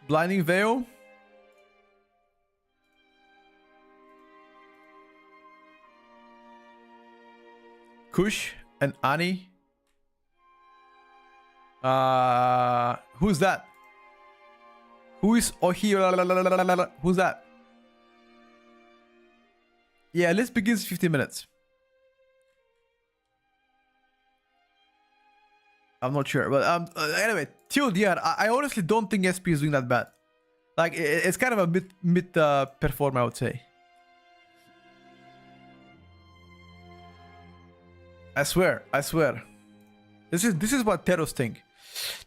Blinding Veil. Kush and Ani. Who's that? Who is Ohi? Who's that? Yeah, list begins 15 minutes. I'm not sure, but anyway, TLDR, I honestly don't think SP is doing that bad. Like, it's kind of a mid performer, I would say. I swear. This is what Teros think.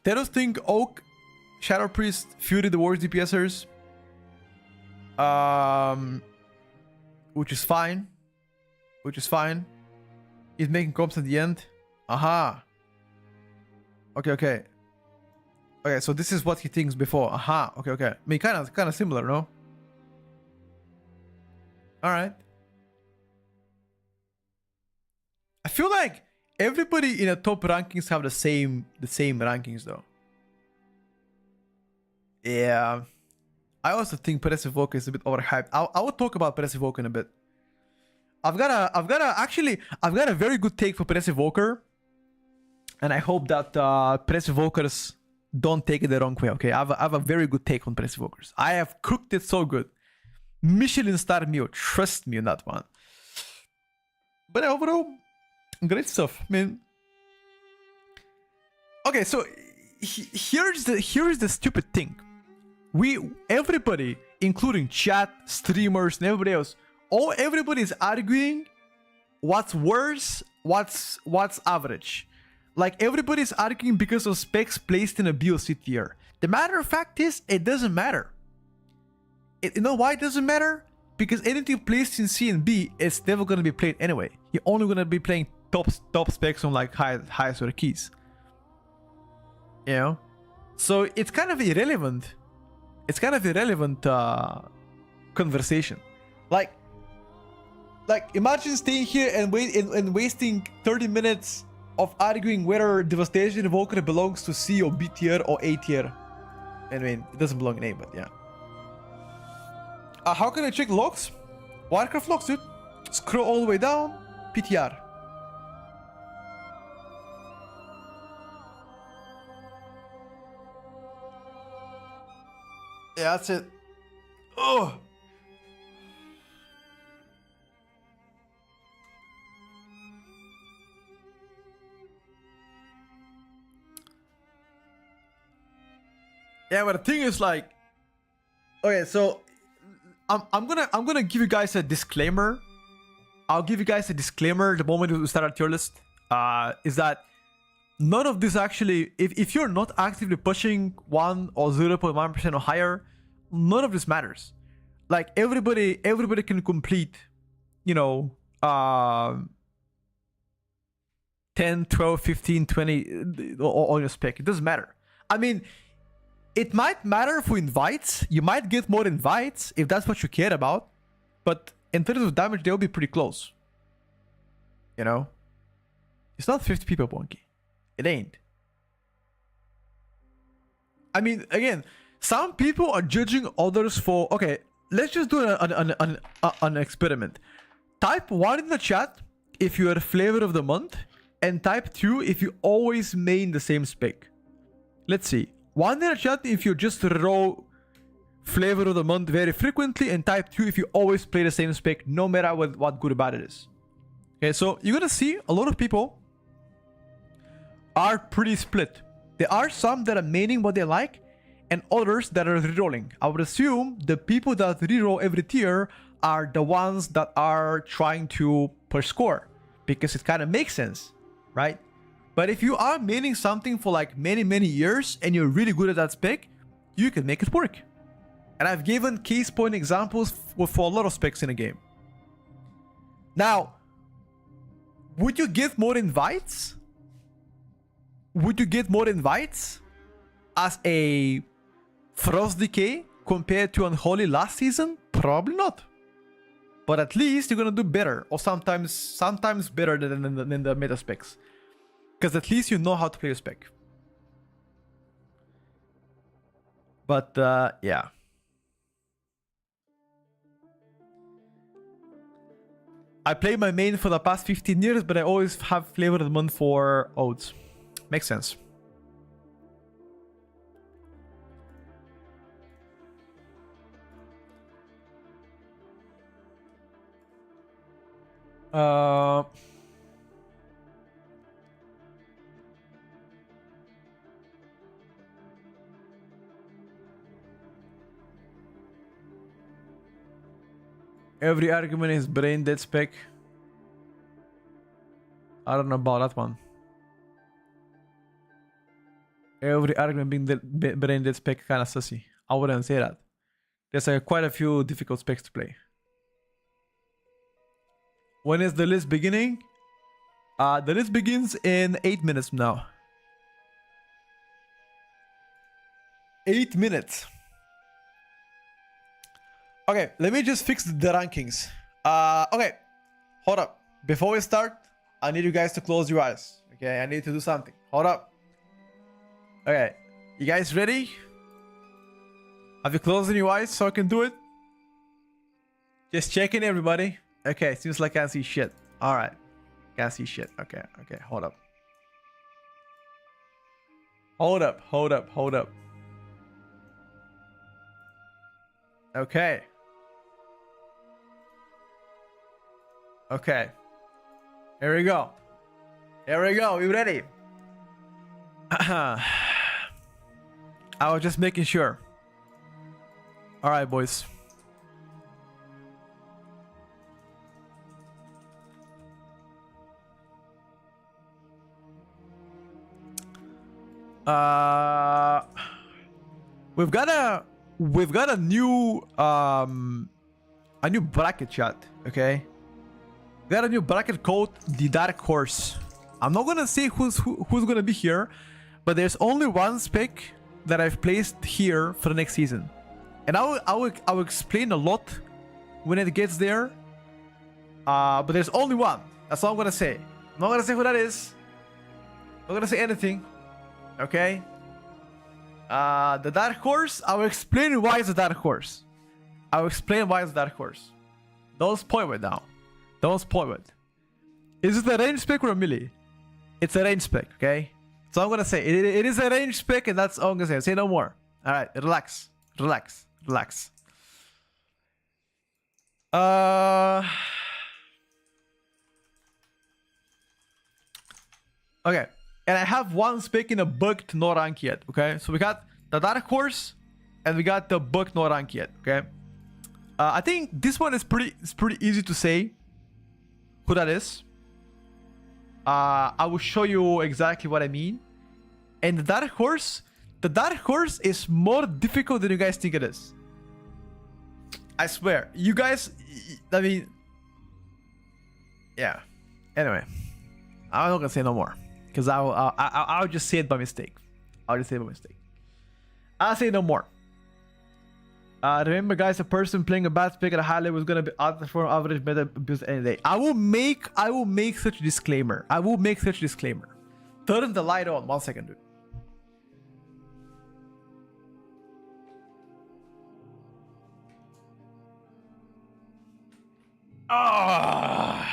Teros think Oak, Shadow Priest, Fury, the worst DPSers. Which is fine. He's making comps at the end. Aha. Okay, so this is what he thinks before. Aha. Okay. I mean, kind of similar, no? All right. I feel like everybody in the top rankings have the same rankings though. Yeah. I also think Passive Evoker is a bit overhyped. I will talk about Passive Evoker in a bit. I've got a very good take for Passive Evoker. And I hope that Passive Evokers don't take it the wrong way, okay? I have a very good take on Passive Evokers. I have cooked it so good. Michelin star meal. Trust me on that one. But overall, great stuff. I mean, okay, so here's the stupid thing. Everybody, including chat, streamers, and everybody else, everybody is arguing what's worse, what's average. Like, everybody's arguing because of specs placed in a BOC tier. The matter of fact is, it doesn't matter. You know why it doesn't matter? Because anything placed in C and B is never going to be played anyway. You're only going to be playing top specs on like highest order keys. You know? So it's kind of irrelevant. It's kind of irrelevant conversation. Like imagine staying here and wasting 30 minutes of arguing whether Devastation Evoker belongs to C or B tier or A tier. I mean, it doesn't belong in A, but yeah. How can I check logs? Warcraft logs, dude. Scroll all the way down. PTR. Yeah, that's it. Oh. Yeah, but the thing is, like, okay, so I'm gonna give you guys a disclaimer. I'll give you guys a disclaimer the moment we start our tier list. Is that none of this actually, if you're not actively pushing 1 or 0.1% or higher, none of this matters. Like, everybody can complete, you know, 10, 12, 15, 20 on your spec. It doesn't matter. I mean, it might matter for invites. You might get more invites if that's what you care about. But in terms of damage, they'll be pretty close. You know? It's not 50 people, Bonky. It ain't. I mean, again, Some people are judging others for... Okay, let's just do an experiment. Type 1 in the chat if you are flavor of the month, and type 2 if you always main the same spec. Let's see. 1 in the chat if you just roll flavor of the month very frequently, and type 2 if you always play the same spec no matter what good or bad it is. Okay, so you're gonna see a lot of people are pretty split. There are some that are maining what they like, and others that are rerolling. I would assume the people that reroll every tier are the ones that are trying to push score, because it kind of makes sense, right? But if you are maining something for like many years and you're really good at that spec, you can make it work. And I've given case point examples for a lot of specs in a game. Now, would you get more invites? Would you get more invites as a Frost Decay compared to Unholy last season? Probably not. But at least you're gonna do better, or sometimes better than the meta specs. Because at least you know how to play a spec. But yeah. I play my main for the past 15 years, but I always have flavor of the month for oats. Makes sense. Every argument is brain dead spec. I don't know about that one. Every argument being brain dead spec kind of sussy. I wouldn't say that. There's quite a few difficult specs to play. When is the list beginning? The list begins in 8 minutes from now. 8 minutes. Okay, let me just fix the rankings. Okay, hold up. Before we start, I need you guys to close your eyes. Okay, I need to do something. Hold up. Okay, you guys ready? Have you closed your eyes so I can do it? Just checking, everybody. Okay, seems like I can't see shit. Alright. Can't see shit. Okay, hold up. Hold up. Okay. Okay. Here we go. You ready? I was just making sure. Alright, boys. We've got a new bracket, chat. Okay, we got a new bracket called the Dark Horse. I'm not gonna say who's gonna be here, but there's only one spec that I've placed here for the next season, and I will explain a lot when it gets there. But there's only one. That's all I'm gonna say. I'm not gonna say who that is. I'm not gonna say anything. Okay. The Dark Horse, I will explain why it's a Dark Horse. Don't spoil it now. Don't spoil it. Is it a range spec or a melee? It's a range spec, okay? So I'm gonna say it is a range spec, and that's all I'm gonna say. Say no more. Alright, relax. Okay. And I have one spec in a bugged no rank yet, okay? So we got the Dark Horse, and we got the bugged no rank yet, okay? I think this one is pretty easy to say who that is. I will show you exactly what I mean. And the Dark Horse is more difficult than you guys think it is. I swear. You guys, I mean, yeah. Anyway, I'm not gonna say no more. Because I'll just say it by mistake. I'll say no more. Remember, guys, a person playing a bad spec at a high level is gonna be outperform average meta abuse any day. I will make such a disclaimer. Turn the light on. 1 second, dude. Ah.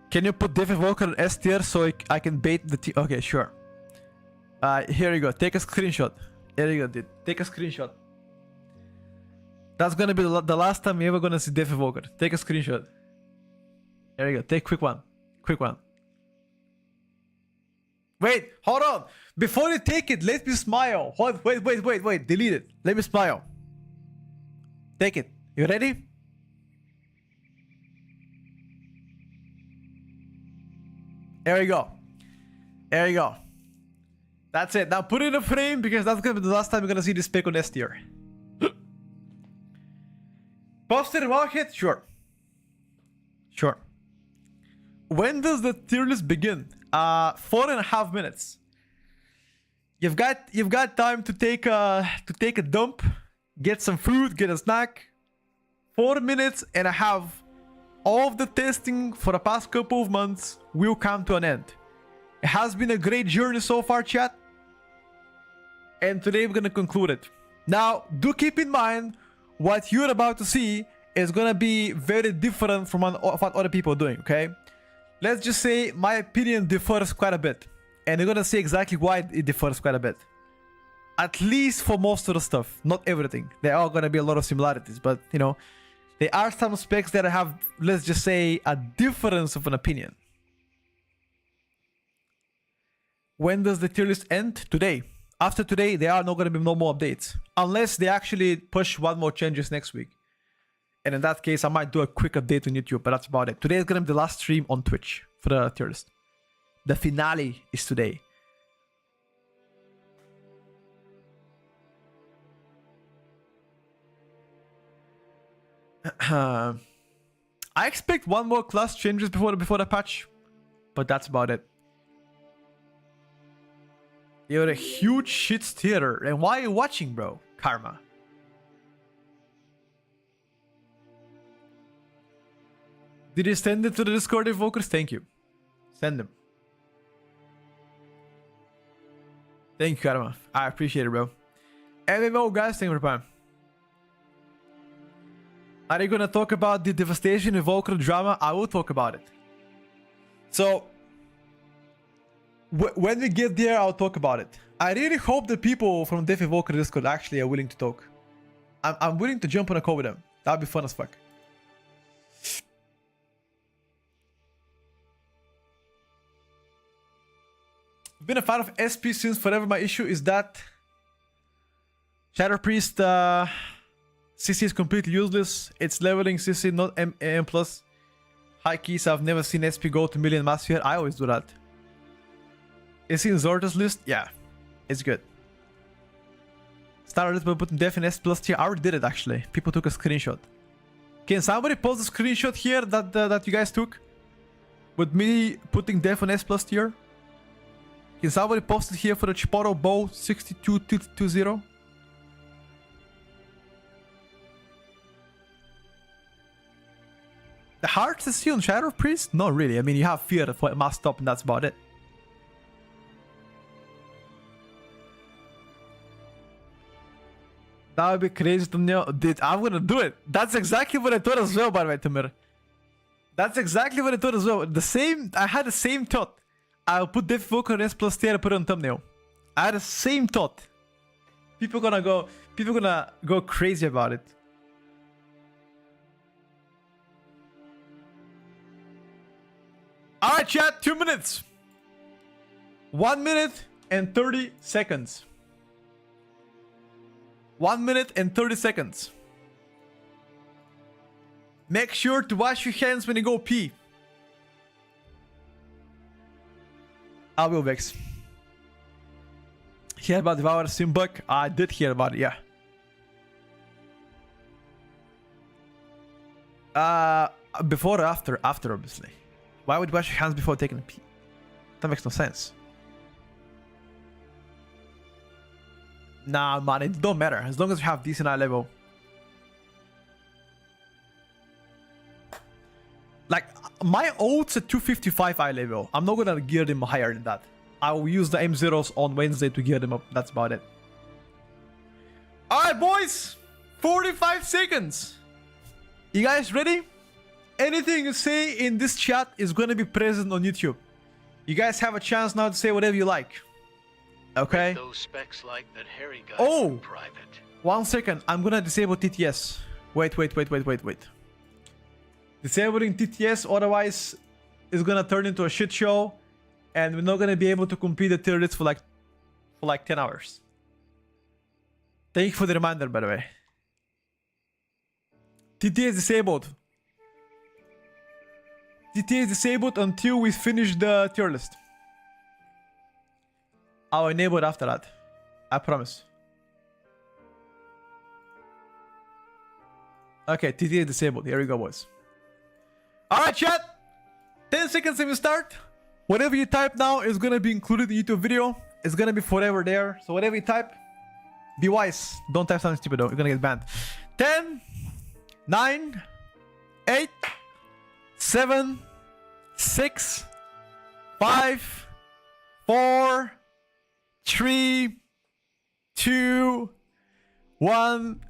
Can you put David Walker in S tier so I can bait the team? Okay, sure. Here you go. Take a screenshot. Here you go, dude. Take a screenshot. That's gonna be the last time you're ever gonna see David Walker. Take a screenshot. There you go. Take quick one. Quick one. Wait, hold on. Before you take it, let me smile. Wait. Delete it. Let me smile. Take it. You ready? There you go. There you go. That's it. Now put it in a frame because that's gonna be the last time you're gonna see this pick on S tier. Poster in one hit? Sure. Sure. When does the tier list begin? 4.5 minutes. You've got time to take a dump, get some food, get a snack. 4 minutes and a half. All of the testing for the past couple of months will come to an end. It has been a great journey so far, chat. And today we're gonna conclude it. Now, do keep in mind what you're about to see is gonna be very different from what other people are doing, okay? Let's just say my opinion differs quite a bit. And you're gonna see exactly why it differs quite a bit. At least for most of the stuff, not everything. There are gonna be a lot of similarities, but you know, there are some specs that have, let's just say, a difference of an opinion. When does the tier list end? Today. After today, there are not going to be no more updates. Unless they actually push one more changes next week. And in that case, I might do a quick update on YouTube, but that's about it. Today is going to be the last stream on Twitch for the tier list. The finale is today. I expect one more class changes before the patch, but that's about it. You're a huge shit stealer, and why are you watching, bro? Karma. Did you send it to the Discord evokers? Thank you. Send them. Thank you, Karma. I appreciate it, bro. MMO guys, thank you for the time. Are you gonna talk about the devastation evoker drama? I will talk about it. So when we get there, I'll talk about it. I really hope the people from Death Evoker Discord actually are willing to talk. I'm willing to jump on a call with them. That'd be fun as fuck. I've been a fan of SP since forever. My issue is that Shadow Priest CC is completely useless. It's leveling CC, not AM+. High keys, I've never seen SP go to million mass here. I always do that. Is he in Zorta's list? Yeah, it's good. Started by putting Def in S+ tier. I already did it actually. People took a screenshot. Can somebody post the screenshot here that you guys took? With me putting Def in S+ tier? Can somebody post it here for the Chipotle Bow 6220? The hearts is still on Shadow Priest? Not really. I mean, you have Fear for Mass Top and that's about it. That would be crazy to know. Dude, I'm gonna do it. That's exactly what I thought as well, by the way, Tamir. That's exactly what I thought as well. I had the same thought. I'll put Death Evoker and S+ tier and put it on thumbnail. I had the same thought. People gonna go crazy about it. Alright, chat, 2 minutes. 1 minute and 30 seconds. 1 minute and 30 seconds. Make sure to wash your hands when you go pee. I will, Vex. Hear about Devour Simbuk? I did hear about it, yeah. Before or after? After, obviously. Why would you wash your hands before taking a pee? That makes no sense. Nah, man, it don't matter. As long as you have decent eye level. Like, my ult's at 255 eye level. I'm not gonna gear them higher than that. I will use the M0s on Wednesday to gear them up. That's about it. Alright, boys! 45 seconds. You guys ready? Anything you say in this chat is going to be present on YouTube. You guys have a chance now to say whatever you like. Okay? Those specs like that Harry guy Oh! from private. 1 second. I'm going to disable TTS. Wait. Disabling TTS, otherwise it's going to turn into a shit show. And we're not going to be able to complete the tier list for like 10 hours. Thank you for the reminder, by the way. TTS disabled. TTS disabled until we finish the tier list. I'll enable it after that. I promise. Okay, TTS disabled. Here we go, boys. Alright, chat. 10 seconds and we start. Whatever you type now is gonna be included in the YouTube video. It's gonna be forever there. So whatever you type, be wise. Don't type something stupid though. You're gonna get banned. 10, 9, 8, 7, 6, 5, 4, 3, 2, 1.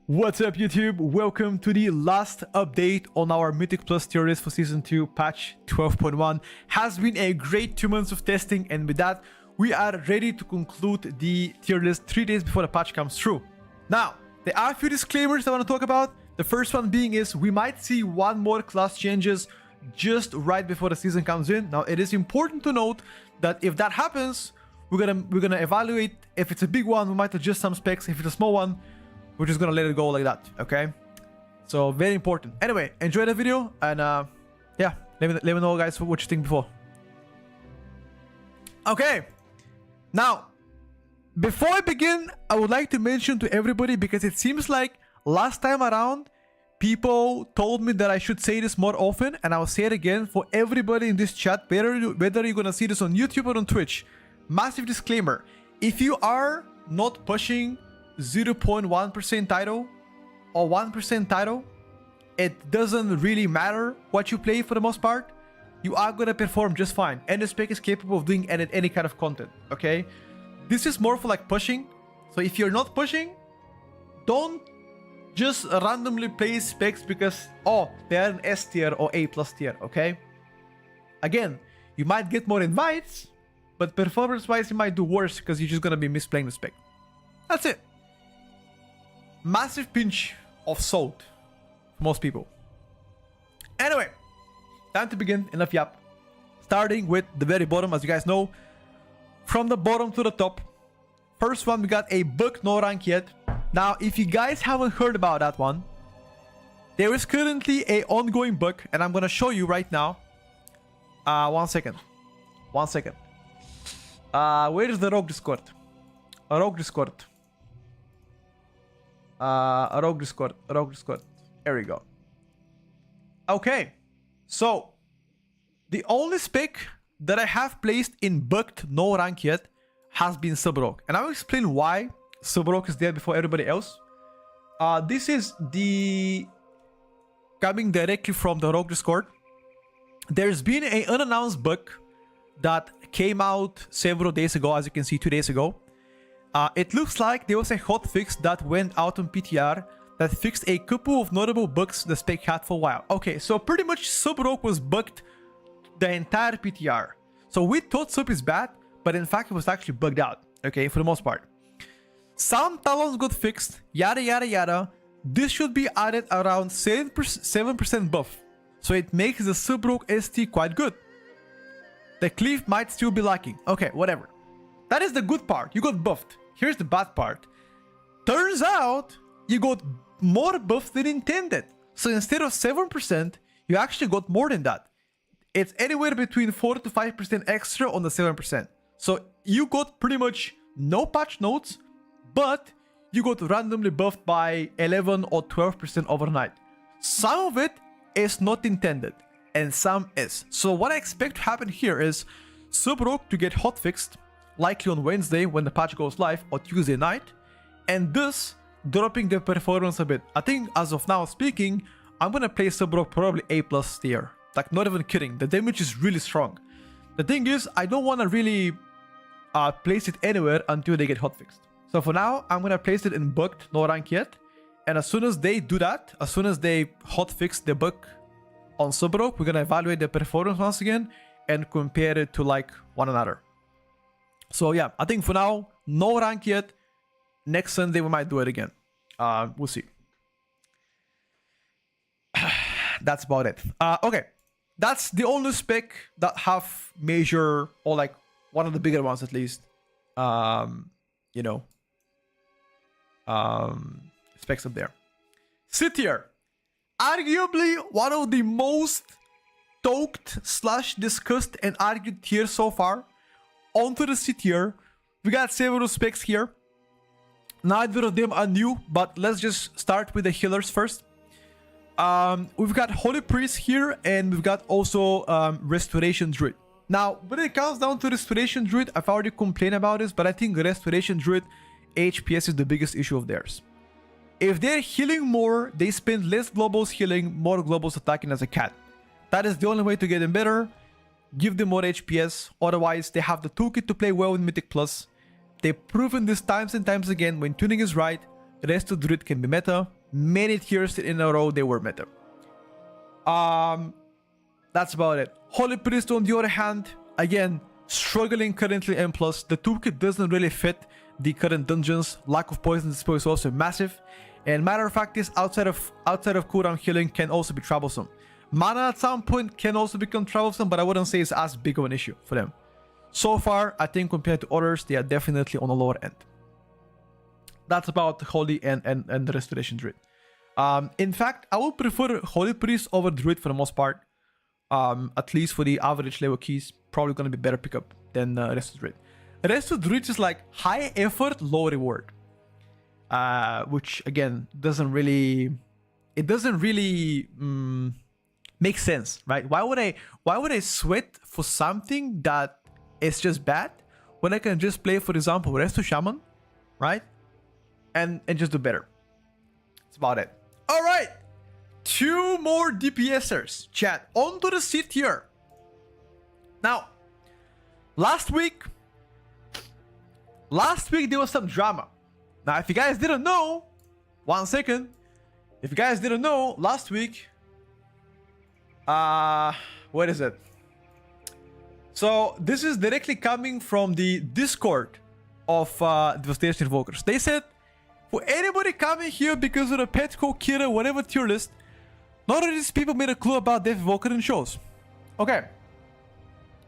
What's up, YouTube? Welcome to the last update on our Mythic Plus tier list for Season 2, patch 12.1. Has been a great 2 months of testing, and with that, we are ready to conclude the tier list 3 days before the patch comes through. Now, there are a few disclaimers I want to talk about. The first one being is we might see one more class changes just right before the season comes in. Now, it is important to note that if that happens, we're gonna evaluate. If it's a big one, we might adjust some specs. If it's a small one, we're just gonna let it go like that, okay? So very important. Anyway, enjoy the video, and yeah, let me know, guys, what you think before. Okay, now before I begin, I would like to mention to everybody, because it seems like last time around people told me that I should say this more often, and I'll say it again for everybody in this chat, whether you're gonna see this on YouTube or on Twitch. Massive disclaimer: if you are not pushing 0.1% title or 1% title, it doesn't really matter what you play for the most part. You are gonna perform just fine, and the spec is capable of doing any kind of content, okay? This is more for like pushing. So if you're not pushing, don't just randomly play specs because, oh, they are an S tier or A plus tier, okay? Again, you might get more invites, but performance wise you might do worse because you're just gonna be misplaying the spec. That's it. Massive pinch of salt for most people. Anyway, time to begin. Enough yap. Starting with the very bottom, as you guys know, from the bottom to the top. First one, we got a book, no rank yet. Now, if you guys haven't heard about that one, there is currently a ongoing book, and I'm gonna show you right now. 1 second. 1 second. Where is the Rogue Discord? Rogue Discord. Rogue Discord. There we go. Okay, so the only spec that I have placed in booked no rank yet has been Sub-Rogue, and I will explain why Sub-Rogue is there before everybody else. This is the coming directly from the Rogue Discord. There's been an unannounced book that came out several days ago, as you can see, 2 days ago. It looks like there was a hotfix that went out on PTR that fixed a couple of notable bugs the spec had for a while. Okay, so pretty much Sub-Rogue was bugged the entire PTR. So we thought Sub is bad, but in fact it was actually bugged out, okay, for the most part. Some talons got fixed, yada yada yada. This should be added around 7% buff, so it makes the Sub-Rogue ST quite good. The cleave might still be lacking. Okay, whatever. That is the good part. You got buffed. Here's the bad part. Turns out you got more buff than intended. So instead of 7%, you actually got more than that. It's anywhere between 4 to 5% extra on the 7%. So you got pretty much no patch notes, but you got randomly buffed by 11 or 12% overnight. Some of it is not intended, and some is. So what I expect to happen here is Sub-Rogue to get hotfixed, likely on Wednesday when the patch goes live, or Tuesday night, and thus dropping the performance a bit. I think as of now speaking, I'm gonna play Sub-Rogue probably A plus tier. Like, not even kidding, the damage is really strong. The thing is, I don't want to really place it anywhere until they get hotfixed. So for now, I'm gonna place it in booked, no rank yet, And as soon as they do that, as soon as they hotfix the bug on Subrope, we're gonna evaluate the performance once again and compare it to like one another. So yeah, I think for now, no rank yet. Next Sunday we might do it again. We'll see. That's about it. Okay, that's the only spec that have major, or like one of the bigger ones at least. You know, specs up there. C tier, arguably one of the most talked / discussed and argued tiers so far. Onto the C tier, we got several specs here. Neither of them are new, but let's just start with the healers first. We've got Holy Priest here, and we've got also Restoration Druid. Now, when it comes down to Restoration Druid, I've already complained about this, but I think Restoration Druid HPS is the biggest issue of theirs. If they're healing more, they spend less globals healing, more globals attacking as a cat. That is the only way to get them better. Give them more HPS, otherwise they have the toolkit to play well with Mythic Plus. They've proven this times and times again, when tuning is right, Resto Druid can be meta. Many tiers in a row they were meta. That's about it. Holy Priest on the other hand, again, struggling currently M+. The toolkit doesn't really fit the current dungeons. Lack of poison spell is also massive. And matter of fact is outside of cooldown healing can also be troublesome. Mana at some point can also become troublesome, but I wouldn't say it's as big of an issue for them. So far, I think compared to others, they are definitely on the lower end. That's about Holy and the Restoration Druid. In fact, I would prefer Holy Priest over Druid for the most part. At least for the average level keys, probably going to be better pickup than Resto Druid. Resto Druid is like high effort, low reward. Which again, doesn't really make sense, right? Why would I sweat for something that is just bad when I can just play, for example, Resto Shaman, right? And just do better. That's about it. All right, 2 more DPSers, chat. On to the C tier. Now, last week there was some drama. Now, if you guys didn't know, 1 second. If you guys didn't know, last week, what is it? So this is directly coming from the Discord of Devastation Invokers. They said, for anybody coming here because of the Petco, Kira, whatever tier list, none of these people made a clue about Death Invoker in shows. Okay.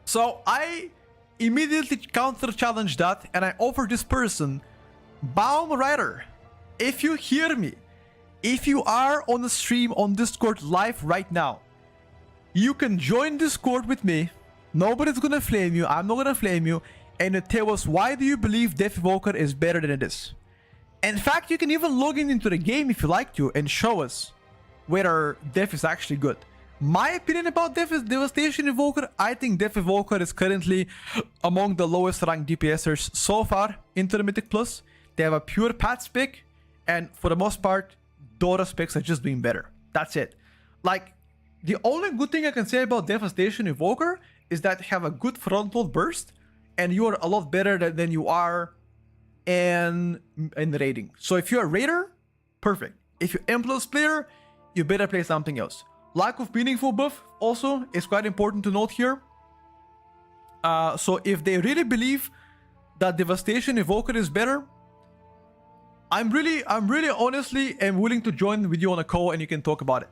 So I immediately counter-challenged that, and I offered this person, Baum Rider, if you hear me, if you are on the stream on Discord live right now, you can join Discord with me. Nobody's gonna flame you. I'm not gonna flame you. And you tell us, why do you believe Death Invoker is better than it is? In fact, you can even log into the game if you like to and show us whether Death is actually good. My opinion about Death is Devastation Invoker. I think Death Invoker is currently among the lowest ranked DPSers so far into the Mythic Plus. They have a pure path spec, and for the most part, Dora specs are just doing better. That's it. Like, the only good thing I can say about Devastation Invoker is that you have a good frontal burst, and you are a lot better than you are in raiding. So if you're a raider, perfect. If you're M+ player, you better play something else. Lack of meaningful buff also is quite important to note here. So if they really believe that Devastation Invoker is better, I'm really honestly am willing to join with you on a call and you can talk about it.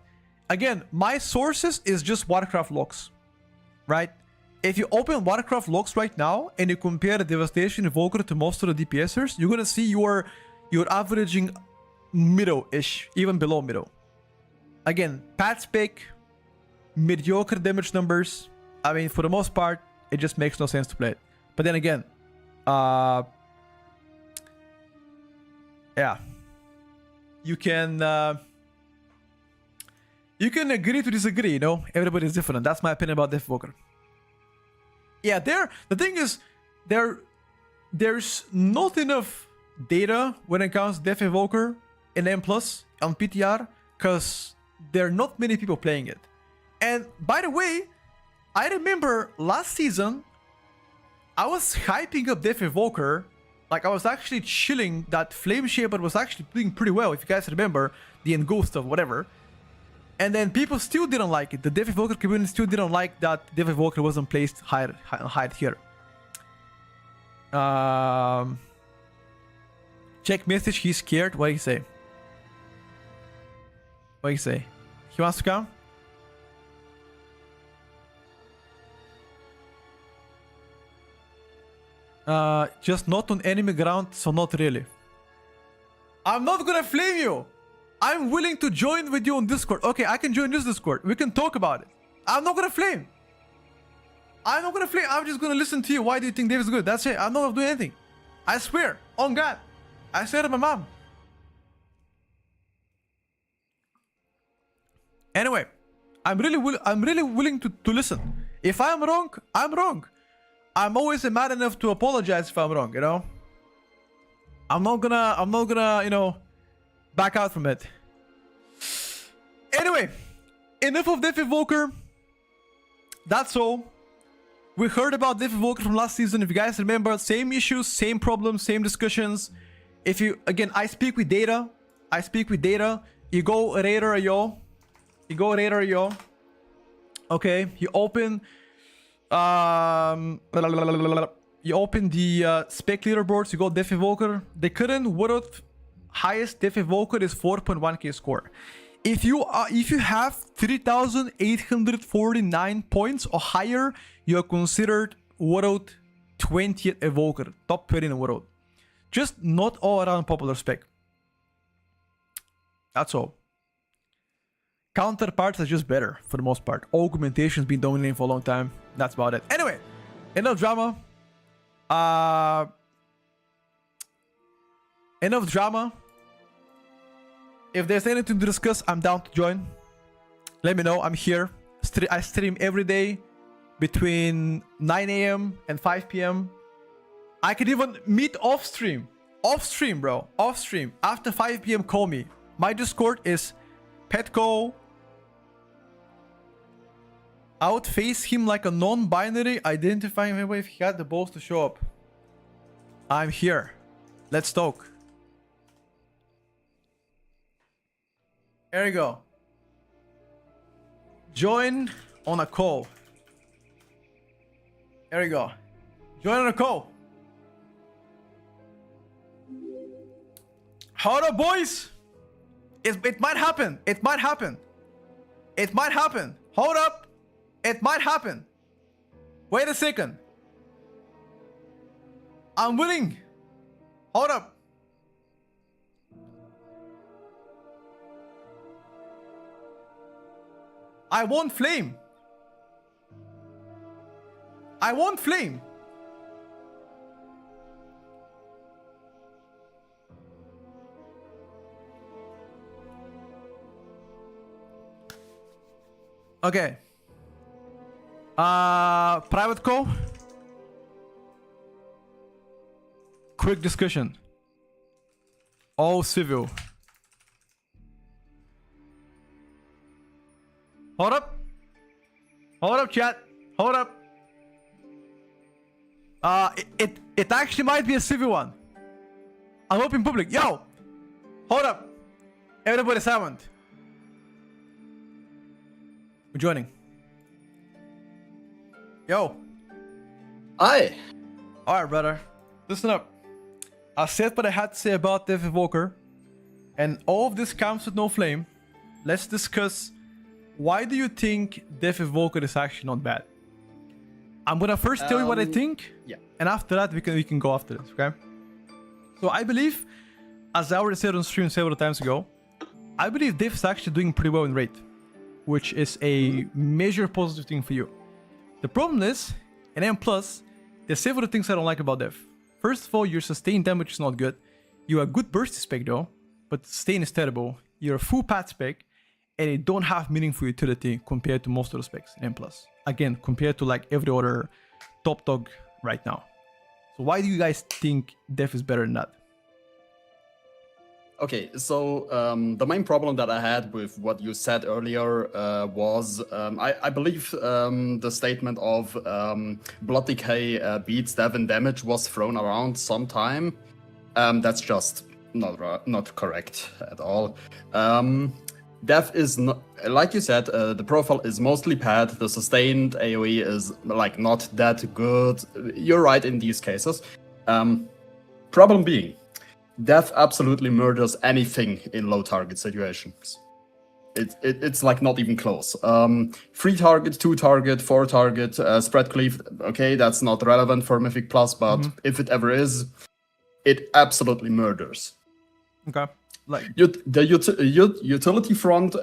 Again, my sources is just Warcraft logs, right? If you open Warcraft logs right now and you compare the Devastation Invoker to most of the DPSers, you're gonna see you're averaging middle-ish, even below middle. Again, path spec, mediocre damage numbers. I mean, for the most part, it just makes no sense to play it. But then again, yeah, you can agree to disagree. You know, everybody's different. That's my opinion about Death Invoker. Yeah, the thing is, there's not enough data when it comes to Death Invoker in M+ on PTR, because there are not many people playing it. And by the way, I remember last season, I was hyping up Death Invoker Like, I was actually chilling that Flame Shaper was actually doing pretty well, if you guys remember, the Enghost stuff, whatever. And then people still didn't like it. The Death Evoker community still didn't like that Death Evoker wasn't placed higher here. Check message, he's scared. What do you say? What do you say? He wants to come? Just not on enemy ground, so not really. I'm not gonna flame you. I'm willing to join with you on Discord. Okay, I can join this Discord. We can talk about it. I'm not gonna flame. I'm not gonna flame. I'm just gonna listen to you. Why do you think Dave is good? That's it. I'm not gonna do anything. I swear. On God. I swear to my mom. Anyway, I'm really willing to listen. If I'm wrong, I'm wrong. I'm always mad enough to apologize if I'm wrong, you know? I'm not gonna, you know, back out from it. Anyway, enough of Death Evoker. That's all. We heard about Death Evoker from last season. If you guys remember, same issues, same problems, same discussions. If you, again, I speak with data. You go Raider.io. Okay, you open the spec leaderboards, you go Death Evoker. The current world highest Death Evoker is 4.1k score. If you have 3,849 points or higher, you are considered world 20th Evoker, top 20 in the world. Just not all around popular spec. That's all. Counterparts are just better for the most part. Augmentation's been dominating for a long time. That's about it. Anyway, enough drama. Enough drama. If there's anything to discuss, I'm down to join. Let me know. I'm here. I stream every day between 9 a.m. and 5 p.m. I could even meet off stream. Off stream, bro. Off stream. After 5 p.m, call me. My Discord is Petco. I would face him like a non-binary, identifying him if he had the balls to show up. I'm here. Let's talk. There you go. Join on a call. There you go. Join on a call. Hold up, boys. It might happen. It might happen. It might happen. Hold up. It might happen. Wait a second. I'm willing. Hold up. I won't flame. I won't flame. Okay. Private call. Quick discussion. All civil. Hold up. Hold up, chat. Hold up. It actually might be a civil one. I'm up in public. Yo! Hold up. Everybody silent. We're joining. Yo. Hi. Alright, brother. Listen up. I said what I had to say about Death Evoker. And all of this comes with no flame. Let's discuss why do you think Death Evoker is actually not bad? I'm gonna first tell you what I think. Yeah. And after that we can go after this, okay? So I believe, as I already said on stream several times ago, I believe Death is actually doing pretty well in raid, which is a major positive thing for you. The problem is, in M+, there's several things I don't like about Death. First of all, your sustain damage is not good. You are a good burst spec though, but sustain is terrible. You're a full pad spec, and you don't have meaningful utility compared to most of the specs in M+. Again, compared to like every other top dog right now. So why do you guys think Death is better than that? Okay, so the main problem that I had with what you said earlier was I believe the statement of Blood Decay beats Dev in damage was thrown around sometime. That's just not correct at all. Dev is not, like you said, the profile is mostly pad. The sustained AoE is like not that good. You're right in these cases. Problem being, Death absolutely murders anything in low target situations. It's like not even close. 3 target, 2 target, 4 target, spread cleave. Okay, that's not relevant for Mythic Plus, but if it ever is, it absolutely murders. Okay, like The utility front.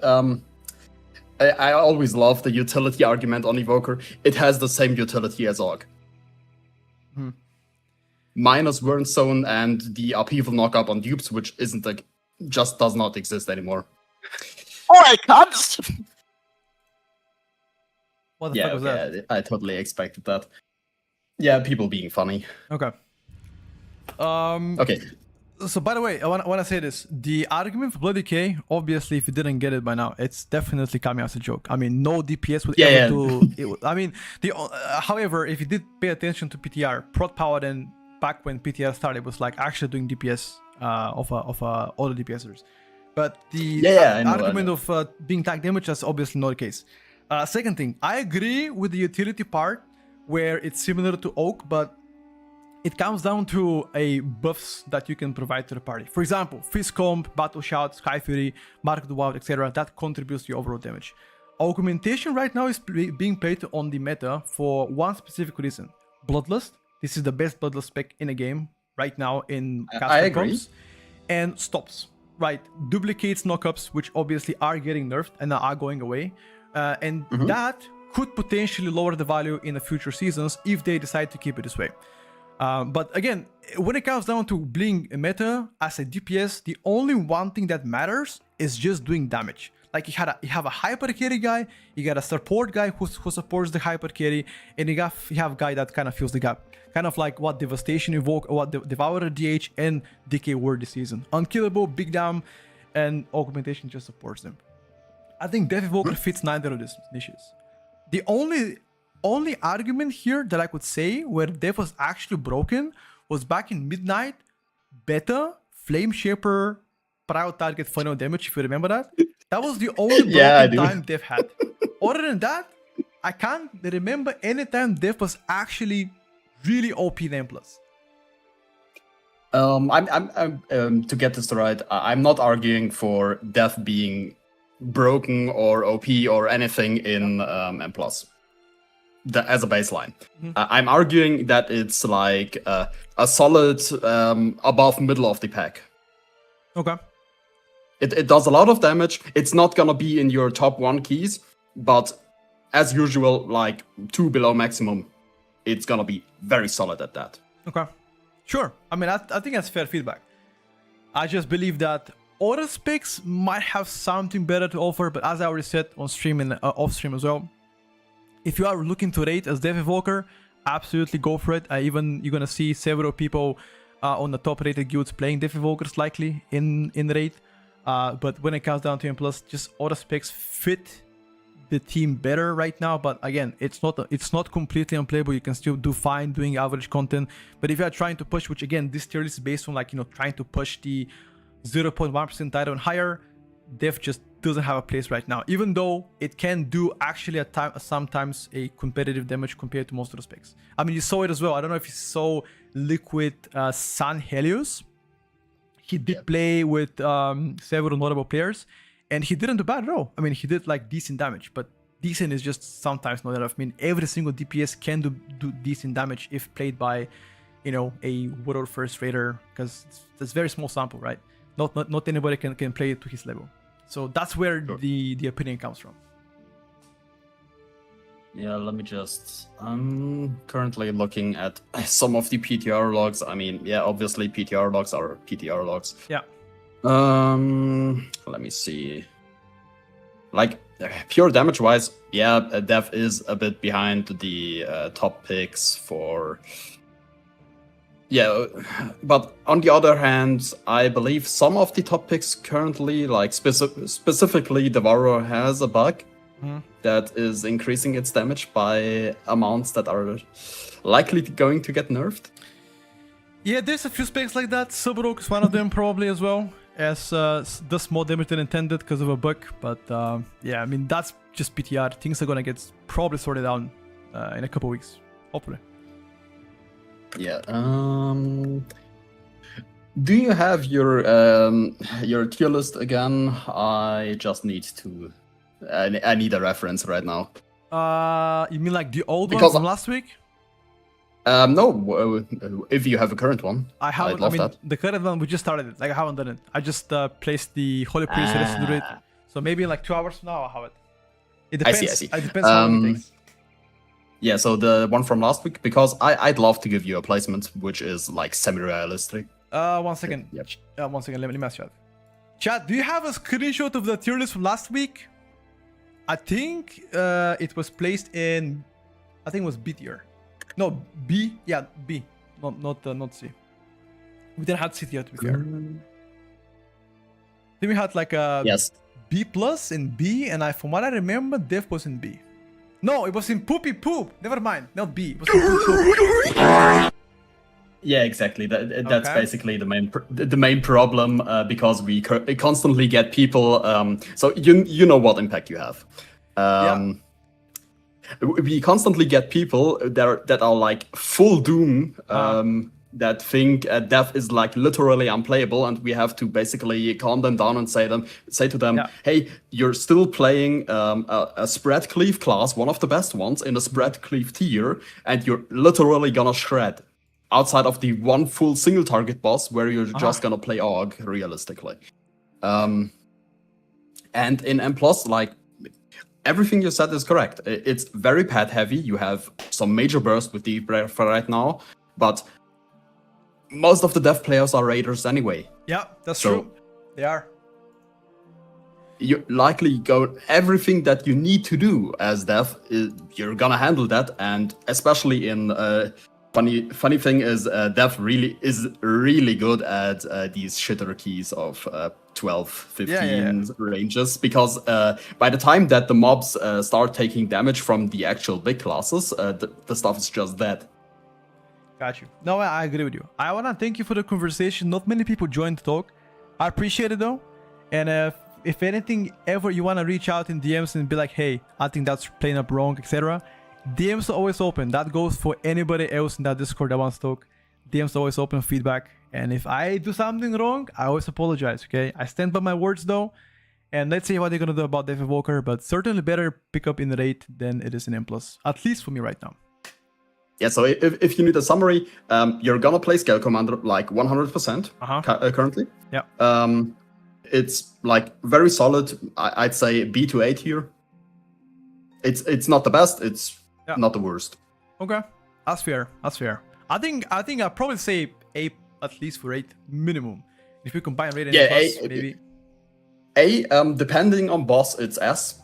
I always love the utility argument on Evoker. It has the same utility as Aug. Minus Wurn Zone and the upheaval knockup on dupes, which isn't like just does not exist anymore. Oh, I can't. what the fuck was that? Yeah, I totally expected that. Yeah, people being funny. Okay. Okay. So by the way, I want to say this: the argument for Blood Decay, obviously, if you didn't get it by now, it's definitely coming as a joke. I mean, no DPS would ever do. I mean, however, if you did pay attention to PTR, Prot Power then back when PTR started was like actually doing DPS of all the DPSers. But the argument of being tag damage is obviously not the case. Second thing, I agree with the utility part where it's similar to Oak, but it comes down to a buffs that you can provide to the party. For example, Fist Comb, Battle Shout, Sky Fury, Mark of the Wild, etc. That contributes to your overall damage. Augmentation right now is being played on the meta for one specific reason. Bloodlust. This is the best Bloodlust spec in a game right now in custom comps. And stops. Right, duplicates knockups, which obviously are getting nerfed and are going away. And that could potentially lower the value in the future seasons if they decide to keep it this way. But again, when it comes down to being a meta as a DPS, the only one thing that matters is just doing damage. Like you have a hyper carry guy, you got a support guy who supports the hyper carry, and you have a guy that kind of fills the gap. Kind of like what Devastation Evoke, what Devourer DH and Decay were this season. Unkillable, Big Dam, and Augmentation just supports them. I think Death Evoker fits neither of these niches. The only argument here that I could say where Death was actually broken was back in Midnight, Beta, Flame Shaper, Prior Target Final Damage, if you remember that. That was the only broken time Death had. Other than that, I can't remember any time Death was actually really OP then plus. I'm to get this right, I'm not arguing for Death being broken or OP or anything in M+. As a baseline. I'm arguing that it's like a solid above middle of the pack. Okay. It does a lot of damage. It's not gonna be in your top 1 keys, but as usual, like 2 below maximum, it's gonna be very solid at that. Okay. Sure. I mean, I think that's fair feedback. I just believe that other specs might have something better to offer, but as I already said on stream and off stream as well, if you are looking to rate as Death Evoker, absolutely go for it. You're gonna see several people on the top rated guilds playing Death Evokers likely in raid. But when it comes down to M+, just other specs fit the team better right now. But again, it's not completely unplayable. You can still do fine doing average content. But if you are trying to push, which again, this tier list is based on like, trying to push the 0.1% title and higher, Death just doesn't have a place right now, even though it can do actually sometimes a competitive damage compared to most of the specs. I mean, you saw it as well. I don't know if you saw Liquid Sun Helios. He did play with several notable players, and he didn't do bad at all. I mean, he did like decent damage, but decent is just sometimes not enough. I mean, every single DPS can do decent damage if played by, a world first raider, because it's a very small sample, right? Not anybody can play it to his level. So that's where the opinion comes from. Yeah, let me just... I'm currently looking at some of the PTR logs. I mean, yeah, obviously PTR logs are PTR logs. Yeah. Let me see. Like, pure damage-wise, yeah, Dev is a bit behind the top picks for Yeah, but on the other hand, I believe some of the top picks currently, like specifically Devour, has a bug that is increasing its damage by amounts that are likely going to get nerfed. Yeah, there's a few specs like that. Subrook is one of them probably as well, as does more damage than intended because of a bug. But yeah, I mean, that's just PTR. Things are gonna get probably sorted out in a couple weeks, hopefully. Yeah. Do you have your tier list again? I just need to. I need a reference right now. You mean like the old one Because- from last week? No. If you have a current one, I haven't. I'd love I mean, that. the current one we just started it. Like I haven't done it. I just placed the Holy Priest to do it. So maybe in like 2 hours from now I'll have it. It I depends. see. It depends how long it takes. Yeah, so the one from last week, because I'd love to give you a placement which is like semi-realistic. 1 second. Yep. 1 second. Let me ask Chat. Chat, do you have a screenshot of the tier list from last week? I think it was placed in. I think it was B tier. No, B. Yeah, B. Not C. We didn't have C tier to be fair. I think we had like a Yes. B plus in B, and from what I remember, Dev was in B. No, it was in Poopy Poop. Never mind. Not B. It was in Poop Poop. Yeah, exactly. That's Okay. basically the main problem because we constantly get people. So you know what impact you have. We constantly get people that are like full Doom. That think Death is like literally unplayable, and we have to basically calm them down and say to them, hey, you're still playing a spread cleave class, one of the best ones in a spread cleave tier, and you're literally gonna shred outside of the one full single target boss where you're just gonna play AUG realistically. And in M+, like everything you said is correct. It's very pad heavy. You have some major burst with the for right now, but most of the dev players are raiders anyway. Yeah, that's So- true. They are. You likely go everything that you need to do as dev. You're gonna handle that, and especially in funny thing is dev is really good at these shitter keys of 12, 15 ranges, because by the time that the mobs start taking damage from the actual big classes, the stuff is just dead. Got you. No, I agree with you. I want to thank you for the conversation. Not many people joined the talk. I appreciate it though. And if anything ever you want to reach out in DMs and be like, hey, I think that's playing up wrong, etc. DMs are always open. That goes for anybody else in that Discord that wants to talk. DMs are always open feedback. And if I do something wrong, I always apologize, okay? I stand by my words though. And let's see what they're going to do about Death Evoker. But certainly better pick up in the rate than it is in M+. At least for me right now. Yeah, so if you need a summary, you're gonna play Scale Commander like 100% currently. Yeah. It's like very solid. I'd say B to A tier. It's not the best. It's not the worst. Okay, that's fair. That's fair. I think I'd probably say A at least for 8 minimum. If we combine rate and plus, maybe. A, depending on boss, it's S.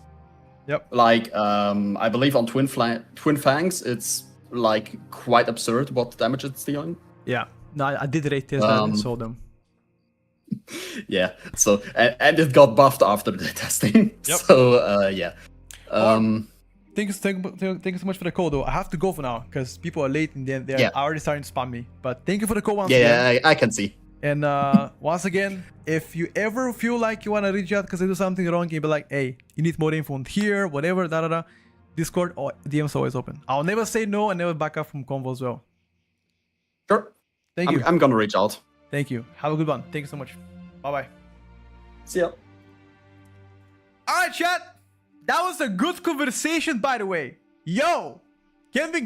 Yep. Like I believe on Twin Fangs, it's like quite absurd what damage it's dealing. Yeah. No, I did rate test that and saw them. Yeah. So and it got buffed after the testing. Yep. So yeah. Thank you so much for the call though. I have to go for now because people are late and they're already starting to spam me. But thank you for the call once again. Yeah, I can see. And once again, if you ever feel like you want to reach out because I do something wrong, you be like, hey, you need more info on here, whatever, Discord or DM's always open. I'll never say no and never back up from convo as well. Sure. Thank you. I'm gonna reach out. Thank you. Have a good one. Thank you so much. Bye-bye. See ya. All right, chat. That was a good conversation, by the way. Yo, can we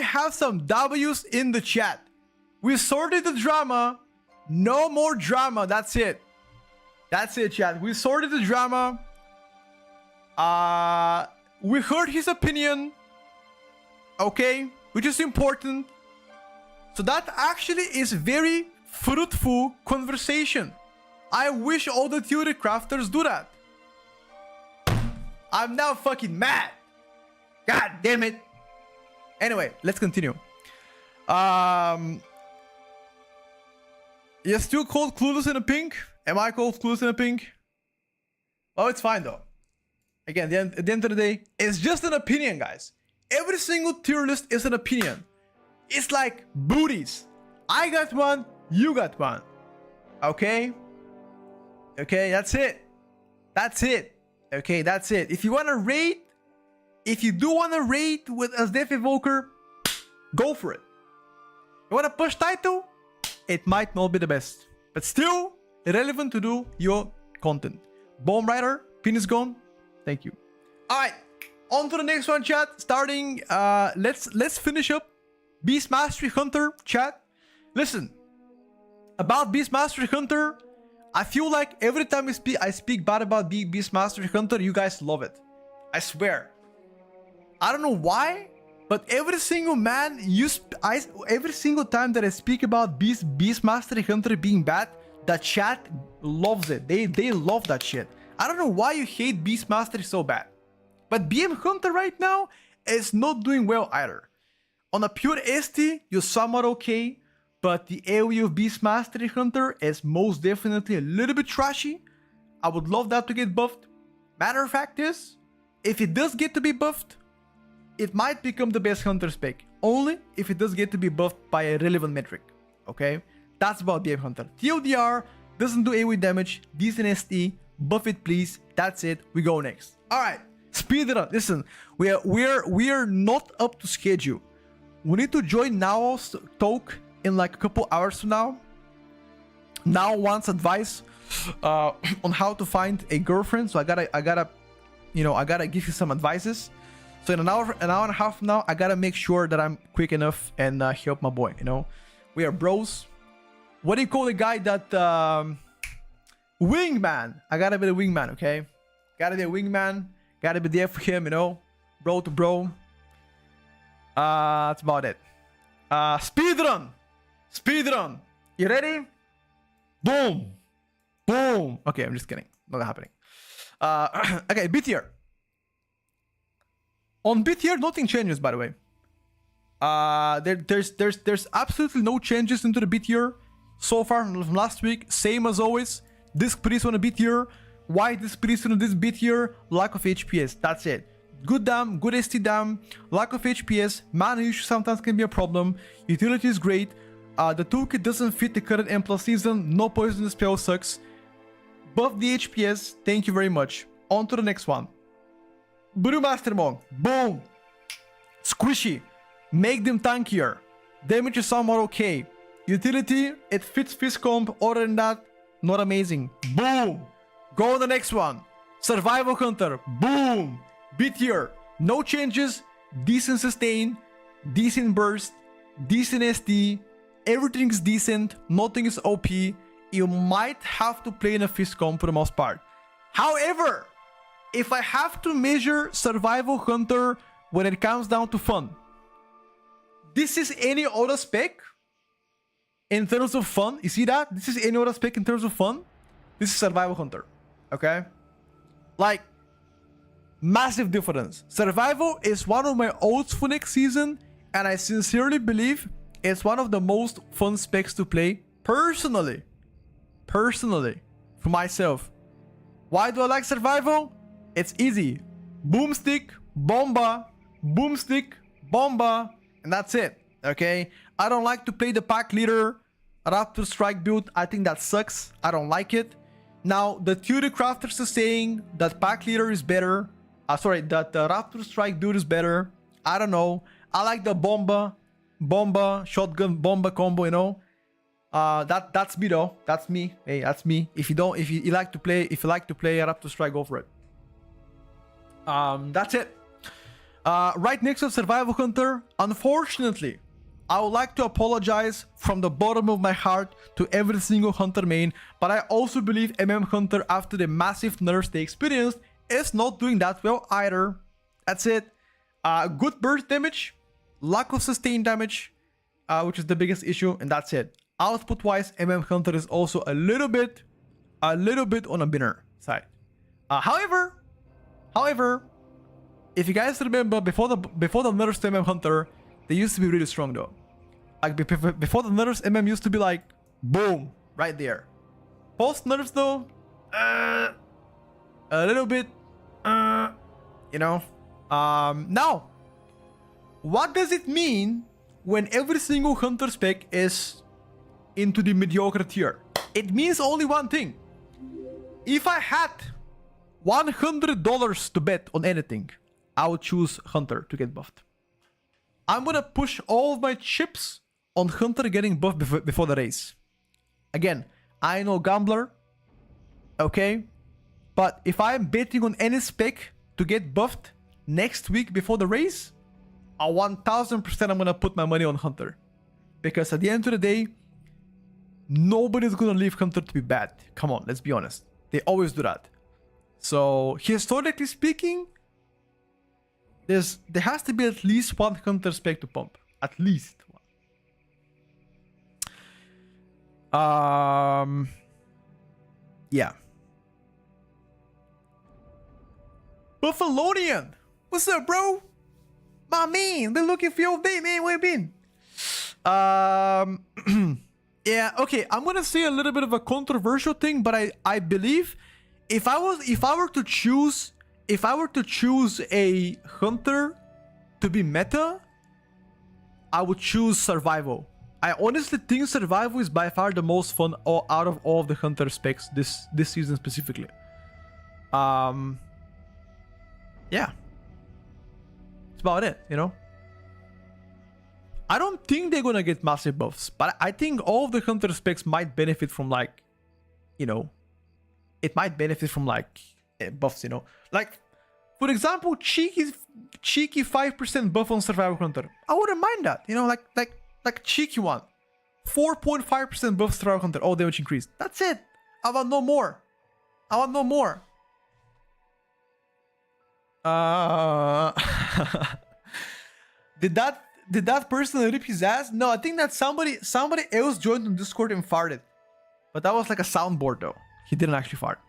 have some W's in the chat? We sorted the drama. No more drama. That's it. That's it, chat. We sorted the drama. We heard his opinion. Okay, which is important. So that actually is very fruitful conversation. I wish all the theory crafters do that. I'm now fucking mad. God damn it. Anyway, let's continue. You're still called clueless in a pink? Am I called clueless in a pink? Oh, it's fine though. Again, at the end of the day, it's just an opinion, guys. Every single tier list is an opinion. It's like booties. I got one, you got one. Okay? Okay, that's it. That's it. Okay, that's it. If you want to raid, if you do want to raid with as Death Evoker, go for it. You want to push title? It might not be the best, but still relevant to do your content. Bomb Rider, pin is gone. Thank you. All right, on to the next one, chat. Starting, let's finish up Beast Mastery Hunter, chat. Listen, about Beast Mastery Hunter, I feel like every time I speak bad about Beast Mastery Hunter, you guys love it. I swear. I don't know why, but every single man, every single time that I speak about Beast Mastery Hunter being bad, the chat loves it. They love that shit. I don't know why you hate Beast Mastery so bad. But BM Hunter right now is not doing well either. On a pure ST, you're somewhat okay, but the AoE of Beast Mastery Hunter is most definitely a little bit trashy. I would love that to get buffed. Matter of fact is, if it does get to be buffed, it might become the best Hunter spec. Only if it does get to be buffed by a relevant metric. Okay? That's about BM Hunter. TLDR doesn't do AoE damage, decent ST, buff it please. That's it. We go next. Alright. Speedrun. Listen, we are not up to schedule. We need to join Nao's talk in like a couple hours from now. Now wants advice on how to find a girlfriend. So I gotta give you some advices. So in an hour and a half from now, I gotta make sure that I'm quick enough and help my boy. You know, we are bros. What do you call the guy that wingman? I gotta be the wingman, okay? Gotta be a wingman. Gotta be there for him, you know, bro to bro. That's about it. Speedrun. Speedrun. You ready? Boom. Boom. Okay, I'm just kidding. Not happening. Okay, B tier. On B tier, nothing changes, by the way. There's absolutely no changes into the B tier so far from last week. Same as always. Disc priest on a B tier. Why disc priest on this B tier? Lack of HPS. That's it. Good dam, good ST dam, lack of HPS, mana issue sometimes can be a problem. Utility is great. The toolkit doesn't fit the current M+ season. No poison spell sucks. Buff the HPS. Thank you very much. On to the next one. Brewmaster Monk. Boom. Squishy. Make them tankier. Damage is somewhat okay. Utility, it fits Fist Comp. Other than that, not amazing. Boom. Go on the next one. Survival Hunter. Boom. B tier. No changes. Decent sustain. Decent burst. Decent SD. Everything's decent. Nothing is OP. You might have to play in a Fist Comp for the most part. However, if I have to measure Survival Hunter when it comes down to fun, this is any other spec in terms of fun. You see that? This is any other spec in terms of fun. This is Survival Hunter. Okay? Like, massive difference. Survival is one of my oats for next season, and I sincerely believe it's one of the most fun specs to play personally. Personally. For myself. Why do I like Survival? It's easy. Boomstick, bomba, boomstick, bomba, and that's it. Okay? I don't like to play the pack leader Raptor Strike build. I think that sucks. I don't like it. Now, the Theory Crafters are saying that pack leader is better. That the Raptor Strike build is better. I don't know. I like the bomba, shotgun, bomba combo, you know. That's me though. That's me. Hey, that's me. If you like to play Raptor Strike, go for it. That's it. Right next to Survival Hunter, unfortunately, I would like to apologize from the bottom of my heart to every single Hunter main, but I also believe Hunter, after the massive nerfs they experienced, is not doing that well either. That's it. Good burst damage, lack of sustained damage, which is the biggest issue, and that's it. Output wise, Hunter is also a little bit on a binner side. However, if you guys remember, before the nerfs to Hunter, they used to be really strong though. Like before the nerfs, used to be like boom, right there. Post nerfs though, a little bit, you know. Now, what does it mean when every single hunter spec is into the mediocre tier? It means only one thing. If I had $100 to bet on anything, I would choose hunter to get buffed. I'm gonna push all of my chips on hunter getting buffed before the race. Again, I know gambler, okay? But if I'm betting on any spec to get buffed next week before the race, 1000% I'm gonna put my money on hunter. Because at the end of the day, nobody's gonna leave hunter to be bad. Come on, let's be honest. They always do that. So historically speaking, there has to be at least one hunter spec to pump. At least one. Yeah. Buffalonian! What's up, bro? My man, been looking for you all day, man. Where you been? Yeah, okay. I'm gonna say a little bit of a controversial thing, but I believe if I were to choose a hunter to be meta, I would choose survival. I honestly think survival is by far the most fun out of all of the hunter specs this season specifically. Yeah. That's about it, you know? I don't think they're gonna get massive buffs, but I think all of the hunter specs might benefit from, like, you know, it might benefit from, like, buffs, you know? Like, for example, cheeky 5% buff on survival hunter. I wouldn't mind that, you know, like cheeky one. 4.5% buff survival hunter, all damage increase. That's it. I want no more. I want no more. Did that person rip his ass? No, I think that somebody else joined on Discord and farted. But that was like a soundboard though. He didn't actually fart.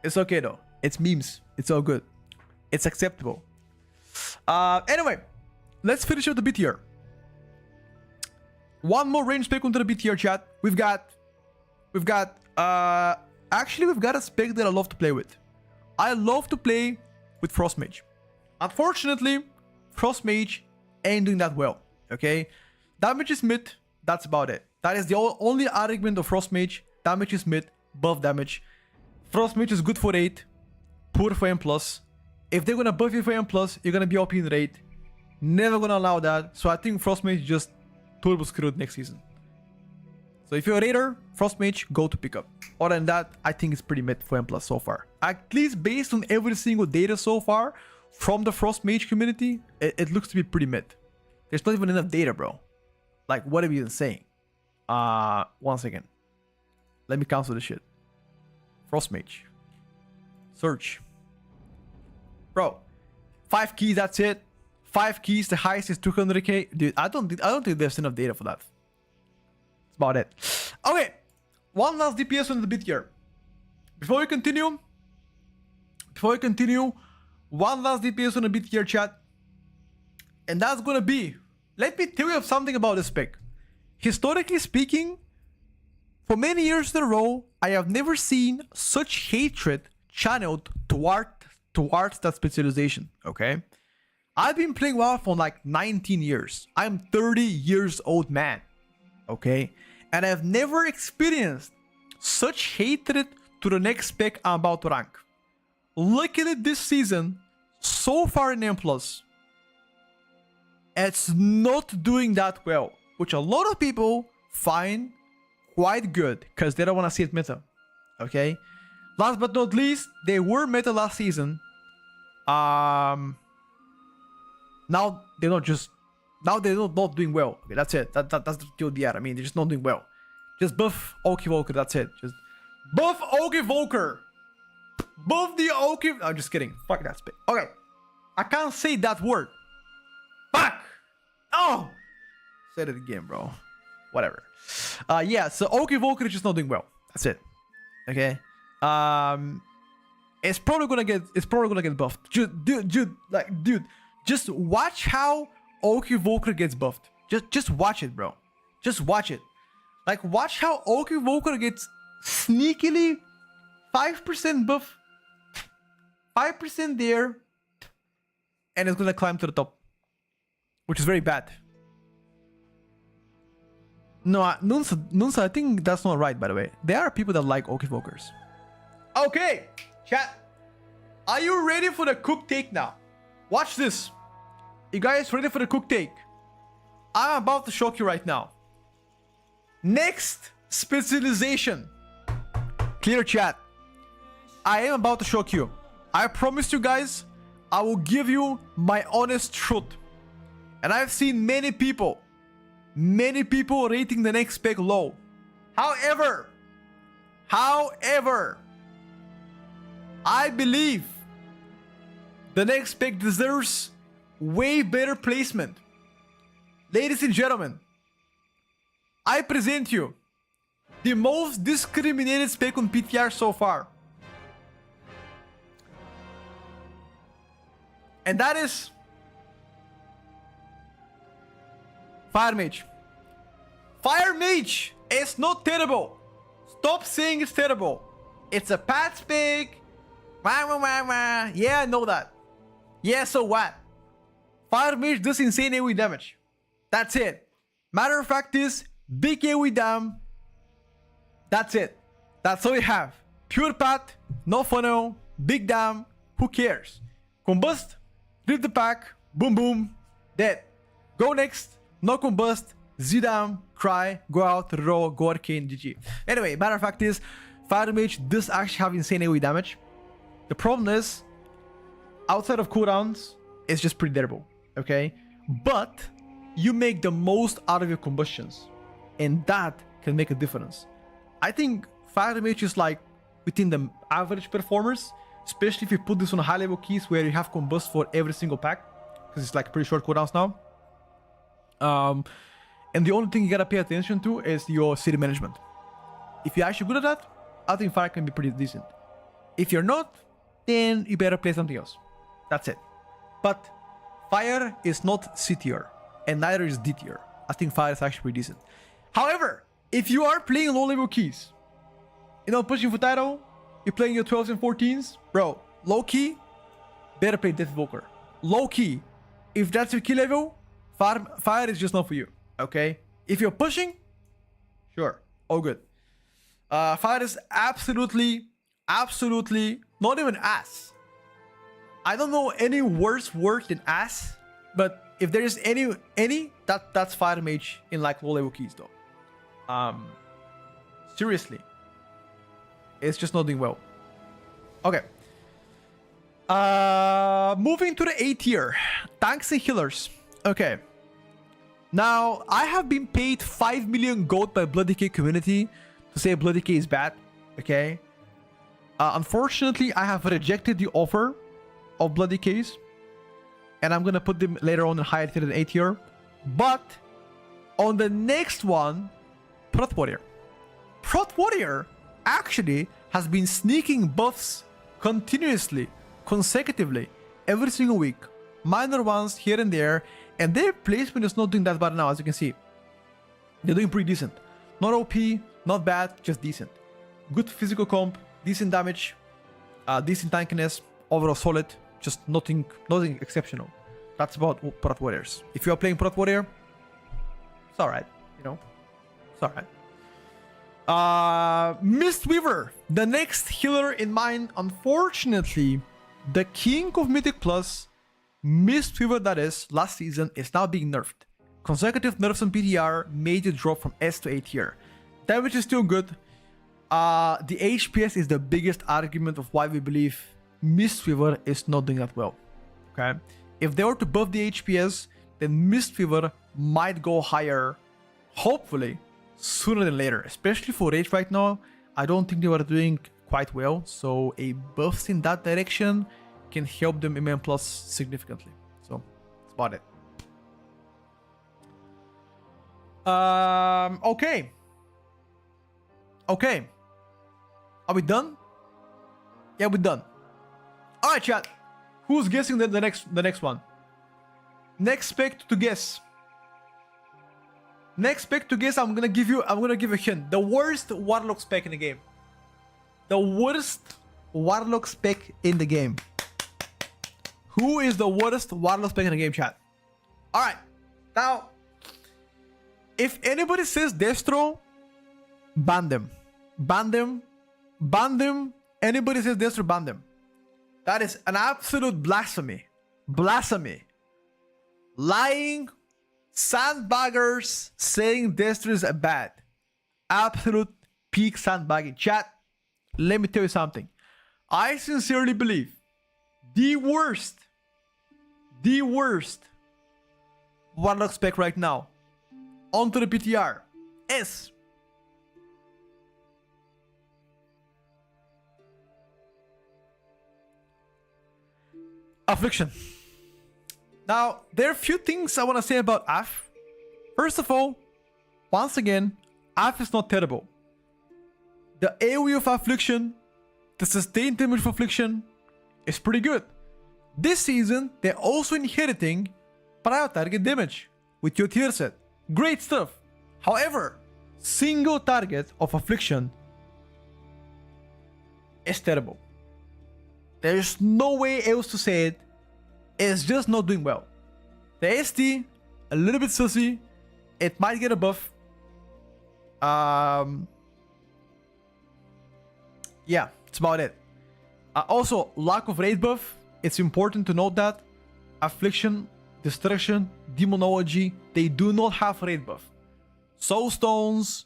It's okay though. It's memes. It's all good. It's acceptable. Anyway, let's finish up the B tier. One more range spec onto the B tier, chat. We've got actually we've got a spec that I love to play with. I love to play with Frost Mage. Unfortunately, Frost Mage ain't doing that well, okay? Damage is mid, that's about it. That is the only argument of Frost Mage. Damage is mid, buff damage. Frost Mage is good for 8, poor for M+. If they're gonna buff you for M+, you're gonna be OP in rate. Never gonna allow that, so I think Frost Mage just turbo screwed next season. So if you're a raider, Frost Mage, go to pickup. Other than that, I think it's pretty mid for M+ so far. At least based on every single data so far from the Frost Mage community, it looks to be pretty mid. There's not even enough data, bro. Like, what are we even saying? One second. Let me cancel this shit. Frost Mage. Search. Bro, 5 keys, that's it. 5 keys, the highest is 200k. Dude, I don't think there's enough data for that. That's about it. Okay, one last DPS on the bit here. Before we continue, one last DPS on the bit here, chat. And that's gonna be, let me tell you something about this spec. Historically speaking, for many years in a row, I have never seen such hatred channeled towards that specialization, okay? I've been playing WoW for like 19 years. I'm 30 years old man, okay? And I've never experienced such hatred to the next spec I'm about to rank. Luckily this season, so far in M+, it's not doing that well, which a lot of people find quite good because they don't want to see it meta, okay? Last but not least, they were meta last season. Now they're not doing well. Okay, that's it. That's the TLDR. I mean, they're just not doing well. Just buff Oki Volker. That's it. Just buff Oki Volker. Buff the Oki. I'm just kidding. Fuck that spit. Okay, I can't say that word. Fuck. Oh, said it again, bro. Whatever. Yeah. So Oki Volker is just not doing well. That's it. Okay. It's probably gonna get buffed. Dude. Just watch how Oki Volker gets buffed. Just watch it, bro. Just watch it. Like, watch how Okivoker gets sneakily 5% buff, 5% there, and it's gonna climb to the top, which is very bad. No, Nunsa, I think that's not right, by the way. There are people that like Okivokers. Okay, chat. Are you ready for the cook take now? Watch this. You guys ready for the cook take? I'm about to shock you right now. Next specialization. Clear chat. I am about to shock you. I promise you guys, I will give you my honest truth. And I've seen many people rating the next spec low. However, I believe the next spec deserves way better placement. Ladies and gentlemen, I present you the most discriminated spec on PTR so far. And that is Fire Mage. Fire Mage is not terrible. Stop saying it's terrible. It's a pad spec. Yeah, I know that. Yeah, so what? Fire Mage does insane AoE damage. That's it. Matter of fact is, big AoE dam. That's it. That's all you have. Pure path, no funnel, big dam. Who cares? Combust, rip the pack, boom boom, dead. Go next, no combust, Z-dam, cry, go out, roll, go arcane, GG. Anyway, matter of fact is, Fire Mage does actually have insane AoE damage. The problem is, outside of cooldowns, it's just pretty terrible, okay? But you make the most out of your combustions, and that can make a difference. I think Fire Mage is like within the average performers, especially if you put this on high level keys where you have combust for every single pack, because it's like pretty short cooldowns now. And the only thing you gotta pay attention to is your city management. If you're actually good at that, I think Fire can be pretty decent. If you're not, then you better play something else. That's it. But Fire is not C tier, and neither is D tier. I think Fire is actually pretty decent. However, if you are playing low level keys, you know, pushing for title, you're playing your 12s and 14s, bro, low key, better play Death Evoker. Low key, if that's your key level, Fire is just not for you, okay? If you're pushing, sure, all good. Fire is absolutely not even ass. I don't know any worse word than ass, but if there is any, that's Fire Mage in like low level keys though. Seriously, it's just not doing well. Okay. Moving to the A tier, tanks and healers. Okay. Now, I have been paid 5 million gold by Bloody K community to say Bloody K is bad. Okay. Unfortunately, I have rejected the offer of Bloody Ks, and I'm gonna put them later on in higher tier than A tier. But on the next one, Prot Warrior. Prot Warrior actually has been sneaking buffs continuously, consecutively, every single week. Minor ones here and there, and their placement is not doing that bad now, as you can see. They're doing pretty decent. Not OP, not bad, just decent. Good physical comp, decent damage, decent tankiness, overall solid, just nothing exceptional. That's about Prot Warriors. If you are playing Prot Warrior, it's alright, you know. It's alright. Mistweaver, the next healer in mind. Unfortunately, the king of Mythic Plus, Mistweaver that is, last season, is now being nerfed. Consecutive nerfs on PTR made it drop from S to A tier. Damage is still good. The HPS is the biggest argument of why we believe Mistweaver is not doing that well. Okay, if they were to buff the HPS, then Mistweaver might go higher, hopefully, sooner than later. Especially for Rage right now, I don't think they were doing quite well. So a buff in that direction can help them MM Plus significantly. So that's about it. Okay. Are we done? Yeah, we're done. All right, chat. Who's guessing the next one? Next spec to guess. Next spec to guess, I'm gonna give a hint. The worst Warlock spec in the game. The worst Warlock spec in the game. Who is the worst Warlock spec in the game, chat? Alright. Now, if anybody says Destro, ban them. Ban them. Ban them. Anybody says Destro, ban them. That is an absolute blasphemy. Blasphemy. Lying sandbaggers saying Destro is bad. Absolute peak sandbagging. Chat, let me tell you something. I sincerely believe the worst Warlock spec right now onto the PTR is Affliction. Now, there are a few things I want to say about AF. First of all, once again, AF is not terrible. The AoE of Affliction, the sustained damage of Affliction is pretty good. This season, they're also inheriting prior target damage with your tier set. Great stuff. However, single target of Affliction is terrible. There's no way else to say it. It's just not doing well. The ST, a little bit sussy. It might get a buff. Yeah, that's about it. Also, lack of raid buff. It's important to note that Affliction, Destruction, Demonology, they do not have raid buff. Soulstones,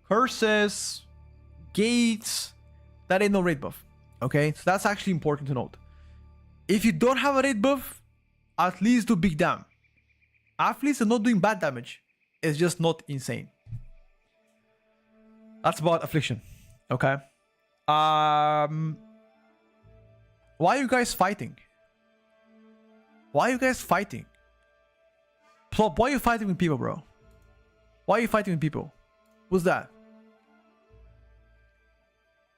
Curses, Gates, that ain't no raid buff. Okay, so that's actually important to note. If you don't have a raid buff, at least do big damn. Athletes are not doing bad damage. It's just not insane. That's about Affliction. Okay. Why are you guys fighting? Why are you guys fighting? Plop, why are you fighting with people, bro? Why are you fighting with people? Who's that?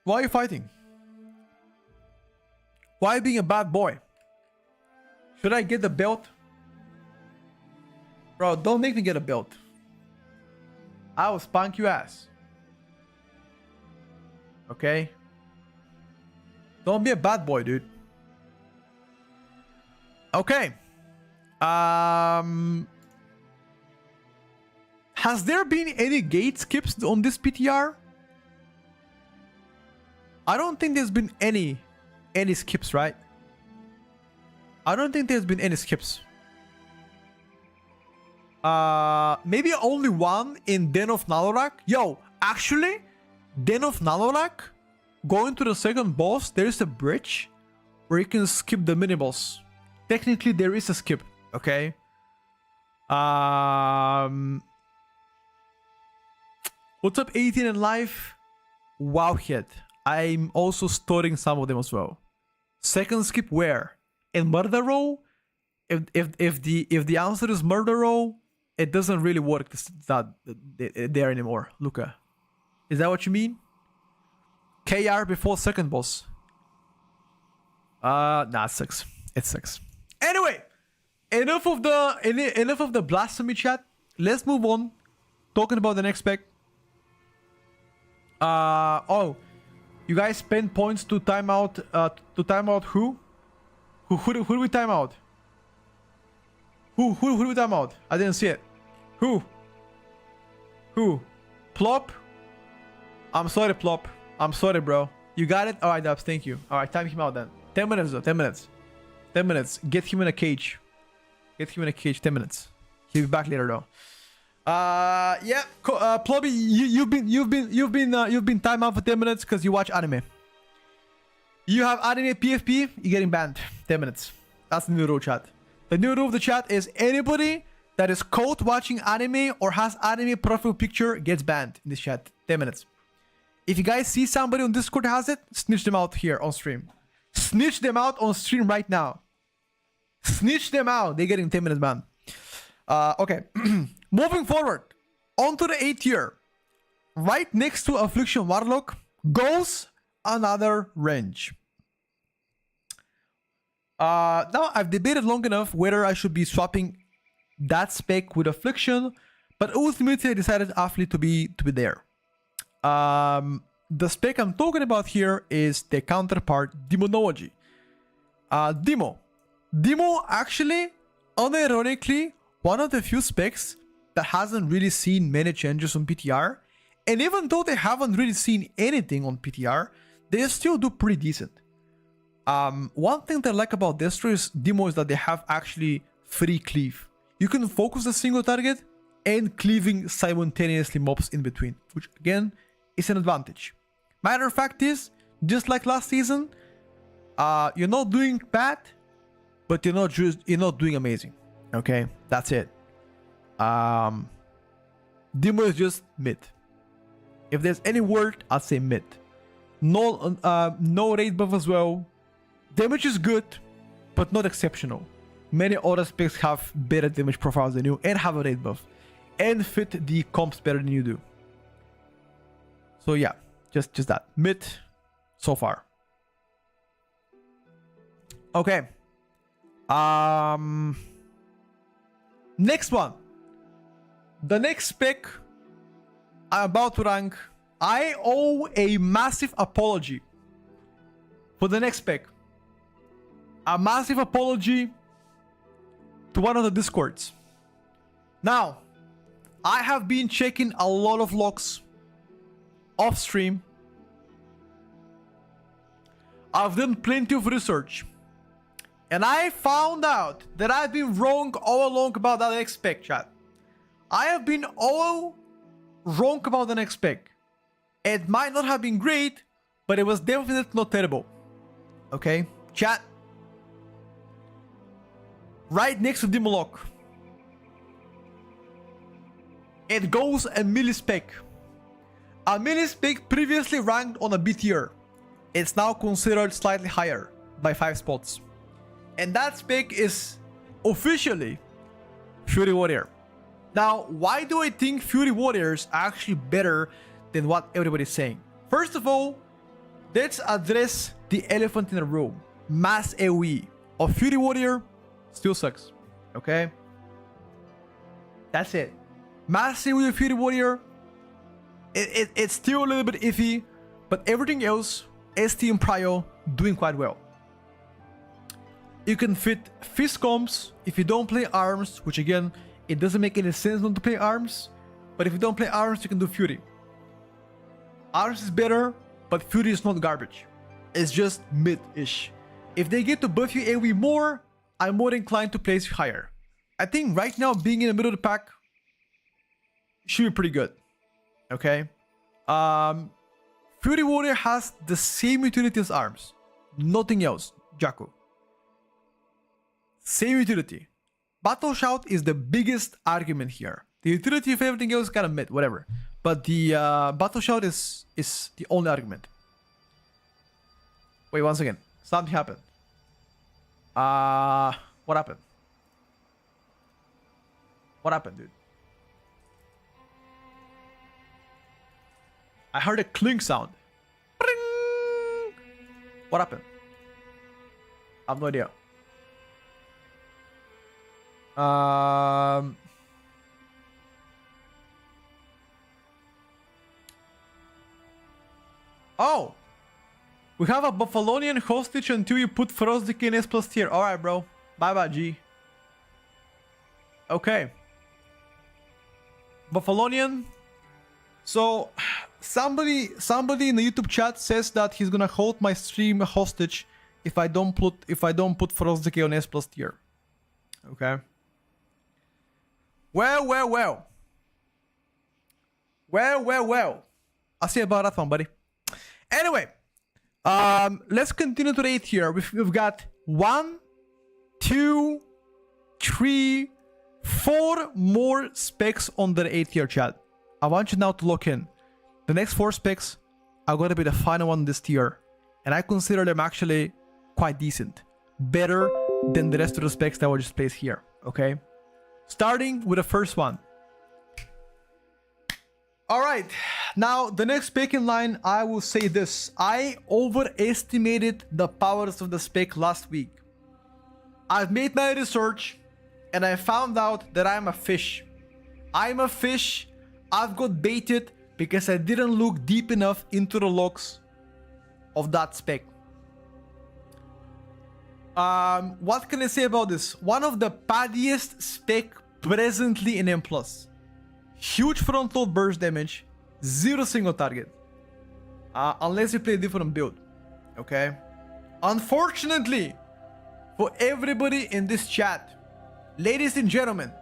Why are you fighting? Why being a bad boy? Should I get the belt? Bro, don't make me get a belt. I will spank your ass. Okay? Don't be a bad boy, dude. Okay. Has there been any gate skips on this PTR? I don't think there's been any skips, right? I don't think there's been any skips. Maybe only one in Den of Nalorak. Yo, actually, Den of Nalorak, going to the second boss, there's a bridge where you can skip the mini boss. Technically, there is a skip. Okay. What's up, 18 and live? Wow, hit. I'm also storing some of them as well. Second skip where? In Murder Row? If the answer is Murder Row, it doesn't really work there anymore. Luca, is that what you mean? KR before second boss. Nah, it sucks. It sucks. Anyway, enough of the blasphemy chat. Let's move on. Talking about the next spec. Oh, you guys spend points to time out. To time out who? Who do we time out? Who do we time out? I didn't see it. Who? Plop? I'm sorry, Plop. I'm sorry, bro. You got it? Alright, Dubs, thank you. Alright, time him out then. 10 minutes though, 10 minutes. 10 minutes. Get him in a cage. 10 minutes. He'll be back later though. Yeah, Plobby, you've been time out for 10 minutes because you watch anime. You have anime PFP, you're getting banned. 10 minutes. That's the new rule, chat. The new rule of the chat is anybody that is caught watching anime or has anime profile picture gets banned in this chat. 10 minutes. If you guys see somebody on Discord that has it, snitch them out here on stream. Snitch them out on stream right now. Snitch them out. They're getting 10 minutes ban. Okay. Moving forward. On to the 8th tier. Right next to Affliction Warlock goes another range. Now, I've debated long enough whether I should be swapping that spec with Affliction. But ultimately I decided Affli to be there. The spec I'm talking about here is the counterpart Demonology. Demo actually, unironically, one of the few specs that hasn't really seen many changes on PTR. And even though they haven't really seen anything on PTR, they still do pretty decent. One thing that I like about Destroy's Demo is that they have actually free cleave. You can focus a single target and cleaving simultaneously mobs in between, which again is an advantage. Matter of fact is, just like last season, you're not doing bad, but you're not doing amazing. Okay, that's it. Demo is just mid. If there's any word, I'd say mid. No raid buff as well. Damage is good, but not exceptional. Many other specs have better damage profiles than you and have a raid buff and fit the comps better than you do. So yeah, just that. Mid so far. Okay. Next one. The next spec I'm about to rank. I owe a massive apology for the next spec. A massive apology to one of the discords. Now, I have been checking a lot of logs off stream. I've done plenty of research. And I found out that I've been wrong all along about that next spec, chat. I have been all wrong about the next spec. It might not have been great, but it was definitely not terrible. Okay, chat. Right next to Demolock, it goes a millispec. A millispec previously ranked on a B tier. It's now considered slightly higher by 5 spots. And that spec is officially Fury Warrior. Now, why do I think Fury Warriors are actually better than what everybody's saying? First of all, let's address the elephant in the room. Mass AoE of Fury Warrior still sucks. Okay? That's it. Mass AoE of Fury Warrior, it's still a little bit iffy, but everything else, ST and Prio doing quite well. You can fit fist comps if you don't play arms, which again, it doesn't make any sense not to play arms, but if you don't play arms, you can do Fury. Arms is better, but Fury is not garbage. It's just mid-ish. If they get to buff you AoE more, I'm more inclined to place you higher. I think right now, being in the middle of the pack should be pretty good. Okay? Fury Warrior has the same utility as arms. Nothing else, Jakku. Same utility. Battle Shout is the biggest argument here. The utility of everything else kind of mid, whatever. But the Battle Shout is the only argument. Wait, one second. Something happened. What happened? What happened, dude? I heard a clink sound. Bring! What happened? I have no idea. Oh! We have a Buffalonian hostage until you put Frostdick in S+ tier. Alright, bro. Bye-bye, G. Okay. Buffalonian. So, somebody in the YouTube chat says that he's gonna hold my stream hostage if I don't put Frostdick on S+ tier. Okay. Well. I'll see about that one, buddy. Anyway, let's continue to rate here. We've got 1, 2, 3, 4 more specs on the 8 tier, chat. I want you now to lock in. The next 4 specs are going to be the final one in this tier. And I consider them actually quite decent. Better than the rest of the specs that were just placed here. Okay? Starting with the first one. Alright, now the next spec in line, I will say this. I overestimated the powers of the spec last week. I've made my research and I found out that I'm a fish. I'm a fish. I've got baited because I didn't look deep enough into the logs of that spec. What can I say about this? One of the paddiest spec presently in M+. Huge frontal burst damage, 0 single target. Unless you play a different build. Okay? Unfortunately, for everybody in this chat, ladies and gentlemen,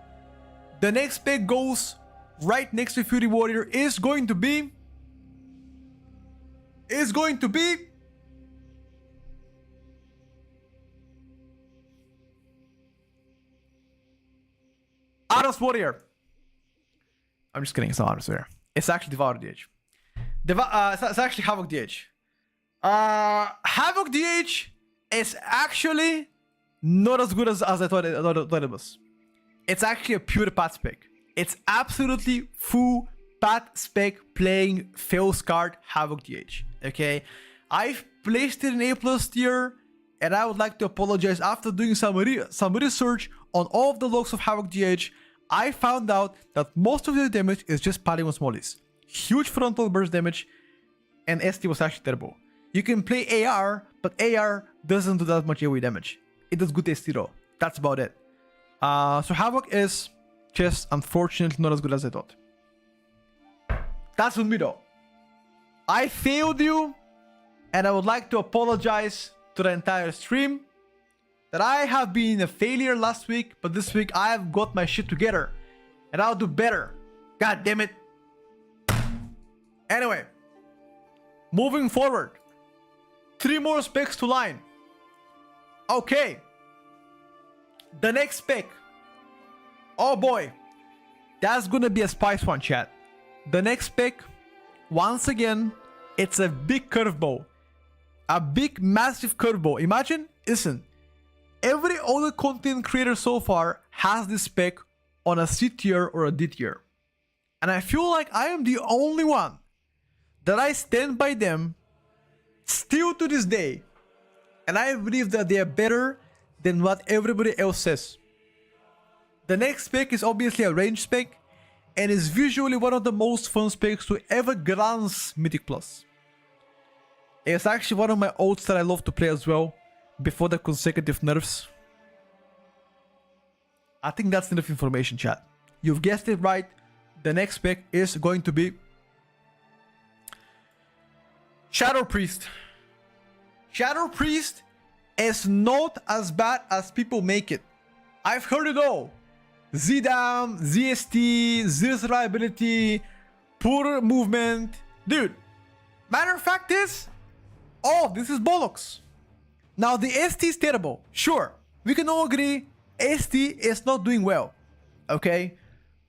the next spec goes right next to Fury Warrior is going to be Aros Warrior. I'm just kidding, it's not Aros Warrior. It's actually Devour DH. It's actually Havoc DH. Havoc DH is actually not as good as I thought it was. It's actually a pure pat spec. It's absolutely full pat spec playing Fail's card Havoc DH. Okay? I've placed it in A+ tier, and I would like to apologize. After doing some research on all of the logs of Havoc DH, I found out that most of the damage is just Polygon Smallies. Huge frontal burst damage, and ST was actually terrible. You can play AR, but AR doesn't do that much AoE damage. It does good ST though. That's about it. So Havoc is just unfortunately not as good as I thought. That's on me though. I failed you, and I would like to apologize to the entire stream that I have been a failure last week, but this week I have got my shit together, and I'll do better. God damn it. Anyway, moving forward, 3 more specs to line. Okay, the next spec. Oh boy, that's gonna be a spice one, chat. The next spec, once again, it's a big curveball. A big, massive curveball. Imagine, listen, every other content creator so far has this spec on a C tier or a D tier. And I feel like I am the only one that I stand by them still to this day. And I believe that they are better than what everybody else says. The next spec is obviously a range spec, and is visually one of the most fun specs to ever glance Mythic Plus. It's actually one of my ults that I love to play as well, before the consecutive nerfs. I think that's enough information, chat. You've guessed it right. The next spec is going to be Shadow Priest. Shadow Priest is not as bad as people make it. I've heard it all. Z-Dam, ZST, Zero Survivability, poor movement. Dude, matter of fact is, oh, this is bollocks. Now the ST is terrible. Sure, we can all agree ST is not doing well. Okay?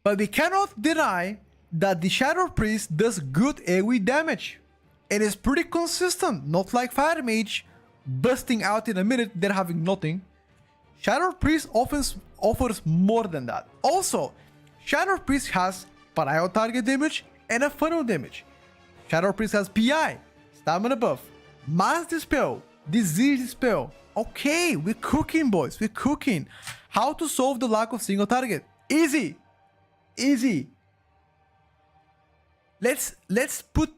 But we cannot deny that the Shadow Priest does good AoE damage. It is pretty consistent, not like Fire Mage, busting out in a minute, then having nothing. Shadow Priest offers more than that. Also, Shadow Priest has Pariah target damage and a funnel damage. Shadow Priest has PI, Stamina buff, Mass Dispel, Disease Dispel. Okay, we're cooking, boys, we're cooking. How to solve the lack of single target? Easy. Easy. Let's put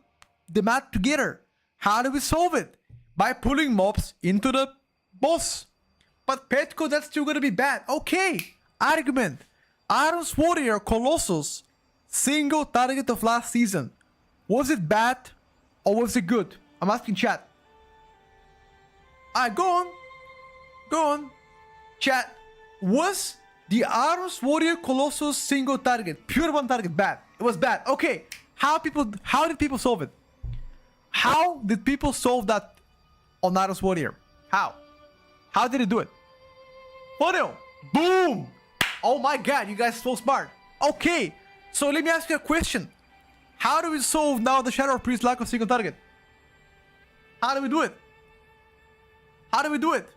the map together. How do we solve it? By pulling mobs into the boss. But Petco, that's still gonna be bad. Okay, argument. Aros Warrior Colossus, single target of last season. Was it bad or was it good? I'm asking chat. Go on. Go on. Chat, was the Aros Warrior Colossus single target, pure one target, bad? It was bad. Okay, how did people solve it? How did people solve that on Aros Warrior? How? How did it do it? Funnel! Boom! Oh my god, you guys are so smart. Okay, so let me ask you a question. How do we solve now the Shadow Priest lack of single target? How do we do it? How do we do it?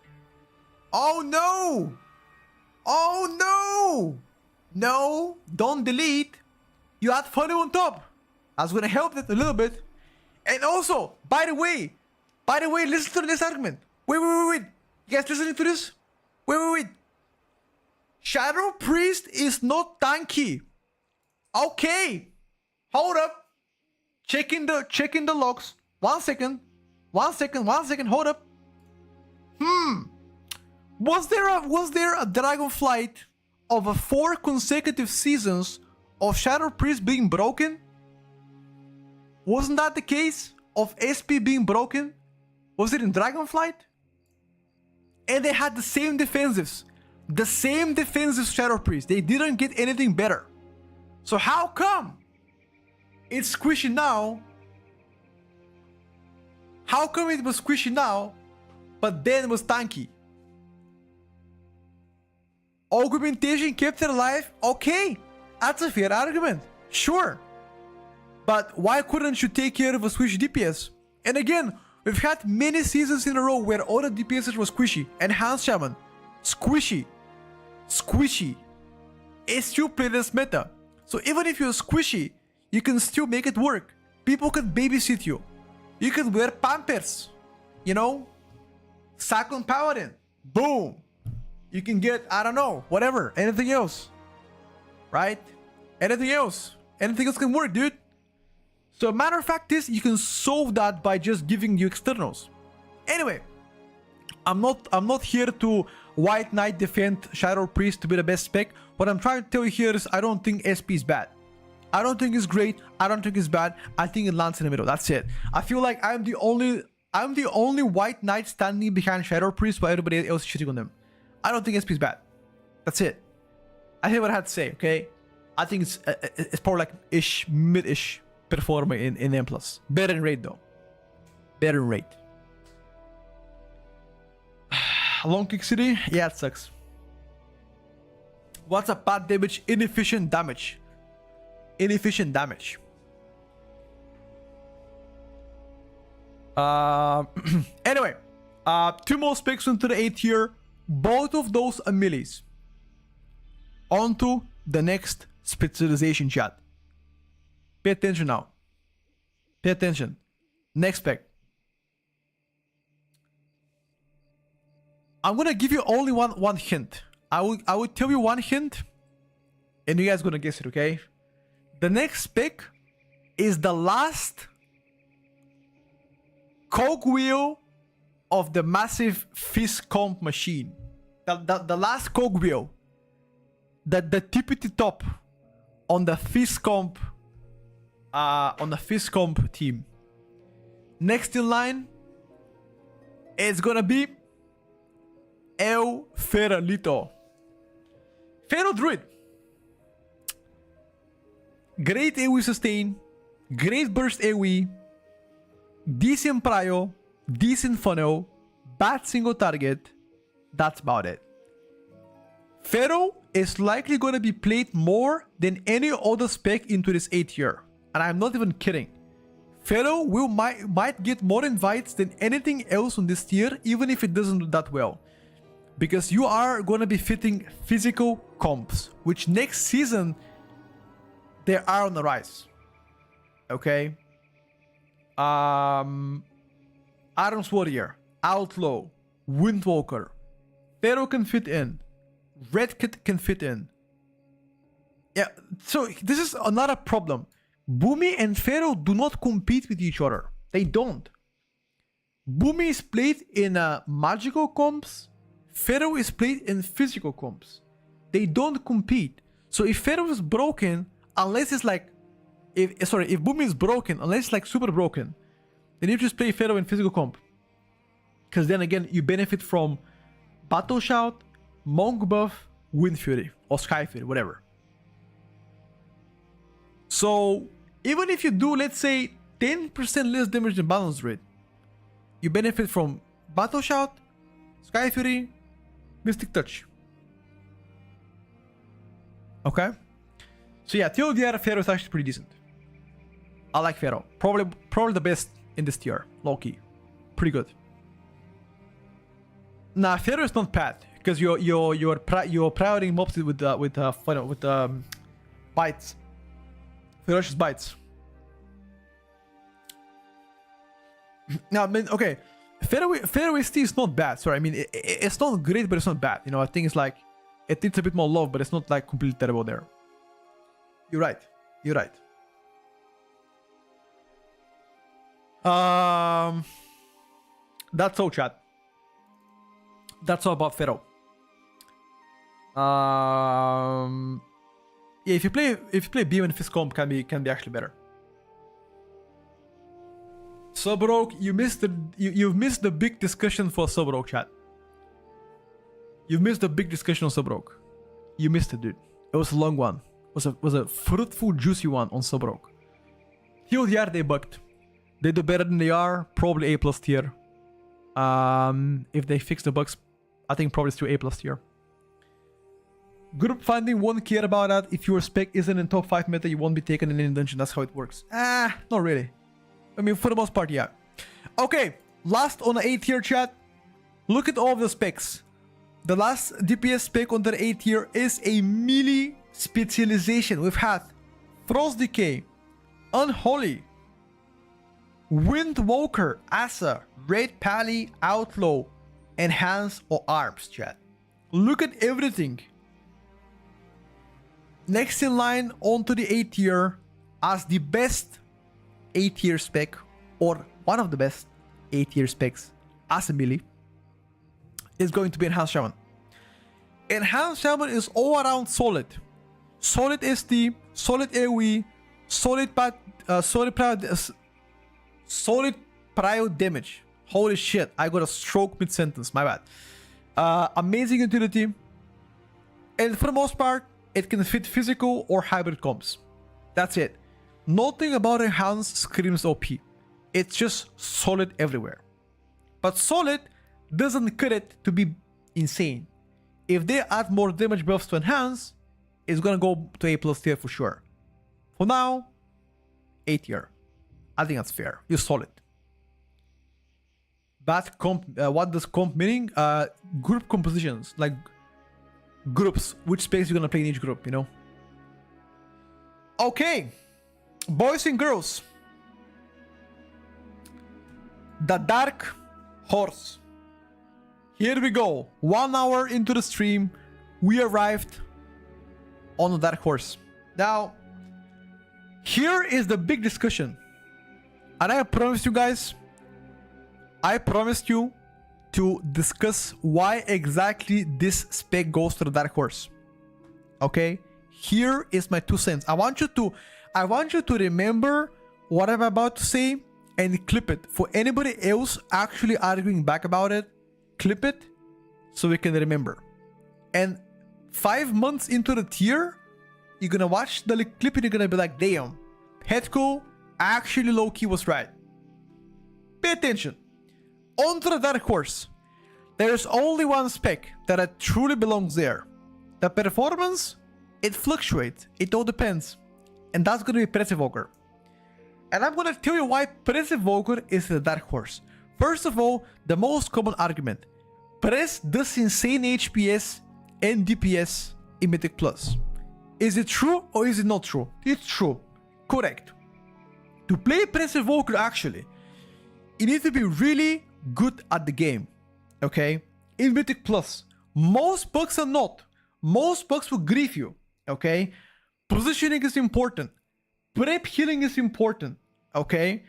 Oh no! Oh no! No, don't delete. You add funnel on top. That's gonna help it a little bit. And also, by the way, listen to this argument. Wait. You guys listening to this? Wait. Shadow Priest is not tanky. Okay. Hold up. Checking the logs. 1 second. 1 second. 1 second. Hold up. Was there a Dragonflight of 4 consecutive seasons of Shadow Priest being broken? Wasn't that the case of SP being broken? Was it in Dragonflight? And they had the same defensives. The same defensive Shadow Priest. They didn't get anything better. So how come it's squishy now? How come it was squishy now, but then was tanky? Augmentation kept it alive? Okay, that's a fair argument. Sure. But why couldn't you take care of a squishy DPS? And again, we've had many seasons in a row where all the DPSs were squishy. Enhanced Shaman, squishy. Squishy. It's still played as meta. So even if you're squishy, you can still make it work. People can babysit you. You can wear Pampers. You know? Second Paladin. Boom. You can get, I don't know, whatever. Anything else. Right? Anything else. Anything else can work, dude. So matter of fact is, you can solve that by just giving you externals. Anyway, I'm not here to White Knight defend Shadow Priest to be the best spec. What I'm trying to tell you here is I don't think SP is bad. I don't think it's great. I don't think it's bad. I think it lands in the middle. That's it. I feel like I'm the only White Knight standing behind Shadow Priest while everybody else is shitting on them. I don't think SP is bad. That's it. I hear what I had to say, okay? I think it's probably like mid-ish performer in M+. Better in raid though. Better in raid. Long kick city? Yeah, it sucks. What's a bad damage? Inefficient damage. Inefficient damage. Anyway, 2 more specs into the 8 tier. Both of those are melees. On to the next specialization, chat. Pay attention now. Pay attention. Next spec. I'm gonna give you only one hint. I will tell you one hint, and you guys gonna guess it, okay? The next spec is the last cogwheel of the massive fist comp machine. The last cogwheel. The tippity top on the fist comp team. Next in line, it's gonna be El Feralito. Pharaoh Druid. Great AoE sustain, great burst AoE, decent prio, decent funnel, bad single target. That's about it. Pharaoh is likely going to be played more than any other spec into this 8 tier. And I'm not even kidding. Pharaoh might get more invites than anything else on this tier, even if it doesn't do that well. Because you are going to be fitting physical comps, which next season, they are on the rise. Okay? Arms Warrior, Outlaw, Windwalker. Pharaoh can fit in. Red Kit can fit in. Yeah, so this is another problem. Boomy and Pharaoh do not compete with each other. They don't. Boomy is played in magical comps. Pharaoh is played in physical comps. They don't compete. So if Pharaoh is broken, unless it's like... if Boomy is broken, unless it's like super broken, then you just play Pharaoh in physical comp. Because then again, you benefit from Battle Shout, Monk Buff, Wind Fury, or Sky Fury, whatever. So, even if you do, let's say, 10% less damage than balance rate, you benefit from Battle Shout, Sky Fury, Mystic Touch. Okay? So yeah, TLDR Pharaoh is actually pretty decent. I like Pharaoh. Probably the best in this tier. Low-key. Pretty good. Nah, Pharaoh is not bad. Because you're prioritizing mobs with bites. Ferocious bites. Now, I mean, okay. Pharaoh ST is not bad. Sorry, I mean, it's not great, but it's not bad. You know, I think it's like, it needs a bit more love, but it's not like completely terrible there. You're right. You're right. That's all, chat. That's all about Pharaoh. Yeah, if you play Beam and Fist Comp can be actually better. Subrok, you've missed the big discussion for Subrok, chat. You've missed the big discussion on Subrok. You missed it, dude. It was a long one. It was a fruitful, juicy one on Subrok. TLDR, they bugged. They do better than they are. Probably A+ tier. If they fix the bugs, I think probably still A+ tier. Group finding won't care about that. If your spec isn't in top 5 meta, you won't be taken in any dungeon. That's how it works. Not really. I mean, for the most part, yeah. Okay, last on the A tier, chat. Look at all of the specs. The last DPS spec on the A tier is a melee specialization. We've had Frost Decay, Unholy, Windwalker, Asa, Red Pally, Outlaw, Enhance or Arms, chat. Look at everything. Next in line onto the A tier as the best A tier spec, or one of the best A tier specs as a melee, is going to be Enhanced Shaman. Enhanced Shaman is all around solid. Solid SD, solid AoE, solid prio damage. Holy shit, I got a stroke mid-sentence, my bad. Amazing utility. And for the most part, it can fit physical or hybrid comps. That's it. Nothing about Enhanced screams OP. It's just solid everywhere. But solid doesn't cut it to be insane. If they add more damage buffs to Enhance, it's gonna go to A+ tier for sure. For now, A tier. I think that's fair. You're solid. Bad comp. What does comp meaning? Group compositions, like groups. Which space you're gonna play in each group, you know? Okay, boys and girls. The Dark Horse. Here we go. 1 hour into the stream, we arrived on the Dark Horse. Now, here is the big discussion. And I promised you guys, I promised you to discuss why exactly this spec goes to the Dark Horse. Okay? Here is my 2 cents. I want you to remember what I'm about to say and clip it. For anybody else actually arguing back about it, clip it so we can remember. And 5 months into the tier, you're gonna watch the clip and you're gonna be like, damn, Hetko actually low-key was right. Pay attention. Onto the Dark Horse. There's only one spec that truly belongs there. The performance, it fluctuates. It all depends. And that's gonna be Press Evoker. And I'm gonna tell you why Press Evoker is the Dark Horse. First of all, the most common argument. Press does insane HPS and DPS in Mythic Plus. Is it true or is it not true? It's true. Correct. To play Press Evoker actually, you need to be really good at the game. Okay? In Mythic Plus. Most bugs are not. Most bugs will grief you. Okay? Positioning is important. Prep healing is important. Okay?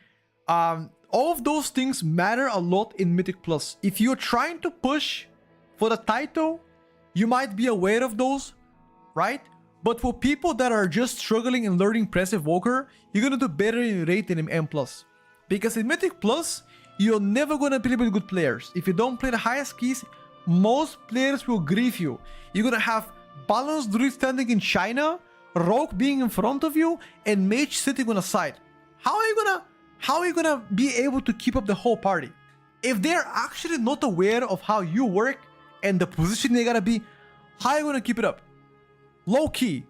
All of those things matter a lot in Mythic Plus. If you're trying to push for the title, you might be aware of those, right? But for people that are just struggling and learning Press Evoker, you're gonna do better in rate than in M+. Because in Mythic Plus, you're never gonna play with good players. If you don't play the highest keys, most players will grief you. You're gonna have Balanced Druid standing in China, Rogue being in front of you, and Mage sitting on the side. How are you gonna be able to keep up the whole party? If they're actually not aware of how you work and the position they gotta be, how are you gonna keep it up? Low key,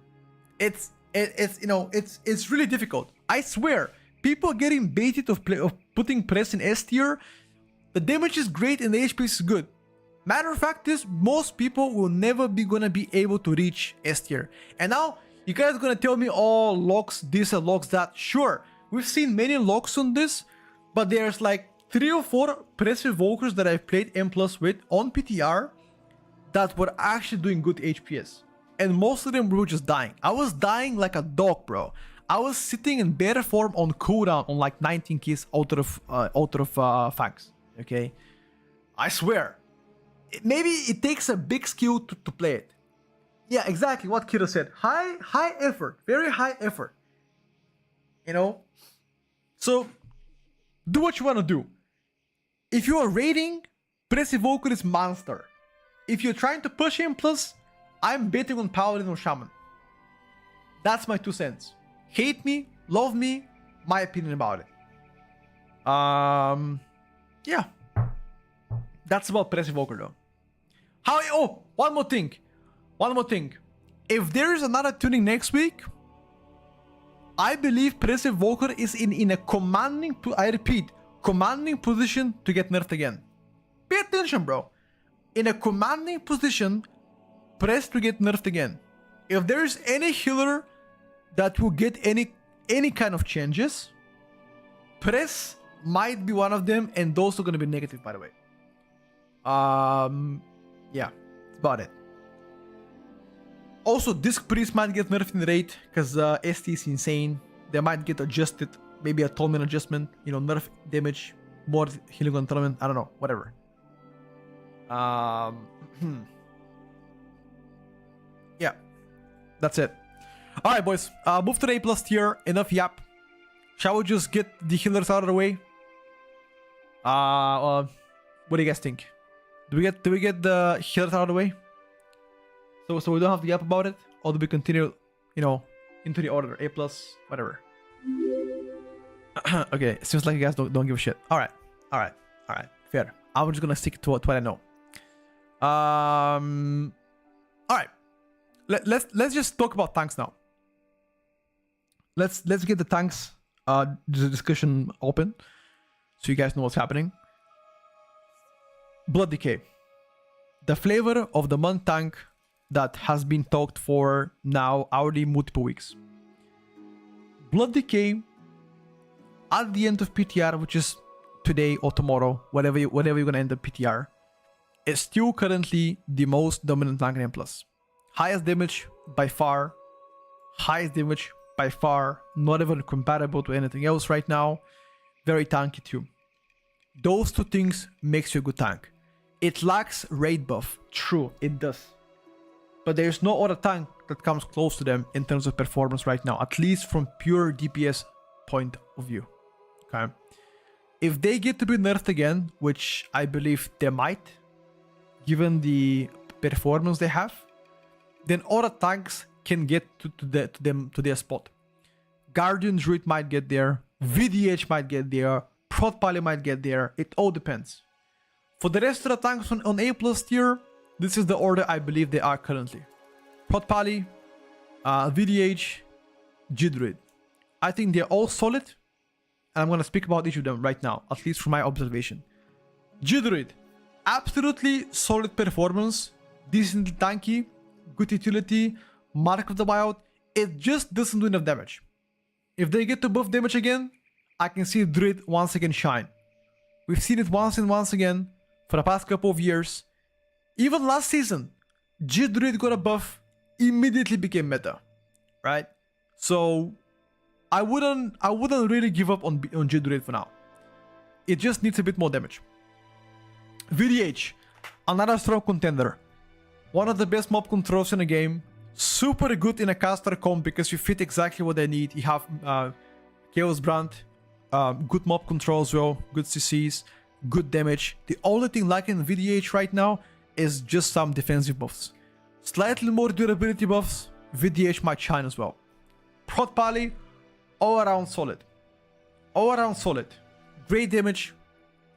it's really difficult. I swear, people getting baited of putting Press in S tier. The damage is great and the HP is good. Matter of fact, most people will never be gonna be able to reach S tier. And now you guys are gonna tell me, oh, locks this and locks that. Sure, we've seen many locks on this, but there's like 3 or 4 Press Evokers that I've played M+ with on PTR that were actually doing good HPS. And most of them were just dying. I was dying like a dog, bro. I was sitting in better form on cooldown on like 19 keys out of Fangs. Okay, I swear. Maybe it takes a big skill to play it. Yeah, exactly what Kira said. High effort, very high effort. You know, so do what you want to do. If you are raiding, Press Evoker is monster. If you're trying to push him, plus I'm betting on Paladin or Shaman. That's my 2 cents. Hate me, love me, my opinion about it. Yeah. That's about Press Evoker though. Oh, one more thing. If there is another tuning next week, I believe Press Evoker is in a commanding, I repeat, commanding position to get nerfed again. Pay attention, bro. In a commanding position, Press to get nerfed again. If there is any healer that will get any kind of changes, Press might be one of them, and those are going to be negative, by the way. Yeah, that's about it. Also, Disc Priest might get nerfed in the raid because ST is insane. They might get adjusted, maybe a Tolman adjustment, you know, nerf damage, more healing on tournament. I don't know, whatever. Yeah, that's it. All right, boys. Move to the A+ tier. Enough yap. Shall we just get the healers out of the way? What do you guys think? Do we get the healers out of the way? So we don't have to yap about it, or do we continue, you know, into the order? A+, whatever. Okay, seems like you guys don't give a shit. All right, fair. I'm just gonna stick to what I know. All right, let's just talk about tanks now. Let's get the tanks the discussion open, so you guys know what's happening. Blood Decay, the flavor of the month tank that has been talked for now already multiple weeks. Blood Decay at the end of PTR, which is today or tomorrow, whenever you're gonna end the PTR, is still currently the most dominant tank in M+. Highest damage by far, not even comparable to anything else right now. Very tanky too. Those two things makes you a good tank. It lacks raid buff, true, it does. But there's no other tank that comes close to them in terms of performance right now, at least from pure DPS point of view. Okay, if they get to be nerfed again, which I believe they might, given the performance they have, then other tanks can get to their spot. Guardian Druid might get there, VDH might get there, Prot Pally might get there. It all depends. For the rest of the tanks on A+ tier, this is the order I believe they are currently. Prot Pally, VDH, G-Druid. I think they're all solid, and I'm going to speak about each of them right now, at least from my observation. G-Druid, absolutely solid performance, decently tanky, good utility, Mark of the Wild. It just doesn't do enough damage. If they get to buff damage again, I can see Druid once again shine. We've seen it once and once again for the past couple of years. Even last season, G-Druid got a buff, immediately became meta, right? So I wouldn't really give up on G-Druid for now. It just needs a bit more damage. VDH, another strong contender. One of the best mob controls in the game. Super good in a caster comp because you fit exactly what they need. You have Chaos Brand, good mob control as well, good CCs, good damage. The only thing lacking in VDH right now is just some defensive buffs. Slightly more durability buffs, VDH might shine as well. Prot Pally, all around solid. Great damage.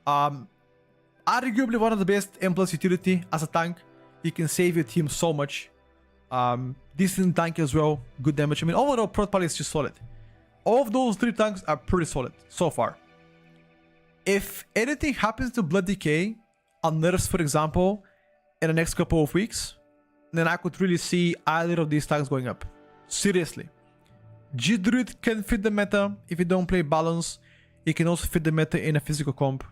Arguably one of the best M+ utility as a tank. You can save your team so much. Decent tank as well, good damage. I mean, overall, Prot Pally is just solid. All of those three tanks are pretty solid so far. If anything happens to Blood Decay on nerfs, for example, in the next couple of weeks, then I could really see either of these tanks going up. Seriously. G-Druid can fit the meta if you don't play balance. It can also fit the meta in a physical comp.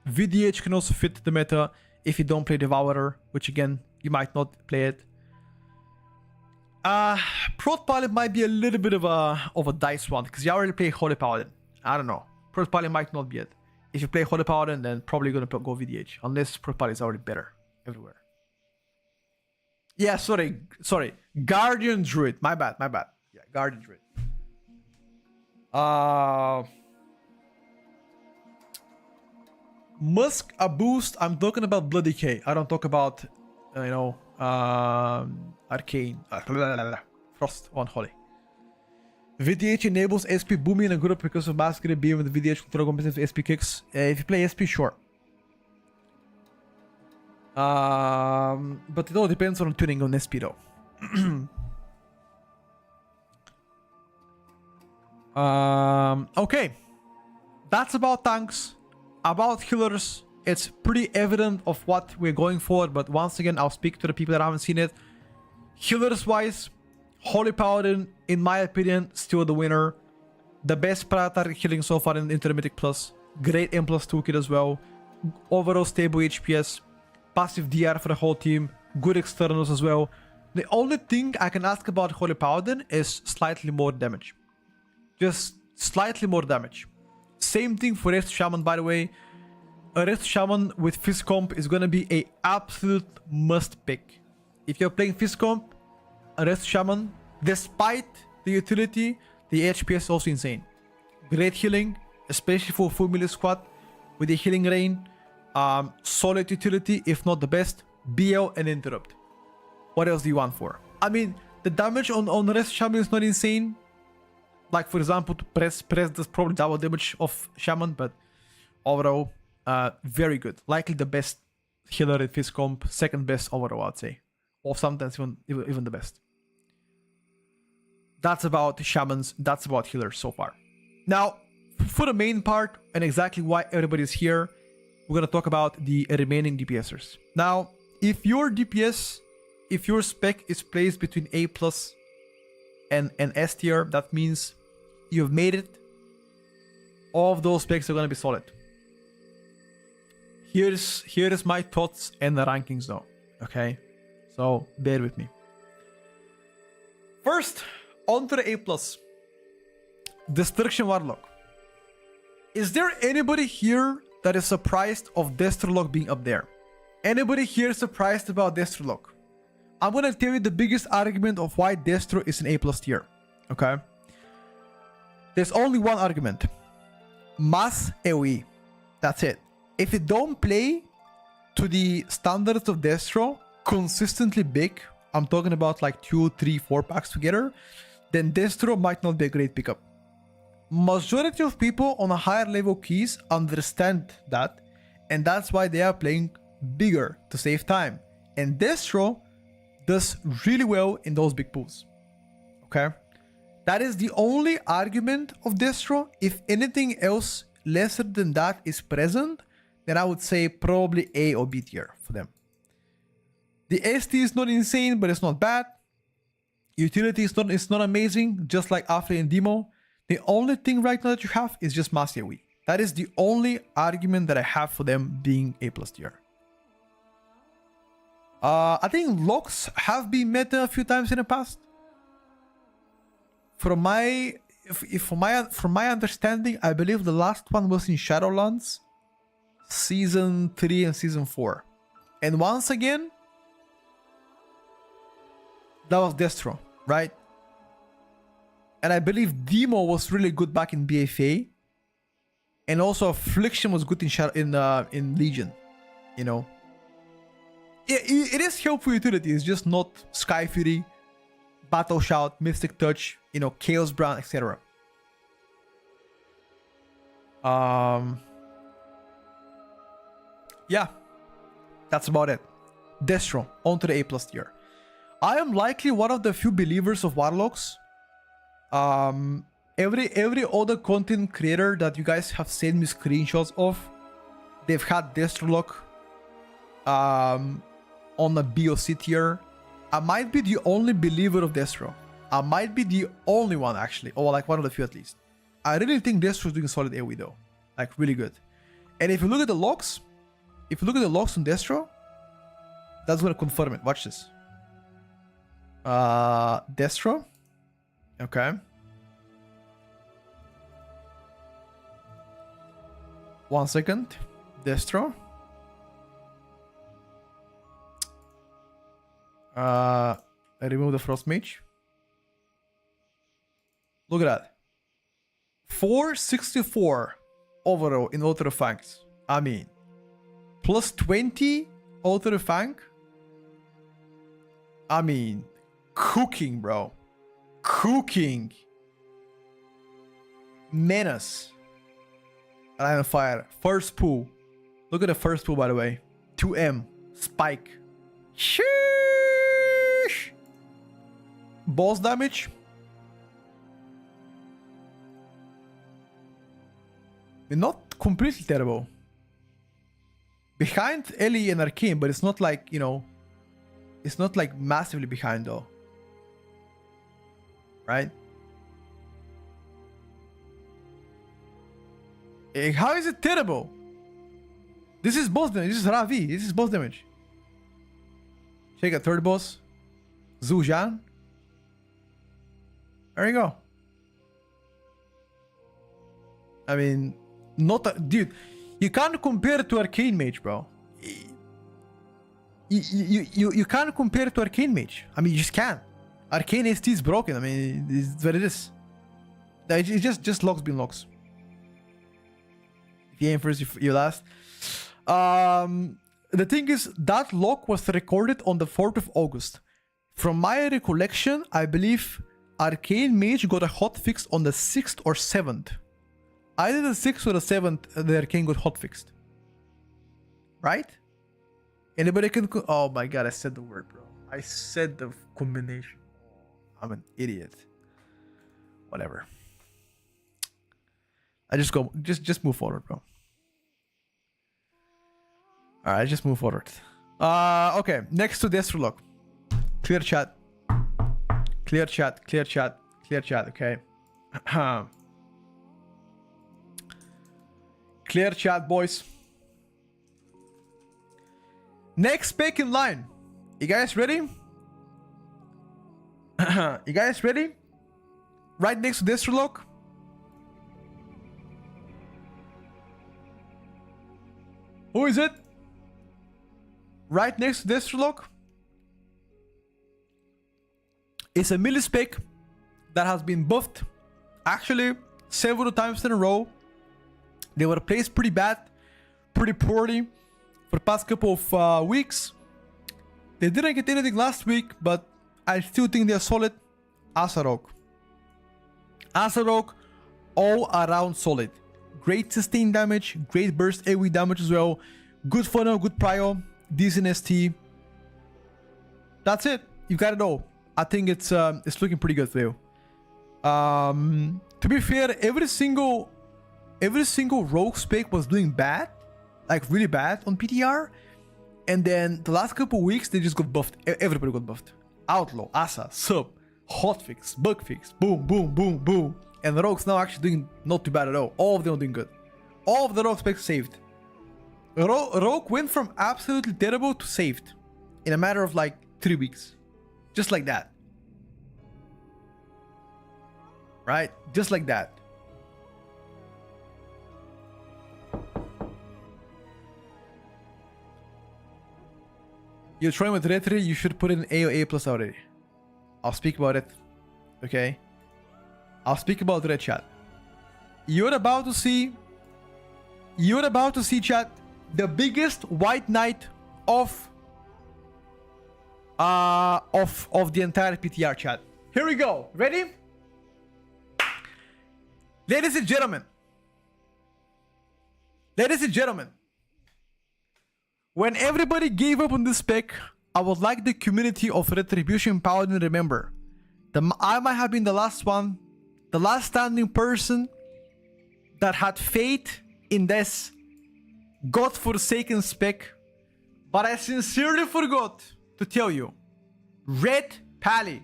VDH can also fit the meta if you don't play Devourer, which again, you might not play it. Prot Pilot might be a little bit of a dice one because you already play Holy Paladin. I don't know. Prot Pilot might not be it. If you play Holy Paladin, then probably gonna go VDH unless Prot Pilot is already better everywhere. Yeah, sorry. Guardian Druid. My bad. Yeah, Guardian Druid. Musk a boost. I'm talking about Blood Decay. I don't talk about Arcane. Frost on Holy. VDH enables SP booming in a group because of Masquerade being with VDH control competitive SP kicks. If you play SP, sure. But it all depends on tuning on SP though. Okay. That's about tanks. About healers, it's pretty evident of what we're going for, but once again, I'll speak to the people that haven't seen it. Healers wise, Holy Paladin, in my opinion, still the winner. The best prior healing so far in Intermediate Plus. Great M+ toolkit as well. Overall stable HPS. Passive DR for the whole team. Good externals as well. The only thing I can ask about Holy Paladin is slightly more damage. Just slightly more damage. Same thing for Rest Shaman, by the way. A Rest Shaman with Fist Comp is gonna be a absolute must pick. If you're playing Fist Comp, a Rest Shaman, despite the utility, the HPS is also insane. Great healing, especially for full melee squad with the healing rain. Solid utility, if not the best. BL and interrupt. What else do you want for? I mean, the damage on Rest Shaman is not insane. Like, for example, to press does probably double damage of Shaman, but overall, very good. Likely the best healer in Fist Comp, second best overall, I'd say. Or sometimes even the best. That's about Shamans, that's about healers so far. Now, for the main part, and exactly why everybody's here, we're gonna talk about the remaining DPSers. Now, if your DPS, if your spec is placed between A+ and S tier, that means you've made it. All of those specs are gonna be solid. Here is my thoughts and the rankings though. Okay, so bear with me. First, on to the A+. Destruction Warlock. Is there anybody here that is surprised of Destrolock being up there? Anybody here surprised about Destrolock? I'm gonna tell you the biggest argument of why Destro is an A+ tier. Okay? There's only one argument. Mass AoE. That's it. If you don't play to the standards of Destro consistently big, I'm talking about like 2, 3, 4 packs together, then Destro might not be a great pickup. Majority of people on a higher level keys understand that, and that's why they are playing bigger to save time. And Destro does really well in those big pools. Okay? That is the only argument of Destro. If anything else lesser than that is present, then I would say probably A or B tier for them. The ST is not insane, but it's not bad. Utility is not amazing, just like Afri and Demo. The only thing right now that you have is just Mass AoE. That is the only argument that I have for them being A+ tier. I think locks have been meta a few times in the past. From my understanding, I believe the last one was in Shadowlands, Season 3 and Season 4. And once again, that was Destro, right? And I believe Demo was really good back in BFA. And also Affliction was good in Legion, you know. It is helpful utility, it's just not Sky Fury, Battle Shout, Mystic Touch, you know, Chaos Brand, etc. Yeah, that's about it. Destro, onto the A+ tier. I am likely one of the few believers of Warlocks. Every other content creator that you guys have sent me screenshots of, they've had Destrolock on a B or C tier. I might be the only believer of Destro. I might be the only one actually, or like one of the few at least. I really think Destro is doing solid AoE though, like really good. And if you look at the logs, on Destro, that's gonna confirm it. Watch this. Destro. Okay. One second. Destro. I remove the Frost Mage. Look at that. 464 overall in Auto Fangs. I mean, plus 20 Auto Fang. I mean, cooking, bro. Cooking. Menace. Line of Fire. First pool. Look at the first pool, by the way. 2M. Spike. Sheesh. Boss damage. Not completely terrible. Behind Ellie and Arcane, but it's not like, you know, it's not like massively behind though. Right? How is it terrible? This is boss damage. This is Ravi. This is boss damage. Check a third boss. Zhu Zhan. There you go. I mean, not a, dude. You can't compare it to Arcane Mage, bro. You can't compare it to Arcane Mage. I mean, you just can't. Arcane ST is broken. I mean, it's what it is. It's just locks being locks. If you aim first, you last. The thing is, that lock was recorded on the 4th of August. From my recollection, I believe Arcane Mage got a hotfix on the 6th or 7th. Either the 6th or the 7th, the Arcane got hotfixed. Right? Anybody can... Oh my god, I said the word, bro. I said the combination. I'm an idiot. Whatever. I just go... Just move forward, bro. Alright, just move forward. Okay, next to Destro lock. Clear chat. Clear chat, clear chat, clear chat, okay? Clear chat, boys. Next spec in line. You guys ready? You guys ready? Right next to Destro lock. Who is it? Right next to Destro lock. It's a melee spec that has been buffed actually several times in a row. They were placed pretty bad, pretty poorly for the past couple of weeks. They didn't get anything last week, but I still think they're solid. Asarok. Asarok, all around solid. Great sustain damage, great burst AoE damage as well. Good funnel, good prio, decent ST. That's it. You got it all. I think it's looking pretty good for you. To be fair, every single rogue spec was doing bad, like really bad on PTR, and then the last couple weeks they just got buffed. Everybody got buffed. Outlaw, Asa, Sub, Hotfix, Bugfix, boom, boom, boom, boom, and the rogues now actually doing not too bad at all. All of them are doing good. All of the rogue specs saved. Rogue went from absolutely terrible to saved in a matter of like 3 weeks. Just like that. Right? Just like that. You're trying with Retri, you should put in AOA plus already. I'll speak about it. Okay? I'll speak about Red Chat. You're about to see, chat, the biggest white knight of the entire PTR chat. Here we go. Ready? Ladies and gentlemen. Ladies and gentlemen. When everybody gave up on this spec, I would like the community of Retribution Paladin to remember. I might have been the last one, the last standing person that had faith in this godforsaken spec, but I sincerely forgot to tell you, Red Pally.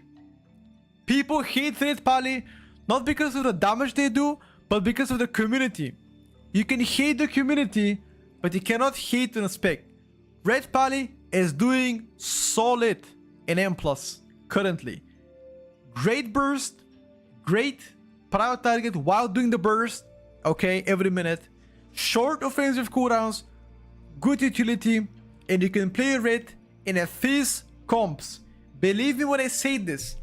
People hate Red Pally not because of the damage they do, but because of the community. You can hate the community, but you cannot hate on a spec. Red Pally is doing solid in M+. currently. Great burst, great prior target while doing the burst, okay, every minute. Short offensive cooldowns, good utility, and you can play red in a Fizz comps. Believe me when I say this,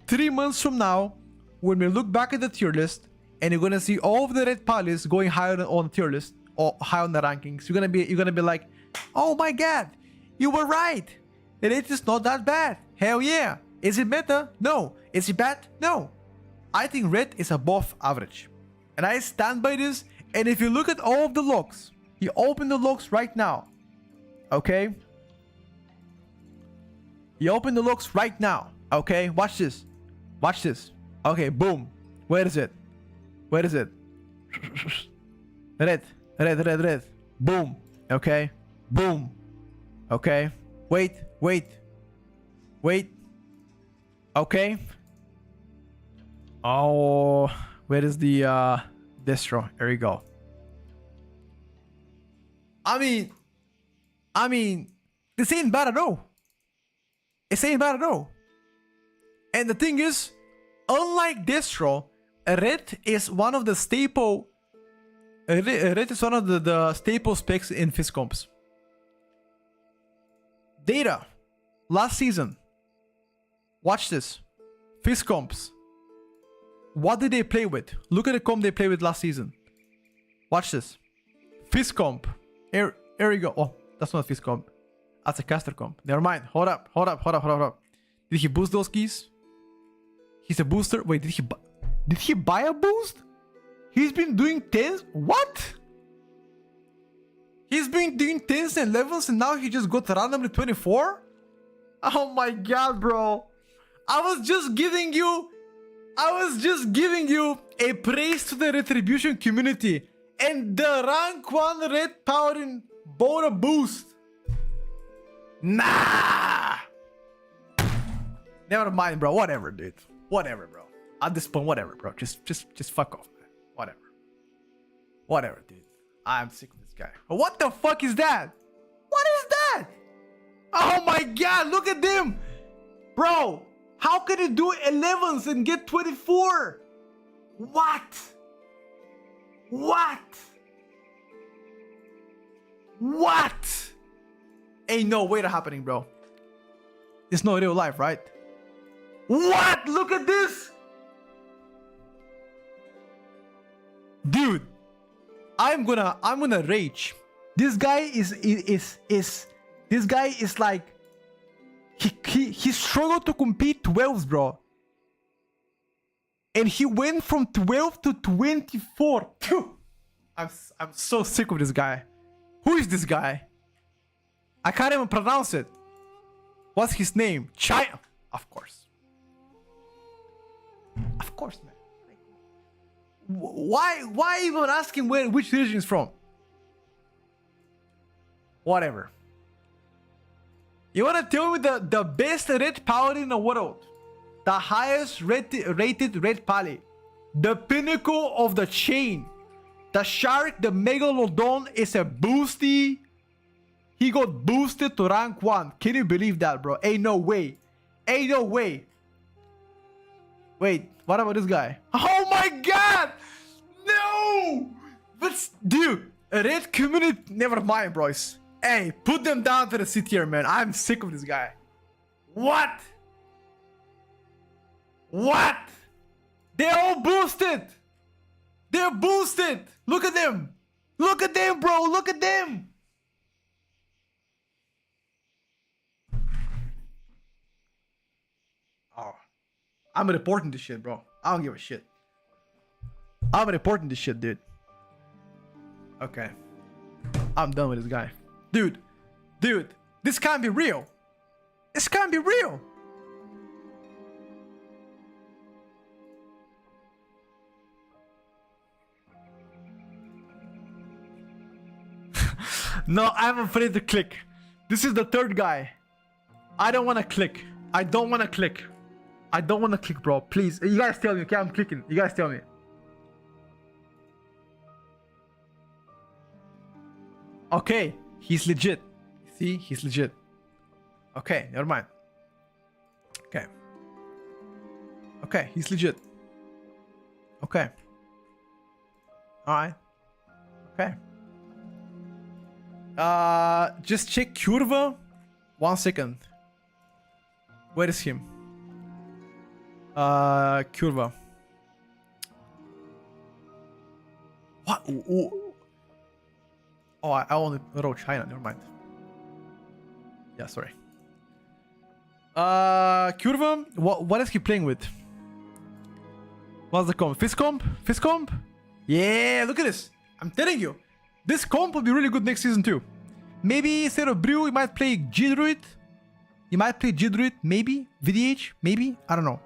3 months from now, when we look back at the tier list, and you're gonna see all of the red pallies going higher on the tier list or high on the rankings, you're gonna be like, oh my god, you were right. It is not that bad. Hell yeah. Is it meta? No. Is it bad? No. I think red is above average. And I stand by this. And if you look at all of the logs, you open the logs right now. Okay? You open the logs right now. Okay? Watch this. Watch this. Okay, boom. Where is it? Where is it? Red. Red, red, red. Boom. Okay? Boom. Okay? Wait, wait. Wait. Okay. Oh, where is the distro? Here we go. I mean, this ain't bad at all. It ain't bad at all. And the thing is, unlike distro, red is one of the staple. Red is one of the staple specs in Fizz comps. Data, last season. Watch this. Fizz comps. What did they play with? Look at the comp they played with last season. Watch this. Fizz comp. Here we go. Oh, that's not a Fizz comp. That's a caster comp. Never mind. Hold up. Hold up. Hold up. Hold up. Hold up. Did he boost those keys? He's a booster. Wait, did he buy a boost? He's been doing 10s? What? He's been doing 10s and 11s and now he just got randomly 24? Oh my god, bro. I was just giving you a praise to the Retribution community. And the rank 1 red powering bought a boost. Nah. Never mind, bro. Whatever, dude. Whatever, bro. At this point, whatever, bro. Just fuck off, man. Whatever. Whatever, dude. I'm sick of this guy. What the fuck is that? What is that? Oh my god, look at them. Bro, how can you do 11s and get 24? What? What? What? Ain't no way that happening, bro. It's not real life, right? What? Look at this. Dude, I'm gonna rage. This guy is this guy is like he struggled to compete 12s, bro. And he went from 12 to 24. I'm so sick of this guy. Who is this guy? I can't even pronounce it. What's his name? China. Of course. Of course, man. Why even asking which region is from? Whatever. You wanna tell me the best red paladin in the world? The highest rated red pally. The pinnacle of the chain. The shark, the Megalodon is a boosty. He got boosted to rank 1. Can you believe that, bro? Ain't no way. Ain't no way. Wait, what about this guy? Oh my god! No! But, dude, a red community... Never mind, bros. Hey, put them down to the C tier, man. I'm sick of this guy. What? What? They're all boosted. They're boosted. Look at them. Look at them, bro. Look at them. Oh, I'm reporting this shit, bro. I don't give a shit. I'm reporting this shit, dude. Okay. I'm done with this guy. Dude, this can't be real. This can't be real. No, I'm afraid to click. This is the third guy. I don't want to click. I don't want to click. I don't want to click, bro. Please. You guys tell me, okay? I'm clicking. You guys tell me. Okay. He's legit. See? He's legit. Okay, never mind. Okay. Okay, he's legit. Okay. Alright. Okay. Just check Curva. 1 second. Where is him? Curva. What? Ooh. Oh, I only wrote China. Never mind. Yeah, sorry. Curva. What is he playing with? What's the comp? Fist comp? Fist comp? Yeah, look at this. I'm telling you. This comp will be really good next season too. Maybe instead of Brew, he might play G-Druid. He might play G-Druid, maybe. VDH, maybe. I don't know.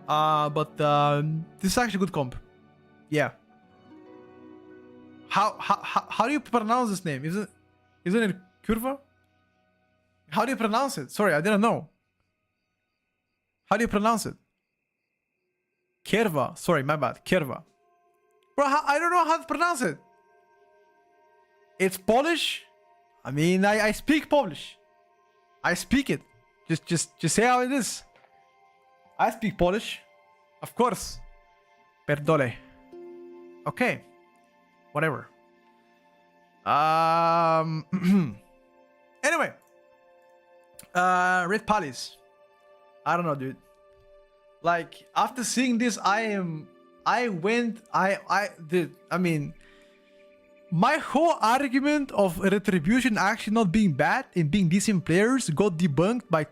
But this is actually a good comp. Yeah. How do you pronounce this name? Isn't it Curva? How do you pronounce it? Sorry, I didn't know. How do you pronounce it? Kerva. Sorry, my bad. Kerva. Bro, I don't know how to pronounce it. It's Polish. I mean, I speak Polish. I speak it. Just say how it is. I speak Polish. Of course. Perdole. Okay. Whatever. Anyway. Red Palace. I don't know, dude. Like, after seeing this, I mean, my whole argument of Retribution actually not being bad and being decent players got debunked by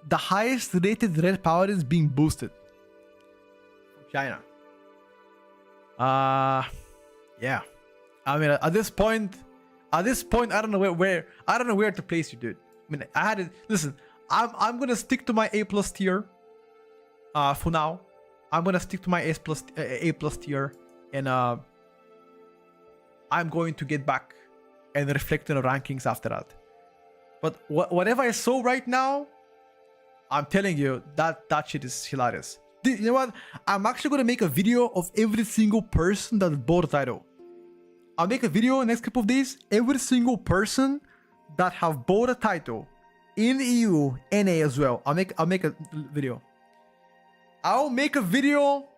the highest rated red paladins being boosted. China. Yeah. I mean, at this point, I don't know where to place you, dude. I mean, I had it. Listen, I'm gonna stick to my A+ tier. For now, I'm gonna stick to my A+ tier, and I'm going to get back and reflect on the rankings after that. But whatever I saw right now, I'm telling you that shit is hilarious. You know what? I'm actually gonna make a video of every single person that bought a title. I'll make a video in the next couple of days. Every single person that have bought a title in EU, NA as well. I'll make a video. I'll make a video,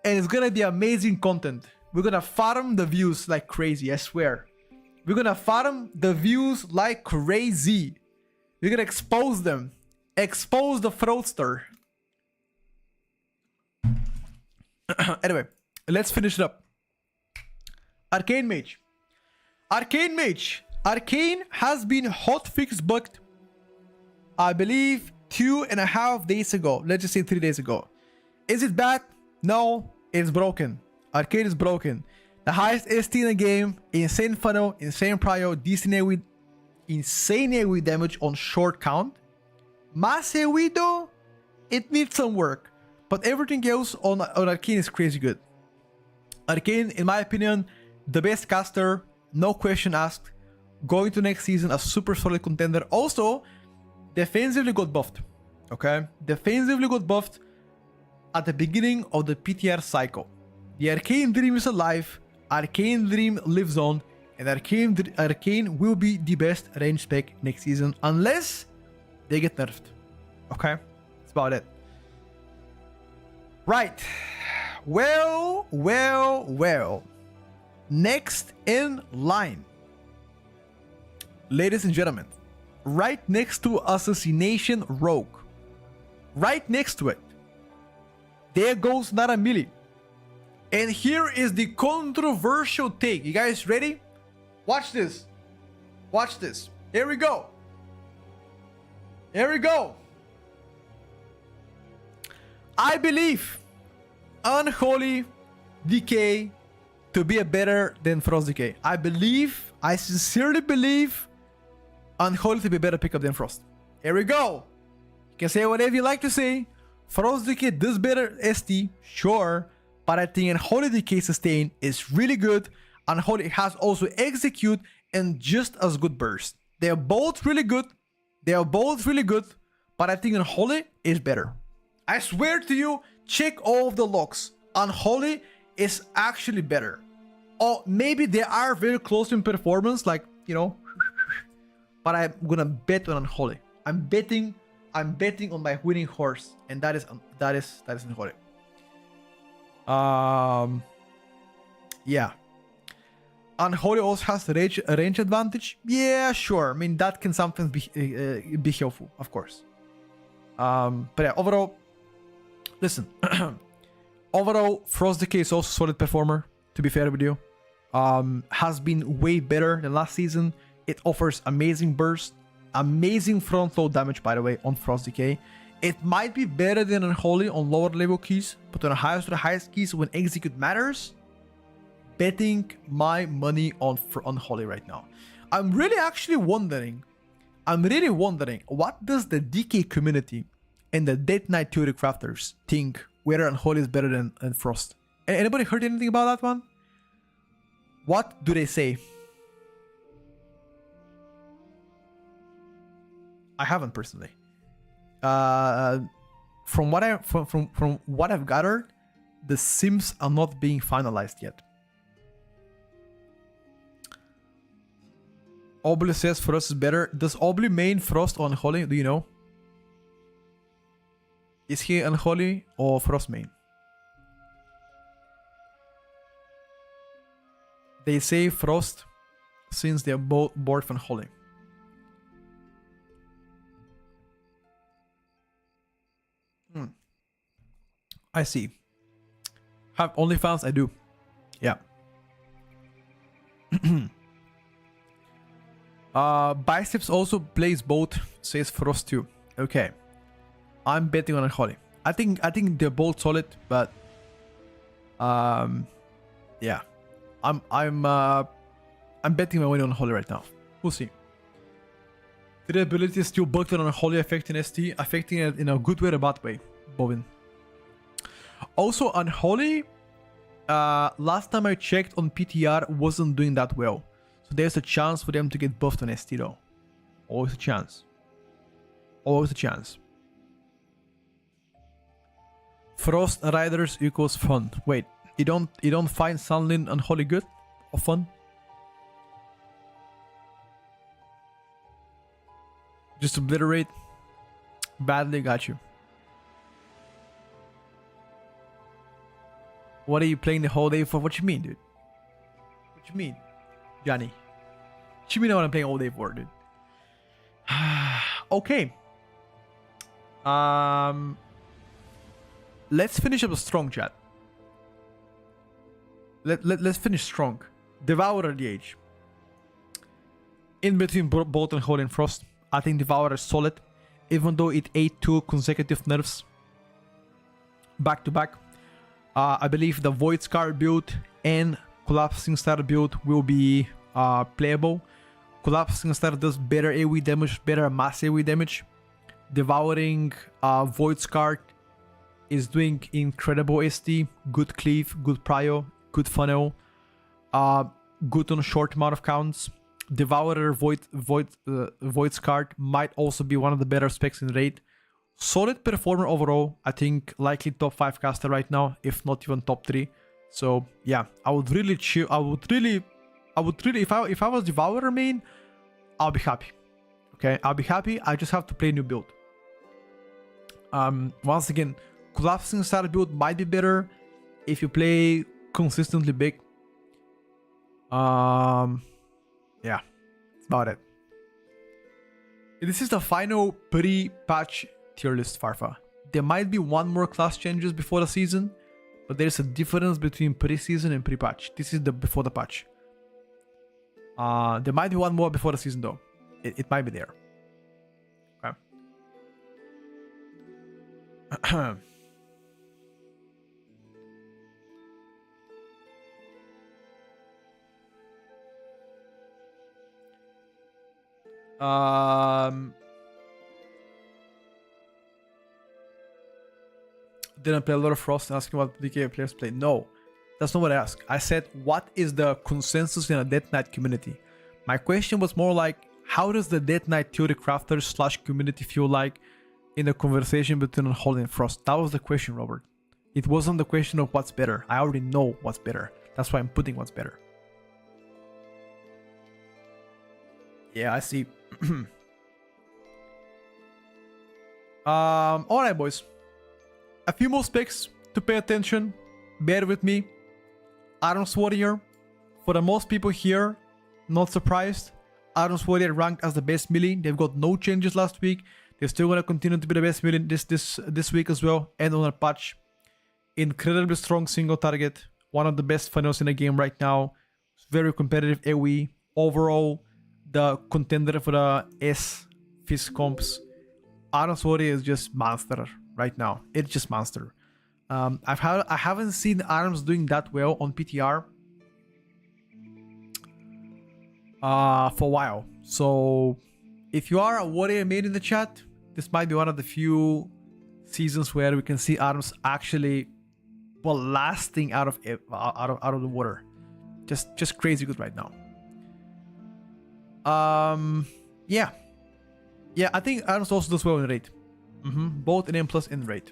and it's gonna be amazing content. We're gonna farm the views like crazy, I swear. We're gonna farm the views like crazy. We're gonna expose them. Expose the fraudster. Anyway, let's finish it up. Arcane Mage. Arcane Mage. Arcane has been hotfix bugged, I believe, 2.5 days ago. Let's just say 3 days ago. Is it bad? No, it's broken. Arcane is broken. The highest ST in the game, insane funnel, insane prio, decent AoE, insane AoE damage on short count. Mass AoE though, it needs some work. But everything else on Arcane is crazy good. Arcane, in my opinion, the best caster, no question asked. Going to next season, a super solid contender. Also, defensively got buffed. Okay? Defensively got buffed at the beginning of the PTR cycle. The Arcane Dream is alive, Arcane Dream lives on, and Arcane will be the best range spec next season unless they get nerfed. Okay? That's about it. Right. Well. Next in line. Ladies and gentlemen, right next to Assassination Rogue, right next to it, there goes Naramili. And here is the controversial take. You guys ready? Watch this. Watch this. Here we go. Here we go. I believe Unholy Decay to be a better than Frost Decay. I sincerely believe Unholy to be a better pickup than Frost. Here we go. You can say whatever you like to say. Frost Decay does better ST, sure, but I think Unholy Decay Sustain is really good. Unholy has also Execute and just as good Burst. They are both really good. But I think Unholy is better. I swear to you, check all of the logs. Unholy is actually better. Or maybe they are very close in performance, like, you know, but I'm gonna bet on Unholy. I'm betting I'm betting on my winning horse, and that is Unholy. Yeah. Unholy also has a range advantage. Yeah, sure. I mean, that can sometimes be helpful, of course. But yeah, overall, listen. Overall, Frost Decay is also a solid performer, to be fair with you. Has been way better than last season. It offers amazing burst, amazing front load damage, by the way, on Frost Decay. It might be better than Unholy on lower level keys, but on the highest keys when execute matters, betting my money on Unholy right now. I'm really wondering, what does the DK community and the Death Knight Theory crafters think whether Unholy is better than Frost? Anybody heard anything about that one? What do they say? I haven't personally. From what I've gathered, the sims are not being finalized yet. Obli says Frost is better. Does Obli main Frost or Unholy? Do you know? Is he Unholy or Frost main? They say Frost since they're both bored from Unholy. I see. Have OnlyFans? I do. Yeah. Biceps also plays both, says Frost too. Okay. I'm betting on Unholy. I think they're both solid, but yeah. I'm betting my money on Unholy right now. We'll see. The ability is still bugged on Unholy, affecting ST, affecting it in a good way or a bad way, Bovin. Also, Unholy, last time I checked on PTR, wasn't doing that well. So there's a chance for them to get buffed on ST though. Always a chance. Always a chance. Frost Riders equals fun. Wait, you don't find Sunlin Unholy good or fun? Just obliterate. Badly got you. What are you playing the whole day for? What you mean, dude? What you mean, Johnny? What you mean what I'm playing all day for, dude? Okay. Let's finish up strong, chat. Let's finish strong. Devourer the Age. In between both Unholy and Frost, I think Devourer is solid, even though it ate 2 consecutive nerfs back to back. I believe the Void Scar build and Collapsing Star build will be playable. Collapsing Star does better AoE damage, better mass AoE damage. Devouring Void Scar is doing incredible ST, good cleave, good prio, good funnel, good on a short amount of counts. Devourer Void Scar might also be one of the better specs in raid. Solid performer overall. I think likely top 5 caster right now, if not even top 3. So yeah, I would really chill. I would really if I was Devourer main, I'll be happy. Okay, I'll be happy. I just have to play a new build. Once again, Collapsing Star build might be better if you play consistently big. Yeah, that's about it. This is the final pre-patch tier list, Farfa. There might be one more class changes before the season, but there's a difference between pre-season and pre-patch. This is the before the patch. There might be one more before the season though. It might be there. Okay. Didn't play a lot of Frost, asking what DK players play. No, that's not what I asked. I said, what is the consensus in a Death Knight community? My question was more like, how does the Death Knight theory crafters / community feel like in the conversation between Unholy and Frost? That was the question, Robert. It wasn't the question of what's better. I already know what's better. That's why I'm putting what's better. Yeah, I see. Alright, boys. A few more specs to pay attention. Bear with me. Arms Warrior. For the most people here, not surprised. Arms Warrior ranked as the best melee. They've got no changes last week. They're still going to continue to be the best melee this week as well. And on a patch. Incredibly strong single target. One of the best funnels in the game right now. Very competitive AoE. Overall, the contender for the S Fizz comps. Arms Warrior is just monster right now. It's just monster. I haven't seen Arms doing that well on PTR for a while. So if you are a Warrior main in the chat, this might be one of the few seasons where we can see Arms actually blasting out of the water. Just crazy good right now. Yeah, I think Arms also does well in raid. Both in M plus and raid.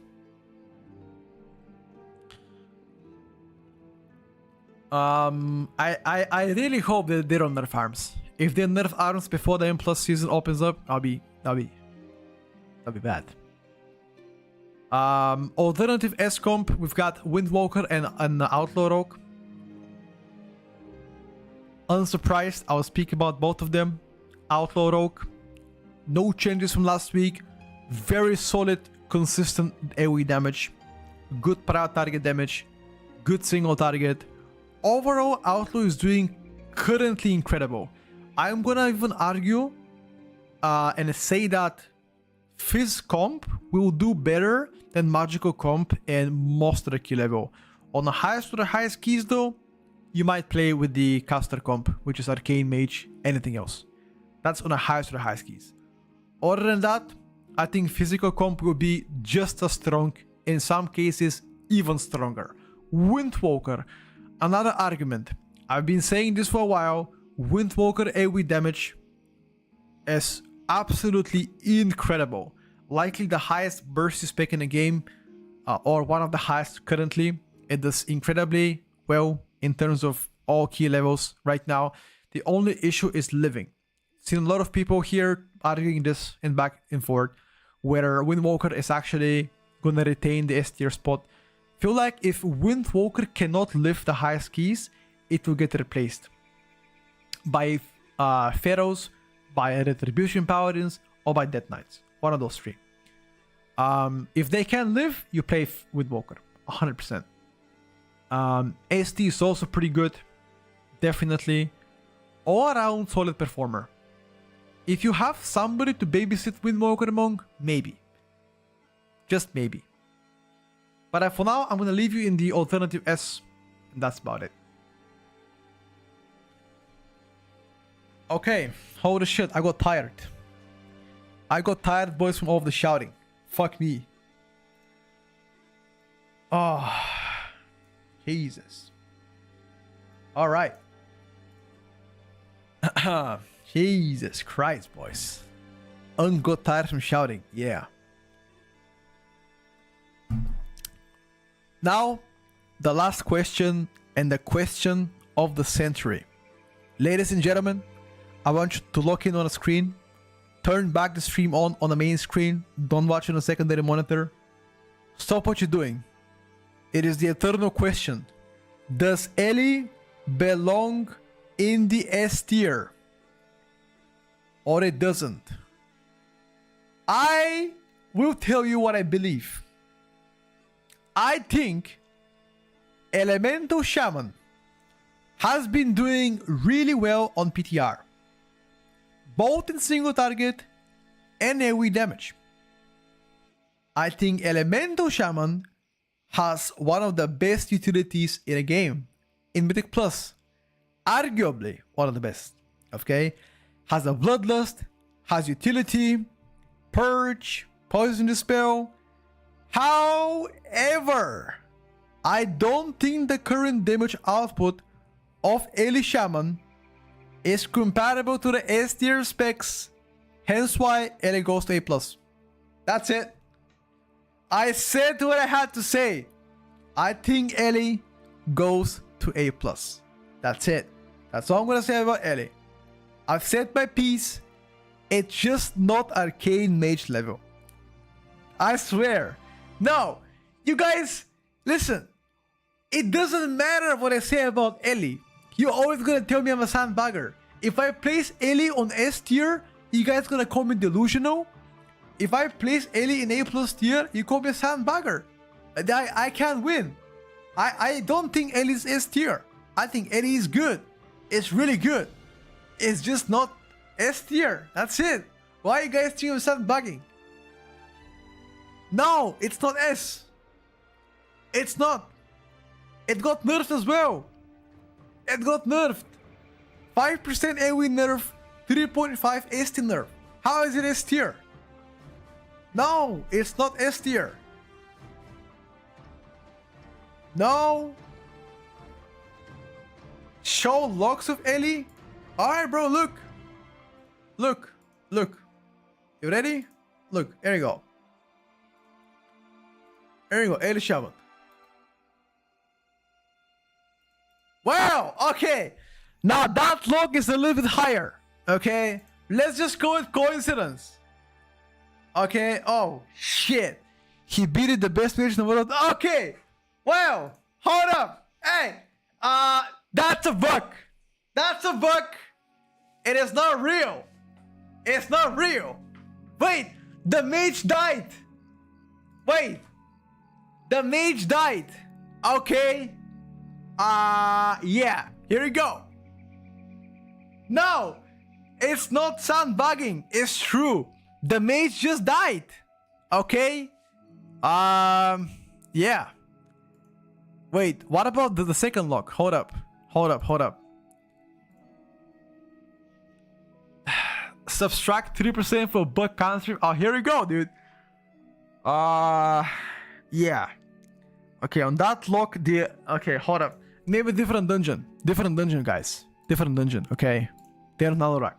I really hope that they don't nerf Arms. If they nerf Arms before the M plus season opens up, that'll be bad. Alternative S comp, we've got Windwalker and Outlaw Rogue. Unsurprised, I'll speak about both of them. Outlaw Rogue, no changes from last week. Very solid, consistent AoE damage. Good para target damage. Good single target. Overall, Outlaw is doing currently incredible. I'm gonna even argue and say that Fizz comp will do better than Magical comp and most of the key level. On the highest to the highest keys though, you might play with the caster comp, which is Arcane Mage, anything else. That's on the highest to the highest keys. Other than that, I think physical comp will be just as strong, in some cases even stronger. Windwalker, another argument. I've been saying this for a while. Windwalker AoE damage is absolutely incredible. Likely the highest burst spec in the game, or one of the highest currently. It does incredibly well in terms of all key levels right now. The only issue is living. Seen a lot of people here arguing this and back and forth, whether Windwalker is actually gonna retain the S tier spot. Feel like if Windwalker cannot lift the highest keys, it will get replaced by Pharaohs, by Retribution Paladins, or by Death Knights. One of those three. If they can live, you play Windwalker, 100%. ST is also pretty good, definitely. All around solid performer. If you have somebody to babysit Windwalker among, maybe. Just maybe. But for now, I'm gonna leave you in the alternative S, and that's about it. Okay, holy shit, I got tired. I got tired, boys, from all of the shouting. Fuck me. Oh, Jesus. Alright. Jesus Christ, boys. Got tired from shouting, yeah. Now, the last question and the question of the century. Ladies and gentlemen, I want you to lock in on a screen. Turn back the stream on the main screen. Don't watch on a secondary monitor. Stop what you're doing. It is the eternal question. Does Ellie belong in the S tier? Or it doesn't? I will tell you what I believe. I think Elemental Shaman has been doing really well on PTR. Both in single target and AoE damage. I think Elemental Shaman has one of the best utilities in a game. In Mythic Plus, arguably one of the best. Okay? Has a Bloodlust, has utility, Purge, Poison Dispel. However, I don't think the current damage output of Ellie Shaman is comparable to the S tier specs, hence why Ellie goes to A+. That's it. I said what I had to say. I think Ellie goes to A+. That's it. That's all I'm gonna say about Ellie. I've said my piece. It's just not Arcane Mage level. I swear. No, you guys, listen. It doesn't matter what I say about Ellie. You're always gonna tell me I'm a sandbagger. If I place Ellie on S tier, you guys gonna call me delusional. If I place Ellie in A+ tier, you call me a sandbagger. I can't win. I don't think Ellie's S tier. I think Ellie is good. It's really good. It's just not S tier. That's it. Why are you guys think I'm sandbagging? No, it's not S. It's not. It got nerfed as well. It got nerfed. 5% AoE nerf, 3.5 ST nerf. How is it S tier? No, it's not S tier. No. Show logs of Ellie. Alright, bro, look. Look. Look. You ready? Look, here you go. Here you go, Ellie Shaman. Wow, okay. Now that log is a little bit higher. Okay, let's just go with coincidence. Okay, oh shit. He beat it the best mage in the world. Okay, wow, hold up. Hey, that's a bug. That's a bug. It is not real. It's not real. Wait, the mage died. Wait, the mage died. Okay. Yeah, here we go. No, it's not sandbagging. It's true. The mage just died. Okay. Yeah. Wait, what about the second lock? Hold up. Hold up. Hold up. Subtract 3% for bug counter. Oh, here we go, dude. Yeah. Okay, on that lock, okay, hold up. Maybe different dungeon. Different dungeon, guys. Different dungeon, okay? They're not right.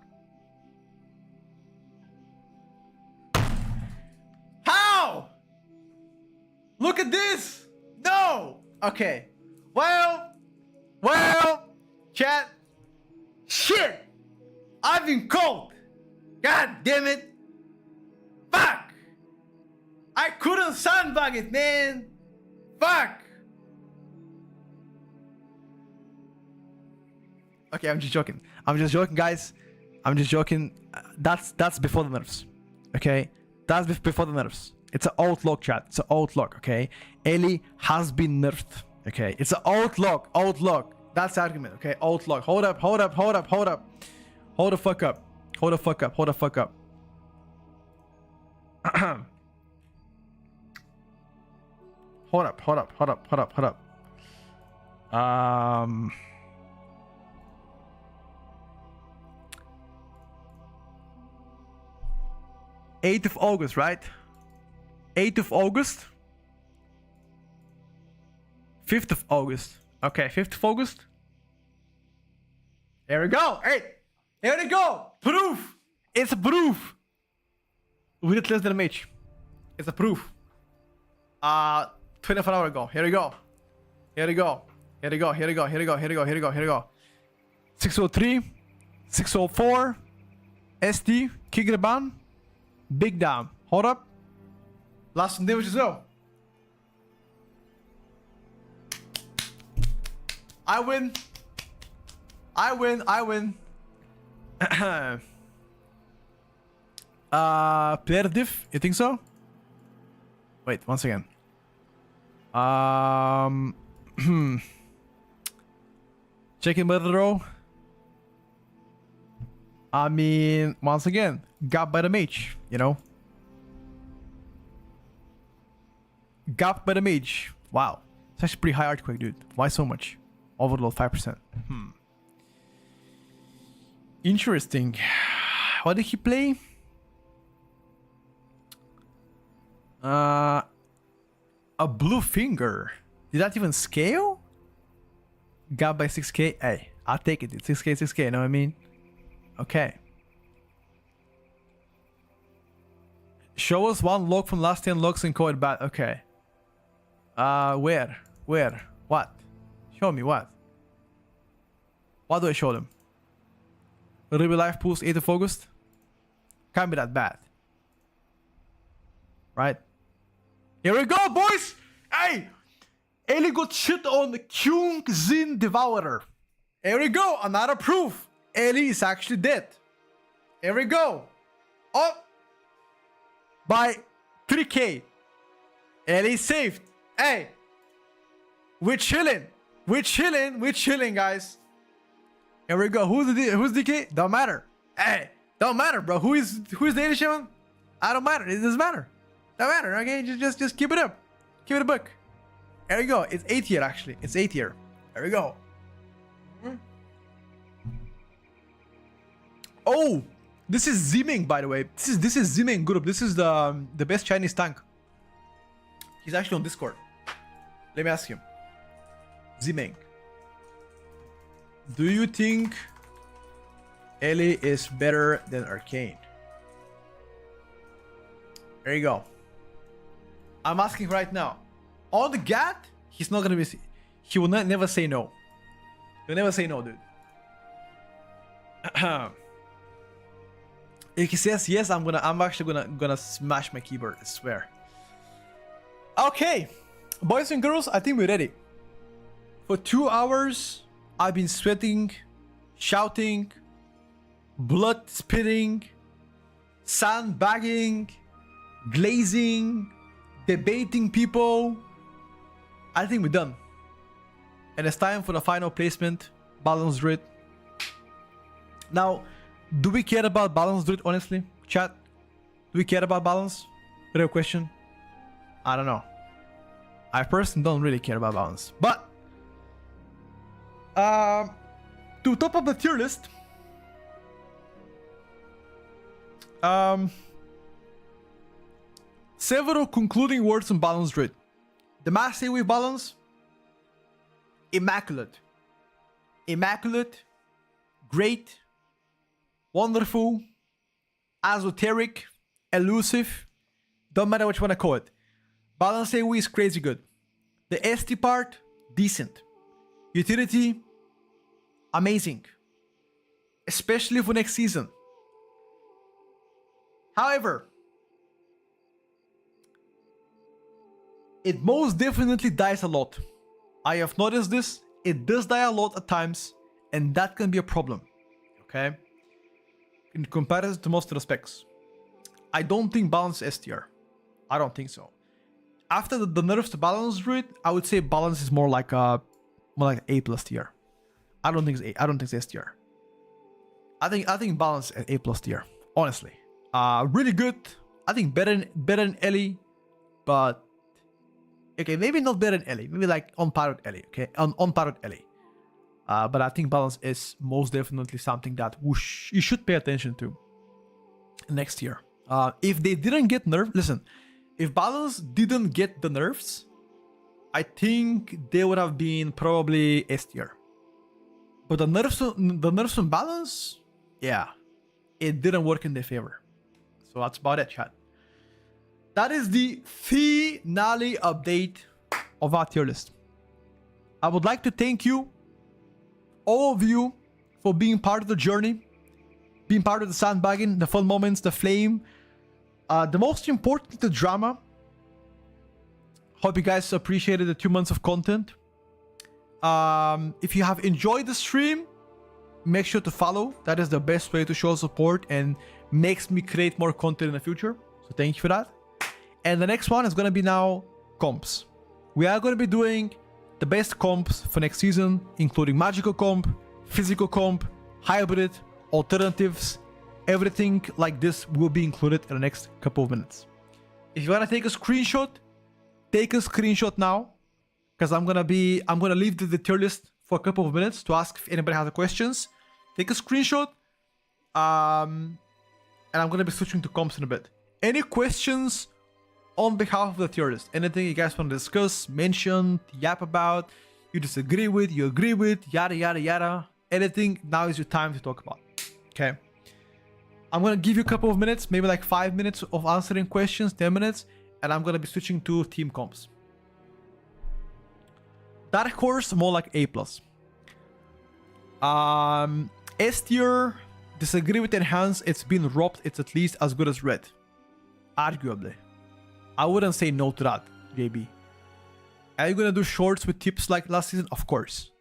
How? Look at this! No! Okay. Well, chat. Shit! I've been cold. God damn it. Fuck! I couldn't sandbag it, man. Fuck! Okay, I'm just joking. I'm just joking, guys. I'm just joking. That's before the nerfs. Okay? That's before the nerfs. It's an old lock, chat. It's an old lock, okay? Ellie has been nerfed. Okay? It's an old lock. Old lock. That's the argument, okay? Old lock. Hold up, hold up, hold up, hold up. Hold the fuck up. Hold the fuck up. Hold the fuck up. Hold up, hold up, hold up, hold up, hold up. 8th of August, right? 8th of August? 5th of August. Okay, 5th of August. Here we go. Hey, here we go. Proof. It's a proof. We did less than a mage. It's a proof. 24 hours ago. Here we go. Here we go. Here we go. Here we go. Here we go. Here we go. Here we go. Here we go. 603, 604, SD, kick the ban, big down. Hold up. Last damage as well. I win. I win. I win. Player diff, you think so? Wait, once again. Checking by the row. I mean, once again, got by the mage, you know? Got by the mage. Wow. It's actually pretty high earthquake, dude. Why so much? Overload 5%. Interesting. What did he play? A blue finger. Did that even scale? Got by 6k. Hey, I'll take it. It's 6k, 6k, you know what I mean? Okay. Show us one log from last 10 logs in code bad. Okay. Where? Where? What? Show me what? What do I show them? Ruby Life Pools 8th of August? Can't be that bad. Right? Here we go, boys! Hey! Ellie got shit on Kyung Zin Devourer. Here we go, another proof. Ellie is actually dead. Here we go. Oh! By 3k. Ellie saved. Hey! We're chilling. We're chilling. We're chilling, guys. Here we go. Who's DK? Don't matter. Hey! Don't matter, bro. Who is the Ellie shaman? I don't matter. It doesn't matter. Don't matter. Okay, just keep it up. Keep it a book. There you go. It's 8 tier actually. It's 8 tier. There we go. Oh, this is Ziming, by the way. This is Ziming group. This is the best Chinese tank. He's actually on Discord. Let me ask him. Ziming, do you think Ellie is better than Arcane? There you go. I'm asking right now. On the GAT, he's not gonna be. He will never say no. He'll never say no, dude. If he says yes, I'm actually gonna smash my keyboard. I swear. Okay, boys and girls, I think we're ready. For 2 hours, I've been sweating, shouting, blood spitting, sandbagging, glazing, debating people. I think we're done. And it's time for the final placement, Balance Druid. Now, do we care about Balance Druid, honestly? Chat, do we care about balance? Real question. I don't know. I personally don't really care about balance. But, to top up the tier list, several concluding words on Balance Druid. The Mass AoE balance, immaculate. Immaculate, great, wonderful, esoteric, elusive, don't matter which one I call it. Balance AoE is crazy good. The ST part, decent. Utility, amazing. Especially for next season. However, it most definitely dies a lot. I have noticed this. It does die a lot at times, and that can be a problem. Okay? In comparison to most respects. I don't think balance is S tier. I don't think so. After the nerfs to Balance Druid, I would say balance is more like A+ tier. I don't think it's S tier. I think balance is A+ tier. Honestly. Really good. I think better than Ellie, but okay, maybe not better than Ellie. Maybe like on par with Ellie. Okay, on par with Ellie. But I think balance is most definitely something that you should pay attention to next year. If they didn't get nerfed, listen. If balance didn't get the nerfs, I think they would have been probably S tier. But the nerfs on balance, yeah, it didn't work in their favor. So that's about it, chat. That is the finale update of our tier list. I would like to thank you, all of you, for being part of the journey, being part of the sandbagging, the fun moments, the flame, the most important, the drama. Hope you guys appreciated the 2 months of content. If you have enjoyed the stream, make sure to follow. That is the best way to show support and makes me create more content in the future. So thank you for that. And the next one is going to be now comps. We are going to be doing the best comps for next season, including magical comp, physical comp, hybrid, alternatives. Everything like this will be included in the next couple of minutes. If you want to take a screenshot, take a screenshot now, because I'm gonna leave the tier list for a couple of minutes to ask if anybody has questions. Take a screenshot, and I'm gonna be switching to comps in a bit. Any questions on behalf of the tier list? Anything you guys want to discuss, mention, yap about, you disagree with, you agree with, yada yada yada. Anything, now is your time to talk about. Okay. I'm gonna give you a couple of minutes, maybe like 5 minutes of answering questions, 10 minutes, and I'm gonna be switching to team comps. Dark Horse, more like A+. S tier, disagree with Enhance, it's been robbed, it's at least as good as Red. Arguably. I wouldn't say no to that. JB. Are you gonna do shorts with tips like last season? Of course.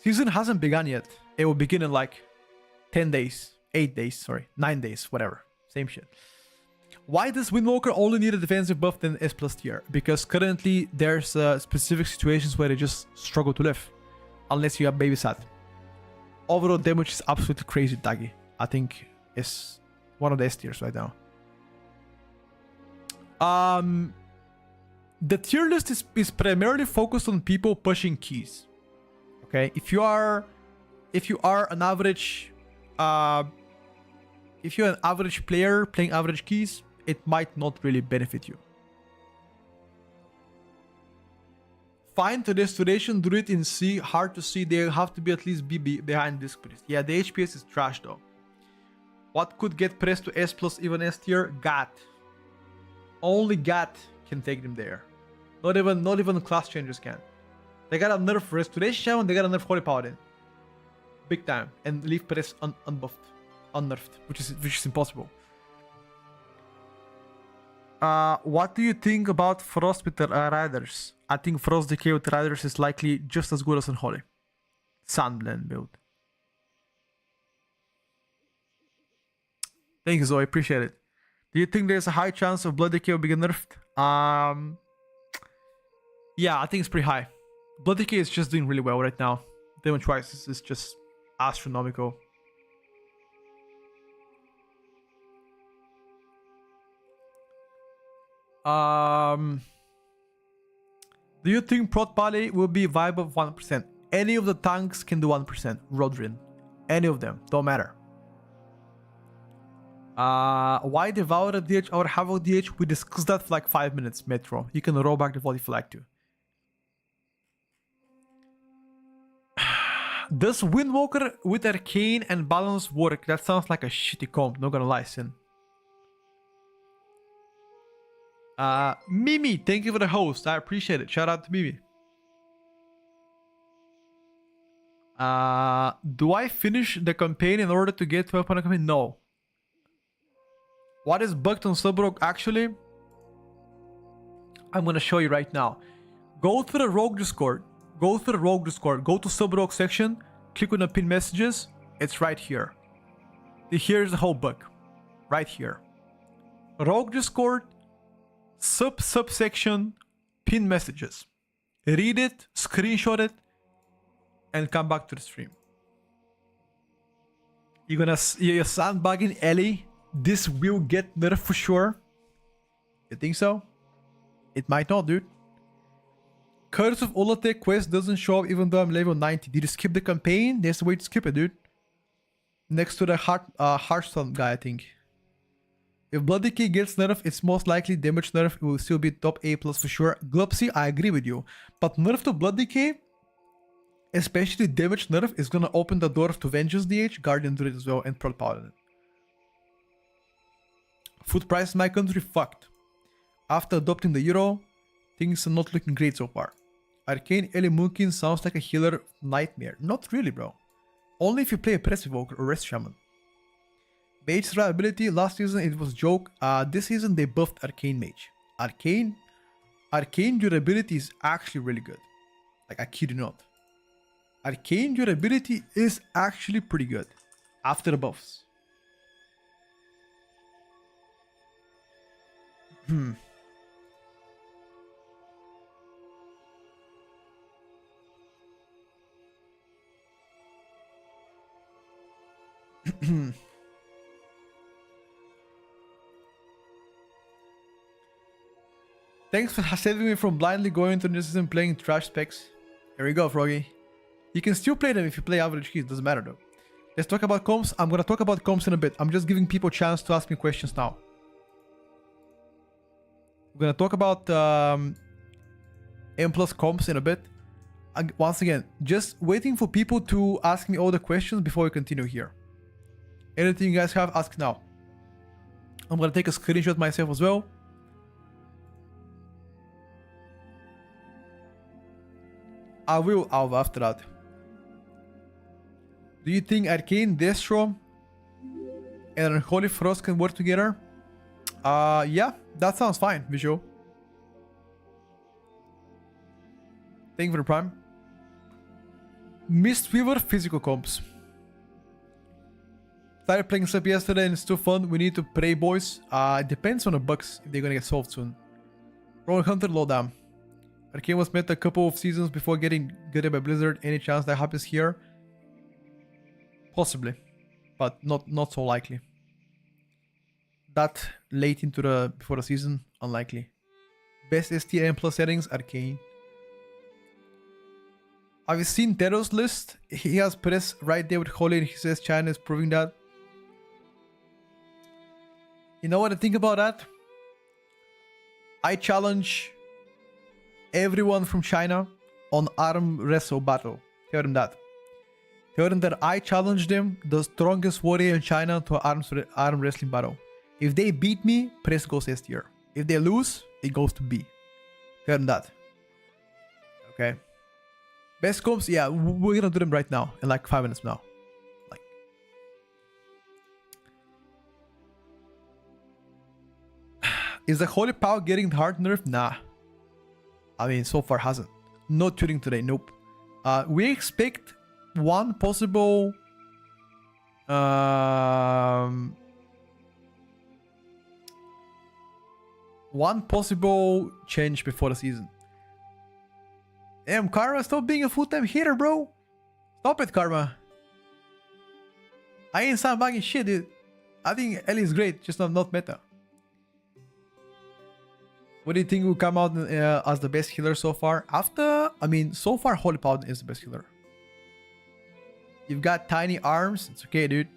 Season hasn't begun yet. It will begin in like 10 days, 8 days, sorry, 9 days, whatever. Same shit. Why does Windwalker only need a defensive buff than S plus tier? Because currently there's specific situations where they just struggle to live. Unless you have babysat. Overall damage is absolutely crazy, Dagi. I think it's one of the S tiers right now. The tier list is primarily focused on people pushing keys. Okay, if you are an average if you're an average player playing average keys, it might not really benefit you. Find the restoration druid in C, hard to see. They have to be at least B behind this priest. Yeah, the HPS is trash though. What could get pressed to S plus even S tier? Gat. Only Gat can take them there. Not even class changers can. They got a nerf restoration shaman, they got a nerf holy paladin. Big time. And leave press unbuffed. Unnerfed. Which is impossible. What do you think about Frost with the Riders? I think Frost Decay with Riders is likely just as good as Unholy. Sandblend build. Thank you, Zoe. Appreciate it. Do you think there's a high chance of Blood Decay will be nerfed? Yeah, I think it's pretty high. Blood Decay is just doing really well right now. Damage wise is just astronomical. Do you think Prot Pally will be vibe of 1%? Any of the tanks can do 1%. Rodrin. Any of them. Don't matter. Why Devour a DH or Havoc DH? We discussed that for like 5 minutes, Metro. You can roll back the volley flag too. Does Windwalker with Arcane and Balance work? That sounds like a shitty comp, not gonna lie, Sin. Mimi, thank you for the host. I appreciate it. Shout out to Mimi. Do I finish the campaign in order to get 12 point campaign? No. What is bugged on Subrogue actually? I'm gonna show you right now. Go to the Rogue Discord. Go to Subrogue section. Click on the pin messages. It's right here. Here's the whole bug. Right here. Rogue Discord. Subsection. Pin messages. Read it. Screenshot it. And come back to the stream. You're sandbagging Ellie. This will get nerfed for sure. You think so? It might not, dude. Curse of Olatek quest doesn't show up even though I'm level 90. Did you skip the campaign? There's a way to skip it, dude. Next to the Hearthstone guy, I think. If Blood Decay gets nerfed, it's most likely damage nerf. It will still be top A plus for sure. Glupsy, I agree with you. But nerf to Blood Decay, especially damage nerf, is gonna open the door to Vengeance DH, Guardian Druid as well, and Pearl Paladin. Food price in my country fucked. After adopting the euro, things are not looking great so far. Arcane Ellie Moonkin sounds like a healer nightmare. Not really, bro. Only if you play a Press Evoker or Rest Shaman. Mage survivability, last season it was joke. This season they buffed Arcane Mage. Arcane durability is actually really good. Like, I kid you not. Arcane durability is actually pretty good. After the buffs. Thanks for saving me from blindly going into this season playing trash specs. Here we go, Froggy. You can still play them if you play average keys, doesn't matter though. Let's talk about comps. I'm gonna talk about comps in a bit. I'm just giving people a chance to ask me questions now. We're gonna talk about M plus comps in a bit. Once again, just waiting for people to ask me all the questions before we continue here. Anything you guys have, ask now. I'm gonna take a screenshot myself as well. I will after that. Do you think Arcane, Destro, and Unholy Frost can work together? Yeah, that sounds fine, Visual. Thank you for the prime. Mistweaver physical comps. Started playing sub yesterday and it's too fun. We need to pray, boys. It depends on the bugs if they're gonna get solved soon. Roller Hunter low down. Arcane was meta a couple of seasons before getting gutted by Blizzard. Any chance that happens here? Possibly, but not so likely. That late into the before the season, unlikely. Best STM plus settings, Arcane. Have you seen Tero's list? He has press right there with Holy and he says China is proving that. You know what I think about that? I challenge everyone from China on arm wrestle battle. Tell them that. Tell them that I challenge them, the strongest warrior in China, to an arm wrestling battle. If they beat me, press goes S tier. If they lose, it goes to B. Tell them that. Okay. Best comps, yeah, we're gonna do them right now, in like 5 minutes now. Like, is the Holy Power getting hard nerfed? Nah. I mean, so far hasn't. No tuning today, nope. We expect one possible change before the season. Damn, Karma, stop being a full-time hitter, bro. Stop it, Karma. I ain't sandbagging shit, dude. I think Ellie is great, just not meta. What do you think will come out as the best healer so far? So far, Holy Paladin is the best healer. You've got tiny arms. It's okay, dude.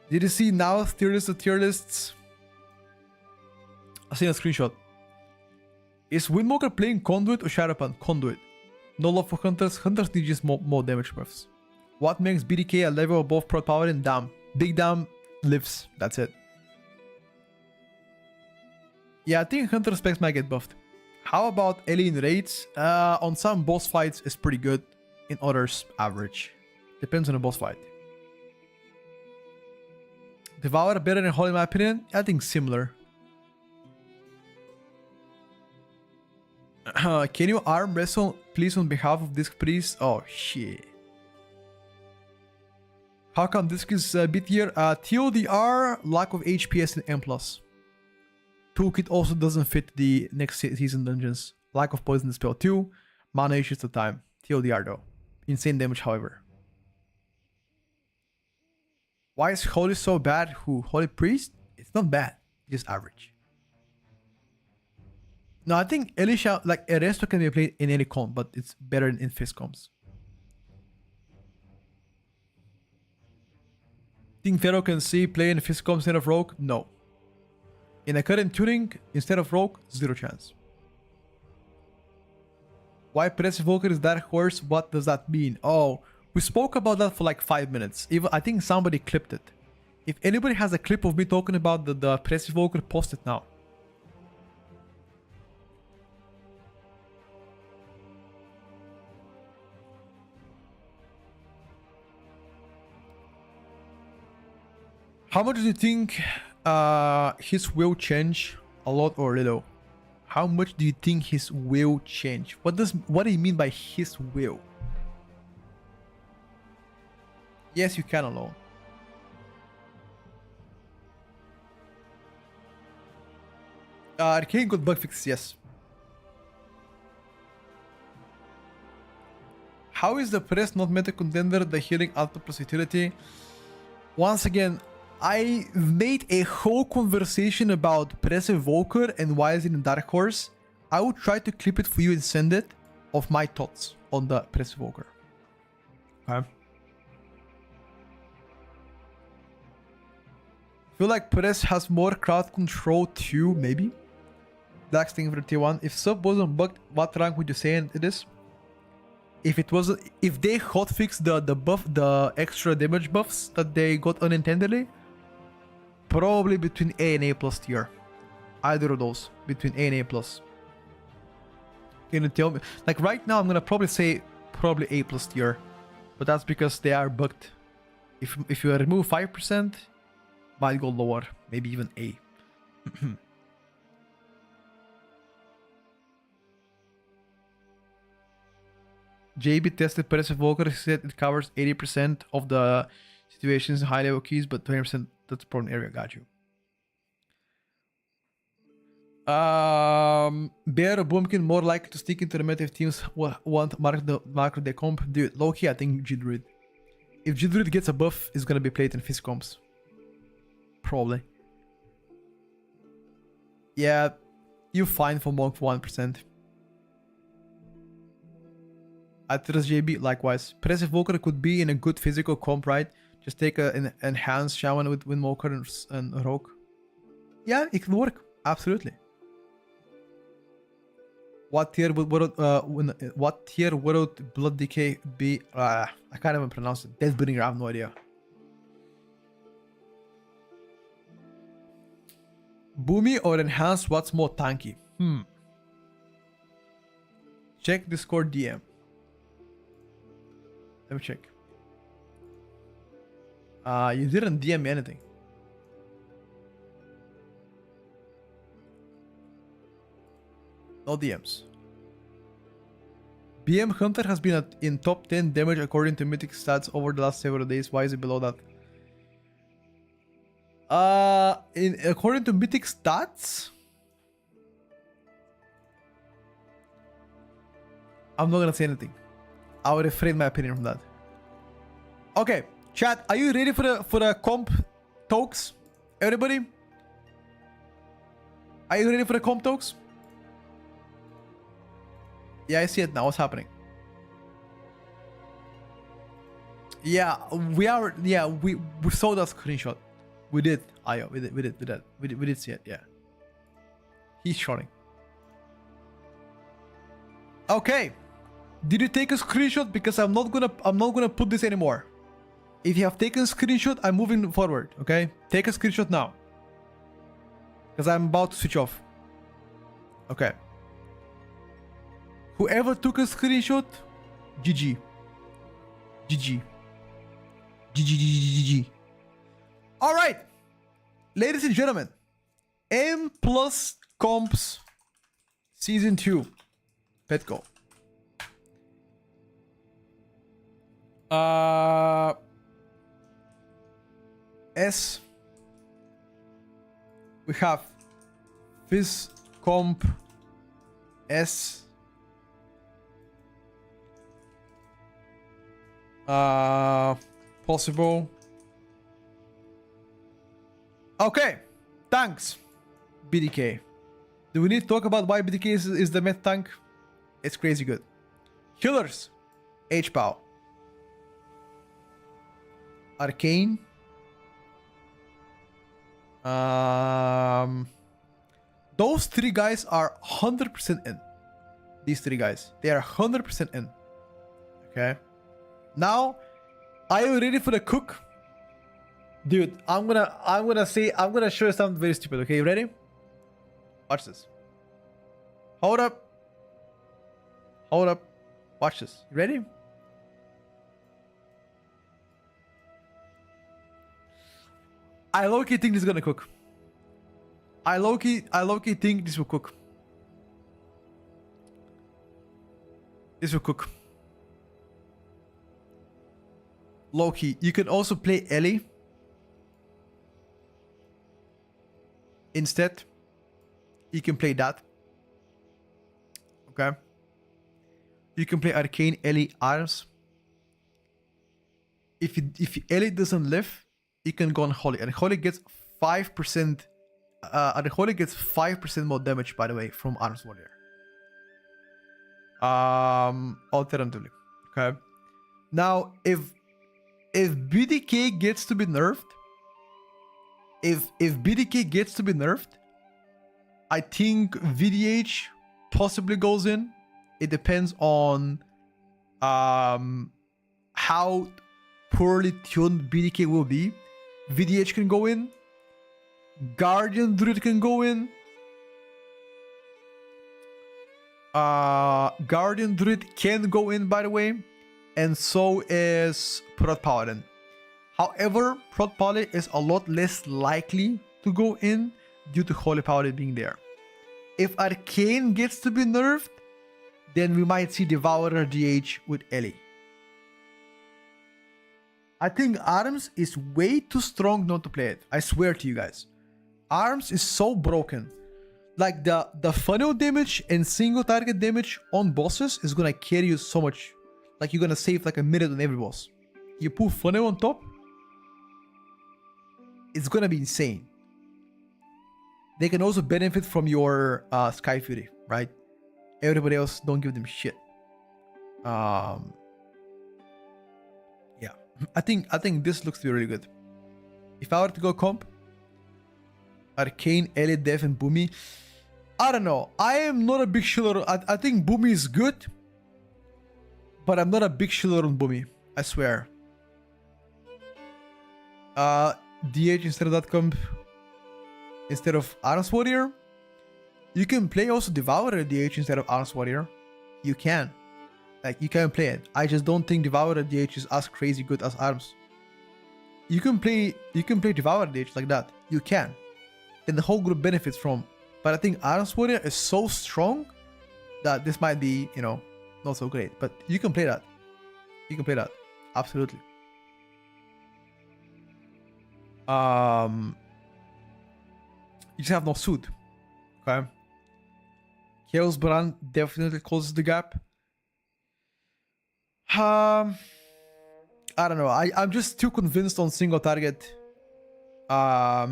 Did you see now tier list of tier lists? I seen a screenshot. Is Windwalker playing Conduit or Shadowpan? Conduit. No love for Hunters. Hunters need just more damage buffs. What makes BDK a level above Pro Paladin? Dam. Big Dam lives. That's it. Yeah, I think Hunter specs might get buffed. How about Alien Raids? On some boss fights it's pretty good. In others, average. Depends on the boss fight. Devour better than Holy in my opinion? I think similar. Can you arm wrestle please on behalf of Disc Priest? Oh shit. How come Disc is a bit here? TLDR, lack of HPS and M+. Toolkit also doesn't fit the next season dungeons. Lack of poison spell 2. Mana issues to time. TLDR though. Insane damage however. Why is Holy so bad? Who? Holy Priest? It's not bad. Just average. No, I think Elisha, like Eresto can be played in any comp, but it's better in fist comps. Think Pharaoh can see play in fist comps instead of Rogue? No. In a current tuning, instead of Rogue, 0 chance. Why Press Evoker is Dark Horse? What does that mean? Oh, we spoke about that for like 5 minutes. Even I think somebody clipped it. If anybody has a clip of me talking about the Press Evoker, post it now. How much do you think his will change? A lot or little? How much do you think his will change? What do you mean by his will? Yes, you can alone. Arcane got bug fixes, yes. How is the press not meta contender? The healing output plus utility? Once again, I made a whole conversation about Press Evoker and why is it in Dark Horse. I will try to clip it for you and send it of my thoughts on the Press Evoker. Okay. I feel like Press has more crowd control too, maybe. That's thing for the tier 1. If sub wasn't bugged, what rank would you say it is? If it wasn't, if they hotfixed the extra damage buffs that they got unintendedly, probably between A and A plus tier. Either of those. Between A and A plus. Can you tell me? Like right now I'm gonna probably say probably A plus tier. But that's because they are bugged. If you remove 5%, might go lower. Maybe even A. JB tested Passive Evoker. He said it covers 80% of the situations in high level keys, but 20% that's the problem area. Got you. Bear or Boomkin more likely to stick into the meta if teams want mark the comp. Dude, low-key, I think G-Druid. If G-Druid gets a buff, it's gonna be played in Fizz comps. Probably. Yeah, you fine for Monk for 1%. I trust JB, likewise. Passive Evoker could be in a good physical comp, right? Just take an enhanced Shaman with Windwalker and Rogue. Yeah, it can work. Absolutely. What tier would Blood Decay be? I can't even pronounce it. Death Breeding, I have no idea. Boomy or enhanced, what's more tanky? Check Discord DM. Let me check. You didn't DM me anything. No DMs. BM Hunter has been in top 10 damage according to Mythic stats over the last several days. Why is it below that? According to Mythic stats, I'm not gonna say anything. I would refrain my opinion from that. Okay, chat, are you ready for the comp talks? Everybody? Are you ready for the comp talks? Yeah, I see it now. What's happening? Yeah, we are. Yeah, we saw that screenshot. We did. Ayo, we did see it. Yeah. He's shorting. Okay. Did you take a screenshot? Because I'm not gonna put this anymore. If you have taken a screenshot, I'm moving forward. Okay. Take a screenshot now. Because I'm about to switch off. Okay. Whoever took a screenshot, GG. GG. GG. All right. Ladies and gentlemen, M Plus Comps Season 2. Petco. S. We have Fizz Comp S. Possible. Okay, thanks, BDK. Do we need to talk about why BDK is the meta tank? It's crazy good. Healers, HPOW. Arcane. Those three guys are 100% in. These three guys, they are 100% in. Okay. Now, are you ready for the cook? Dude, I'm gonna show you something very stupid. Okay, you ready? Watch this. Hold up. Watch this. You ready? I low-key think this is gonna cook. I low-key think this will cook. This will cook. Low-key. You can also play Ellie instead. You can play that. Okay. You can play Arcane, Ellie, Arms. If Ellie doesn't live, you can go on Holy. And Holy gets 5%. And Holy gets 5% more damage, by the way, from Arms Warrior. Alternatively. Okay. Now, if BDK gets to be nerfed, if BDK gets to be nerfed, I think VDH possibly goes in. It depends on how poorly tuned BDK will be. VDH can go in. Guardian Druid can go in. Guardian Druid can go in, by the way. And so is Prot Paladin. However, Prot Paladin is a lot less likely to go in due to Holy Paladin being there. If Arcane gets to be nerfed, then we might see Devourer DH with Ellie. I think Arms is way too strong not to play it. I swear to you guys. Arms is so broken. Like the funnel damage and single target damage on bosses is gonna carry you so much. Like you're gonna save like a minute on every boss. You put funnel on top, it's gonna be insane. They can also benefit from your Sky Fury, right? Everybody else don't give them shit. Yeah, I think this looks to be really good. If I were to go comp, Arcane, Ellie, Dev, and Boomy, I don't know. I am not a big shiller. I think Boomy is good, but I'm not a big shiller on Boomy. I swear. DH instead of that comp, instead of Arms Warrior. You can play also Devourer DH instead of Arms Warrior. You can. Like, you can play it. I just don't think Devourer DH is as crazy good as Arms. You can play Devourer DH like that. You can. And the whole group benefits from. But I think Arms Warrior is so strong that this might be, you know, not so great. But you can play that. You can play that. Absolutely. You just have no suit. Okay. Chaos Brand definitely closes the gap. I don't know. I'm just too convinced on single target. I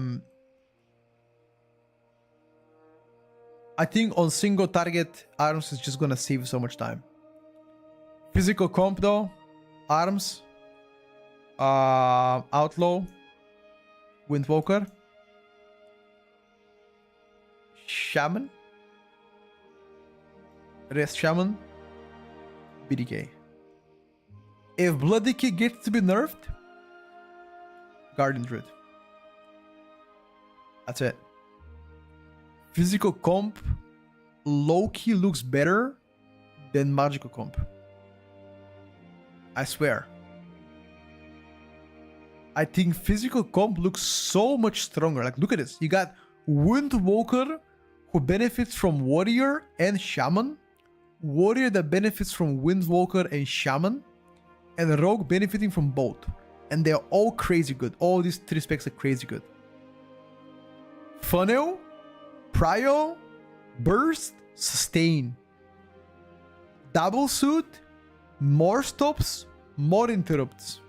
think on single target, Arms is just gonna save so much time. Physical comp though, Arms, Outlaw, Windwalker, Shaman, Rest Shaman, BDK. If Bloody Kick gets to be nerfed, Guardian Druid. That's it. Physical comp low-key looks better than magical comp. I swear. I think physical comp looks so much stronger. Like, look at this. You got Windwalker, who benefits from Warrior and Shaman. Warrior that benefits from Windwalker and Shaman. And Rogue benefiting from both. And they're all crazy good. All these three specs are crazy good. Funnel, Prio, Burst, Sustain. Double Suit, more stops, more interrupts.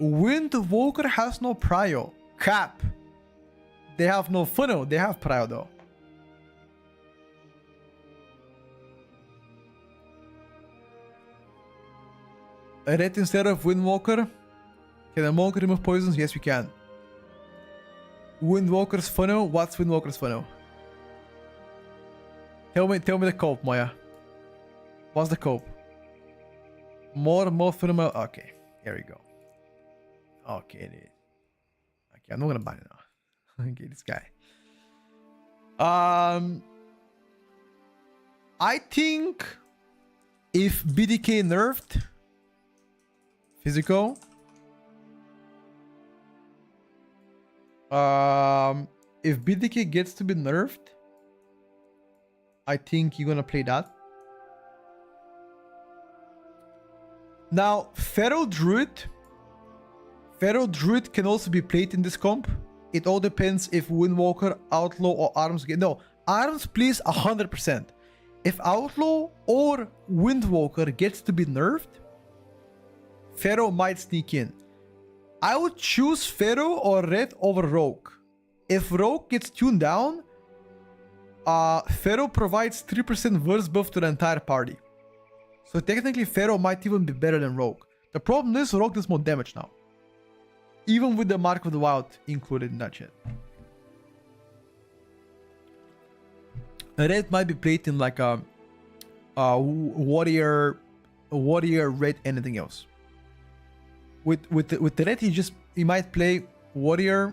Windwalker has no Prio. Cap. They have no funnel. They have Prio though. A red instead of Windwalker. Can a monk remove poisons? Yes, we can. Windwalker's funnel. What's Windwalker's funnel? Tell me the cope, Maya. What's the cope? More funnel. Okay, here we go. Okay, dude. Okay, I'm not gonna buy it now. Okay, this guy. I think if BDK nerfed physical, if BDK gets to be nerfed, I think you're gonna play that. Now, Feral Druid can also be played in this comp. It all depends if Windwalker, Outlaw, or Arms get... No, Arms please 100%. If Outlaw or Windwalker gets to be nerfed, Feral might sneak in. I would choose Feral or Red over Rogue. If Rogue gets tuned down, Feral provides 3% verse buff to the entire party. So technically Feral might even be better than Rogue. The problem is Rogue does more damage now. Even with the Mark of the Wild included in that shit. Red might be played in like a warrior, red, anything else. With the red, he might play warrior,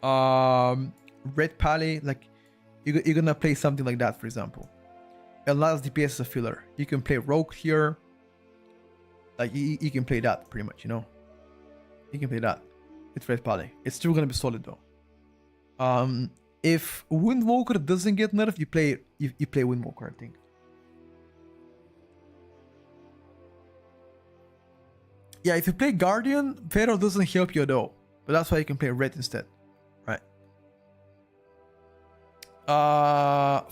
red pally. Like you're gonna play something like that, for example. And last DPS is a filler. You can play rogue here. Like you can play that pretty much, you know. You can play that. It's red pally. It's still gonna be solid though. If Windwalker doesn't get nerfed, you play Windwalker, I think. Yeah, if you play Guardian, Pharaoh doesn't help you at all. But that's why you can play Red instead. Right.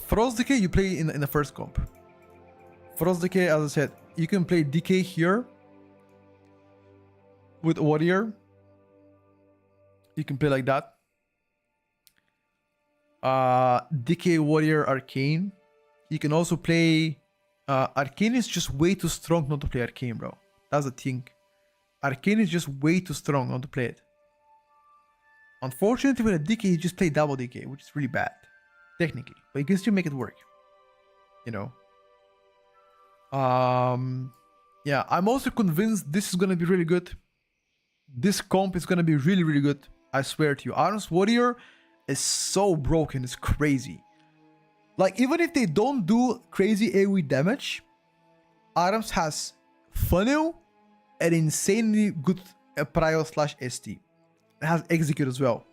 Frost Decay, you play in the first comp. Frost Decay, as I said, you can play Decay here with Warrior. You can play like that. Decay Warrior Arcane. You can also play... Arcane is just way too strong not to play Arcane, bro. That's the thing. Arcane is just way too strong not to play it. Unfortunately, with a Decay, you just play double Decay, which is really bad. Technically. But you can still make it work. You know? Yeah, I'm also convinced this is gonna be really good. This comp is gonna be really, really good. I swear to you. Arms Warrior is so broken, it's crazy. Like, even if they don't do crazy AoE damage, Arms has funnel and insanely good prio/ST. It has execute as well.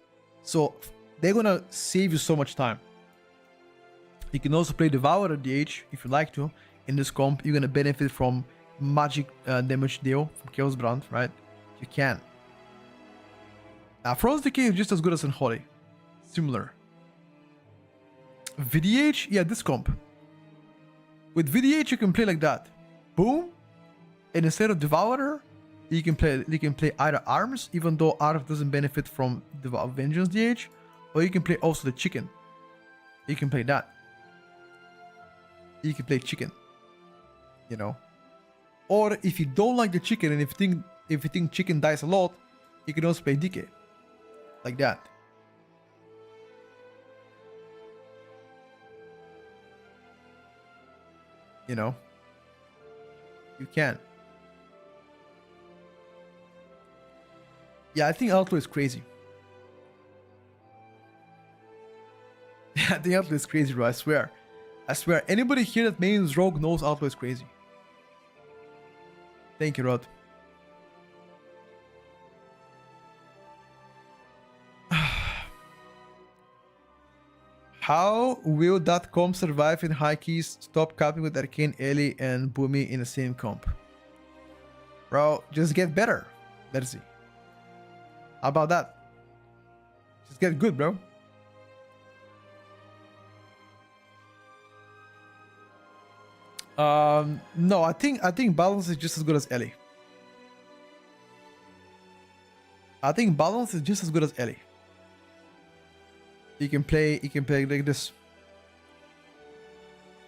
So they're gonna save you so much time. You can also play Devourer DH if you like to. In this comp, you're gonna benefit from magic damage deal from Chaos Brand, right? You can. Frost Decay is just as good as Unholy. Similar. VDH, yeah, this comp. With VDH, you can play like that. Boom. And instead of Devourer, you can play either Arms, even though Arms doesn't benefit from the Vengeance DH, or you can play also the Chicken. You can play that. You can play Chicken. You know. Or if you don't like the Chicken and if you think Chicken dies a lot, you can also play Decay. Like that. You know. You can. Yeah, I think Outlaw is crazy. Yeah, I think Outlaw is crazy, bro. I swear. I swear. Anybody here that mains Rogue knows Outlaw is crazy. Thank you, Rod. How will that comp survive in high keys? Stop capping with Arcane, Ellie, and Boomy in the same comp. Bro, just get better. Let's see. How about that? Just get good, bro. No, I think balance is just as good as Ellie. I think balance is just as good as Ellie. You can play like this.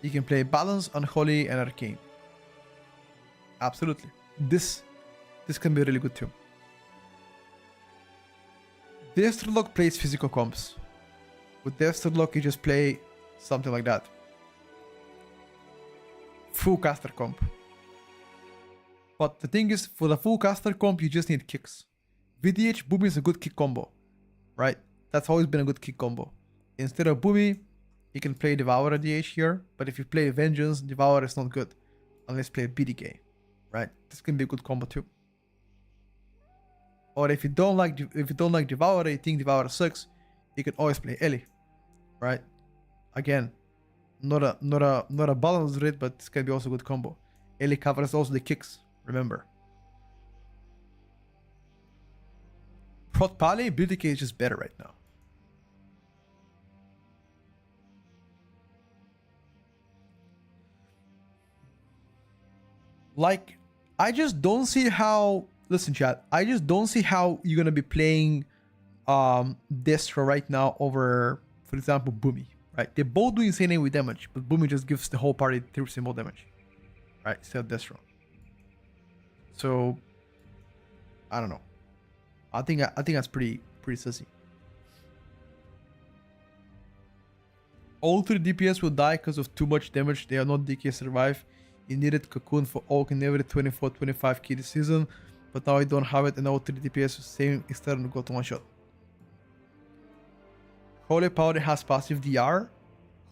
You can play balance, unholy, and arcane. Absolutely. This can be really good too. Deathlock plays physical comps. With Deathlock, you just play something like that. Full caster comp. But the thing is, for the full caster comp, you just need kicks. VDH Boomy is a good kick combo, right? That's always been a good kick combo. Instead of Boomy, you can play Devourer DH here, but if you play Vengeance, Devourer is not good. Unless you play BDK, right? This can be a good combo too. Or if you don't like Devourer, you think Devourer sucks, you can always play Ellie, right? Again, not a balanced rate, but this can be also a good combo. Ellie covers also the kicks, remember. Prot Pally, BDK is just better right now. Like, I just don't see how... Listen, chat. I just don't see how you're going to be playing Destro right now over, for example, Boomy, right? They both do insane AoE damage, but Boomy just gives the whole party 3% more damage, right? Instead of Destro. So, I don't know. I think that's pretty sussy. All 3 DPS will die because of too much damage. They are not DK survive. You needed Cocoon for Oak in every 24-25 key this season, but now you don't have it and all 3 DPS same external go to one shot. Holy Powder has passive DR.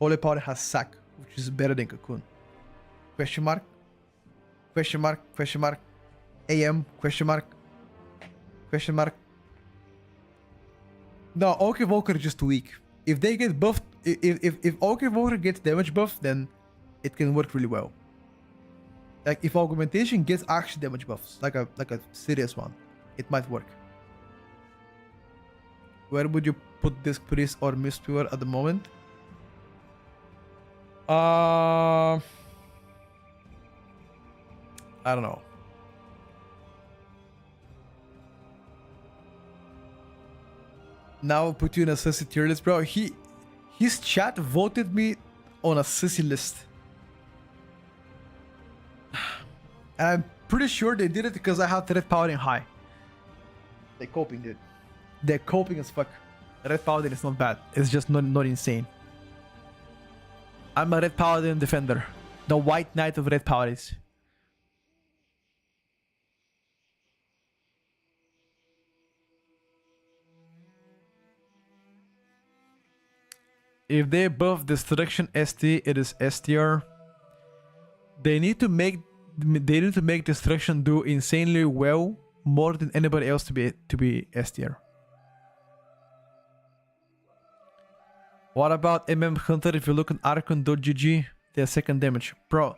Holy Powder has Sack, which is better than Cocoon. Question mark? Question mark? Question mark? AM? Question mark? Question mark? No, Orc Evoker is just too weak. If they get buffed, if Orc Evoker gets damage buff, then it can work really well. Like if augmentation gets actually damage buffs, like a serious one, it might work. Where would you put Disc Priest or Mistweaver at the moment? I don't know. Now I'll put you in a sissy tier list, bro. His chat voted me on a sissy list. And I'm pretty sure they did it because I have Red Paladin high. They're coping, dude. They're coping as fuck. Red Paladin is not bad. It's just not insane. I'm a Red Paladin defender. The White Knight of Red Paladins. If they buff Destruction ST, it is STR. They need to make Destruction do insanely well, more than anybody else to be STR. What about Hunter? If you look on Archon.gg, they're second damage. Bro,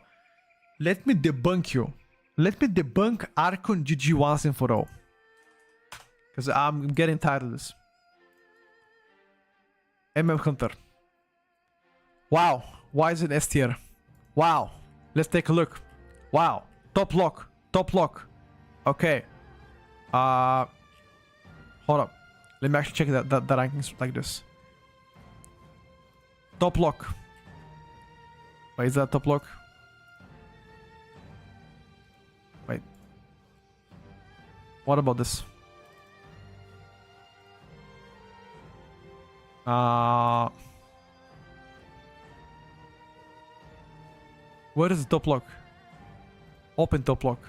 let me debunk you. Let me debunk Archon.gg once and for all. Because I'm getting tired of this. Hunter. Wow, why is it S tier? Wow, let's take a look. Wow, top lock. Okay. Hold up. Let me actually check the rankings like this. Top lock. Wait, is that top lock? Wait. What about this? Where is the top lock? Open top lock.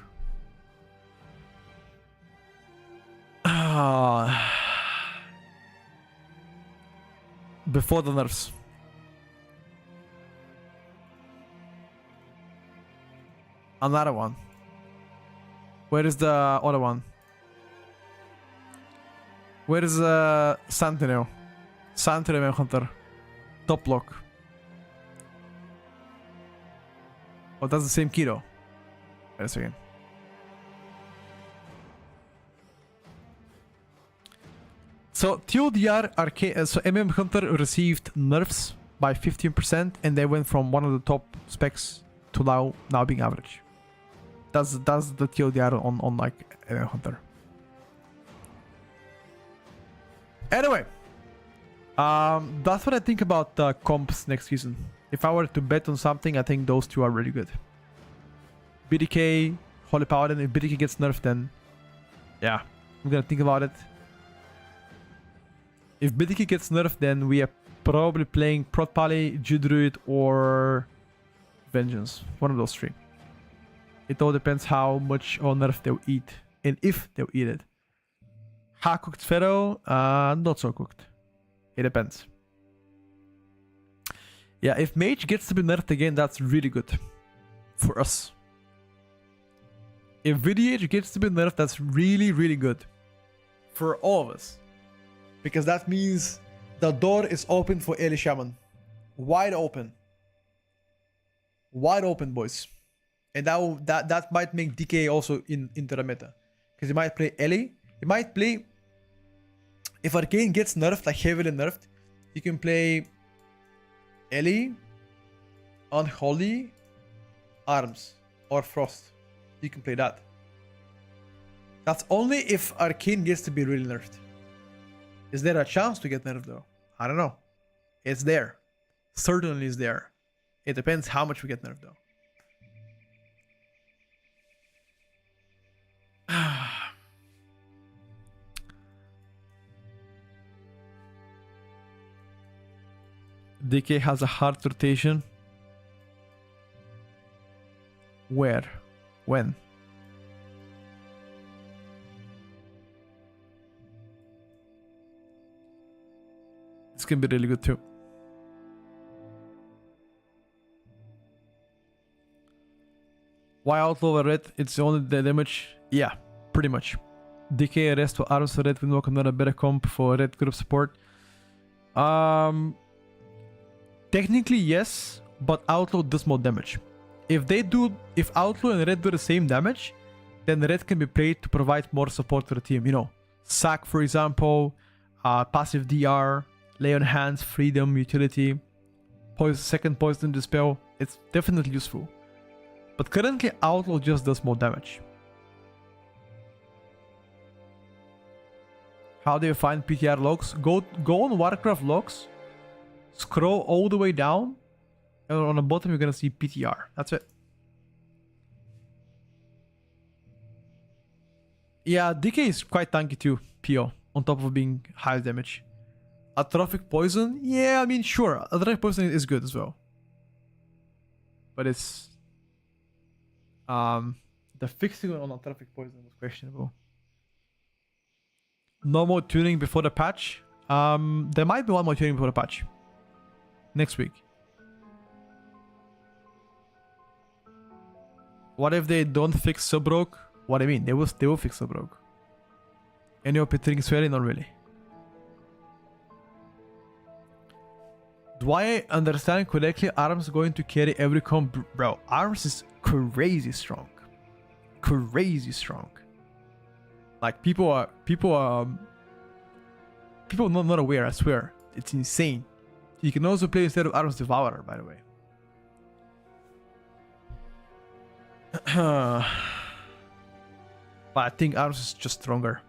Before the nerfs. Another one. Where is the other one? Where is Sentinel? Sentinel Hunter. Top lock. Oh, that's the same keto. Wait a second. So TLDR Arcane, so Hunter received nerfs by 15%, and they went from one of the top specs to now being average. That's the TLDR on like Hunter. Anyway, that's what I think about comps next season. If I were to bet on something, I think those two are really good. BDK, Holy Paladin. If BDK gets nerfed, then yeah, I'm gonna think about it. If BDK gets nerfed, then we are probably playing Prot Pally, Judruid, or Vengeance. One of those three. It all depends how much or nerf they'll eat, and if they'll eat it. Half cooked Pharaoh, not so cooked. It depends. Yeah, if Mage gets to be nerfed again, that's really good for us. If VDH gets to be nerfed, that's really, really good for all of us. Because that means the door is open for Eli Shaman. Wide open. Wide open, boys. And that might make DK also into the meta. Because you might play Eli. You might play... If Arcane gets nerfed, like heavily nerfed, you can play Eli, Unholy, Arms, or Frost. You can play that. That's only if Arcane gets to be really nerfed. Is there a chance to get nerfed though? I don't know. It's there. Certainly is there. It depends how much we get nerfed though. DK has a hard rotation. Where? When? This can be really good too. Why outlaw a red? It's only the damage. Yeah, pretty much. DK rest for arms for red will knock another better comp for red group support. Technically yes, but Outlaw does more damage. If Outlaw and Red do the same damage, then Red can be played to provide more support to the team. You know, Sack, for example, passive DR, Lay on Hands, Freedom, Utility, second Poison Dispel. It's definitely useful. But currently, Outlaw just does more damage. How do you find PTR logs? Go on Warcraft logs, scroll all the way down, and on the bottom you're gonna see PTR. That's it. Yeah, DK is quite tanky too, PO, on top of being high damage. Atrophic Poison? Yeah, I mean, sure. Atrophic Poison is good as well. But it's... the fixing on Atrophic Poison was questionable. No more tuning before the patch. There might be one more tuning before the patch. Next week. What if they don't fix Subrogue? What I mean, they will fix Subrogue. Any opportunity swearing? Not really. Do I understand correctly? Arms going to carry every comp? Bro, Arms is crazy strong. Crazy strong. Like people are not aware, I swear. It's insane. You can also play instead of Arms Devourer, by the way. But I think Arms is just stronger.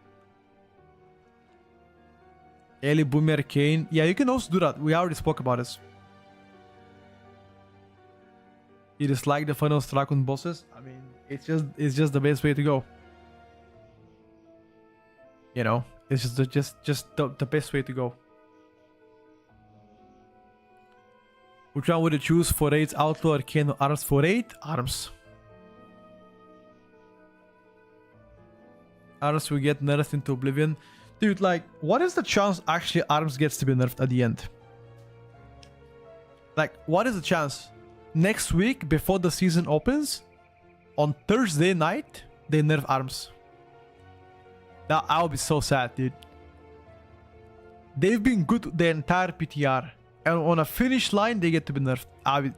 Eli Boomer Arcane. Yeah, you can also do that. We already spoke about this. You dislike the final strike on bosses? I mean, it's just the best way to go. You know, it's just the best way to go. Which one would you choose for 8 Outlaw, Arcane, or Arms? For 8 Arms. Arms will get nerfed into oblivion. Dude, like, what is the chance actually Arms gets to be nerfed at the end? Like, what is the chance? Next week, before the season opens, on Thursday night, they nerf Arms. Now, I'll be so sad, dude. They've been good the entire PTR. And on a finish line, they get to be nerfed.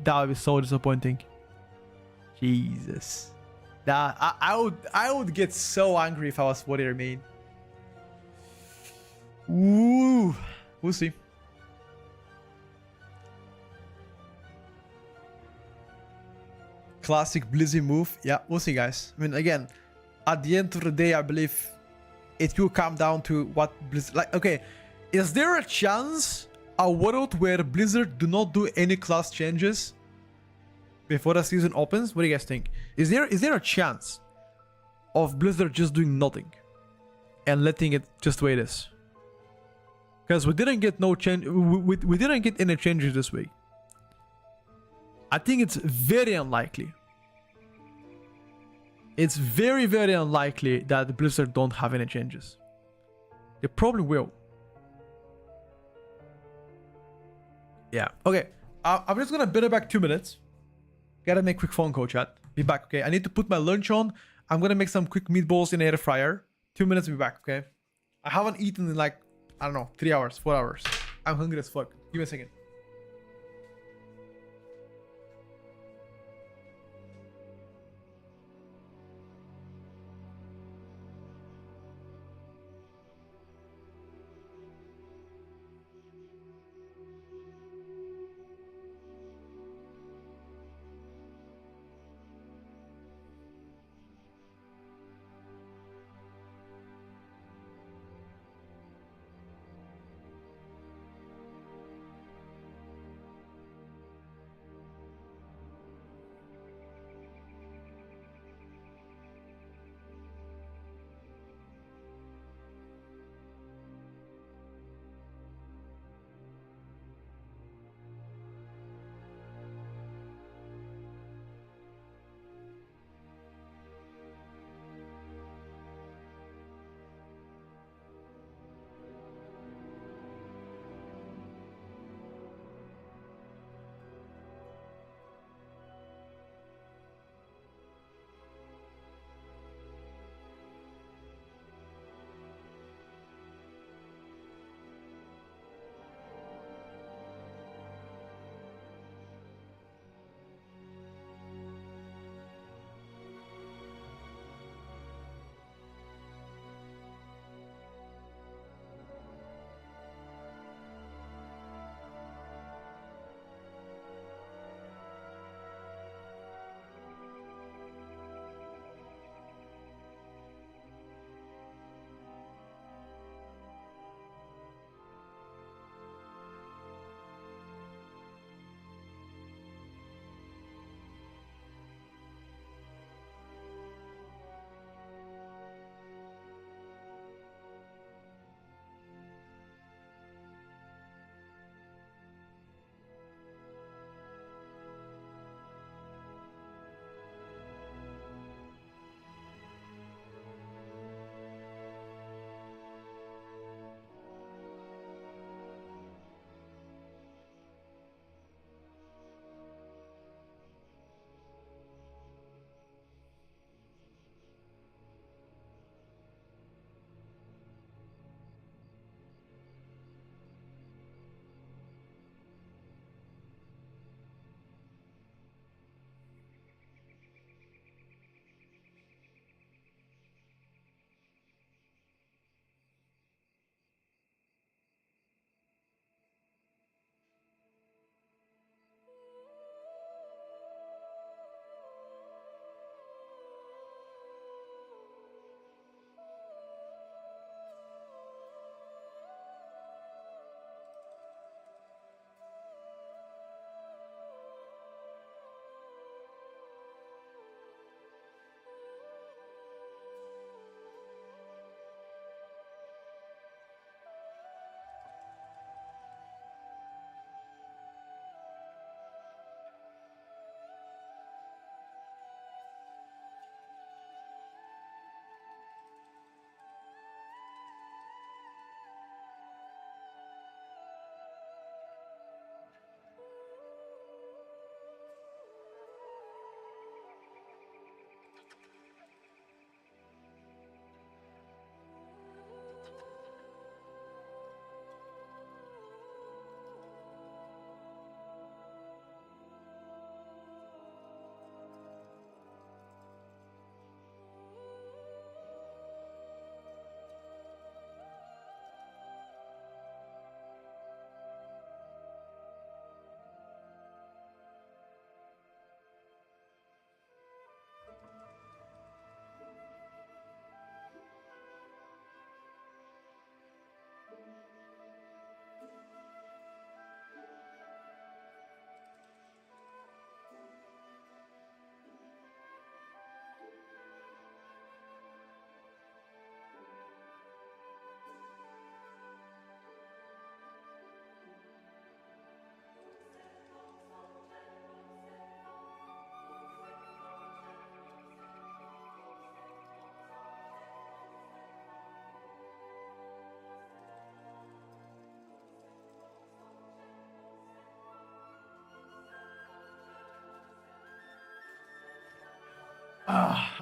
That would be so disappointing. Jesus. I would get so angry if I was Warrior main. Ooh. We'll see. Classic Blizzy move. Yeah, we'll see, guys. I mean, again, at the end of the day, I believe it will come down to what Blizzard... Like, okay, is there a chance a world where Blizzard do not do any class changes before the season opens? What do you guys think? Is there a chance of Blizzard just doing nothing and letting it just the way it is? Because we didn't get no change. We didn't get any changes this week. I think it's very unlikely. It's very, very unlikely that Blizzard don't have any changes. They probably will. Yeah. Okay. I'm just gonna bid it back 2 minutes. Gotta make a quick phone call, chat. Be back, okay? I need to put my lunch on. I'm gonna make some quick meatballs in the air fryer. 2 minutes, be back, okay? I haven't eaten in like, I don't know, 3 hours, 4 hours. I'm hungry as fuck. Give me a second.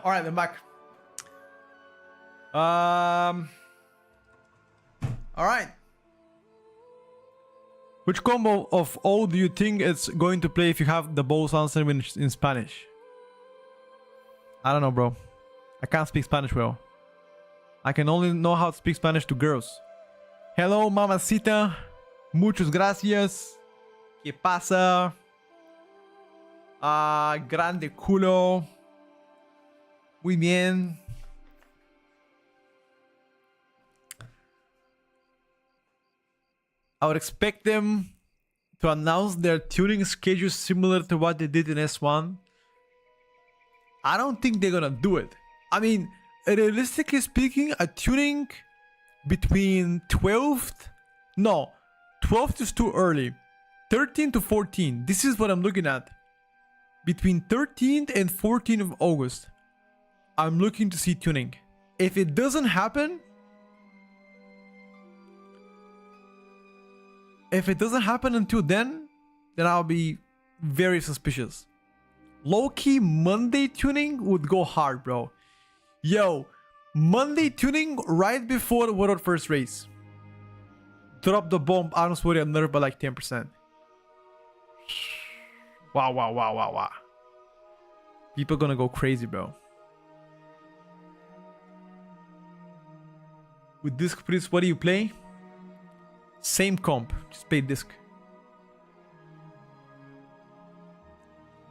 All right, I'm back. All right. Which combo of all do you think it's going to play if you have the both answer in Spanish? I don't know, bro. I can't speak Spanish well. I can only know how to speak Spanish to girls. Hello, mamacita. Muchas gracias. ¿Qué pasa? Grande culo. Muy bien. I would expect them to announce their tuning schedule similar to what they did in S1. I don't think they're gonna do it. I mean, realistically speaking, a tuning between 12th... No, 12th is too early. 13 to 14. This is what I'm looking at. Between 13th and 14th of August, I'm looking to see tuning. If it doesn't happen... If it doesn't happen until then I'll be very suspicious. Low-key Monday tuning would go hard, bro. Yo, Monday tuning right before the World First race. Drop the bomb, Arms Warrior nerf by like 10%. Wow. People gonna go crazy, bro. With Disc Priest, what do you play? Same comp, just play Disc.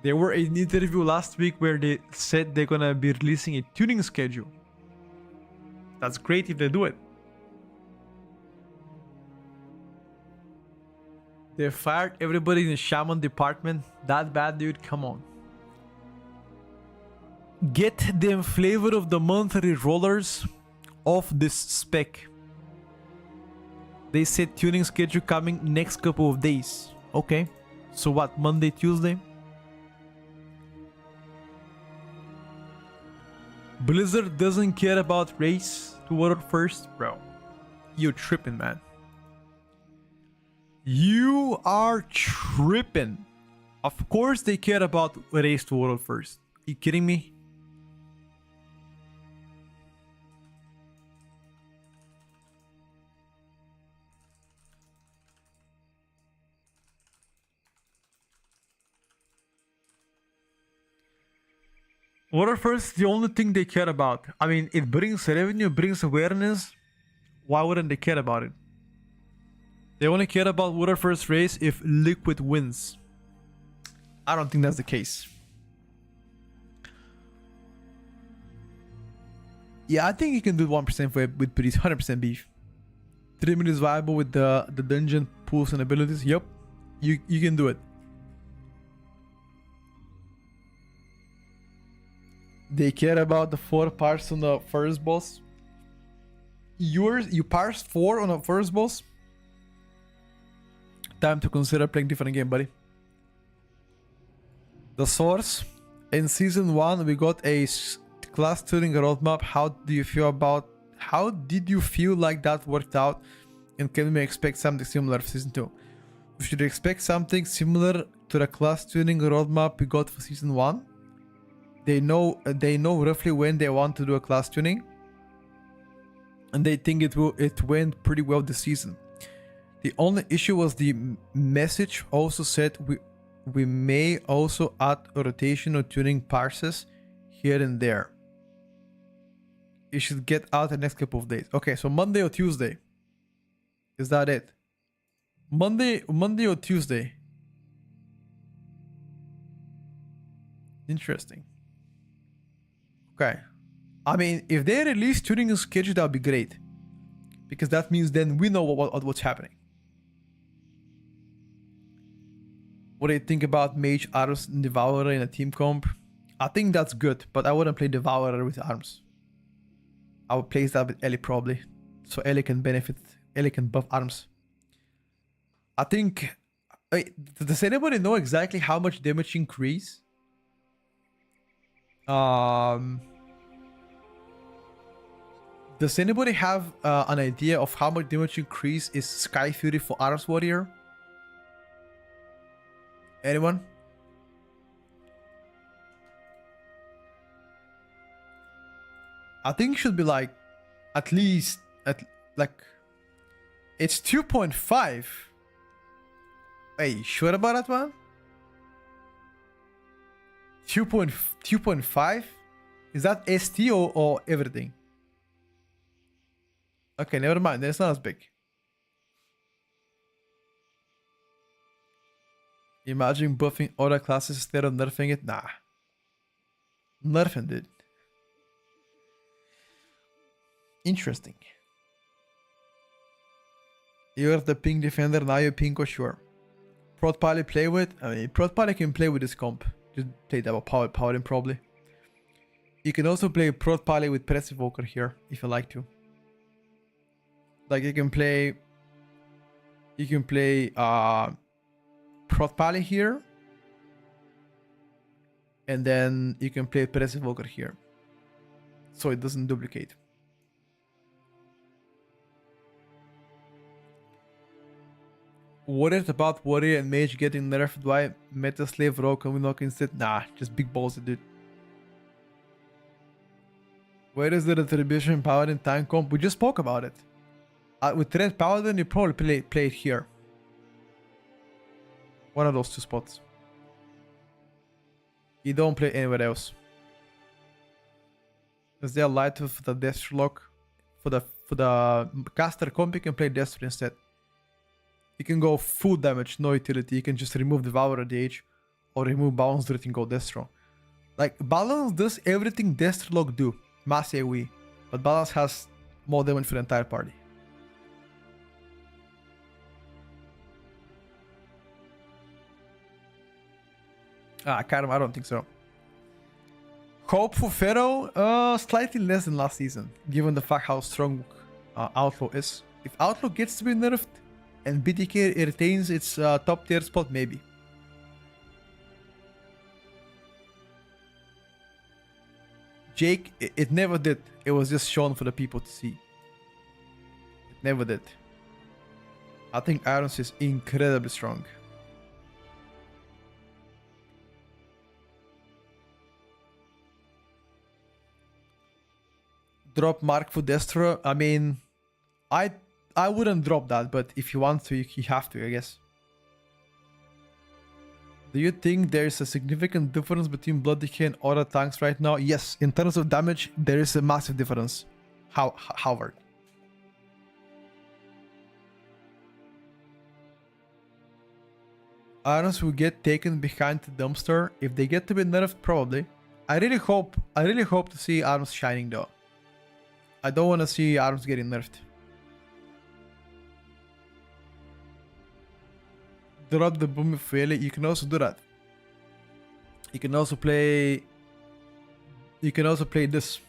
There were an interview last week where they said they're gonna be releasing a tuning schedule. That's great if they do it. They fired everybody in the shaman department. That bad, dude? Come on. Get them flavor of the month rollers off this spec. They said tuning schedule coming next couple of days. Okay. So what, Monday, Tuesday? Blizzard doesn't care about race to World First? Bro, you're tripping, man. You are tripping. Of course they care about race to World First. Are you kidding me? Water First, the only thing they care about. I mean, it brings revenue, brings awareness. Why wouldn't they care about it? They only care about Water First race if Liquid wins. I don't think that's the case. Yeah, I think you can do 1% with Priest, 100% beef. 3 minutes viable with the dungeon pools and abilities. Yep, you can do it. They care about the 4 parts on the first boss. You parsed 4 on the first boss? Time to consider playing different game, buddy. The source. In season 1, we got a class tuning roadmap. How did you feel like that worked out? And can we expect something similar for season 2? We should expect something similar to the class tuning roadmap we got for season 1. They know roughly when they want to do a class tuning, and they think it went pretty well this season. The only issue was the message also said we may also add a rotation or tuning parses here and there. It should get out the next couple of days. Okay, so Monday or Tuesday. Is that it? Monday or Tuesday? Interesting. Okay. I mean, if they release tuning schedule, that would be great. Because that means then we know what's happening. What do you think about Mage, Arms, and Devourer in a team comp? I think that's good, but I wouldn't play Devourer with Arms. I would place that with Ellie probably. So Ellie can benefit. Ellie can buff Arms. I think... does anybody know exactly how much damage increase? Does anybody have an idea of how much damage increase is Sky Fury for Arms Warrior? Anyone? I think it should be like at least like it's 2.5. Hey, you sure about that one? 2.5? Is that ST or everything? Okay, never mind. Then it's not as big. Imagine buffing other classes instead of nerfing it? Nah. Nerfing it. Interesting. You're the ping defender, now you're ping for sure. Prot Pally play with? I mean, Prot Pally can play with this comp. Just play double Paladin probably. You can also play Prot Pally with Press Evoker here, if you like to. Like you can play Prot Pally here. And then you can play Press Evoker here. So it doesn't duplicate. Worried about Warrior and Mage getting nerfed? Why Meta Slave Rogue can we knock instead? Nah, just big balls, dude. Where is the Retribution Paladin tank comp? We just spoke about it. With Red Paladin, you probably play it here. One of those two spots. You don't play anywhere else. Is there a light for the Destro lock? For the caster comp, you can play Destro instead. You can go full damage, no utility. You can just remove Devourer DH or remove Balance Drift and go Destro. Like, Balance does everything Destro lock do. Mass AoE. But Balance has more damage for the entire party. Karma, I don't think so. Hope for Pharaoh? Slightly less than last season, given the fact how strong Outlaw is. If Outlaw gets to be nerfed and BTK retains its top tier spot, maybe. Jake, it never did. It was just shown for the people to see. It never did. I think Irons is incredibly strong. Drop Mark for Destro. I mean, I wouldn't drop that, but if you want to, you have to, I guess. Do you think there's a significant difference between Blood Decay and other tanks right now? Yes, in terms of damage, there is a massive difference. Howard. Irons will get taken behind the dumpster. If they get to be nerfed, probably. I really hope to see Arms shining though. I don't want to see Arms getting nerfed. Drop the boom fairly. You can also do that. You can also play this.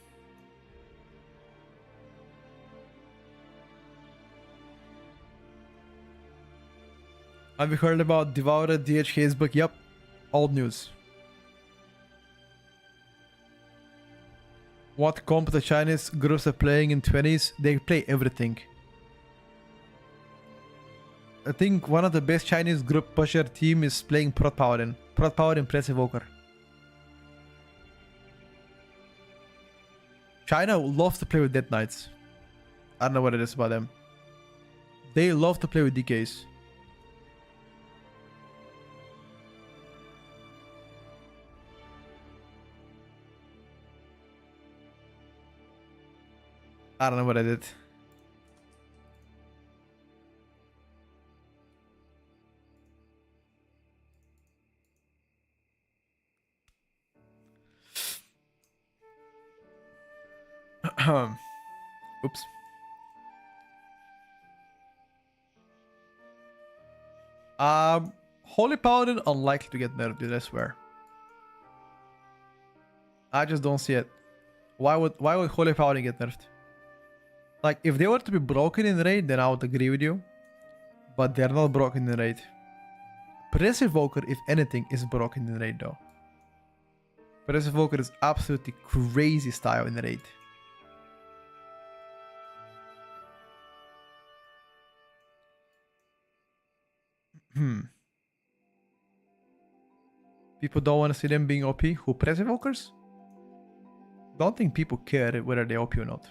Have you heard about Devourer DH Hazebook? Yep. Old news. What comp the Chinese groups are playing in 20s? They play everything. I think one of the best Chinese group pusher team is playing Prot Paladin. Prot Paladin Press Evoker. China loves to play with Death Knights. I don't know what it is about them. They love to play with DKs. I don't know what I did. Oops. Holy Paladin unlikely to get nerfed, I swear. I just don't see it. Why would Holy Paladin get nerfed? Like, if they were to be broken in raid, then I would agree with you. But they're not broken in raid. Press Evoker, if anything, is broken in raid though. Press Evoker is absolutely crazy style in raid. People don't want to see them being OP. Who, Press Evokers? Don't think people care whether they OP or not.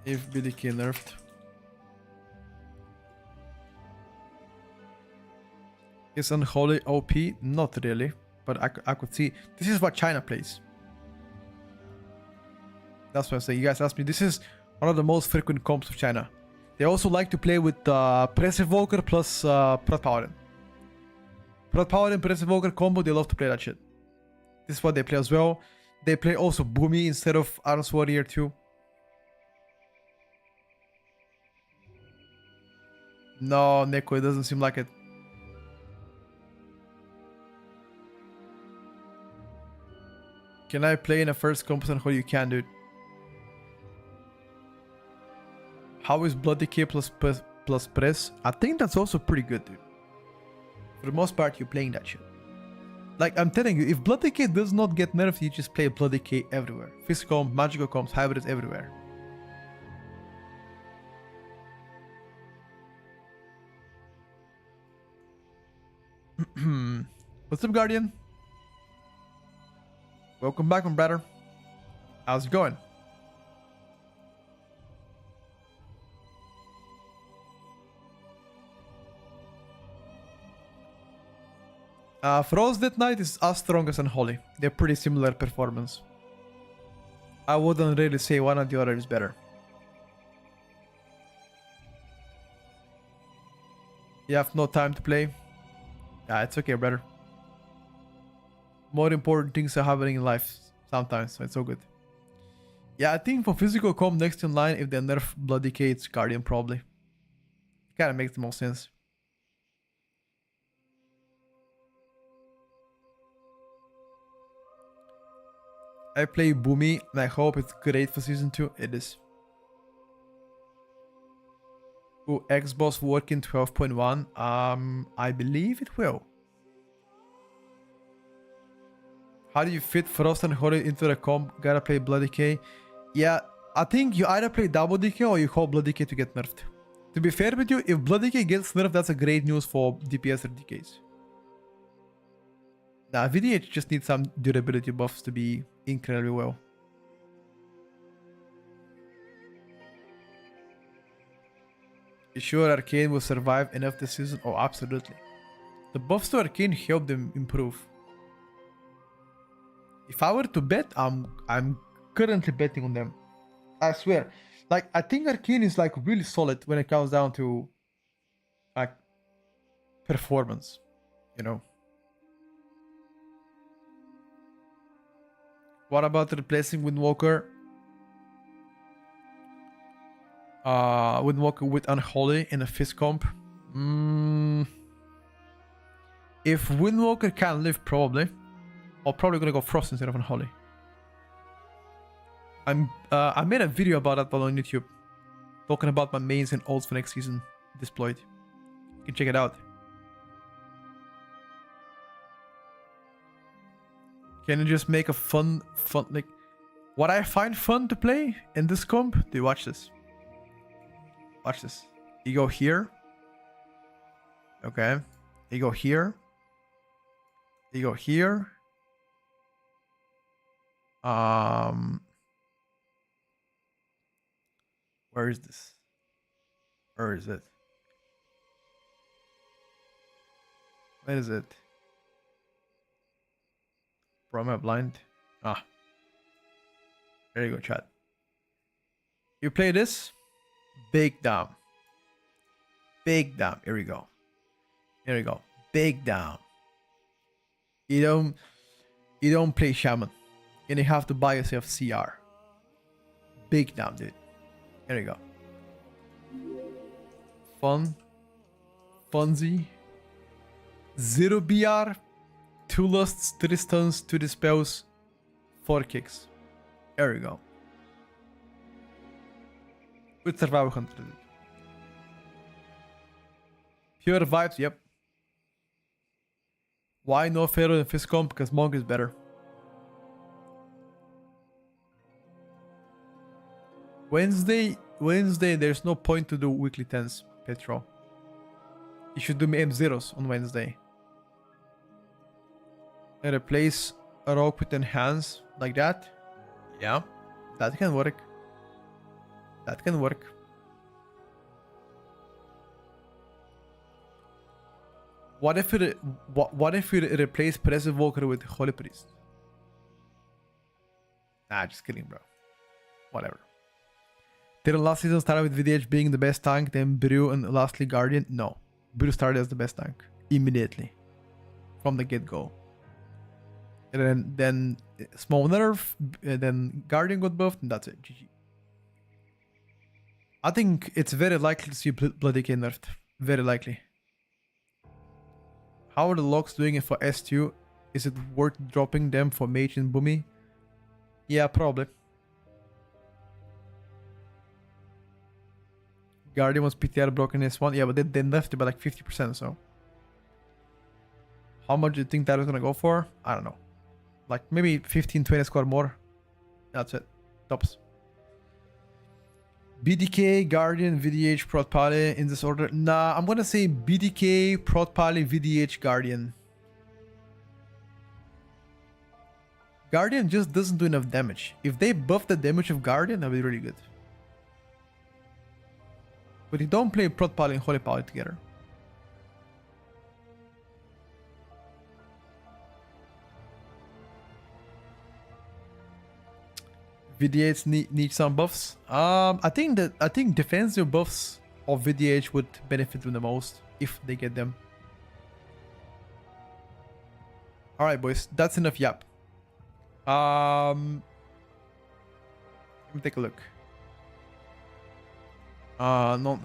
If BDK nerfed. Is Unholy OP? Not really, but I could see. This is what China plays. That's what I'm saying. You guys asked me. This is one of the most frequent comps of China. They also like to play with Press Evoker plus Prot Paladin. Prot Paladin, Press Evoker combo, they love to play that shit. This is what they play as well. They play also Boomy instead of Arms Warrior too. No, Neko, it doesn't seem like it. Can I play in a first comp on how you can, dude? How is Blood Decay plus press? I think that's also pretty good, dude. For the most part, you're playing that shit. Like, I'm telling you, if Blood Decay does not get nerfed, you just play Blood Decay everywhere. Physical comp, magical comps, hybrids everywhere. What's up, Guardian? Welcome back, my brother. How's it going? Frost Death Knight is as strong as Unholy. They're pretty similar performance. I wouldn't really say one or the other is better. You have no time to play? Yeah, it's okay, brother. More important things are happening in life sometimes, so it's all good. Yeah, I think for physical comp next in line, if they nerf Blood Decay, it's Guardian probably. Kinda makes the most sense. I play Boomy and I hope it's great for season 2. It is. Will Xbox work in 12.1? I believe it will. How do you fit Frost and Holy into the comp? Gotta play Blood Decay. Yeah, I think you either play Double Decay or you hope Blood Decay to get nerfed. To be fair with you, if Blood Decay gets nerfed, that's a great news for DPS or DKs. Nah, VDH just needs some durability buffs to be incredibly well. You sure Arcane will survive enough this season? Oh, absolutely. The buffs to Arcane help them improve. If I were to bet, I'm currently betting on them. I swear. Like, I think Arcane is like really solid when it comes down to like performance, you know. What about replacing Windwalker? Windwalker with Unholy in a fist comp? If Windwalker can live, probably. I'm probably gonna go Frost instead of Unholy. I made a video about that on YouTube, talking about my mains and ults for next season deployed. You can check it out. Can you just make a fun like what I find fun to play in this comp? Do you watch this? Watch this. You go here. Okay. You go here. You go here. Where is this? Where is it? Where is it? Bro, am I blind? Ah. There you go, chat. You play this. Big down. Big down. Here we go. Here we go. Big down. You don't play Shaman. And you have to buy yourself CR. Big down, dude. Here we go. Fun. Funzy. 0 BR. 2 lusts, 3 stuns, 2 dispels, 4 kicks. There we go. With survival hunter. Pure vibes, yep. Why no Pharaoh in Fist comp? Because Monk is better. Wednesday, Wednesday, there's no point to do weekly 10s, Petro. You should do M0s on Wednesday. And replace a rock with enhance like that. Yeah, that can work. That can work. What if we replace Present Walker with Holy Priest? Nah, just kidding, bro. Whatever. Did last season start with VDH being the best tank, then Brew and lastly Guardian? No. Brew started as the best tank. Immediately. From the get-go. And then small nerf, then Guardian got buffed, and that's it. GG. I think it's very likely to see Bloody K nerfed. Very likely. How are the locks doing it for S2? Is it worth dropping them for Mage and Boomy? Yeah, probably. Guardian was PTR broken S1. Yeah, but they left it by like 50%, so. How much do you think that is gonna go for? I don't know. Like maybe 15-20 square more. That's it. Tops. BDK, Guardian, VDH, Prot Pally in this order. Nah, I'm gonna say BDK, Prot Pally, VDH, Guardian. Guardian just doesn't do enough damage. If they buff the damage of Guardian, that'd be really good. But you don't play Prot Pally and Holy Pally together. VDH need some buffs. I think defensive buffs of VDH would benefit them the most if they get them. All right, boys, that's enough yap. Let me take a look. No.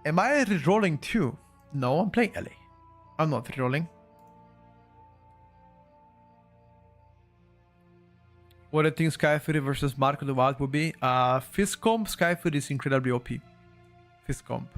Am I rerolling too? No, I'm playing LA. I'm not rerolling. What do you think Sky Fury versus Marco the Wild would be? Fist Comp, Sky Fury is incredibly OP. Fist Comp.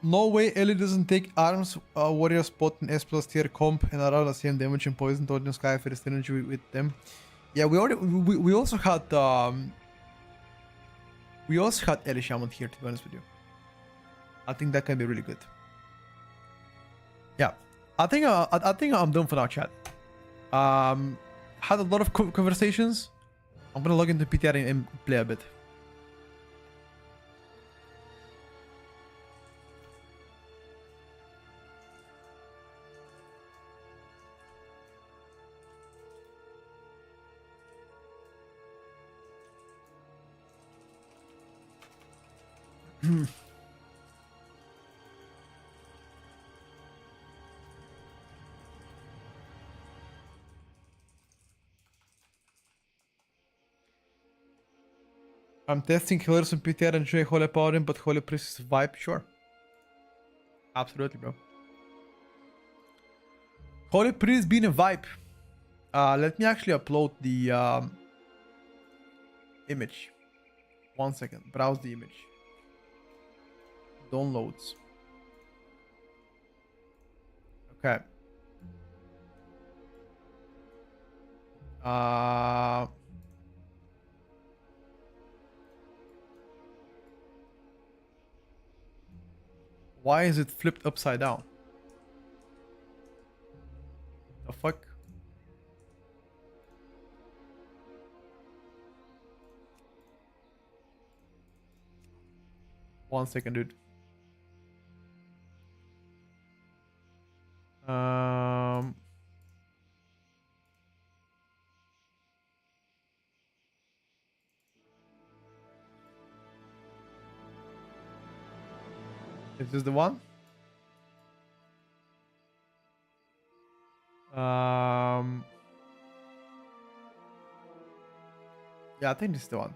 No way Ellie doesn't take arms warrior spot in S plus tier comp and around the same damage and poison total Sky for synergy with them. Yeah, we also had Ellie Shaman here, to be honest with you. I think that can be really good. Yeah, I think I'm done for now, chat. Had a lot of conversations. I'm gonna log into PTR and play a bit. I'm testing healers on PTR and enjoy Holy Power, but Holy Priest is vibe, sure. Absolutely, bro. Holy Priest being a vibe. Let me actually upload the image. 1 second. Browse the image. Downloads. Okay. Why is it flipped upside down? The fuck? One second, dude. Is this the one? Yeah, I think this is the one.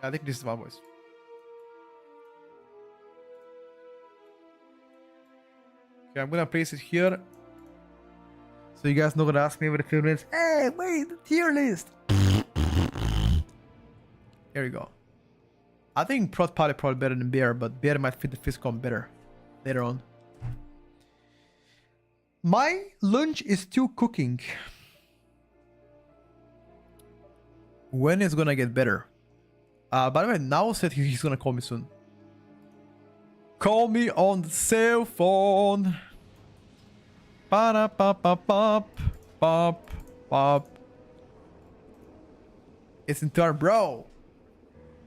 Yeah, I think this is the one, boys. Okay, I'm gonna place it here. So you guys not gonna ask me every few minutes, hey, wait, the tier list. Here we go. I think Prot Potty probably better than Bear, but Bear might fit the Fiscom better later on. My lunch is still cooking. When is gonna get better? By the way, now said he's gonna call me soon. Call me on the cell phone. Pop. It's in turn, bro.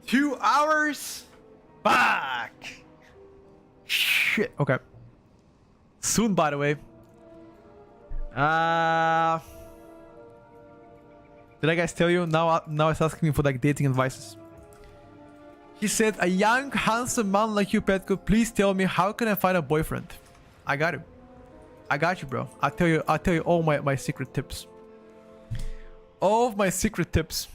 2 hours? Fuck. Shit. Okay. Soon, by the way. Did I guys tell you? Now it's asking me for like dating advices. He said, a young, handsome man like you, Petko, please tell me how can I find a boyfriend? I got you. I got you, bro. I'll tell you all my secret tips. All of my secret tips.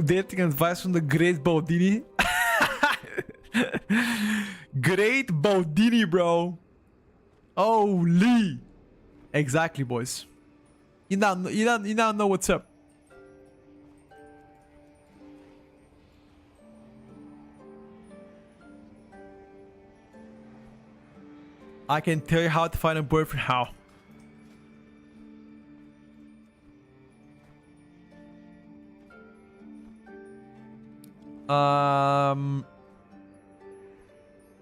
Dating advice from the great Baldini. Great Baldini, bro. Holy. Exactly, boys. You now know what's up. I can tell you how to find a boyfriend. How?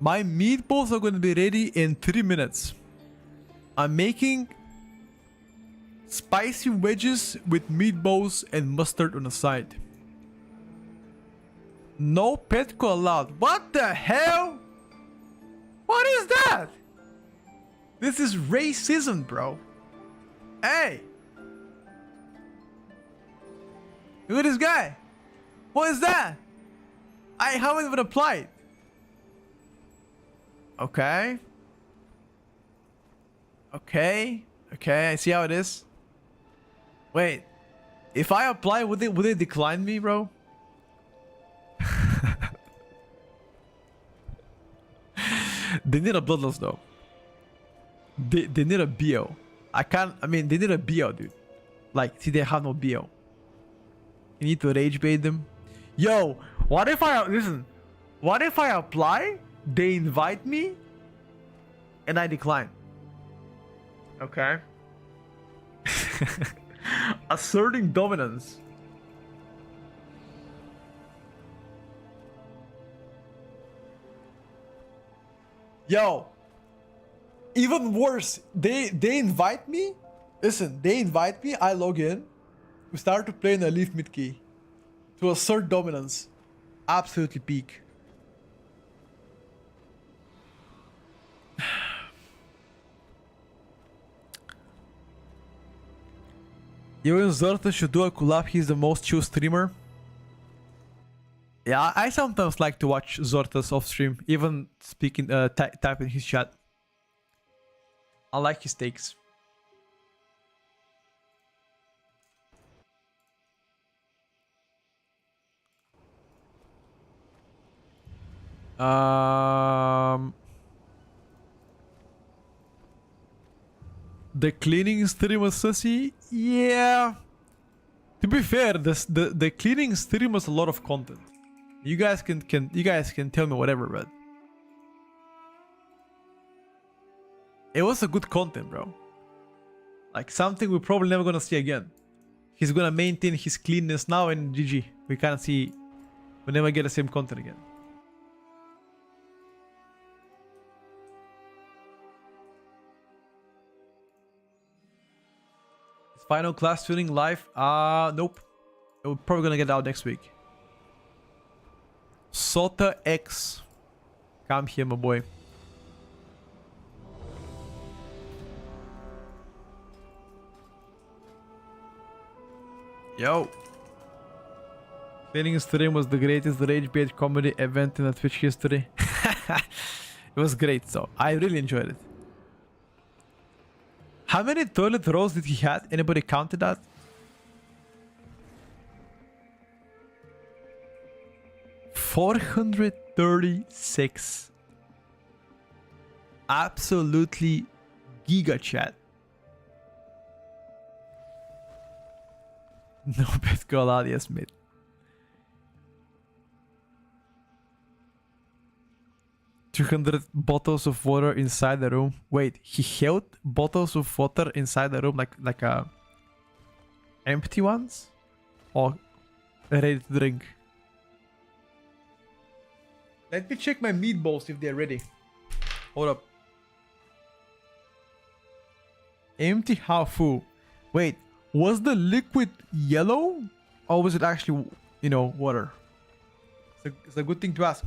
My meatballs are going to be ready in 3 minutes. I'm making spicy wedges with meatballs and mustard on the side. No Petco allowed. What the hell? What is that? This is racism, bro. Hey. Look at this guy. What is that? I haven't even applied. Okay. Okay, I see how it is. Wait. If I apply, would they decline me, bro? They need a bloodlust though. They need a BO. They need a BO, dude. Like, see, they have no BO. You need to rage bait them. Yo, what if I apply, they invite me, and I decline? Okay. Asserting dominance. Yo, even worse, they invite me. Listen, they invite me, I log in. We start to play and I leave mid key. To assert dominance. Absolutely peak. You and Zorta should do a collab. He's the most chill streamer. Yeah, I sometimes like to watch Zorta's off stream, even speaking, typing his chat. I like his takes. The cleaning stream was sussy? Yeah. To be fair, the cleaning stream was a lot of content. You guys can tell me whatever, but it was a good content, bro. Like something we're probably never gonna see again. He's gonna maintain his cleanness now, and GG. We can't see We never get the same content again. Is Final Class tuning live? Nope. We're probably gonna get out next week. Sota X. Come here, my boy. Yo. Cleaning stream was the greatest rage bait comedy event in the Twitch history. It was great, so I really enjoyed it. How many toilet rolls did he have? Anybody counted that? $436. Absolutely giga chat. No bet call out, yes, mate. $200 bottles of water inside the room. Wait, he held bottles of water inside the room like empty ones? Or ready to drink? Let me check my meatballs if they're ready. Hold up. Empty, half full. Wait, was the liquid yellow? Or was it actually, you know, water? It's a good thing to ask.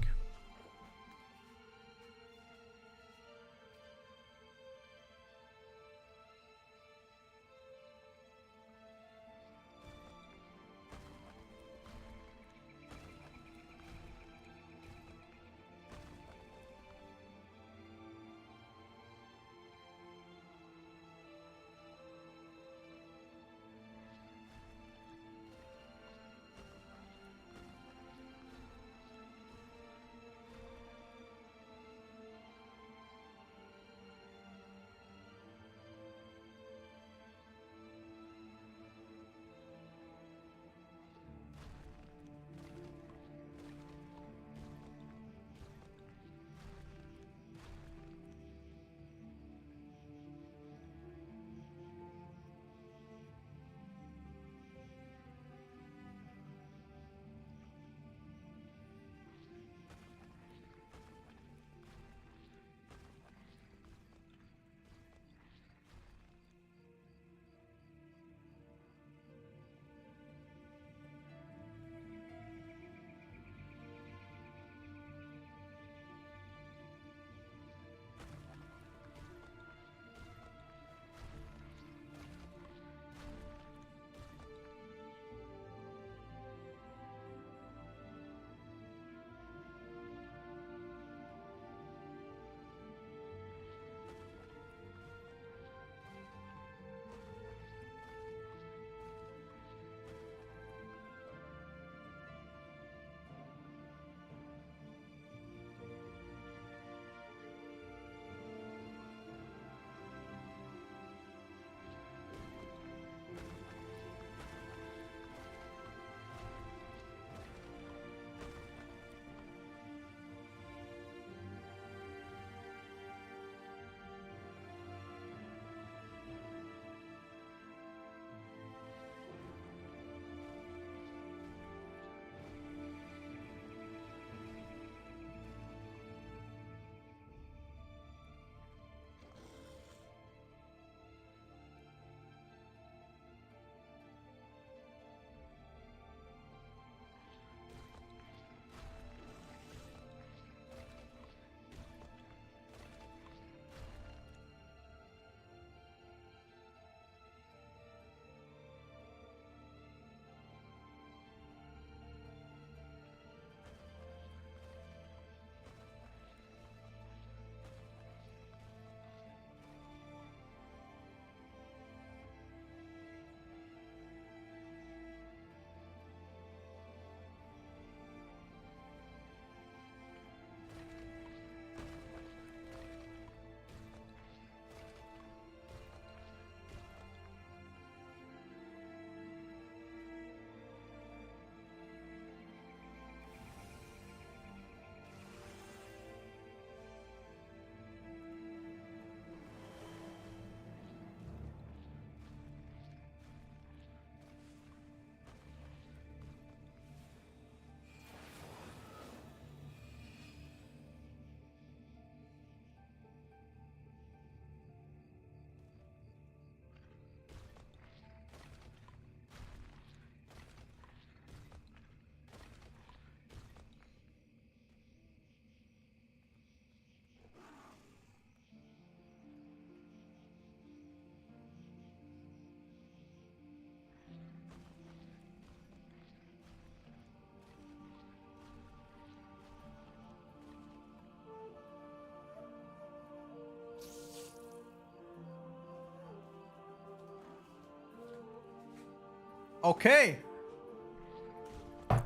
Okay.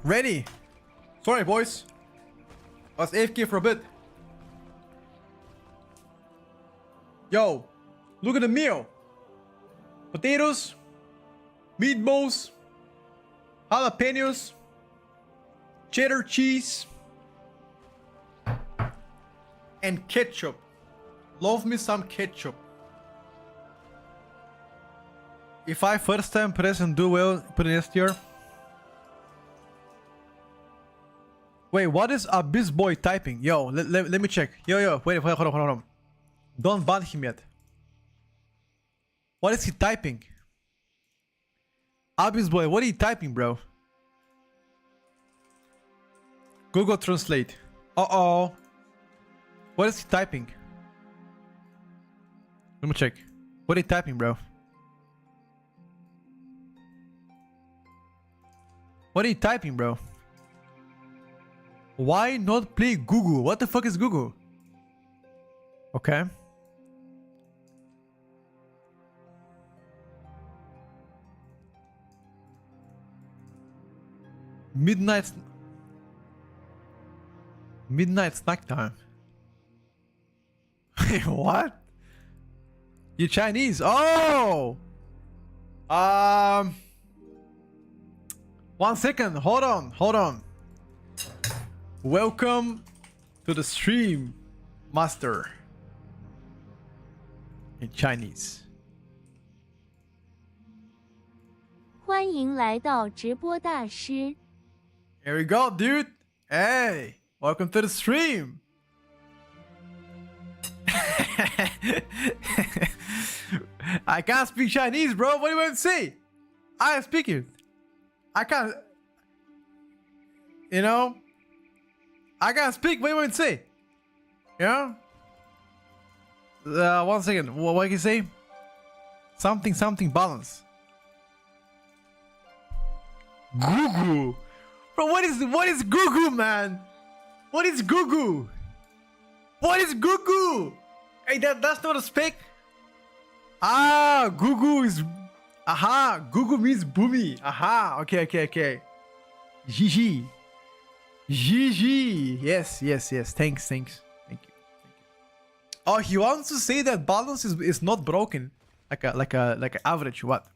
Ready. Sorry, boys. I was AFK for a bit. Yo, look at the meal. Potatoes, meatballs, jalapenos, cheddar cheese, and ketchup. Love me some ketchup. If I first time press and do well, put in S tier. Wait, what is Abyss Boy typing? Yo, let me check. Yo, wait, hold on. Don't ban him yet. What is he typing? Abyss Boy, what are you typing, bro? Google Translate. Uh-oh. What is he typing? Let me check. What are you typing, bro? What are you typing, bro? Why not play Google? What the fuck is Google? Okay. Midnight snack time. Wait, what? You Chinese? Oh! 1 second. Hold on. Welcome to the stream, master. In Chinese. 欢迎来到直播大师。 Here we go, dude. Hey, welcome to the stream. I can't speak Chinese, bro. What do you want to say? I am speaking. I can't. You know? I can't speak. What do you want to say? Yeah? 1 second. What can you say? Something balance. Gugu. Bro, what is Gugu, man? What is Gugu? What is Gugu? Hey, that's not a spec. Ah, Gugu is. Aha, Gugu means boomy. Aha, okay. GG. Yes. Thanks. Thank you. Oh, he wants to say that balance is not broken. Like a average, what?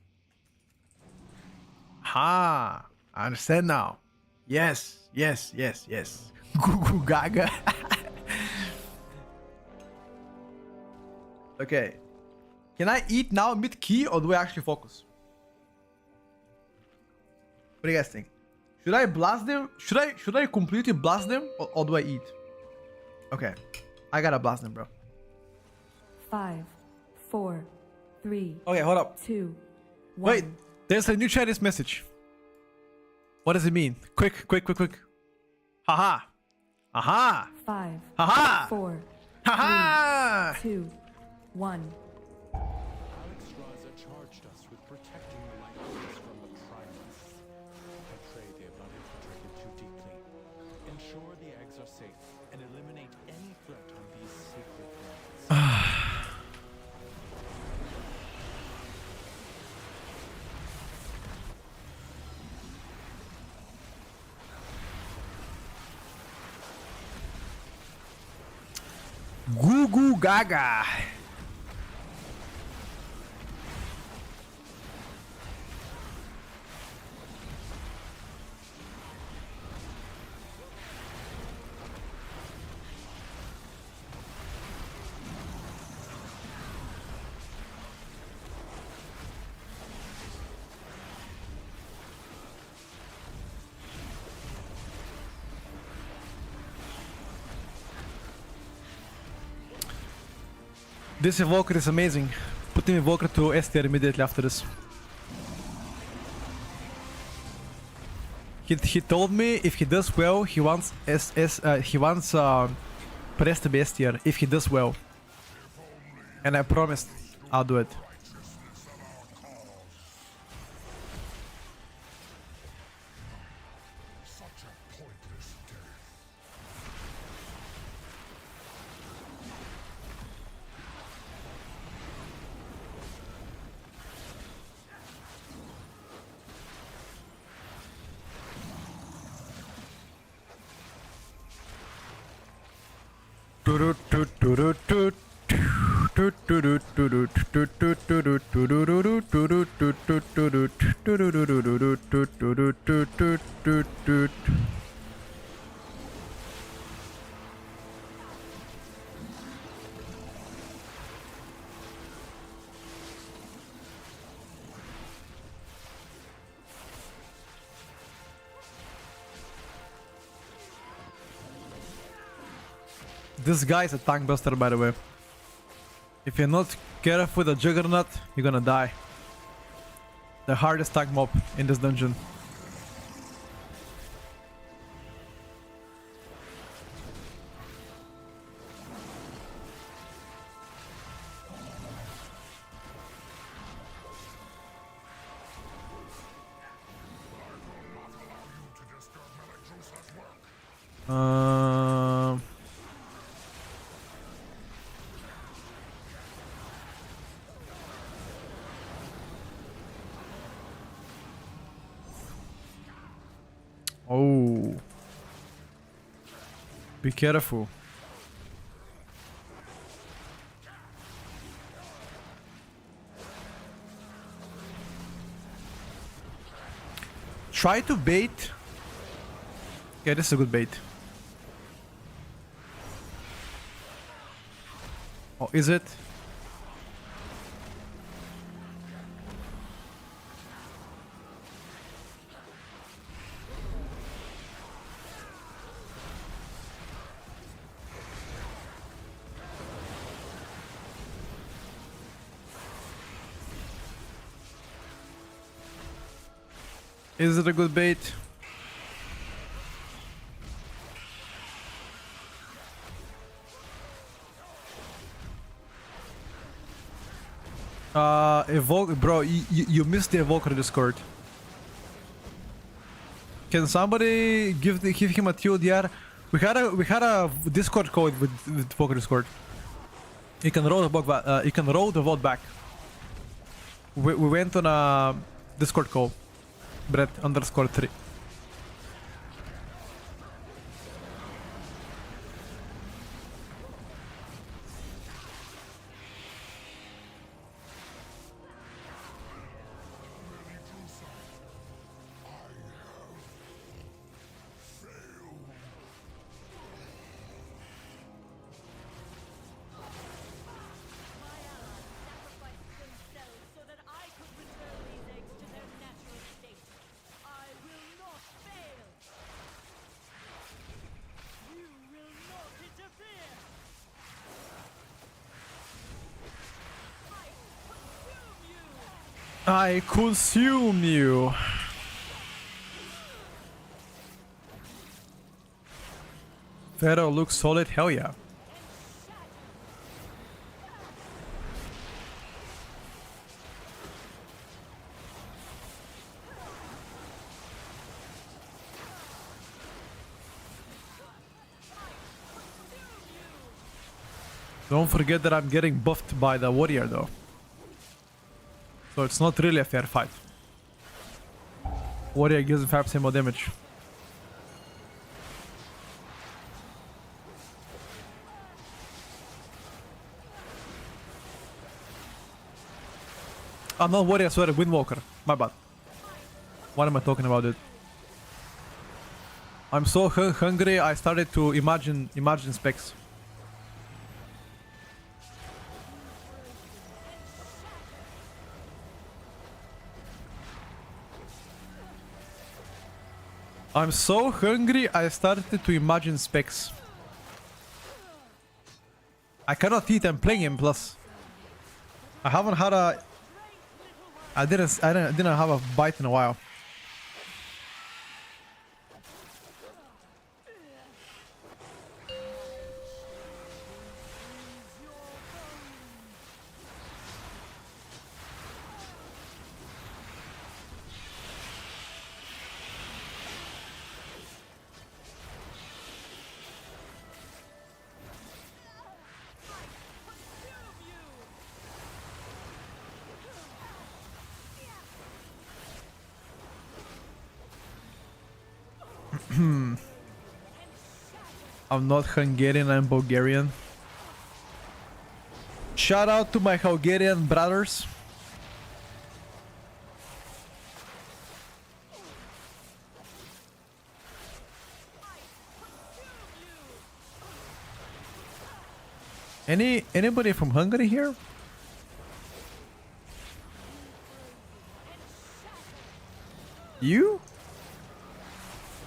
Ha, I understand now. Yes. Gugu Gaga. Okay. Can I eat now mid-key or do I actually focus? What do you guys think? Should I blast them? Should I completely blast them or do I eat? Okay. I gotta blast them, bro. 5, 4, 3. Okay, hold up. 2, 1. Wait, there's a new Chinese message. What does it mean? Quick. Haha. Aha. 5, Haha. 4, Haha. 2, 1. Alex Raza charged us with protecting the lightnings from the primus. I pray they have not infiltrated too deeply. Ensure the eggs are safe and eliminate any threat on these sacred lands. Gugu Gaga. This evoker is amazing. Put him evoker to S tier immediately after this. He told me if he does well, he wants press to be S tier if he does well. And I promised I'll do it. This guy is a tank buster, by the way. If you're not careful with the Juggernaut, you're gonna die. The hardest tank mob in this dungeon. Um... Oh. Be careful. Try to bait. Yeah, this is a good bait. Oh, is it? Is it a good bait? Evoke, bro, you missed the Evoker Discord. Can somebody give him a TLDR? We had a Discord code with Evoker Discord. You can roll the vote back. You can roll the vote back. We went on a Discord call. Brett_3. I consume you. Pharaoh looks solid, hell yeah. Don't forget that I'm getting buffed by the warrior though. So it's not really a fair fight. Warrior gives 5% more damage. I'm not warrior, sorry, Windwalker. My bad. What am I talking about, dude? I'm so hungry, I started to imagine specs. I'm so hungry, I started to imagine specs. I cannot eat, I'm playing him, plus. I haven't had a... I didn't have a bite in a while. I'm not Hungarian, I'm Bulgarian. Shout out to my Hungarian brothers. Anybody from Hungary here? You?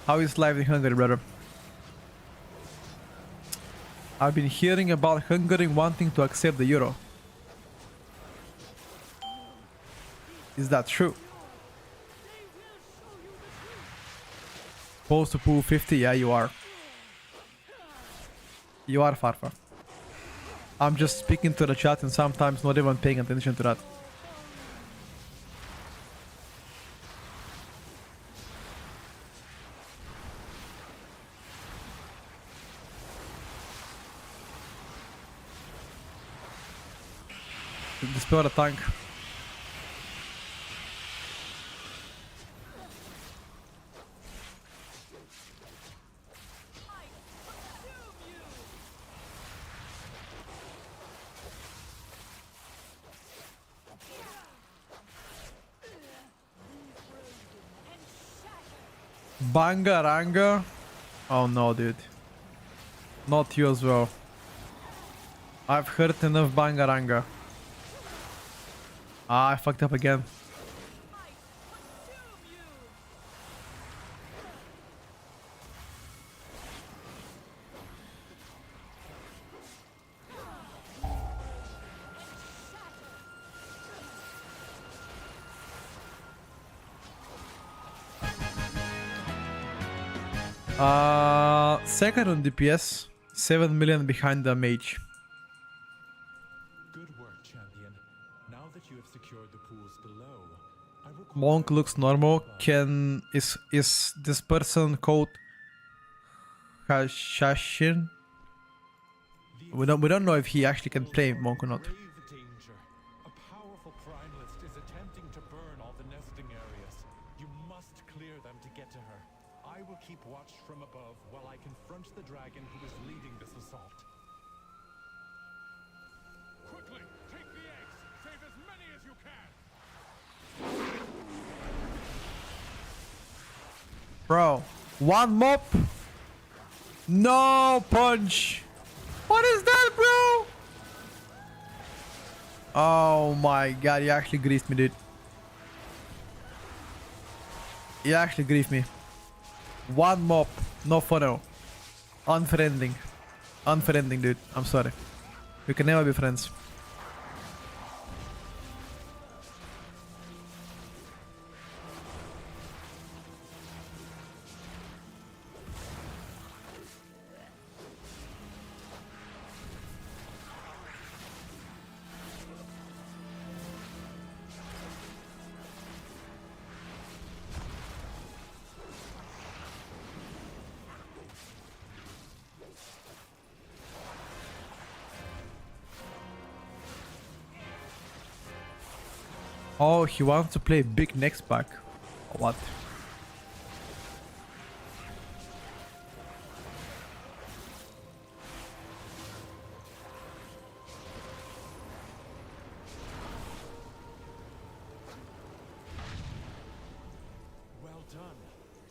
How is life in Hungary, brother? I've been hearing about Hungary wanting to accept the euro. Is that true? Supposed to pull 50? Yeah, you are. You are, Farfa. I'm just speaking to the chat and sometimes not even paying attention to that. Dispel the tank. Bangaranga? Oh no, dude. Not you as well. I've heard enough Bangaranga. Ah, I fucked up again. Second on DPS, 7 million behind the mage. Good work, champion. Now that you have secured the pools below, I will Monk looks normal. Is this person called Hashashin? We don't know if he actually can play Monk or not. danger. A powerful primalist is attempting to burn all the nesting areas. You must clear them to get to her. I will keep watch from above while I confront the dragon who is leading this assault. Quickly, take the eggs. Save as many as you can. Bro, one mop. No punch. What is that, bro? Oh my god, you actually griefed me, dude. You actually griefed me. One mop, no funnel. Unfriending. Unfriending, dude. I'm sorry. We can never be friends. Oh, he wants to play big next pack. What? Well done.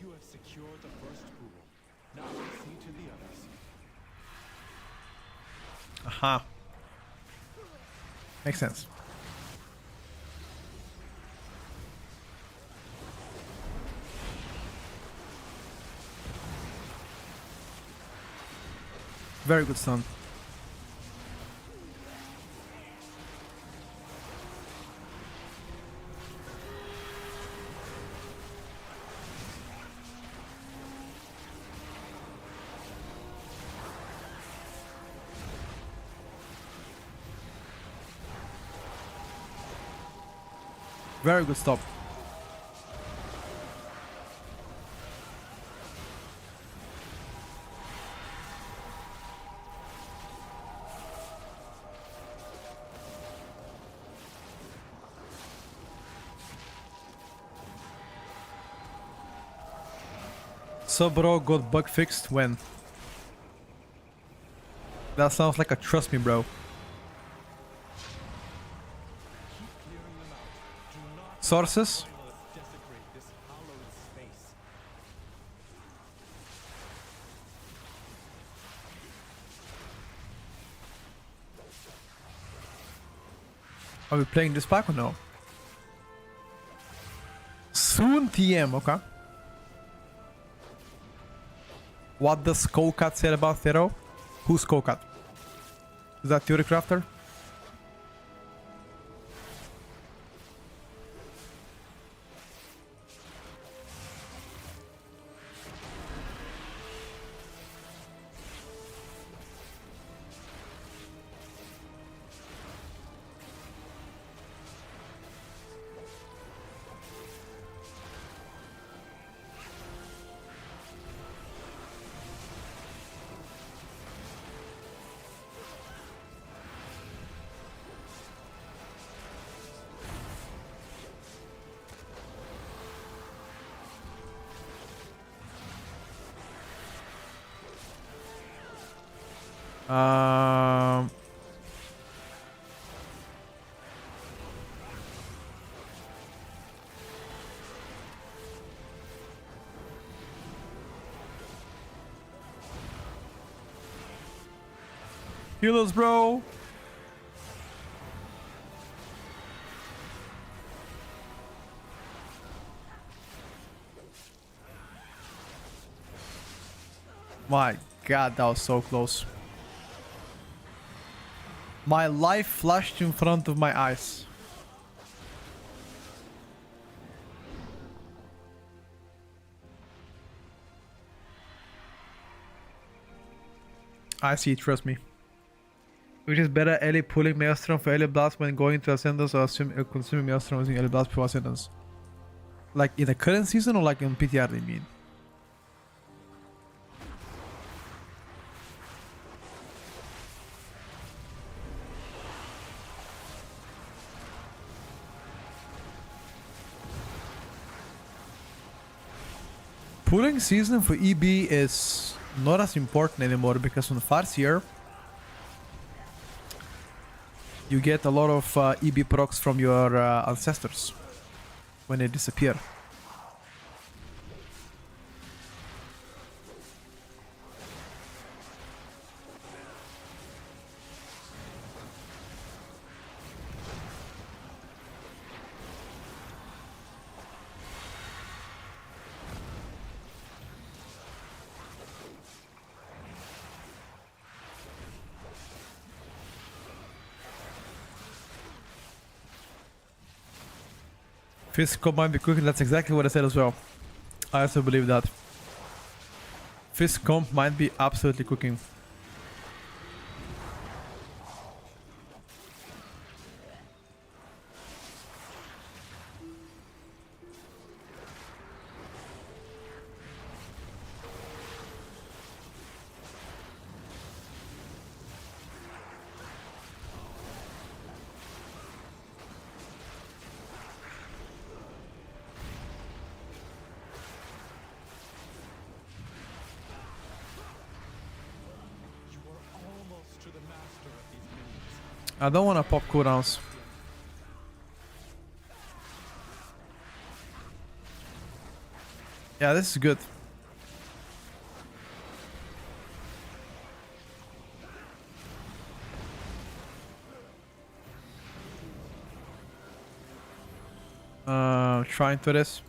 You have secured the first pool. Now see to the others. Aha. Makes sense. Very good stun. Very good stop. So bro got bug fixed when? That sounds like a trust me, bro. Sources? Desecrate this hallowed space. Are we playing this pack or no? Soon TM, okay. What does Skullcat say about Thero? Who's Skullcat? Is that Theory Crafter? Um, Heal us, bro. My god, that was so close. My life flashed in front of my eyes. I see, trust me. Which is better, Ellie pulling Maelstrom for Ellie Blast when going to Ascendance, or consuming Maelstrom using Ellie Blast before Ascendance? Like in the current season or like in PTR, they mean? Pulling season for EB is not as important anymore because on Farseer you get a lot of EB procs from your ancestors when they disappear. Physical might be cooking, that's exactly what I said as well. I also believe that. Physical might be absolutely cooking. I don't want to pop cooldowns. Yeah, this is good. Trying to this.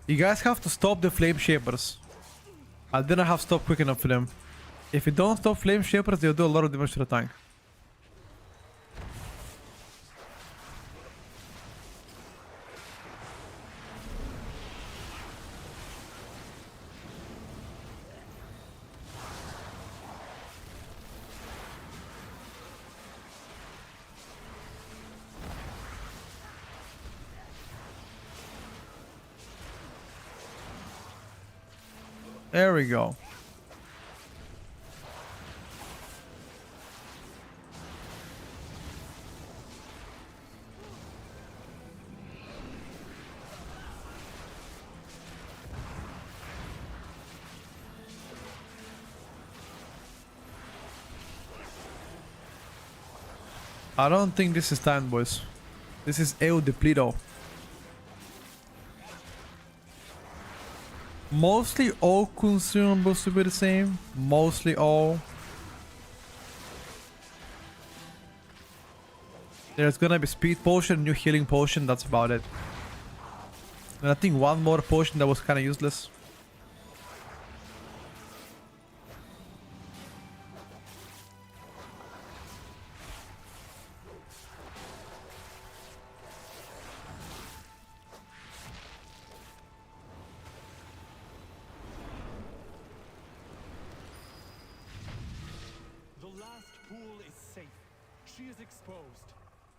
You guys have to stop the flame shapers. I didn't have stopped quick enough for them. If you don't stop flame shapers, they'll do a lot of damage to the tank. There we go. I don't think this is time, boys. This is Eu Depleto. Mostly all consumables to be the same. Mostly all. There's gonna be speed potion, new healing potion, that's about it. And I think one more potion that was kind of useless. The last pool is safe. She is exposed.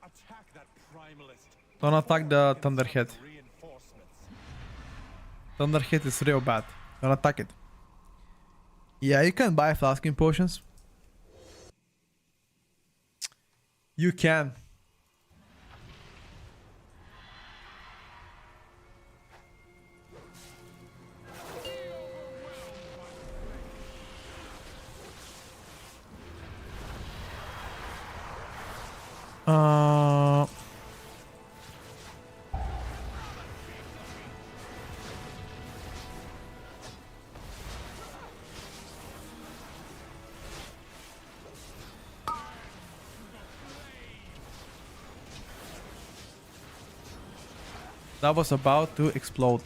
Attack that primalist. Don't attack the Thunderhead. Reinforcements. Thunderhead is real bad. Don't attack it. Yeah, you can buy flasking potions. You can. That was about to explode.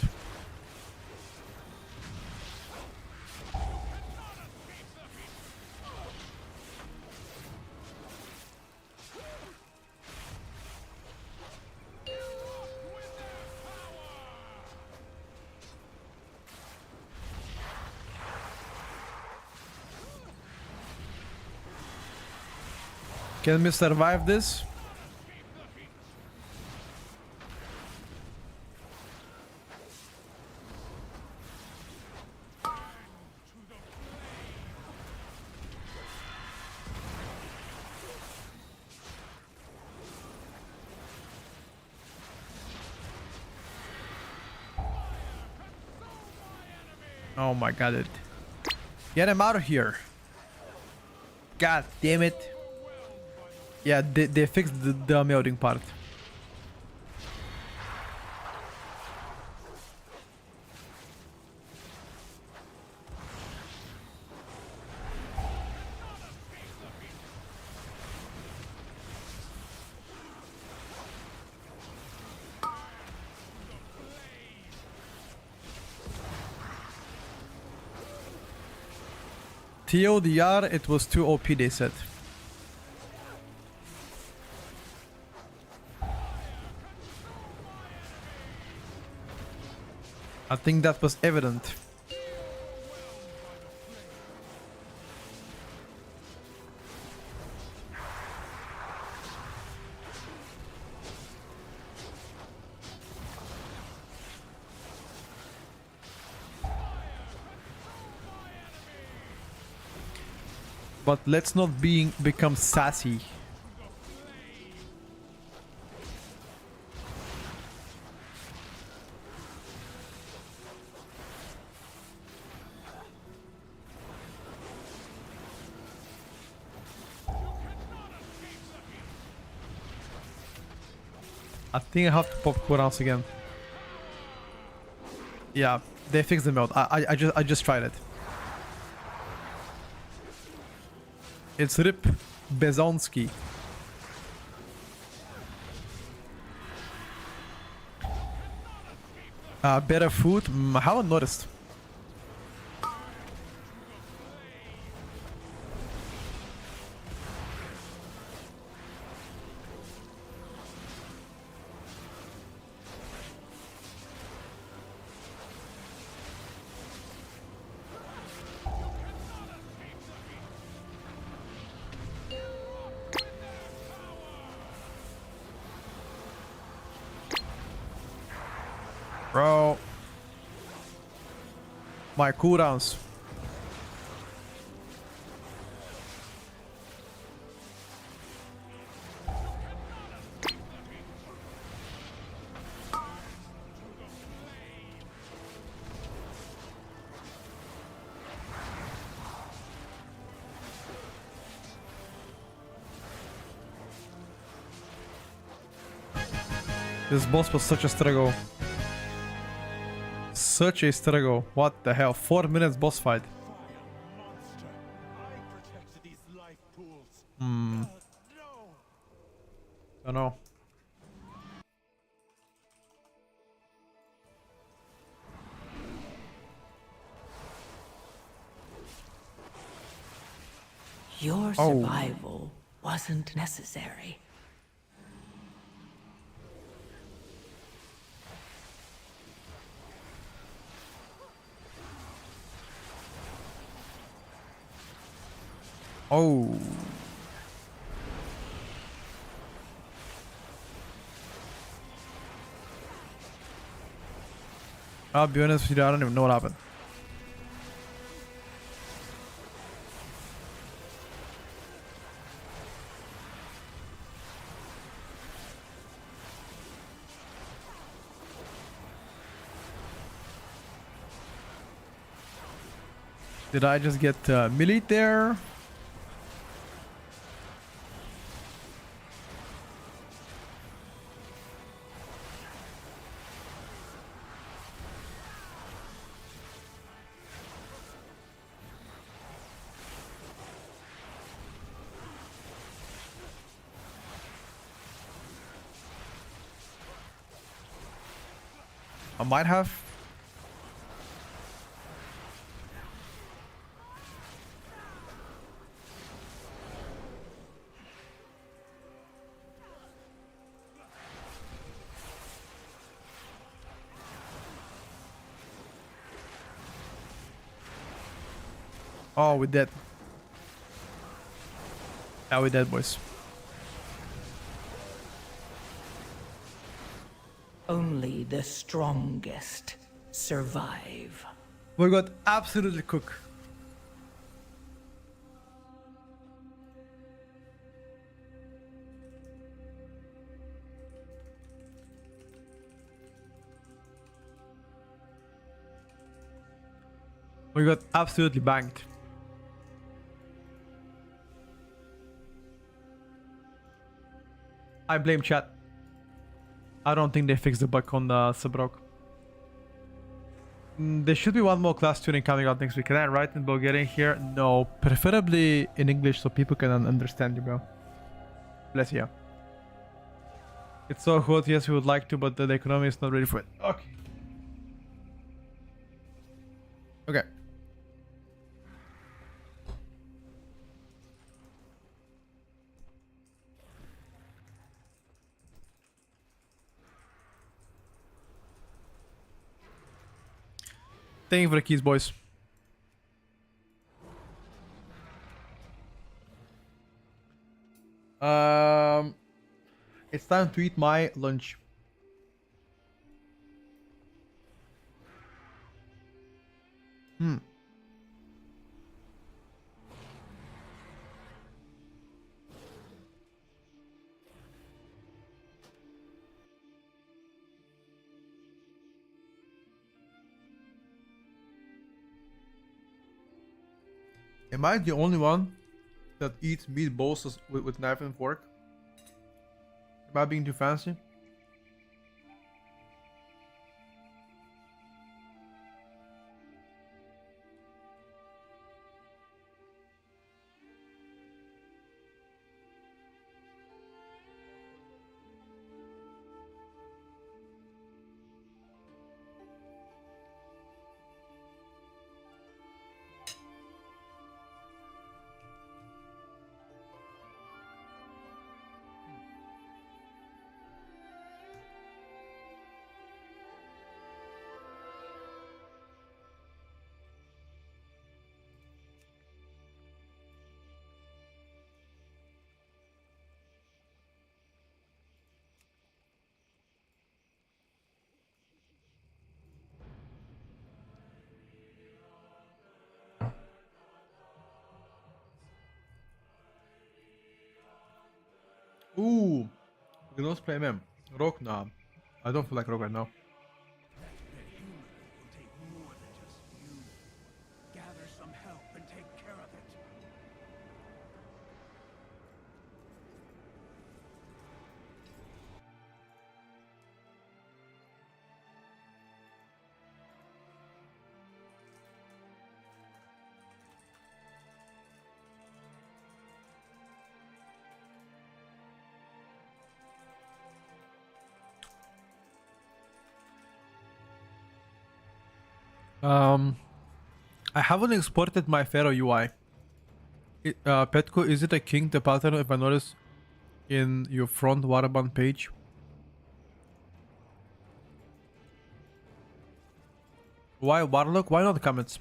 Can we survive this? Oh my god, it. Get him out of here. God damn it. Yeah, they fixed the melting part. TLDR, it was too OP, they said. I think that was evident. But let's not become sassy. I think I have to pop cooldowns again. Yeah, they fixed the melt. I just tried it. It's Rip Bezonsky. Better food? I haven't noticed. Bro. My cooldowns. This boss was such a struggle. Such a struggle. What the hell? 4 minutes boss fight. Monster. I protected these life pools. Hmm. No. Don't know. Your Oh. survival wasn't necessary. Oh. I'll be honest with you, I don't even know what happened. Did I just get melee there? I might have. Oh, we're dead. Yeah, we're dead, boys. Only the strongest survive. We got absolutely cooked. We got absolutely banged. I blame chat. I don't think they fixed the bug on the Sabrok. There should be one more class tuning coming out next week. Can I write in Bulgarian here? No, preferably in English so people can understand you, bro. Bless you. It's so hot, yes, we would like to, but the economy is not ready for it. Okay. Okay. Thank you for the keys, boys. It's time to eat my lunch. Am I the only one that eats meatballs with knife and fork? Am I being too fancy? Ooh, we can also play MM. Rock? Nah, I don't feel like Rock right now. Gather some help and take care of it. I haven't exported my Pharaoh UI. Petco, is it a king the pattern if I notice in your front waterband page? Why Warlock? Why not comments?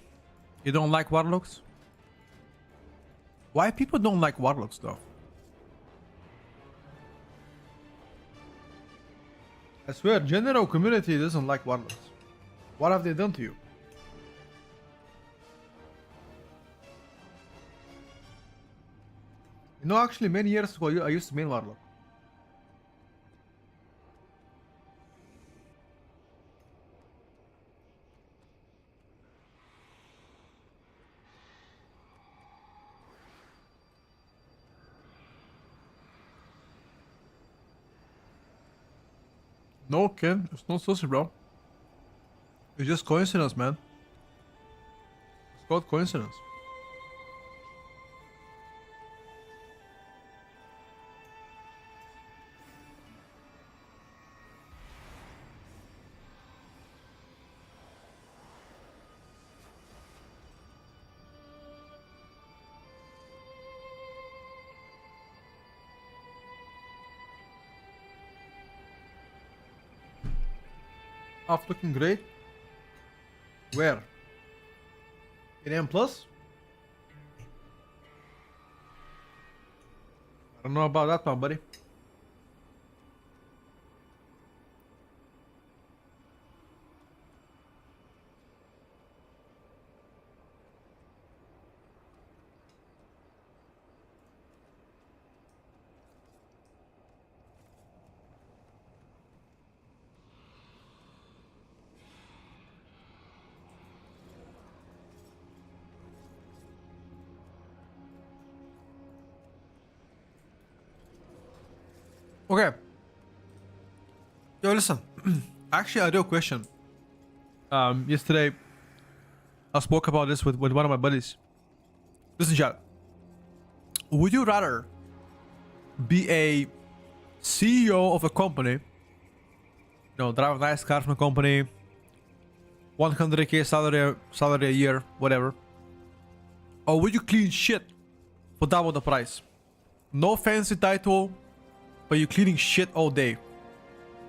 You don't like Warlocks? Why people don't like Warlocks though? I swear, general community doesn't like Warlocks. What have they done to you? You know, actually, many years ago, I used to main Warlock. No, Ken, it's not sushi, bro. It's just coincidence, man. It's called coincidence. Off looking great. Where? In M plus? I don't know about that, my buddy. Okay. Yo, listen. Actually, a real question. Yesterday, I spoke about this with one of my buddies. Listen, chat. Would you rather be a CEO of a company, you know, drive a nice car from a company, 100k salary a year, whatever, or would you clean shit for double the price? No fancy title, but you cleaning shit all day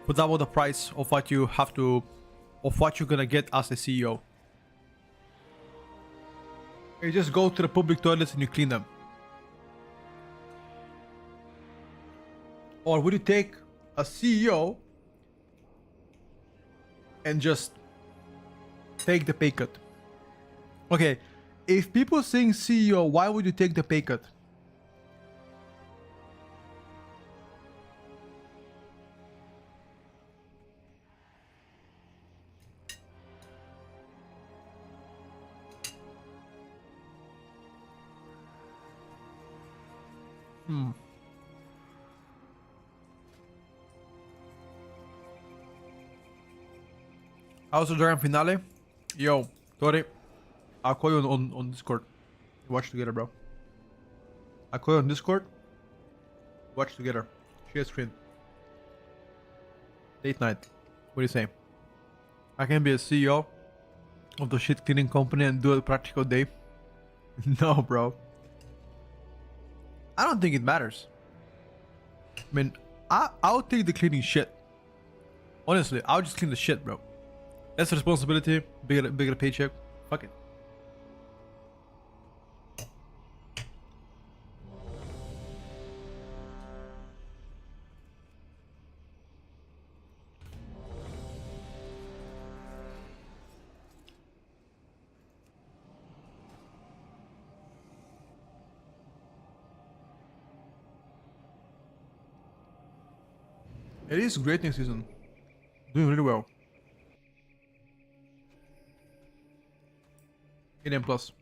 for double the price of what you have to, of what you're gonna get as a CEO. You just go to the public toilets and you clean them. Or would you take a CEO and just take the pay cut? Okay, if people saying CEO, why would you take the pay cut? How's the Dragon Finale? Yo, Tori, I'll call you on Discord. Watch together, bro. I'll call you on Discord. Watch together. Share screen. Date night. What do you say? I can be a CEO of the shit cleaning company and do a practical day. No, bro. I don't think it matters. I mean, I'll take the cleaning shit. Honestly, I'll just clean the shit, bro. Less responsibility, bigger paycheck. Fuck it. It is great next season. Doing really well. 8M plus.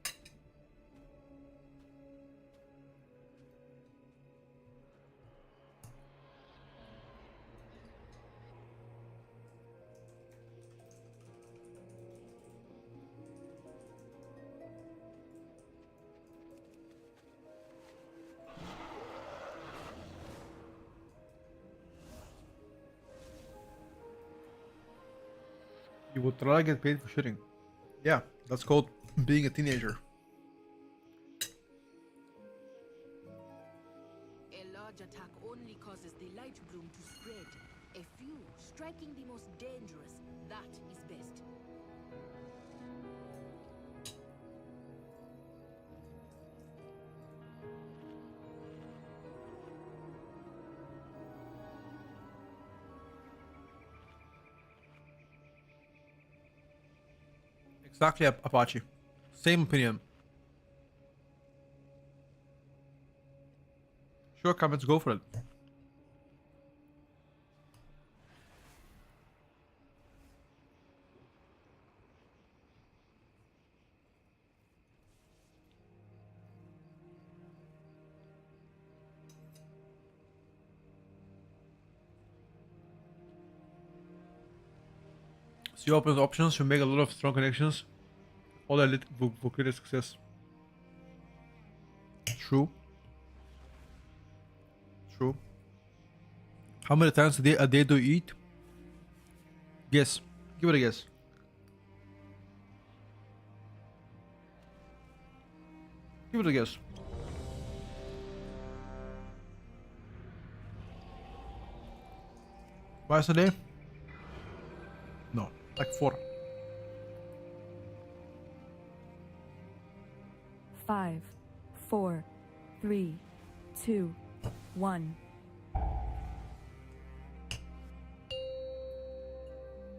You would rather get paid for shitting. Yeah, that's called being a teenager. A large attack only causes the light bloom to spread. A few striking the most dangerous. That is best. Exactly, Apache. Same opinion. Sure, comments, go for it. So you open the options, you make a lot of strong connections. All elite will create a success. True. True. How many times a day do you eat? Guess. Give it a guess. Give it a guess. Twice a day? No, like 4. 5, 4, 3, 2, 1.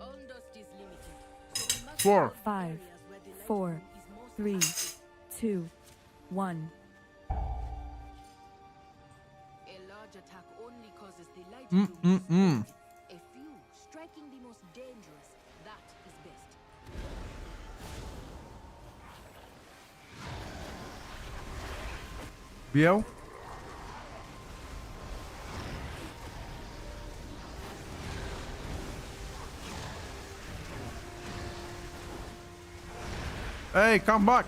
Undust is limited. So we must 4. 5, areas where the light 4, bloom is most 3, active. 2, 1. A large attack only causes the light bloom to spread. A few striking the most dangerous. That is best. BL? Hey, come back!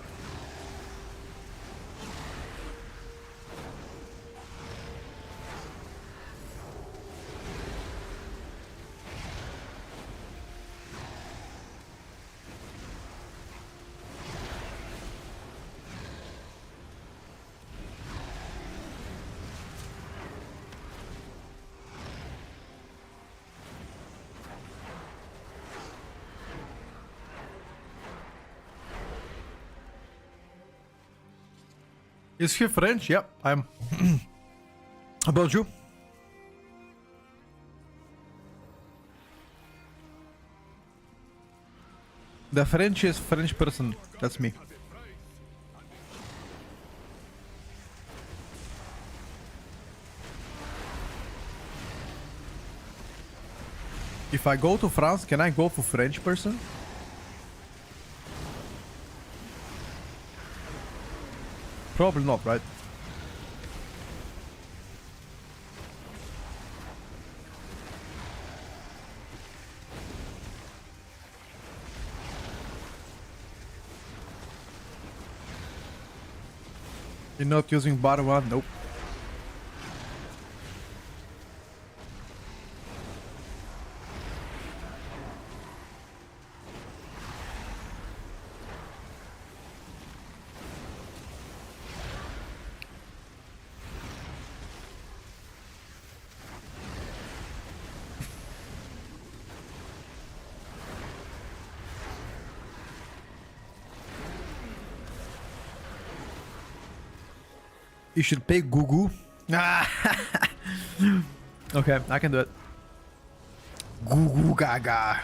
Is he French? Yep, I'm. How about you? The Frenchiest French person. That's me. If I go to France, can I go for French person? Probably not, right? You're not using bar one? Nope. You should pay Gugu. Okay, I can do it. Gugu Gaga.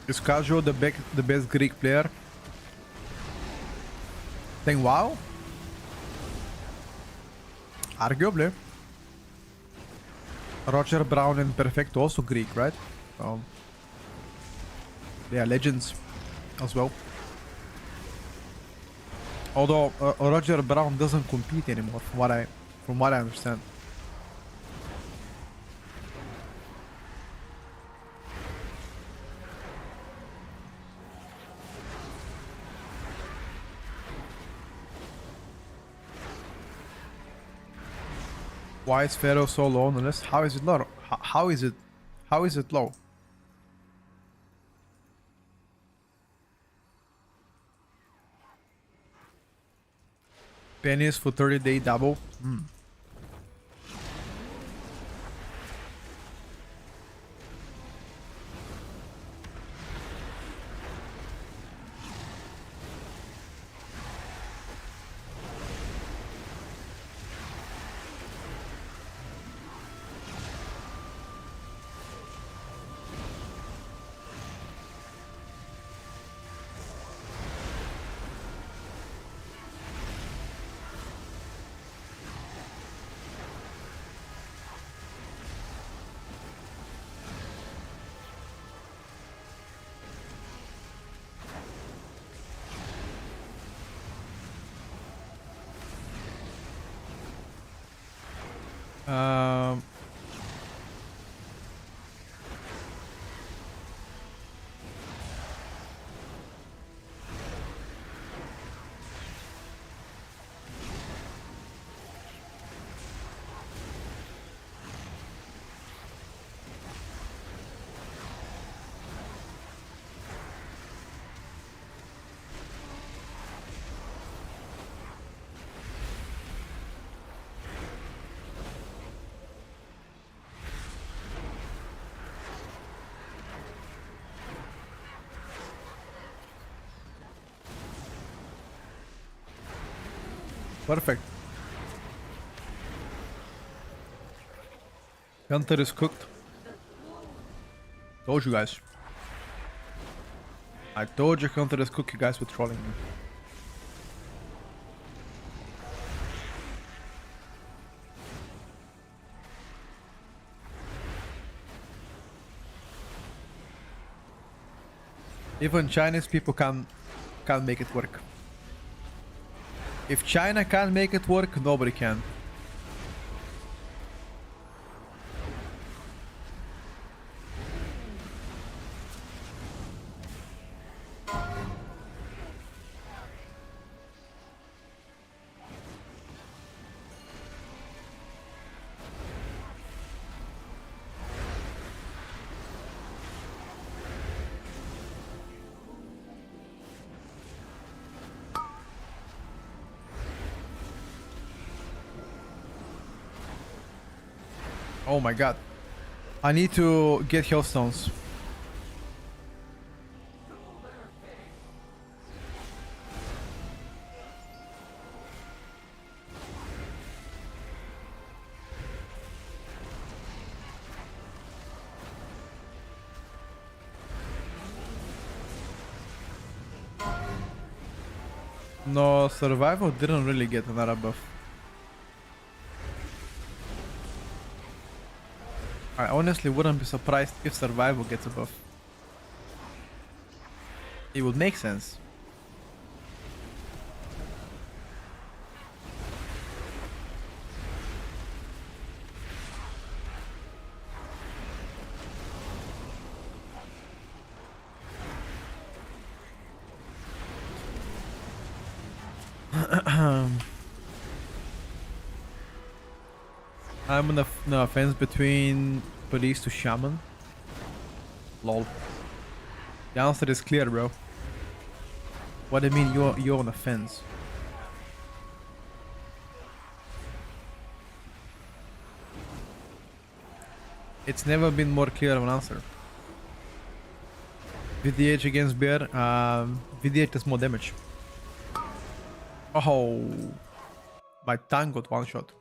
Is Casual the best Greek player? Tem WoW? Arguably. Roger Brown and Perfecto also Greek, right? They are legends as well. Although Roger Brown doesn't compete anymore, from what I understand. Why is Pharaoh so low on the list? How is it low? How is it low? Pennies for 30-day double. Um, Perfect. Hunter is cooked. Told you guys. I told you Hunter is cooked. You guys were trolling me. Even Chinese people can't make it work. If China can't make it work, nobody can. Oh my god. I need to get Hellstones. No, survival didn't really get another buff. I honestly wouldn't be surprised if survival gets a buff. It would make sense. I'm on the fence between police to shaman. Lol. The answer is clear, bro. What do you mean you're on the fence? It's never been more clear of an answer. VDH against bear. VDH does more damage. Oh, my tank got one shot.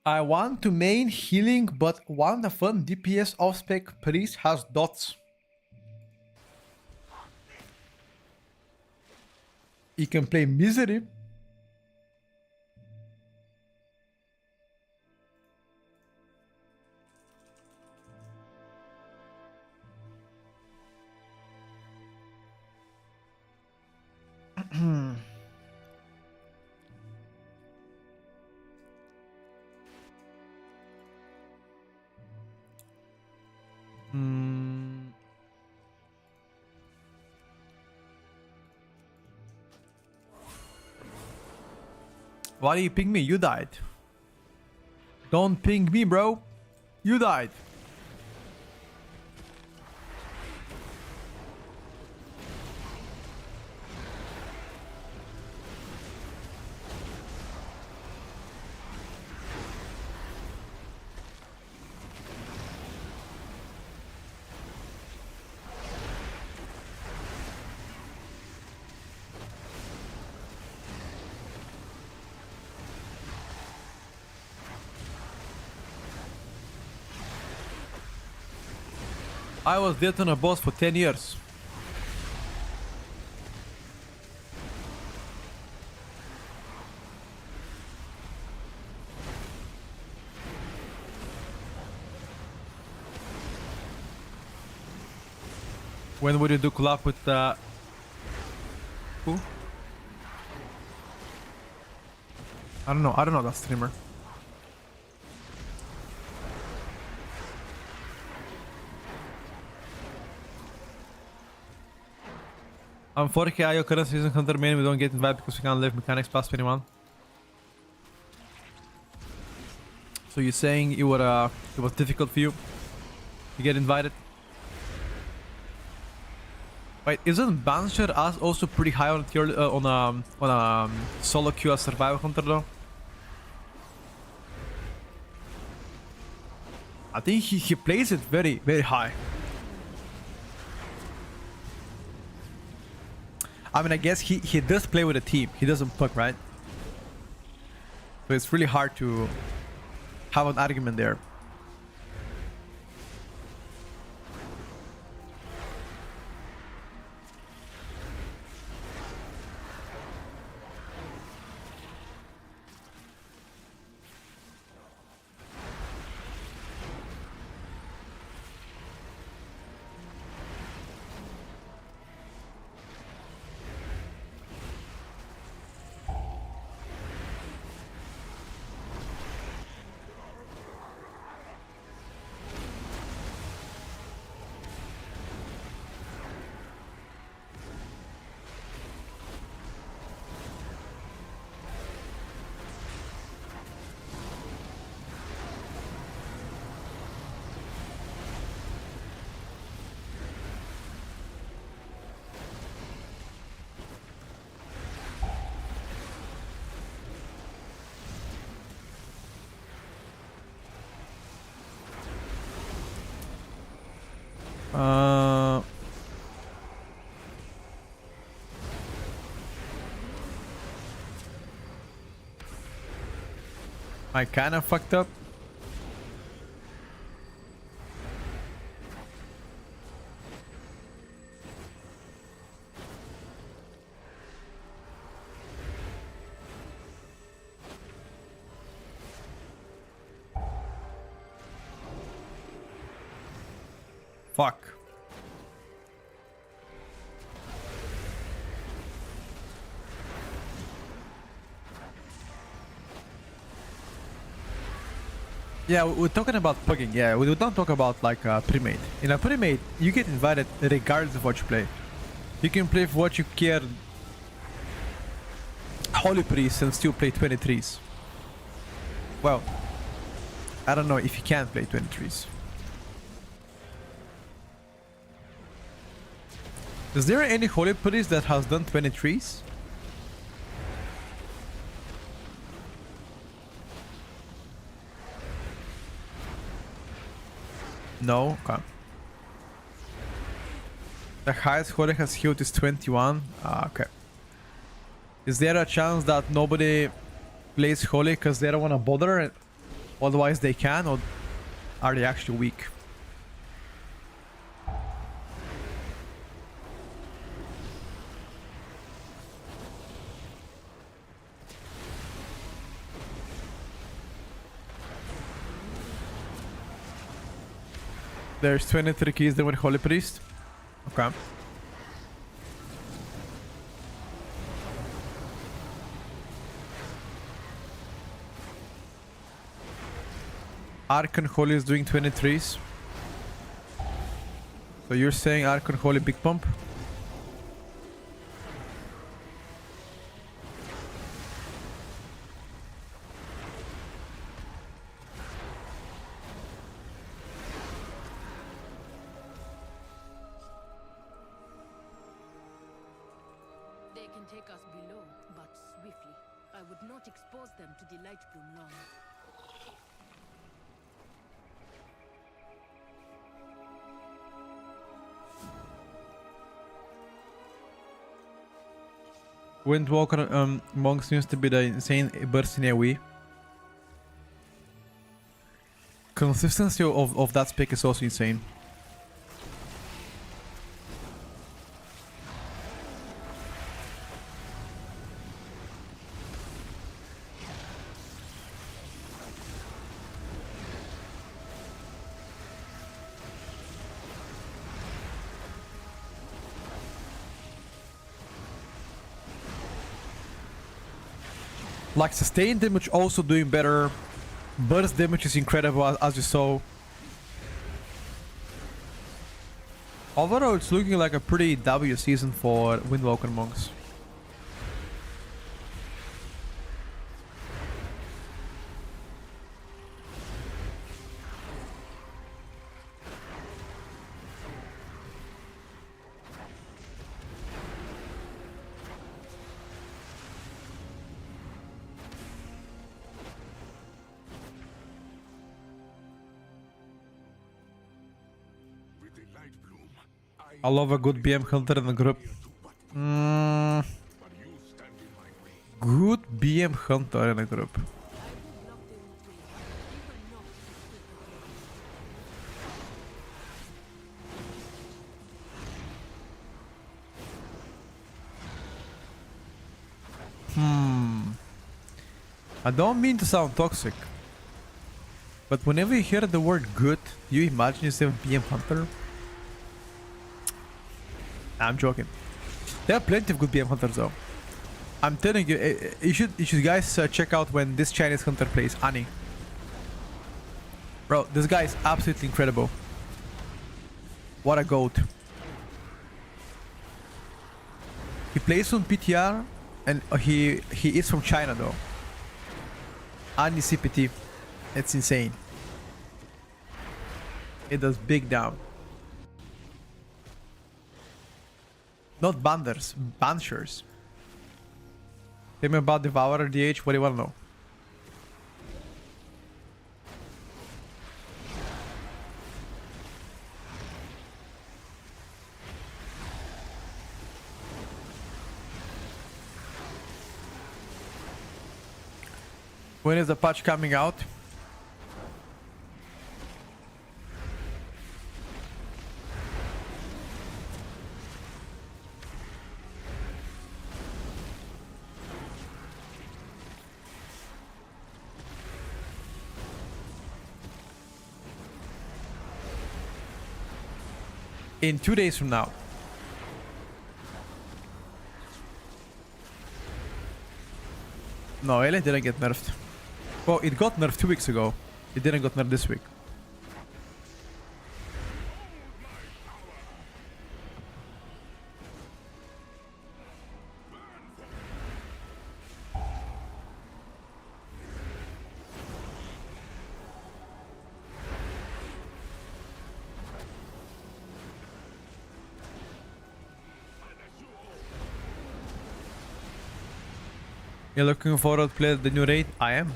I want to main healing, but want a fun DPS off-spec priest has dots. You can play Misery. Why do you ping me? You died. Don't ping me, bro. You died. I was dead on a boss for 10 years. When would you do collab with who? I don't know that streamer. I'm 40k IO current season hunter main, we don't get invited because we can't live mechanics past 21. So you're saying it was difficult for you to get invited? Wait, isn't Bansher also pretty high on tier on a solo queue as survival hunter though? I think he plays it very, very high. I mean, I guess he does play with a team. He doesn't puck, right? So it's really hard to have an argument there. I kind of fucked up. Fuck. Yeah, we're talking about pugging. Yeah, we don't talk about like pre-made. In a pre-made, you get invited regardless of what you play. You can play for what you care. Holy Priest and still play 23s. Well, I don't know if you can play 23s. Is there any Holy Priest that has done 23s? No? Okay. The highest Holy has healed is 21. Okay. Is there a chance that nobody plays Holy because they don't want to bother Otherwise they can, or are they actually weak? There's 23 keys there with Holy Priest. Okay. Archon Holy is doing 23s. So you're saying Archon Holy big pump? They can take us below, but swiftly. I would not expose them to the light bloom long. Windwalker monk seems to be the insane burst in AoE. Consistency of that pick is also insane. Like sustained damage also doing better. Burst damage is incredible as you saw. Overall it's looking like a pretty W season for Windwalker monks. I love a good BM hunter in the group. Good BM hunter in a group. I don't mean to sound toxic, but whenever you hear the word good, you imagine yourself BM hunter? I'm joking. There are plenty of good BM hunters though. I'm telling you, you should guys check out when this Chinese hunter plays Ani. Bro, this guy is absolutely incredible. What a goat. He plays on PTR and he is from China though. Ani CPT. It's insane. It does big down. Not banders, banshers. Tell me about Devourer DH, what do you wanna know? When is the patch coming out? In 2 days from now. No, Alien didn't get nerfed. Well, it got nerfed 2 weeks ago. It didn't get nerfed this week. You're looking forward to play the new raid? I am.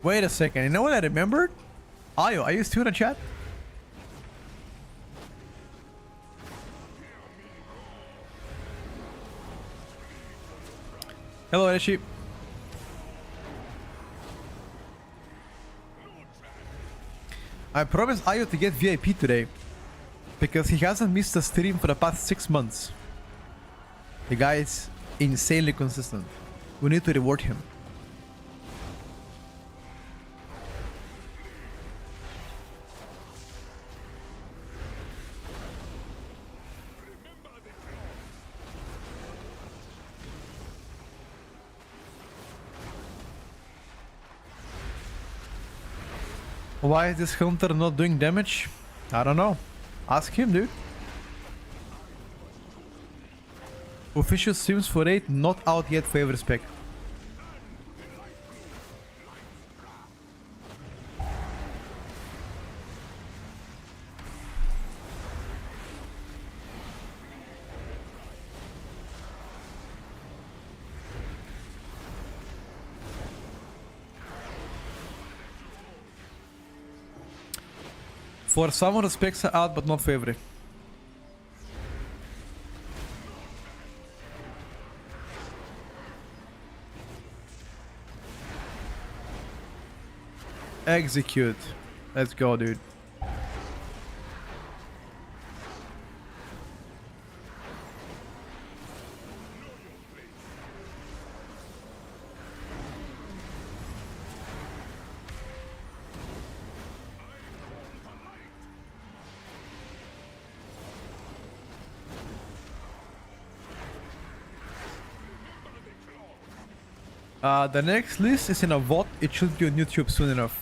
Wait a second. You know what I remembered? Ayo, are you still in the chat? Hello, Eshi. I promised Ayo to get VIP today because he hasn't missed a stream for the past 6 months. The guy is insanely consistent. We need to reward him. Why is this hunter not doing damage? I don't know. Ask him, dude. Official Sims for 8 not out yet for every spec. For some of the specs are out, but not for every. Execute. Let's go, dude. The next list is in a VOD. It should be on YouTube soon enough.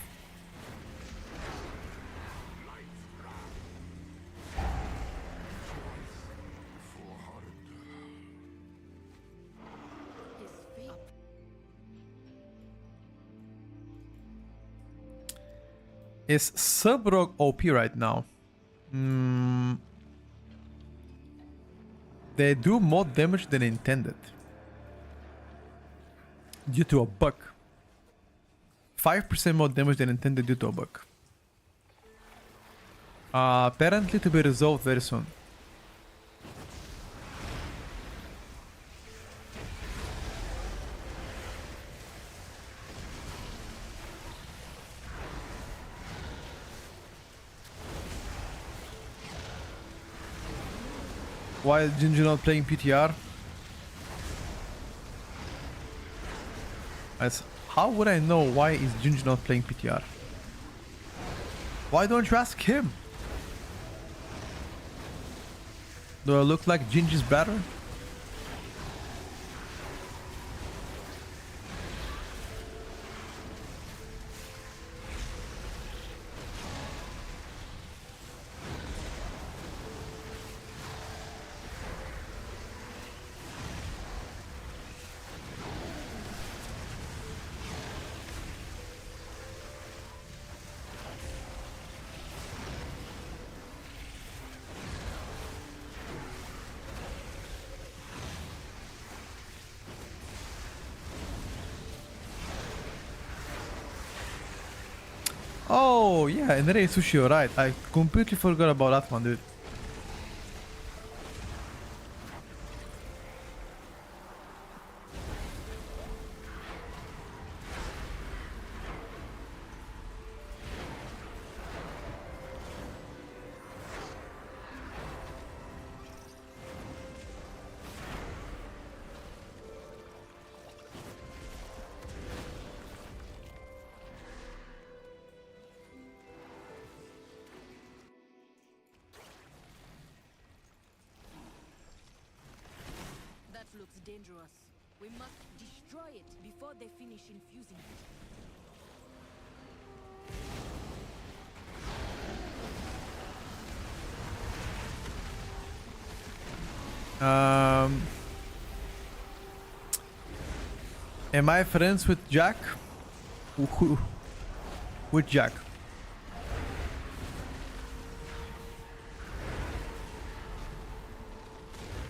Is Subrog OP right now? They do more damage than intended. Due to a bug. 5% more damage than intended due to a bug. Apparently to be resolved very soon. Why is Ginger not playing PTR? How would I know why is Ginger not playing PTR? Why don't you ask him? Do I look like Ginger's better? Oh, yeah, and there is sushi, you're right. I completely forgot about that one, dude. Looks dangerous. We must destroy it before they finish infusing it. Am I friends with Jack? With Jack?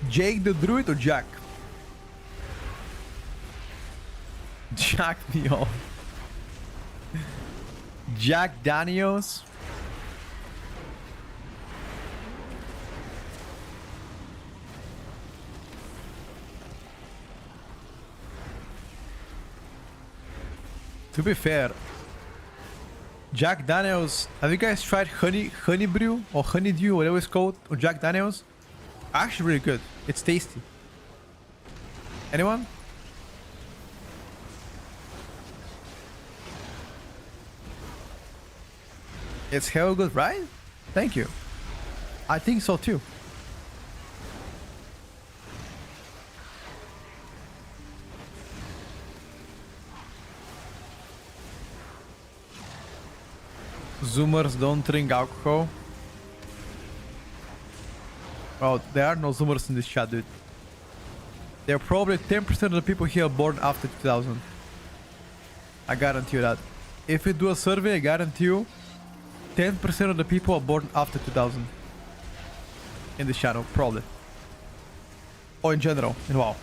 Jake the Druid or Jack? Jack me off. Jack Daniels. To be fair, Jack Daniels, have you guys tried honey brew or honeydew, whatever it's called, or Jack Daniels? Actually really good. It's tasty. Anyone? It's hell good, right? Thank you. I think so too. Zoomers don't drink alcohol. Well, there are no Zoomers in this chat, dude. There are probably 10% of the people here born after 2000. I guarantee you that. If you do a survey, I guarantee you 10% of the people are born after 2000. In this channel, probably. Or in general, in WoW.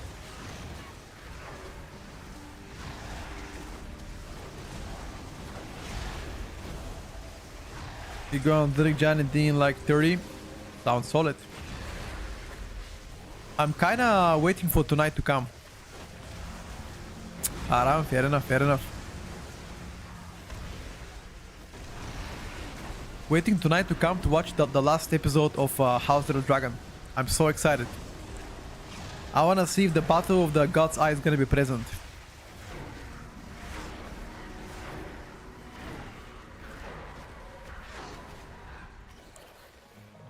You gonna drink Johnny D in like 30? Sounds solid. I'm kinda waiting for tonight to come. Aram, fair enough, fair enough. Waiting tonight to come to watch the last episode of House of the Dragon. I'm so excited. I wanna see if the Battle of the God's Eye is gonna be present.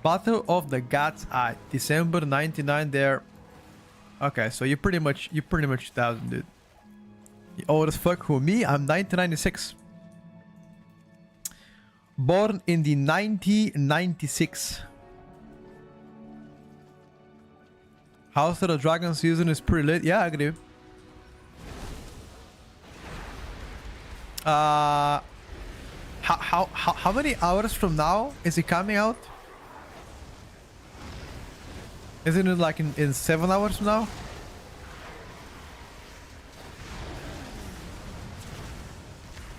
Battle of the God's Eye, December 99 there. Okay, so you're pretty much 2000, dude. You old as fuck. Who, me? I'm 1996. Born in the 1996. House of the Dragon season is pretty lit. Yeah, I agree. How many hours from now is it coming out? Isn't it like in 7 hours from now?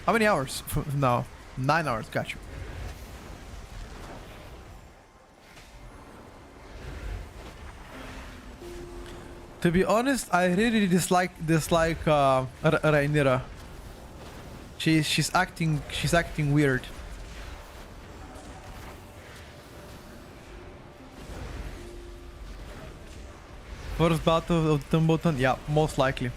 How many hours from now? 9 hours, got you. To be honest, I really dislike Rhaenyra. She's acting weird. First battle of Dumbledore? Yeah, most likely.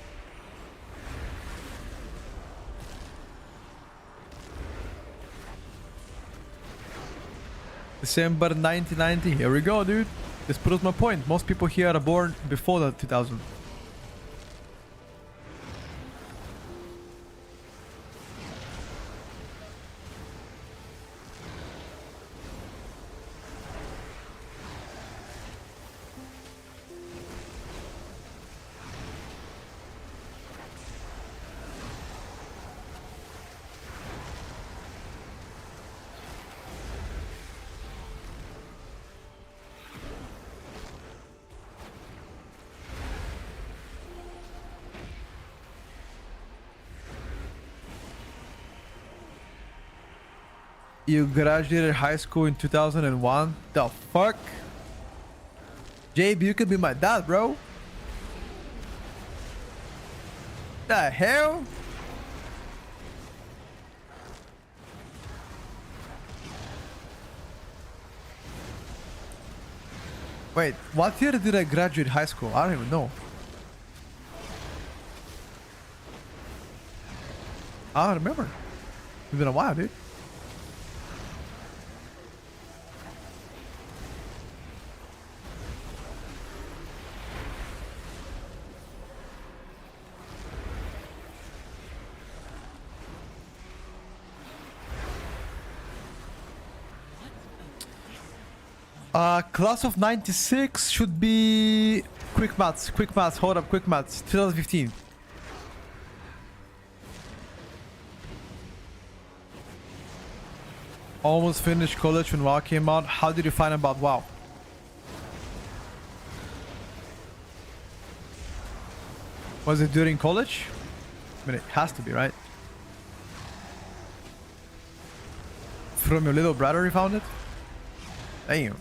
December 1990. Here we go, dude. This proves my point. Most people here are born before the 2000. You graduated high school in 2001? The fuck? JB, you could be my dad, bro. The hell? Wait, what year did I graduate high school? I don't even know. I don't remember. It's been a while, dude. Class of 96 should be quick maths, hold up, quick maths, 2015. Almost finished college when WoW came out. How did you find about WoW? Was it during college? I mean, it has to be, right? From your little brother you found it? Damn.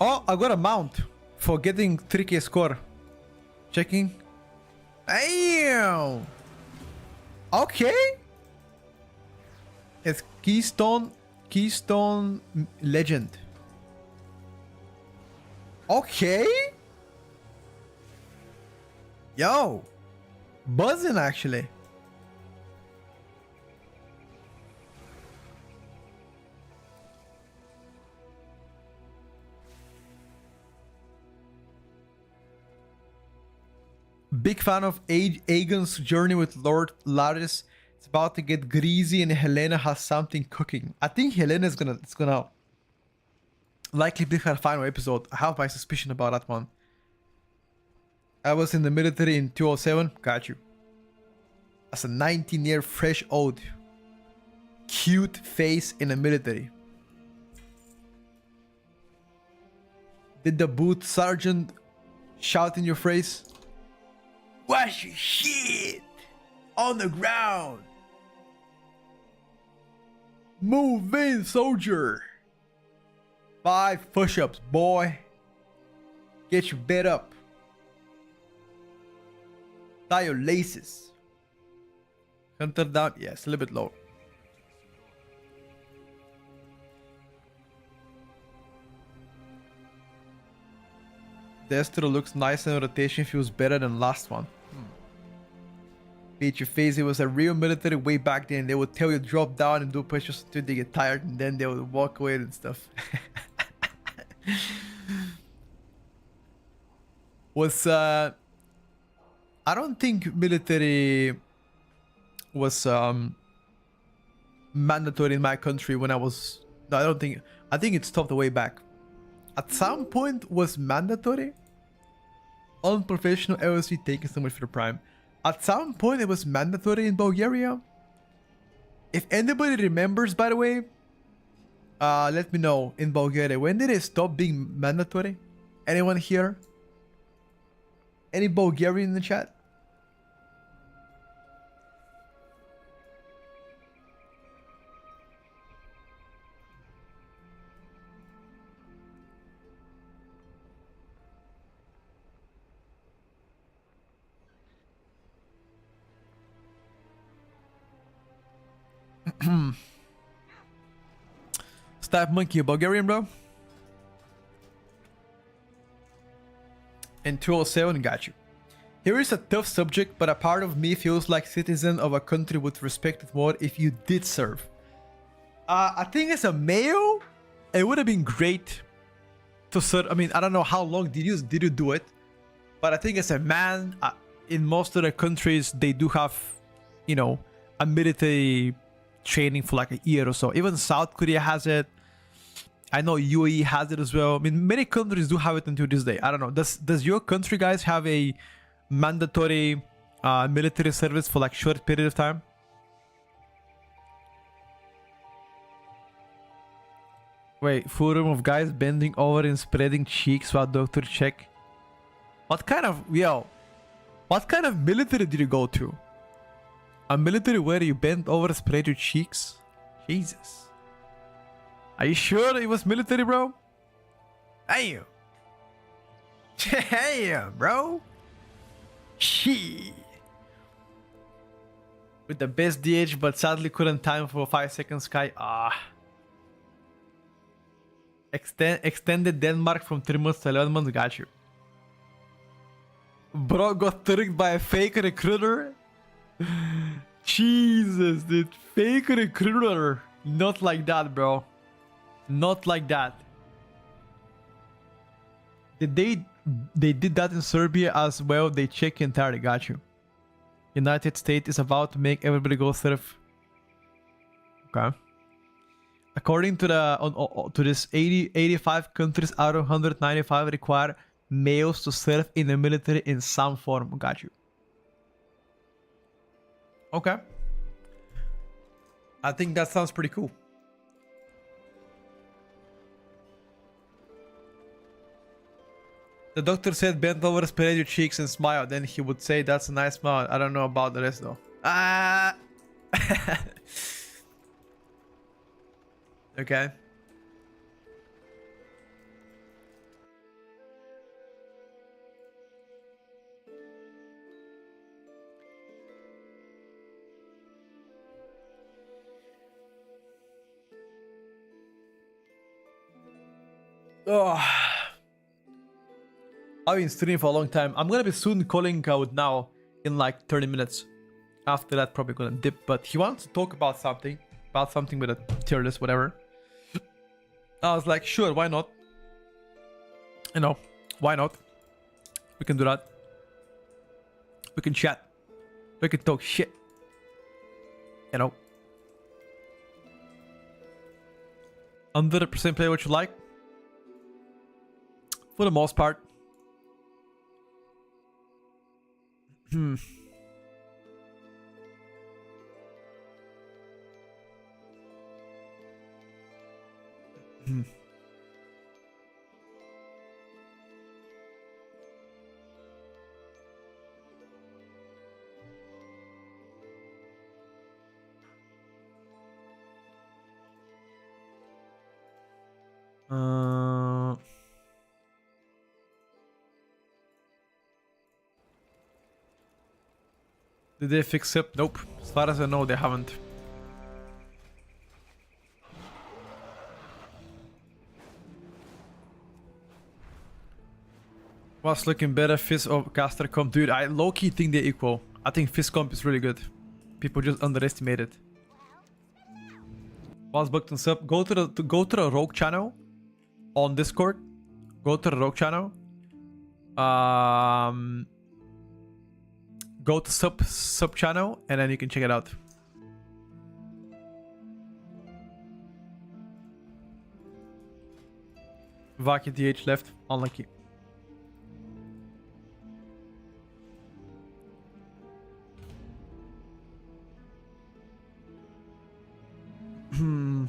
Oh, I got a mount for getting 3k score. Checking. Damn. Okay. It's Keystone Legend. Okay. Yo. Buzzing actually. Big fan of Aegon's journey with Lord Laris. It's about to get greasy and Helena has something cooking. I think Helena's gonna likely be her final episode. I have my suspicion about that one. I was in the military in 2007. Got you. As a 19-year fresh old. Cute face in the military. Did the boot sergeant shout in your face? Wash your shit on the ground. Move in, soldier. 5 push-ups, boy. Get your bed up. Tie your laces. Hunter down. Yes, a little bit low. Destro looks nice and rotation feels better than last one. Beat your face, it was a real military way back then. They would tell you drop down and do push-ups until they get tired and then they would walk away and stuff. I don't think military was mandatory in my country when I was... No, I think it stopped way back. At some point was mandatory. Unprofessional LSV taking so much for the prime. At some point it was mandatory in Bulgaria. If anybody remembers, by the way, let me know in Bulgaria. When did it stop being mandatory? Anyone here? Any Bulgarian in the chat? Stab Monkey, Bulgarian, bro. And 207, got you. Here is a tough subject, but a part of me feels like citizen of a country would respect it more if you did serve. I think as a male, it would have been great to serve. I mean, I don't know how long did you do it, but I think as a man, in most of the countries, they do have, you know, a military training for like a year or so. Even South Korea has it. I know UAE has it as well. I mean, many countries do have it until this day. I don't know. Does your country, guys, have a mandatory military service for like short period of time? Wait, full room of guys bending over and spreading cheeks while doctor check. What kind of military did you go to? A military where you bent over and spread your cheeks? Jesus. Are you sure it was military, bro? Damn. Damn, bro. Shit. With the best DH, but sadly couldn't time for 5 seconds sky. Extended Denmark from 3 months to 11 months. Got you. Bro got tricked by a fake recruiter. Jesus, dude. Fake recruiter. Not like that, bro. Not like that. They did that in Serbia as well. They check entirely. Got you. United States is about to make everybody go surf. Okay. According to the to this 85 countries out of 195 require males to serve in the military in some form. Got you. Okay. I think that sounds pretty cool. The doctor said bend over, spread your cheeks and smile. Then he would say that's a nice smile. I don't know about the rest though. Ah. Okay. Oh. I've been streaming for a long time. I'm gonna be soon calling out now in like 30 minutes. After that, probably gonna dip. But he wants to talk about something with a tier list, whatever. I was like, sure, why not? You know, why not? We can do that. We can chat. We can talk shit. You know. 100% play what you like. For the most part. Hmm. Hmm. Did they fix it? Nope. As far as I know, they haven't. What's looking better, Fizz or Caster Comp? Dude, I low-key think they're equal. I think Fizz Comp is really good. People just underestimate it. What's booked on sub? Go to the Rogue channel on Discord. Go to the Rogue channel. Go to sub channel and then you can check it out. Vaki DH left. Unlucky. Hmm.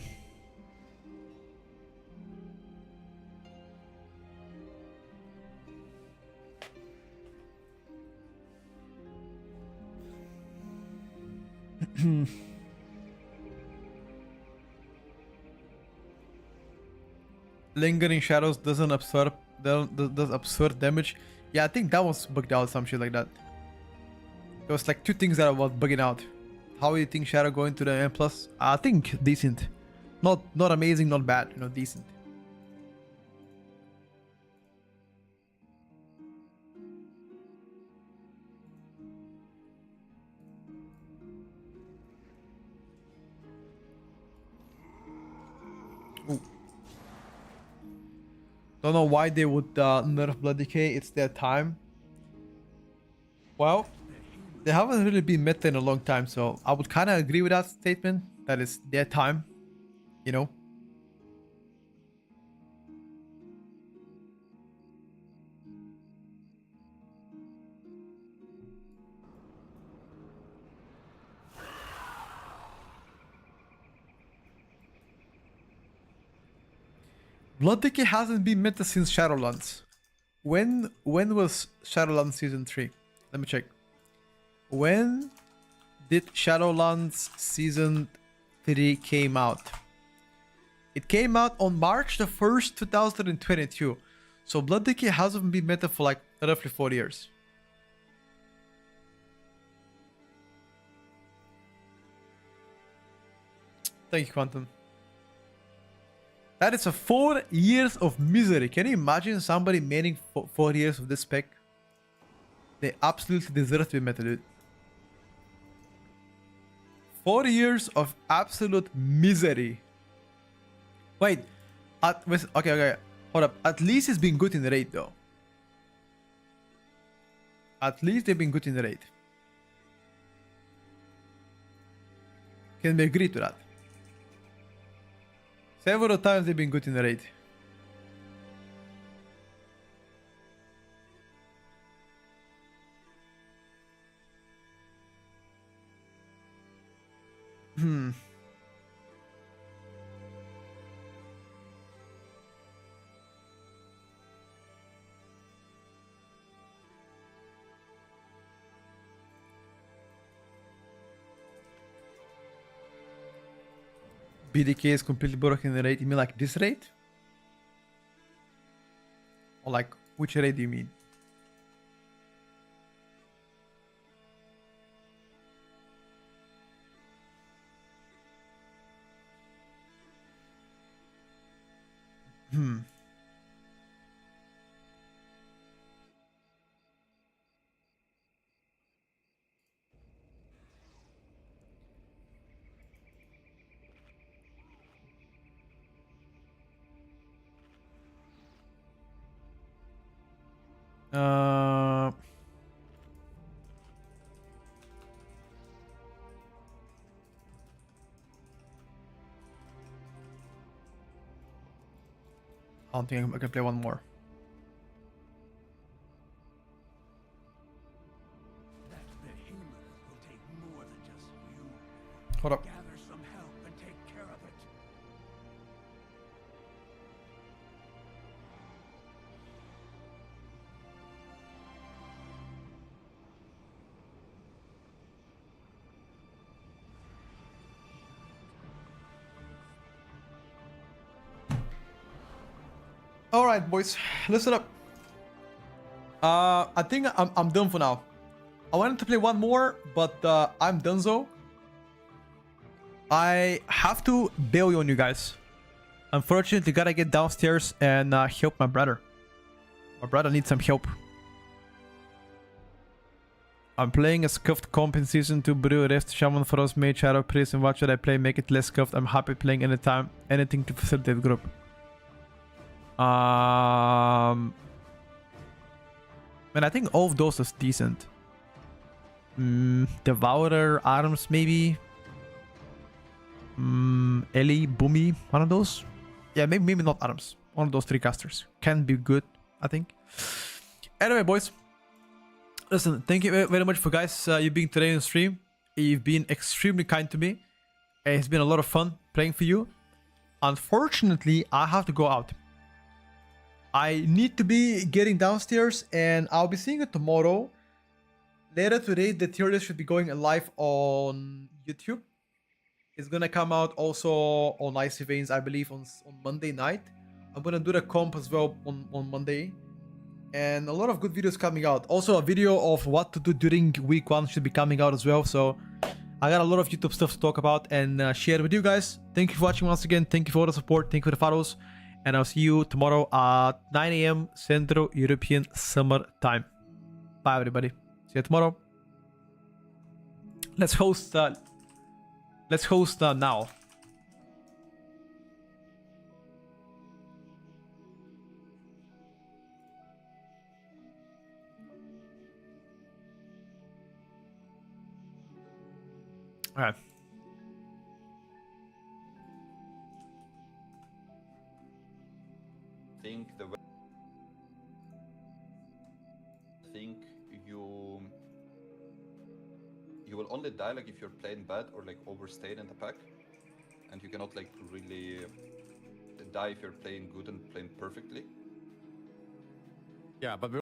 Lingering shadows doesn't absorb does absorb damage. Yeah, I think that was bugged out, some shit like that. There was like two things that were bugging out. How do you think shadow going to the M+? I think decent. Not amazing, not bad, you know, decent. Ooh. Don't know why they would nerf Blood Decay. It's their time. Well, they haven't really been meta in a long time, so I would kind of agree with that statement. That is their time, you know. Blood Decay hasn't been meta since Shadowlands. When was Shadowlands Season 3? Let me check. When did Shadowlands Season 3 came out? It came out on March the 1st, 2022. So Blood Decay hasn't been meta for like roughly 4 years. Thank you, Quantum. That is a 4 years of misery. Can you imagine somebody maining 4 years of this spec? They absolutely deserve to be meta, dude. 4 years of absolute misery. Wait. Okay. Hold up. At least it's been good in the raid, though. At least they've been good in the raid. Can we agree to that? Several times they've been good in the raid. BDK is completely broken in the raid. You mean like this raid? Or like which raid do you mean? Hmm. Uh, I don't think I can play one more. That behemoth will take more than just you. Hold up. Gather some help and take care of it. All right, boys, listen up. I think I'm done for now. I wanted to play one more, but I'm donezo. I have to bail on you guys. Unfortunately, gotta get downstairs and help my brother. My brother needs some help. I'm playing a scuffed comp in season 2, Brew, Rest, Shaman, Frost, Mage, Shadow, Priest, and what should I play? Make it less scuffed. I'm happy playing anytime, anything to facilitate group. And I think all of those is decent. Devourer, Arms, maybe. Ellie, Boomy, one of those. Yeah, maybe not Arms. One of those 3 casters can be good, I think. Anyway, boys, listen, thank you very much for guys you being today on stream. You've been extremely kind to me. It's been a lot of fun playing for you. Unfortunately, I have to go out. I need to be getting downstairs, and I'll be seeing you tomorrow. Later today, the tier list should be going live on YouTube. It's gonna come out also on Icy Veins, I believe, on Monday night. I'm gonna do the comp as well on Monday. And a lot of good videos coming out. Also, a video of what to do during week 1 should be coming out as well. So I got a lot of YouTube stuff to talk about and share with you guys. Thank you for watching once again. Thank you for all the support. Thank you for the follows. And I'll see you tomorrow at 9 AM Central European Summer Time. Bye, everybody. See you tomorrow. Let's host now. All right. Think you will only die like if you're playing bad or like overstayed in the pack, and you cannot like really die if you're playing good and playing perfectly. Yeah, but